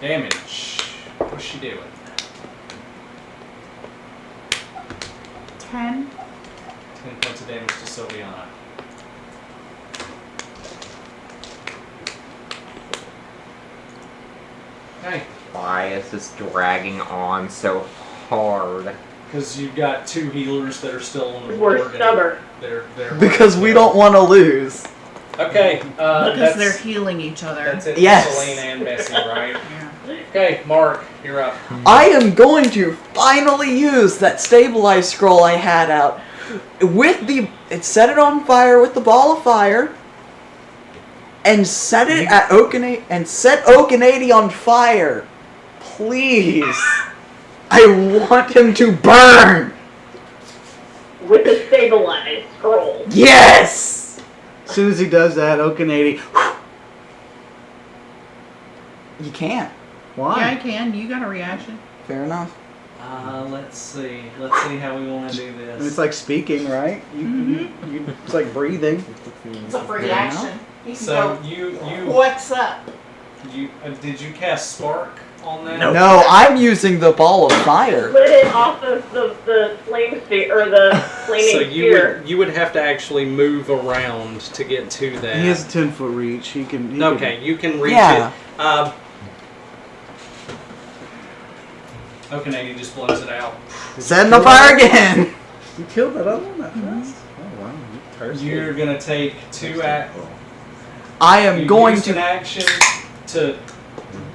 Damage. What's she doing? 10. 10 points of damage to Sylviana. Okay. Why is this dragging on so hard? Because you've got 2 healers that are still on the We're board. and stubborn. They're Because we don't want to lose. Okay. Because they're That's, healing each other. that's it. Yes. For Celine and Bessie, right? Yeah. Okay, Mark, you're up. I am going to finally use that stabilize scroll I had out. Set it on fire with the ball of fire. And set it at set Okanady on fire. Please. I want him to burn. With the stabilized scroll. Yes. As soon as he does that, Okanady. You can't. Why? Yeah, I can. You got a reaction. Fair enough. Let's see. Let's see how we want to do this. It's like speaking, right? It's like breathing. It's a free action. You can So go, you what's up? did you cast spark on that? No, I'm using the ball of fire. Lit it off of the flame sphere, or the flaming So sphere. you would have to actually move around to get to that. He has a 10-foot reach. He can. Okay, you can reach Yeah. it. Okanady just blows it out. Setting the fire again. You killed that other one that fast. Oh wow, you thirsty. You're gonna take 2 I am going an to action to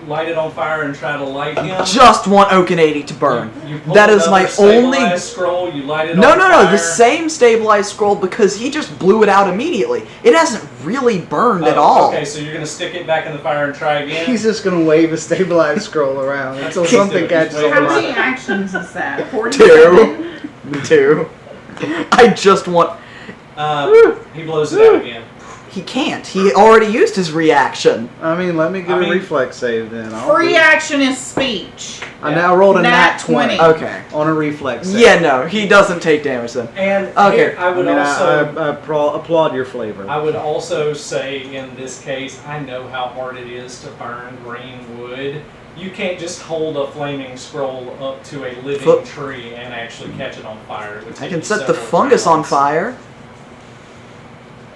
light it on fire and try to light him. just want Okanady to burn. You pull That is another my only. stabilized scroll. You light it No, on no, fire. no. The same stabilized scroll because he just blew it out immediately. It hasn't really burned at Oh, all. Okay, so you're gonna stick it back in the fire and try again. He's just gonna wave a stabilized scroll around until That's what something he's doing. catches He's on How waving many fire. actions is that? 2. 2. I just want. He blows it out again. He can't. He already used his reaction. I mean, let me get I a mean- reflex save then. Free action is speech. I now rolled a Nat nat 20 Okay. on a reflex save. Yeah, no, he doesn't take damage then. And Okay. here, I I would mean, also. I applaud your flavor. I would also say in this case, I know how hard it is to burn green wood. You can't just hold a flaming scroll up to a living Foot- tree and actually catch it on fire. It would I take can you set the several fungus on rounds. fire.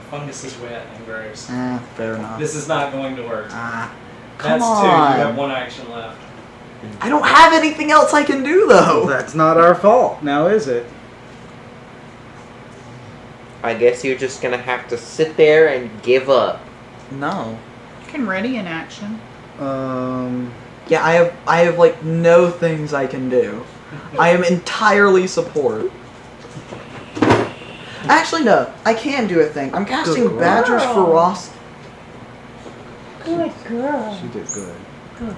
Fungus is wet and gross. Fair enough. This is not going to work. Come That's 2. on. You have 1 action left. I don't have anything else I can do Well, though. that's not our fault, now is it? I guess you're just gonna have to sit there and give up. No. You can ready an action. Yeah, I have like no things I can do. I am entirely support. Actually, no. I can do a thing. I'm casting Good Badger's girl. Ferocity. Good girl. She did good.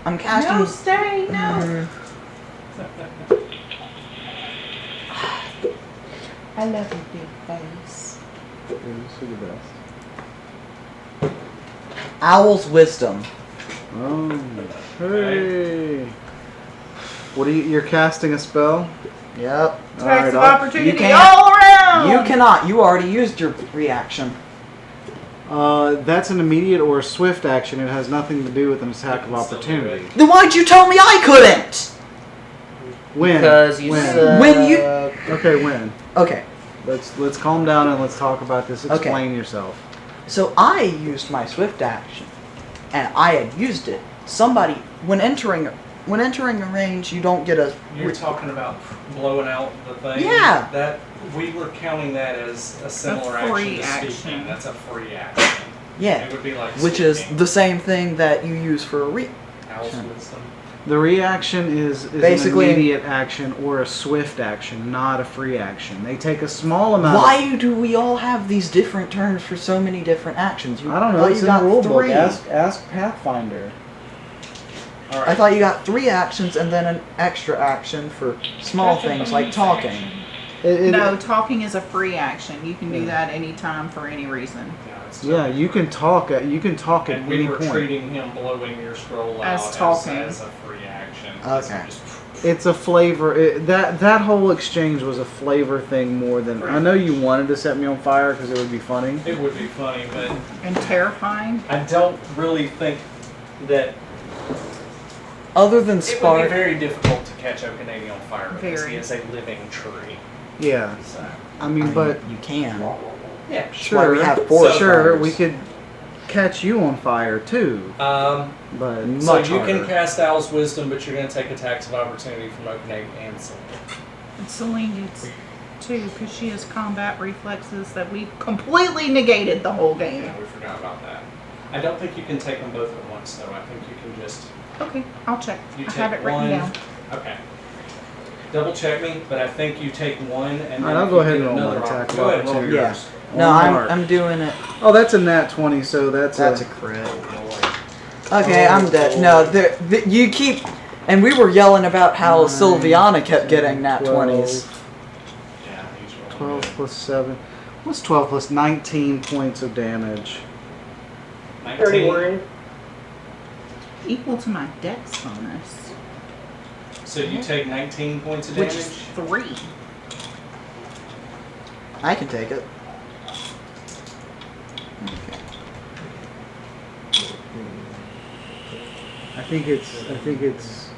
I'm casting. No, stay, no. I love your big face. She the best. Owl's Wisdom. Oh, hey. What are you're casting a spell? Yep. Tax of I'll- opportunity can't- all around. You cannot. You already used your reaction. That's an immediate or a swift action. It has nothing to do with an attack of You can still do opportunity. Then why'd you tell me I couldn't? When? Because you when? said- When you- Okay, when? Okay. Let's calm down and let's talk about this. Explain yourself. So I used my swift action, and I had used it. Somebody, when entering a range, you don't get a. You're talking about blowing out the thing? Yeah. That we were counting that as a similar A free action to speaking. action. That's a free action. Yeah, It would be like which is speaking. the same thing that you use for a Owl's wisdom. The reaction is Basically- an immediate action or a swift action, not a free action. They take a small amount. Why do we all have these different terms for so many different actions? I don't know. thought It's you in the got rule book. 3. Ask Pathfinder. All right. I thought you got 3 actions and then an extra action for small things like talking. No, talking is a free action. You can do Yeah. that anytime for any reason. it's Yeah, totally you can free. talk at And we any were point. treating him blowing your scroll As out talking. as a free action. Okay. Just- It's a flavor. That whole exchange was a flavor thing more than. I know you wanted to set me on fire because it would be funny. It would be funny, but And terrifying. I don't really think that Other than it would be spark, very difficult to catch Okanagi on fire because Very. he is a living tree. Yeah, So, I mean, but you can. yeah, That's why we have forest sure, fires. we could catch you on fire too, but So much you harder. can cast Owl's Wisdom, but you're going to take attacks of opportunity from Okanagi and Silver. And Celine gets 2 because she has combat reflexes that we completely negated the whole game. Yeah, we forgot about that. I don't think you can take them both at once, though. I think you can just... Okay, I'll check. You I take have it written one. down. Okay. Double check me, but I think you take one and then Alright, I'll if go you ahead get and roll my another attack op- of Go ahead and roll opportunity. yours. No, On I'm mark. I'm doing it. Oh, that's a nat 20, so that's That's a a crit. Oh, Okay, I'm dead. No, you keep. And we were yelling about how 9, Sylviana kept getting nat 12, 20s. Yeah, he's rolling 12 good. plus 7. What's 12 plus 19 points of damage? 19. 31. Equal to my dex bonus, So you take 19 points of which damage? is 3. I can take it. Okay. I think it's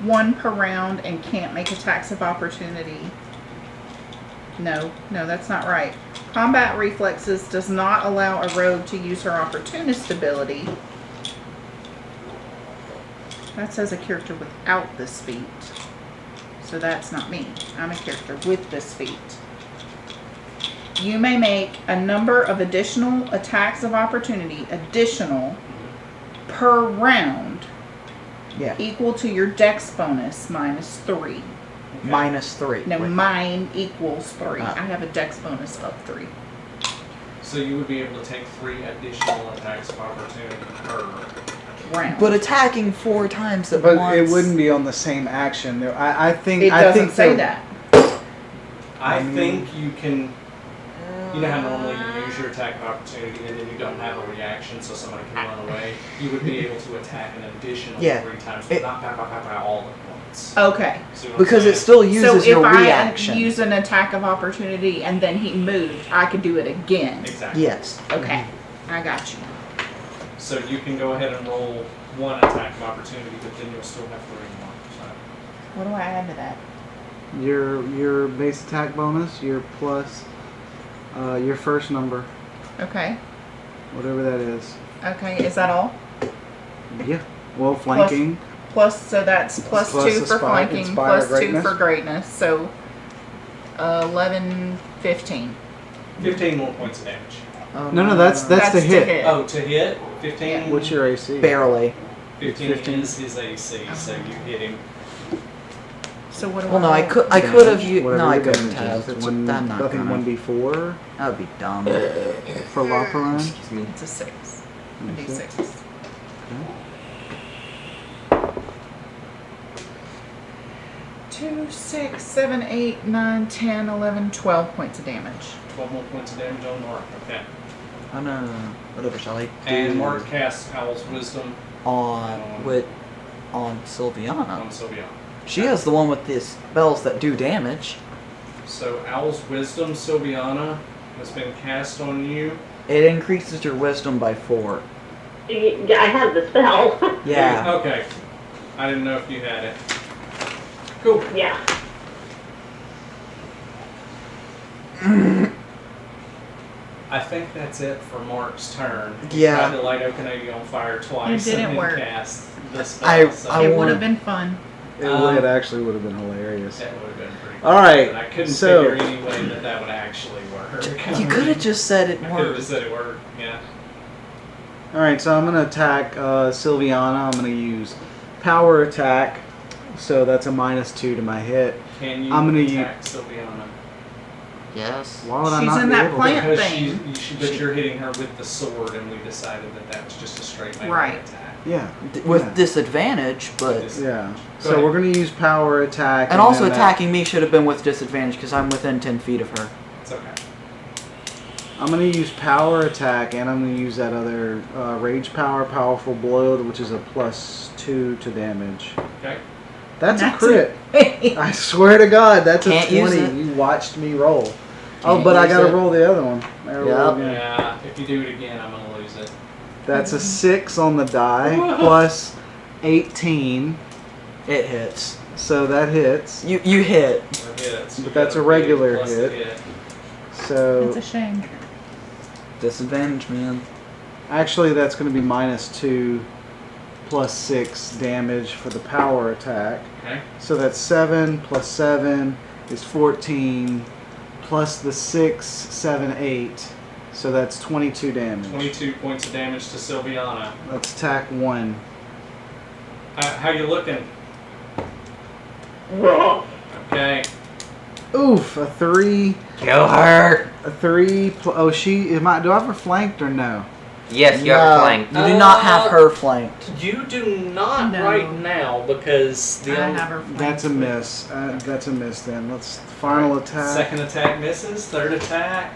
1 per round and can't make attacks of opportunity. No, that's not right. Combat reflexes does not allow a rogue to use her opportunist ability. That says a character without this feat. So that's not me. I'm a character with this feat. You may make a number of additional attacks of opportunity, additional, per round, Yeah. equal to your dex bonus minus 3. Minus 3. No, Wait. mine equals 3. Ah. I have a dex bonus of 3. So you would be able to take 3 additional attacks of opportunity per... Round. But attacking 4 times at but once. it wouldn't be on the same action. I think It I doesn't think say the- that. I think you can... You know how normally you use your attack of opportunity and then you don't have a reaction so somebody can run away? You would be able to attack an additional Yeah. 3 times, but not pow, pow, pow, pow, all at once. Okay. See what I'm Because it saying? still So uses if your I reaction. use an attack of opportunity and then he moved, I could do it again. Exactly. Yes. Okay. I got you. So you can go ahead and roll 1 attack of opportunity, but then you'll still have 3 more. So. What do I add to that? your base attack bonus, your plus your first number, Okay. whatever that is. Okay. Is that all? Yeah. Well, flanking. Plus, so that's plus Plus 2 for Inspire flanking, Greatness. plus 2 for greatness. So 11, 15. 15 more points of damage. No, that's the to hit. Oh, to hit? 15? What's your AC? Barely. 15 is his AC, so you hit him. So what do Well, no, I roll? could have used. Whatever No, I your couldn't damage have. is. It's One, I'm not I think gonna. 1d4 That would be dumb. for Loperon. Excuse me. It's a 6. A D6. 2, 6, 7, 8, 9, 10, 11, 12 points of damage. 12 more points of damage on Mark. Okay. Oh no, whatever shall I do? And Mark casts Owl's Wisdom on Sylviana. on Sylviana. She has the one with the spells that do damage. So Owl's Wisdom, Sylviana, has been cast on you. It increases your wisdom by 4. Yeah, I have the spell. Yeah. Okay. I didn't know if you had it. Cool. Yeah. I think that's it for Mark's turn. Yeah. Tried to light Okanagi on fire twice It didn't and work. cast the spell. I It would wanna- have been fun. It actually would have been hilarious. That would have been pretty All right, But I couldn't so- figure any way that would actually work. You could have just said it I could have worked. just said it worked, yeah. All right, so I'm gonna attack Sylviana. I'm gonna use power attack, so that's a -2 to my hit. Can you I'm gonna attack Sylviana? Yes. Why would I She's not in be that able plant to? Because thing. but you're hitting her with the sword, and we decided that that was just a straight melee Right. attack. Yeah, With yeah. disadvantage, but Yeah. Go So ahead. we're gonna use power attack, and also then that- attacking me should have been with disadvantage because I'm within 10 feet of her. It's okay. I'm gonna use power attack, and I'm gonna use that other rage power, powerful blow, which is a +2 to damage. Okay. That's a That's crit. I swear to God, that's Can't a use 20. it. You watched me roll. Oh, Can't but I use gotta it. roll the other one. I gotta roll Yep. again. Yeah, if you do it again, I'm gonna lose it. That's a 6 on the die plus 18, It hits. so that hits. You hit. That hits. You But that's got a regular plus the hit. So It's a shame. Disadvantage, man. actually, that's going to be -2 plus 6 damage for the power attack. Okay. So that's 7 plus 7 is 14 plus the 6, 7, 8. So that's 22 damage. 22 points of damage to Sylviana. Let's attack 1. How you looking? Raw. Okay. Oof, a 3. Kill her! A 3. Oh, do I have her flanked or no? Yes, you have her flanked. You do not have her flanked. You do not No. right now because the I only have her flanked. That's a miss. That's a miss then. Let's final attack. second attack misses. Third attack.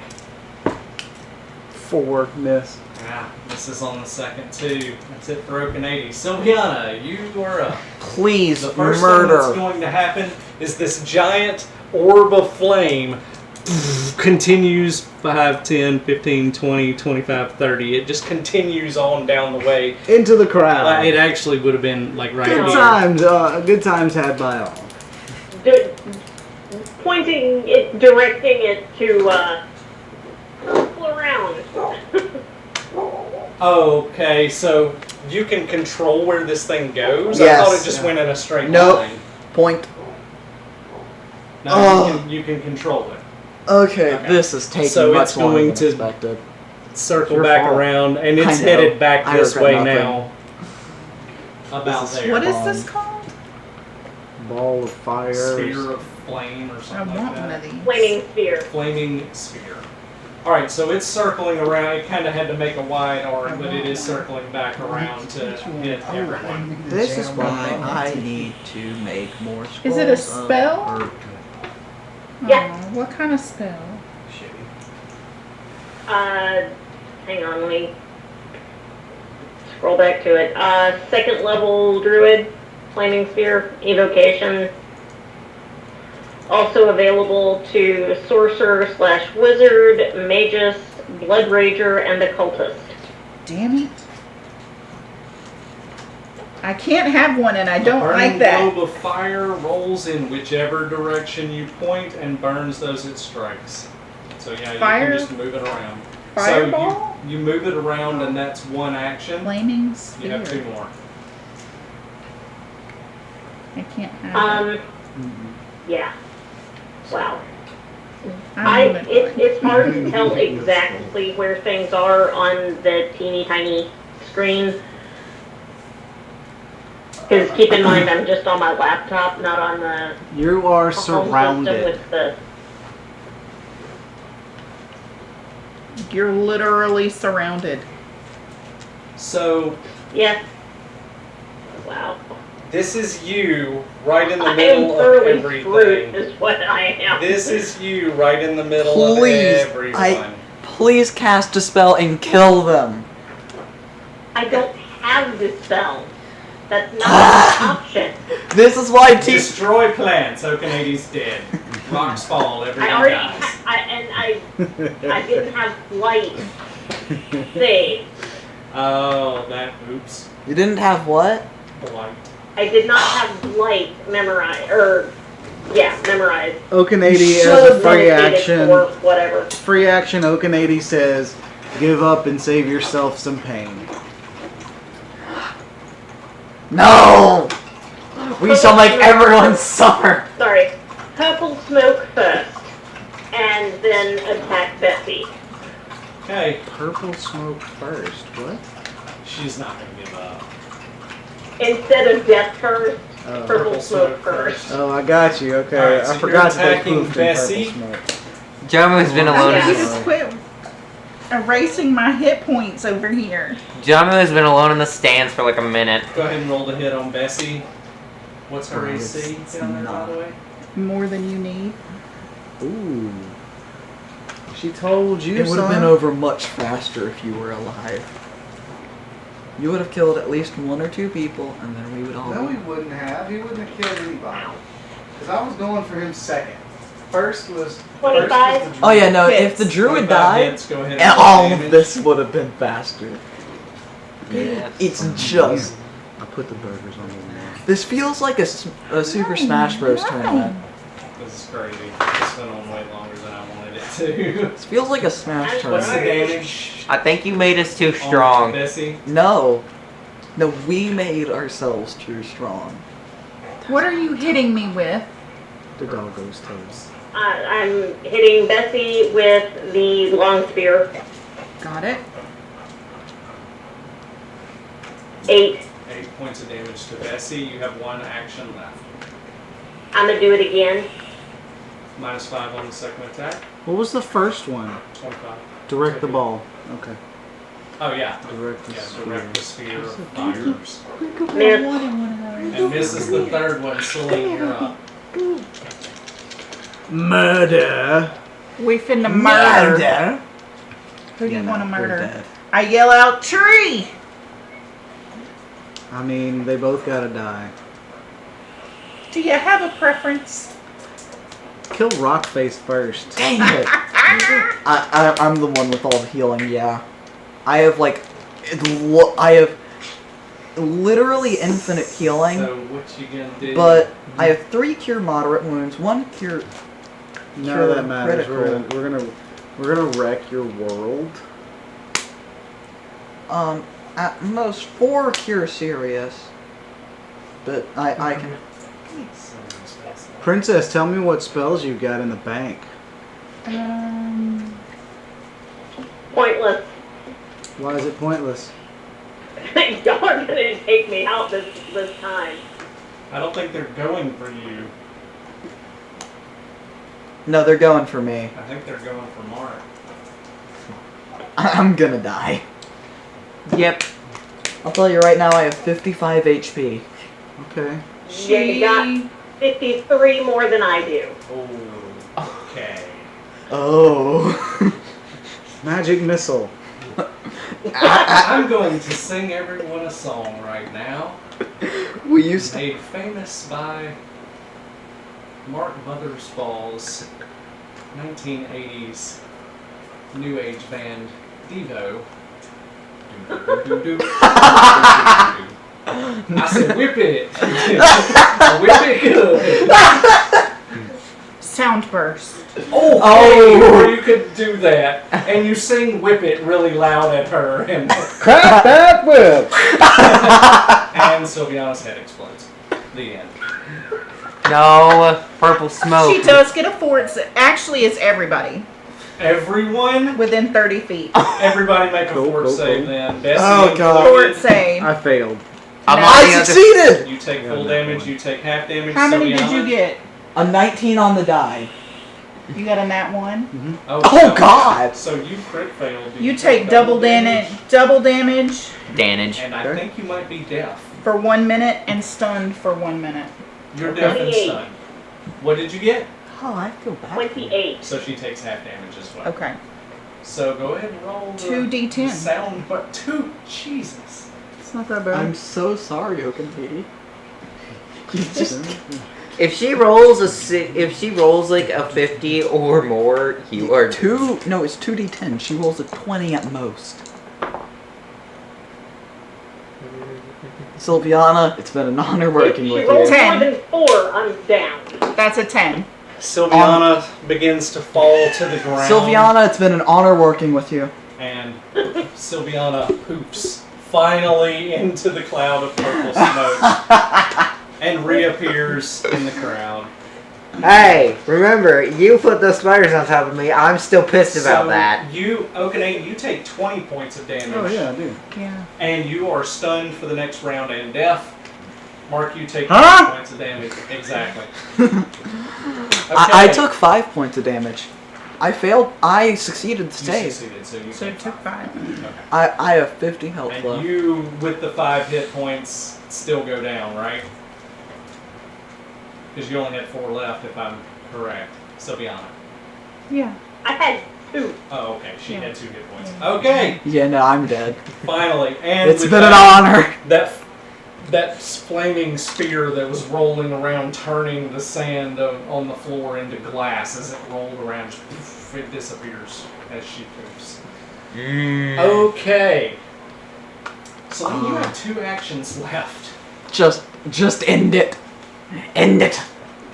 4 miss. Yeah, misses on the second too. That's it for Okanagi. Sylviana, you are up. Please The first thing that's murder. going to happen is this giant orb of flame continues 5, 10, 15, 20, 25, 30. It just continues on down the way. Into the crowd. It actually would have been like right Good here. times. Good times had by all. Pointing it, directing it to circle around. Okay, so you can control where this thing goes? Yes. I thought it just went in a straight Nope. line. Point. No, Oh. you can control it. Okay, Okay. this is taking So much it's longer going than to- expected. Circle Your back fault. around, and it's I know. headed back I this regret way nothing. now. About This is- there. What is bomb. this called? Ball of fire. Sphere of flame or I something want like one that. of these. Flaming sphere. Flaming sphere. Alright, so it's circling around. It kind of had to make a wide arc, but it is circling back around to hit everyone. This is why I need to make more scrolls. Is it a of spell? earth. Yeah. Oh, what kind of spell? Hang on, let me scroll back to it. Second level druid, flaming sphere, evocation. Also available to sorcerer / wizard, magus, blood rager, and occultist. Damn it. I can't have one and I A don't burning like that. globe of fire rolls in whichever direction you point and burns those it strikes. So yeah, you Fire- can just move it around. Fireball? So you move it around and that's one action. Flaming You sphere. have 2 more. I can't have it. Yeah. Wow. It's hard to tell exactly where things are on the teeny tiny screen. Because keep in mind, I'm just on my laptop, not on the You are home system surrounded. with the. You're literally surrounded. So Yeah. Wow. this is you right in the I am middle of thoroughly screwed, everything. is what I am. This is you right in the middle Please, of everyone. Please cast a spell and kill them. I don't have this spell. That's not an option. This is why I teach. Destroy plants. Okanadi's dead. Rocks fall. I Everyone already dies. I didn't have flight saved. Oh, that. Oops. You didn't have what? Blight. I did not have light memorized, memorized. Okanadi, Shut as a up, free Meditated action, for whatever. free action, Okanadi says, give up and save yourself some pain. No! We shall make everyone suffer. Sorry. Purple smoke first, and then attack Bessie. Okay. Purple smoke first. What? She's not gonna give up. Instead of death first, Oh. purple smoke first. Oh, I got you. Okay, Alright, so I forgot to you're take attacking poofed in Bessie. purple smoke. Jamu has been alone. I In need the, to quit erasing my hit points over here. Jamu has been alone in the stands for like a minute. Go ahead and roll the hit on Bessie. What's her Oh, AC it's down there, by the way? More than you need. Ooh. She told you, It would have son. been over much faster if you were alive. You would have killed at least 1 or 2 people, and then we would all. No, he wouldn't have. He wouldn't have killed anybody. Because I was going for him second. First was 25? Oh yeah, no. Hits. If the druid 25 died, hits, go ahead and roll all damage. of this would have been faster. Yeah. It's just. I put the burgers on the wall. This feels like a Super Smash Bros. Tournament. This is crazy. This went on way longer than I wanted it to. This feels like a Smash What's the tournament. damage I think you made us too on strong. Bessie? No. No, we made ourselves too strong. What are you hitting me with? The doggo's toes. I'm hitting Bessie with the long spear. Got it. 8. 8 points of damage to Bessie. You have 1 action left. I'm gonna do it again. -5 on the second attack. What was the first one? 25. Direct the ball. Okay. Oh yeah. Direct the Yeah, direct the sphere of Thank you. fires. Miss. And misses the third one. Celine, you're up. Murder. We finna murder. Who do you Yeah, want to no, they're murder? dead. I yell out, tree! I mean, they both gotta die. Do you have a preference? Kill Rockface first. Dang it! I'm the one with all the healing. Yeah, I have like, I have literally infinite healing. So what you gonna do? But I have 3 cure moderate wounds, 1 cure. None of that matters. Critical. We're gonna wreck your world. At most 4 cure serious. But I can. Princess, tell me what spells you got in the bank. Pointless. Why is it pointless? Y'all are gonna take me out this time. I don't think they're going for you. No, they're going for me. I think they're going for Mark. I'm gonna die. Yep. I'll tell you right now, I have 55 HP. Okay. Yeah, you got 53 more than I do. Oh, okay. Oh. Magic missile. I'm going to sing everyone a song right now. We used to. Made famous by Mark Mothersfall's 1980s new age band Devo. I said whip it. Whip it good. Sound burst. Oh, where you could do that. And you sing whip it really loud at her and Crack that whip! and Sylviana's head explodes. The end. No, purple smoke. She does get a fort. Actually, it's everybody Everyone, within 30 feet. everybody make a Cool, fort cool, save cool. then. Bessie Oh, God. Fort included. save. I failed. I'm No. on I the other- succeeded! You take Yeah, full that damage, one. you take half damage. How many did Sylviana. you get? A 19 on the die. You got a nat 1. Oh, so- God. So you crit failed. You take double damage Damage. And I Okay. think you might be deaf. for 1 minute and stunned for 1 minute. You're deaf and 28. stunned. What did you get? Oh, I feel bad. 28. So she takes half damage as well. Okay. So go ahead and roll the 2d10. sound, but 2. Jesus. It's not that bad. I'm so sorry, Oakenpity. You just If she rolls if she rolls like a 50 or more, you are no, it's 2d10. She rolls a 20 at most. Sylviana, it's been an honor working If she with rolls you. more than 4, I'm down. That's a 10. Sylviana begins to fall to the ground. Sylviana, it's been an honor working with you. And Sylviana poofs finally into the cloud of purple smoke and reappears in the crowd. Hey, remember, you put those spiders on top of me. I'm still pissed about So that. You, Okanane, you take 20 points of damage. Oh yeah, I do. Yeah. And you are stunned for the next round and deaf. Mark, you take Huh? 20 points of damage. Exactly. I Okay. took 5 points of damage. I failed. I succeeded the You save. succeeded, so you So it take took 5. Okay. I have 50 health And left. you, with the 5 hit points, still go down, right? Because you only had 4 left, if I'm correct. Sylviana. Yeah. I had 2. Oh, okay. She Yeah. had 2 hit points. Okay, Yeah, no, I'm dead. finally. And It's with been an that, honor. that flaming spear that was rolling around, turning the sand on the floor into glass as it rolled around, just poof, it disappears as she poofs. Okay. So then you have 2 actions left. Just end it. End it.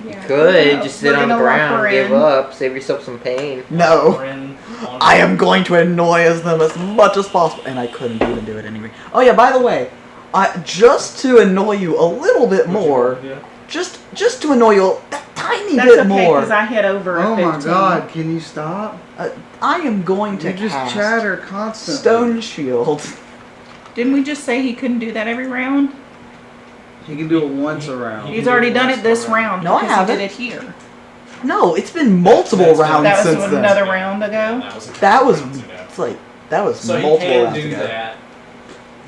Yeah. Good, just sit We're on the gonna lock ground, her give in. up, save yourself some pain. No. Bryn on- I am going to annoy them as much as possible, and I couldn't even do it anyway. Oh yeah, by the way, just to annoy you a little bit more, Yeah. just to annoy you a tiny That's bit okay, more, because I hit over a Oh 15. my God! Can you stop? I am going to You just cast chatter constantly. Stone Shield. Didn't we just say he couldn't do that every round? He can do it once around. He's already done it this round. No, I because haven't. He did it here. No, it's been multiple That's- rounds That was since then. another round ago. That was rounds ago. it's like that was So he multiple can rounds do ago. that.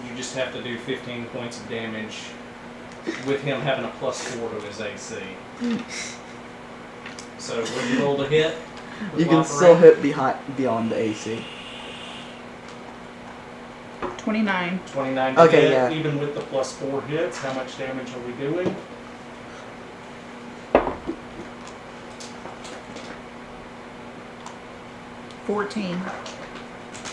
You just have to do 15 points of damage with him having a +4 to his AC. So will you roll to hit? with You can Lop still around? hit beyond the AC. 29. 29 to Okay, hit, yeah. even with the +4 hits. How much damage are we doing? $14.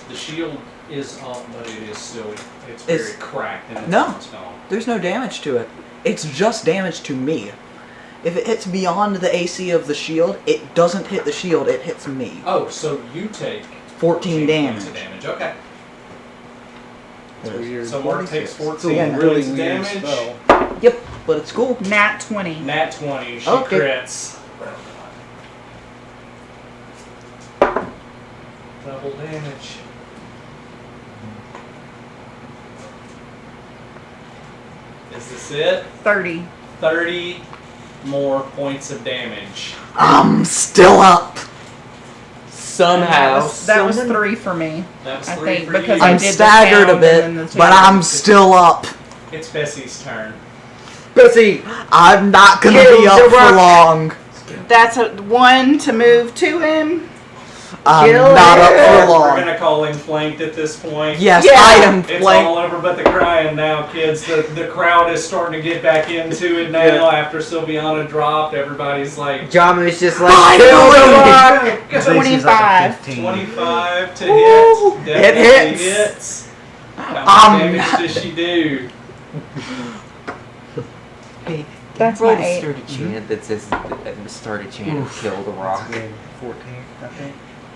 The shield is up, but it is still, it's It's- very cracked and it's No. almost gone. There's no damage to it. It's just damage to me. If it hits beyond the AC of the shield, it doesn't hit the shield, it hits me. Oh, so you take 14 points damage. of damage. Okay. It's weird. So Mark takes 14 It's a Yeah, really points of weird damage. spell. Yep, but it's cool. Nat 20. Nat 20, she Okay. crits. Double damage. Is this it? 30. 30 more points of damage. I'm still up. Somehow. That was 3 for me. That was I 3 think for because you. I I'm did the staggered a sound bit, and then the but sound. I'm still up. It's Bessie's turn. Bessie, I'm not gonna Kill be the up for rock. long. That's a 1 to move to him. I'm Kill not up it. for We're long. gonna call him flanked at this point. Yes, Yeah. I am It's flanked. all over but the crying now, kids. The crowd is starting to get back into it now after Sylviana dropped. Everybody's like Jamu's just like, Finally! kill the rock! His AC is like a 25. 15. 25 to Woo! hit. It Definitely hits. hits. How much I'm damage not- does she do? Hey, That's roll my a 8. sturdy chant that says, start a chant, kill the rock. 14, I think.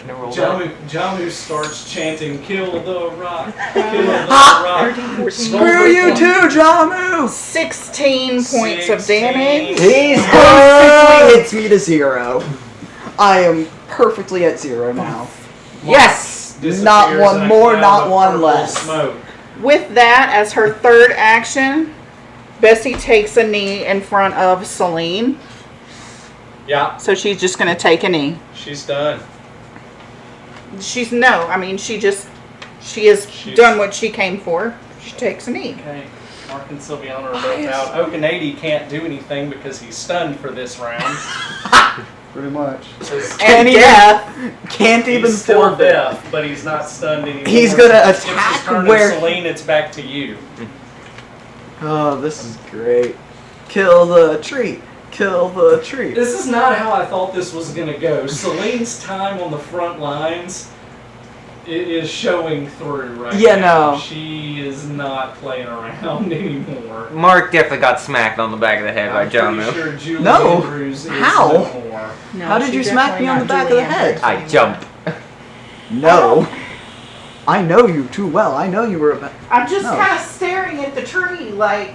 gonna roll that. Jamu starts chanting, "Kill the rock, kill the rock." 13, 14, Screw you too, Jamu! 16 points of 16. damage. He's perfectly hits me to 0. I am perfectly at 0 now. Yes! Disappears Not one in a more, cloud not of one purple less. Smoke. With that, as her third action, Bessie takes a knee in front of Celine. Yeah, So she's just going to take a knee. she's done. She has done what she came for. She takes a knee. Okay, Mark and Sylviana are both out. Okanady can't do anything because he's stunned for this round. Pretty much. Can't even He's still forfeit. deaf, but he's not stunned anymore. He's gonna It's his attack turn, and where- Celine, it's back to you. Oh, this is great. Kill the tree. Kill the tree. This is not how I thought this was going to go. Celine's time on the front lines is showing through right Yeah, now. no. She is not playing around anymore. Mark definitely got smacked on the back of the head by I'm pretty Jamu. sure Julie No. Andrews is How? no more. No, How did she you smack definitely me on the not back of Julie the head? Andrews I anymore. jumped. No. I know you too well. I know you were about. I'm just No. kind of staring at the tree like,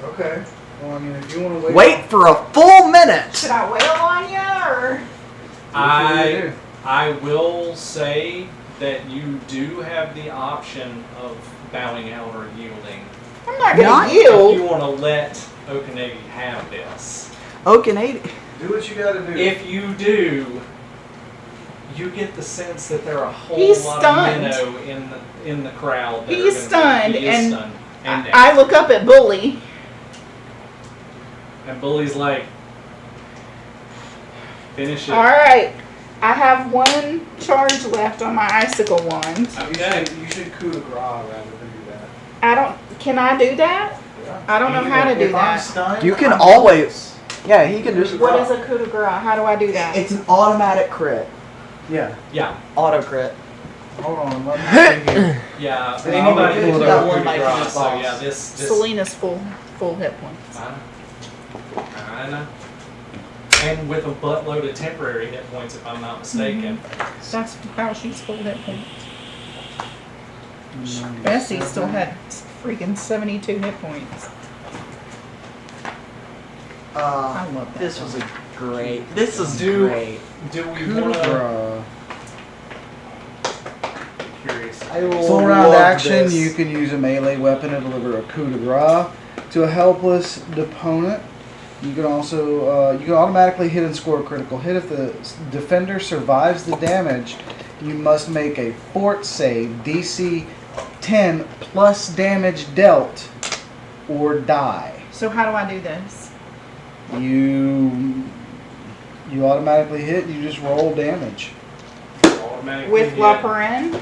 Okay. Well, I mean, if you want to Wait for a full minute. should I wail on you or? I will say that you do have the option of bowing out or yielding. I'm not going Not to If yield. you want to let Okanagi have this. Okanady. do what you gotta do. If you do, you get the sense that there are a whole He's lot stunned. of minnow in the crowd. That He's are gonna, stunned, he is and stunned. And, I look up at Bully. and Bully's like, finish it. All right. I have one charge left on my icicle wand. Okay. You should coup de grace rather than do that. I don't. Can I do that? I don't know how to do If I'm that. stunned, You can I'm always. Yeah, he can just. What is a coup de grace? How do I do that? It's an automatic crit. Yeah. Yeah. Auto crit. Hold on. Let me see here. Yeah. Yeah, Anybody I'm can gonna do do that a one coup de like grace, his so boss. yeah, this. Selena's full hit points. I know. And with a buttload of temporary hit points, if I'm not mistaken. That's how she's full hit points. Bessie still had freaking 72 hit points. I love that. This was a great. This is Do- great. Do we Coup de want to? grace. Curious. Full round love action, this. you can use a melee weapon to deliver a coup de grace to a helpless opponent. You can also you can automatically hit and score a critical hit. If the defender survives the damage, you must make a fort save, DC 10 plus damage dealt, or die. So how do I do this? You automatically hit. You just roll damage. Automatically With hit. Laperin?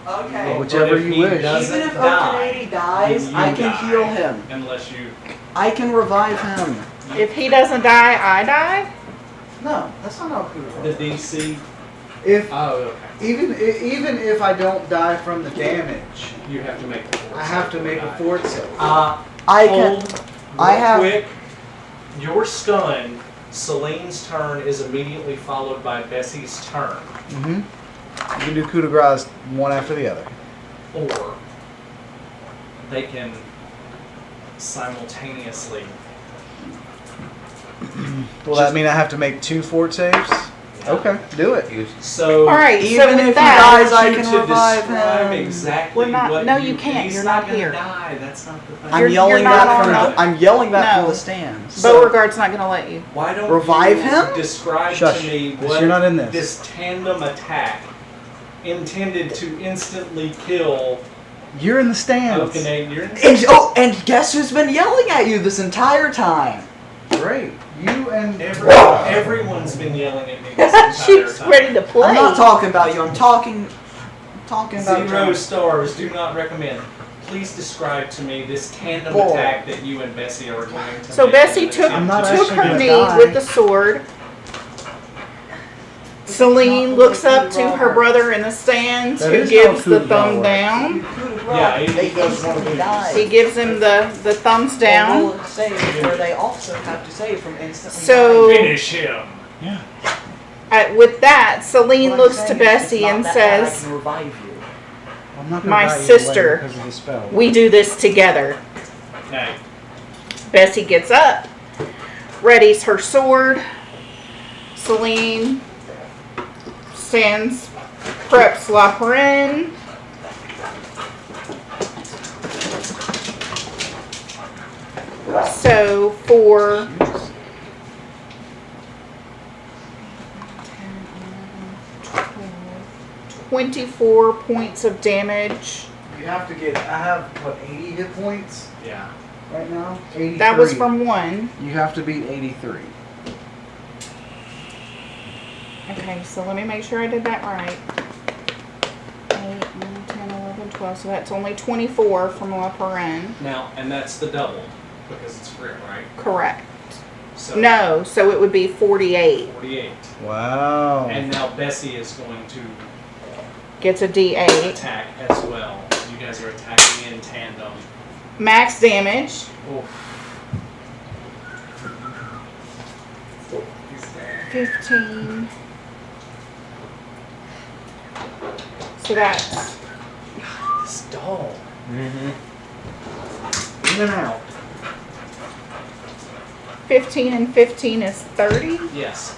Okay. Whichever But if you he wish. doesn't Even if die, Okanady dies, then I you can die. heal him. Unless you. I can revive him. If he doesn't die, I die? No, that's not how coup de The grace. DC. If Oh, okay. even if I don't die from the damage, You have to make the fort I have to save make a die. fort save. I can. Hold I real have- quick. You're stunned. Celine's turn is immediately followed by Bessie's turn. Mm-hmm. You can do coup de grace one after the other. Or they can simultaneously. Will that mean I have to make 2 fort saves? Okay, do it. So Alright, so Even with if he that, dies, I you can to revive describe him. exactly We're not- what no, you can't. He's You're not not gonna here. Die. That's not the thing. I'm You're yelling not that from on the. I'm yelling that No. from the stands. So- Beauregard's not going to let you. Why don't Revive you him? describe Shush. to me This- what you're not in this. this tandem attack intended to instantly kill You're in the stands. Canadians? And guess who's been yelling at you this entire time? Great. You and Everyone's been yelling at me this entire She's time. ready to play. I'm not talking about you. I'm talking about 0 stars. Do not recommend. Please describe to me this tandem Boy. attack that you and Bessie are going to So make Bessie in an took, attempt I'm not to took actually her gonna knee die. with the sword. Celine looks up to her brother in the stands, That who is gives how the coup de thumb grace down. Yeah, he they does instantly want to die. He gives him the thumbs They down. roll a save where they also have to save from instantly So- dying. Finish him. With that, Celine What I'm looks saying to is, Bessie it's not and that bad, I says, can revive you. I'm not gonna My bite you sister. away because of the spell. we do this together. Okay. Bessie gets up, readies her sword. Celine preps La Perrine. So for 24 points of damage. You have to get. I have what 80 hit points Yeah. right now. 83. That was from one. You have to beat 83. Okay, so let me make sure I did that right. 8, 9, 10, 11, 12. So that's only 24 from La Perrine. Now, and that's the double because it's crit, right? Correct. So No, so it would be 48. 48. Wow. And now Bessie is going to Gets a D8. attack as well. You guys are attacking in tandem. Max damage. Oof. 15. So that's This doll. Mm-hmm. In and out. 15 and 15 is 30. Yes.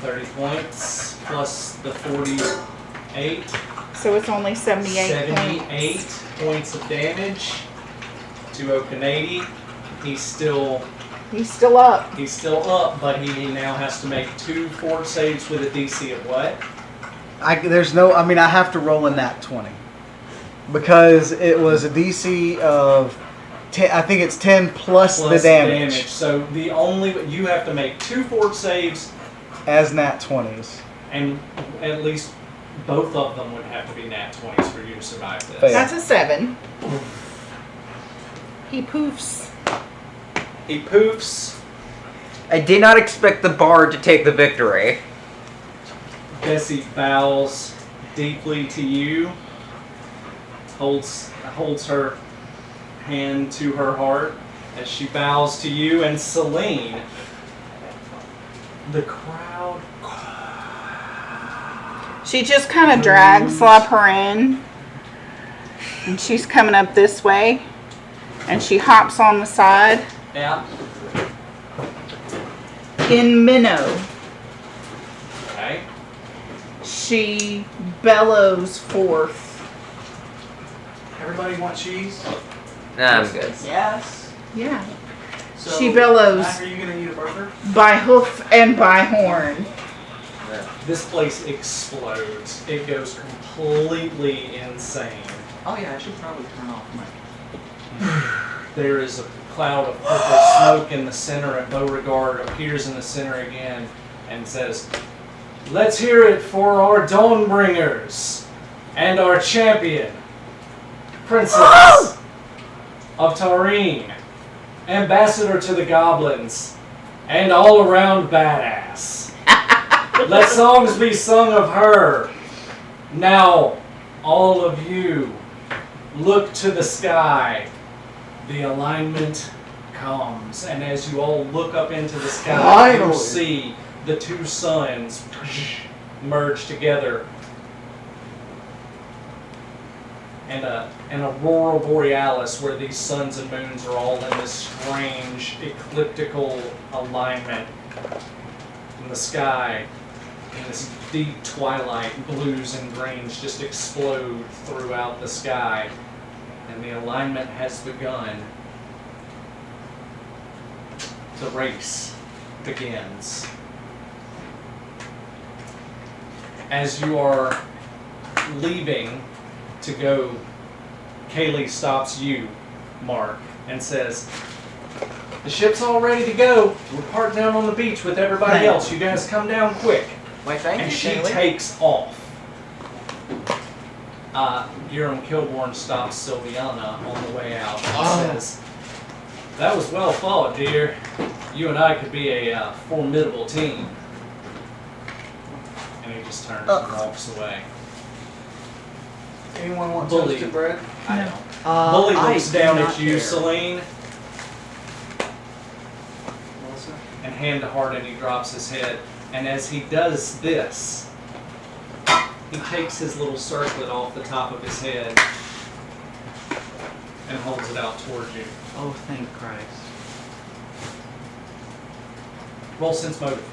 30 points plus the 48. So it's only 78 78 points. points of damage to Okanady. He's still He's still up. up, but he now has to make 2 fort saves with a DC of what? I have to roll a nat 20 because it was a DC of 10. I think it's 10 plus the damage So you have to make 2 fort saves, as nat 20s. and at least both of them would have to be nat 20s for you to survive this. Fail. That's a 7. He poofs. He poofs. I did not expect the bard to take the victory. Bessie bows deeply to you, holds her hand to her heart as she bows to you, and Celine, the crowd. She just kind of drags La Perrine. And she's coming up this way. And she hops on the side. Yeah. In minnow, Okay. she bellows forth. Everybody want cheese? Nah, I'm good. Yes. Yeah. So, She bellows. Mac, are you gonna eat a burger? By hoof and by horn. This place explodes. It goes completely insane. Oh yeah, I should probably turn off my. There is a cloud of purple smoke in the center, and Beauregard appears in the center again and says, "Let's hear it for our Dawnbringers and our champion, Princess of Taurine, ambassador to the goblins, and all-around badass. Let songs be sung of her. Now, all of you, look to the sky. The alignment comes, and as you all look up into the sky, you Finally. see the 2 suns merge together, and an aurora borealis where these suns and moons are all in this strange ecliptical alignment in the sky. And this deep twilight, blues and greens just explode throughout the sky. And the alignment has begun. The race begins. As you are leaving to go, Kaylee stops you, Mark, and says, "The ship's all ready to go. We're parked down on the beach with everybody else. You guys come down quick." Why, thank And you, she Kaylee. takes off. Guillermo Kilborn stops Sylviana on the way out and says, "That was well fought, dear. You and I could be a formidable team." And he just turns and walks away. Anyone want Bully. toasted bread? I don't. Uh, Bully I looks do down not at you, care. Celine. Melissa? and hand to heart, and he drops his head. And as he does this, he takes his little circlet off the top of his head and holds it out towards you. Oh, thank Christ. Roll sense motive.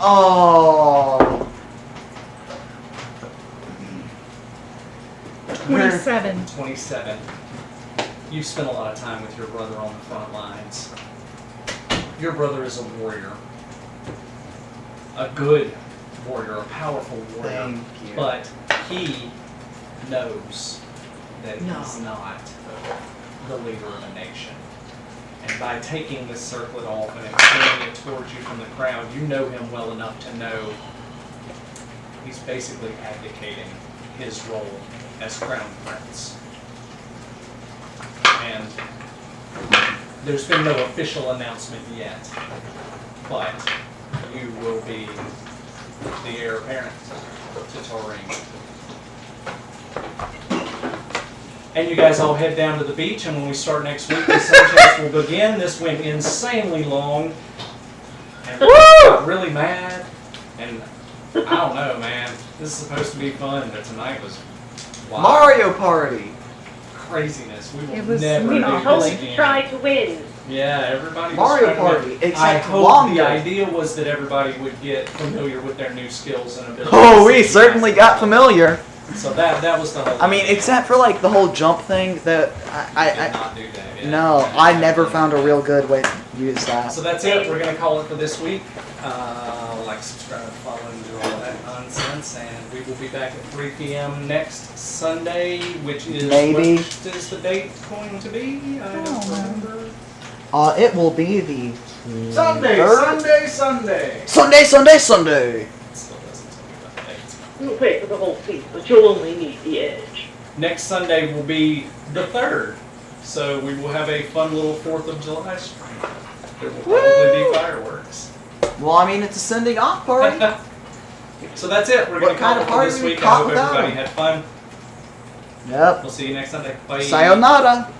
Oh. 27. 27. You've spent a lot of time with your brother on the front lines. Your brother is a warrior. A good warrior, a powerful warrior. Thank you. But he knows that he's not the leader of a nation. And by taking this circlet off and extending it towards you from the crowd, you know him well enough to know he's basically abdicating his role as crown prince. And there's been no official announcement yet, but you will be the heir apparent to Taurine. And you guys all head down to the beach, and when we start next week, the sunchest will begin. This went insanely long, and we got really mad, and I don't know, man. This is supposed to be fun, but tonight was wild. Mario Party. Craziness. We will It was never sweet. do this Hope again. to try to win. Yeah, everybody was Mario trying to Party, win. except I hope longer. the idea was that everybody would get familiar with their new skills and abilities. Oh, we certainly got familiar. So that was the whole I mean, idea. except for like the whole jump thing that I did I not do that. Yeah. no, I never found a real good way to use that. So that's it. We're going to call it for this week. Like, subscribe, follow, and do all that nonsense. And we will be back at 3 p.m. next Sunday, which is... Maybe. What is the date going to be? I don't remember. It will be the Sunday, third- Sunday. Sunday. It still doesn't tell me about the dates. You'll pay for the whole feast, but you'll only need the edge. Next Sunday will be the 3rd. So we will have a fun little 4th of July stream. There will probably be fireworks. Well, I mean, it's a sending off party. So that's it. We're going What to call kind it of for party this we week. I caught hope without everybody them? had fun. Yep. We'll see you next Sunday. Bye. Sayonara.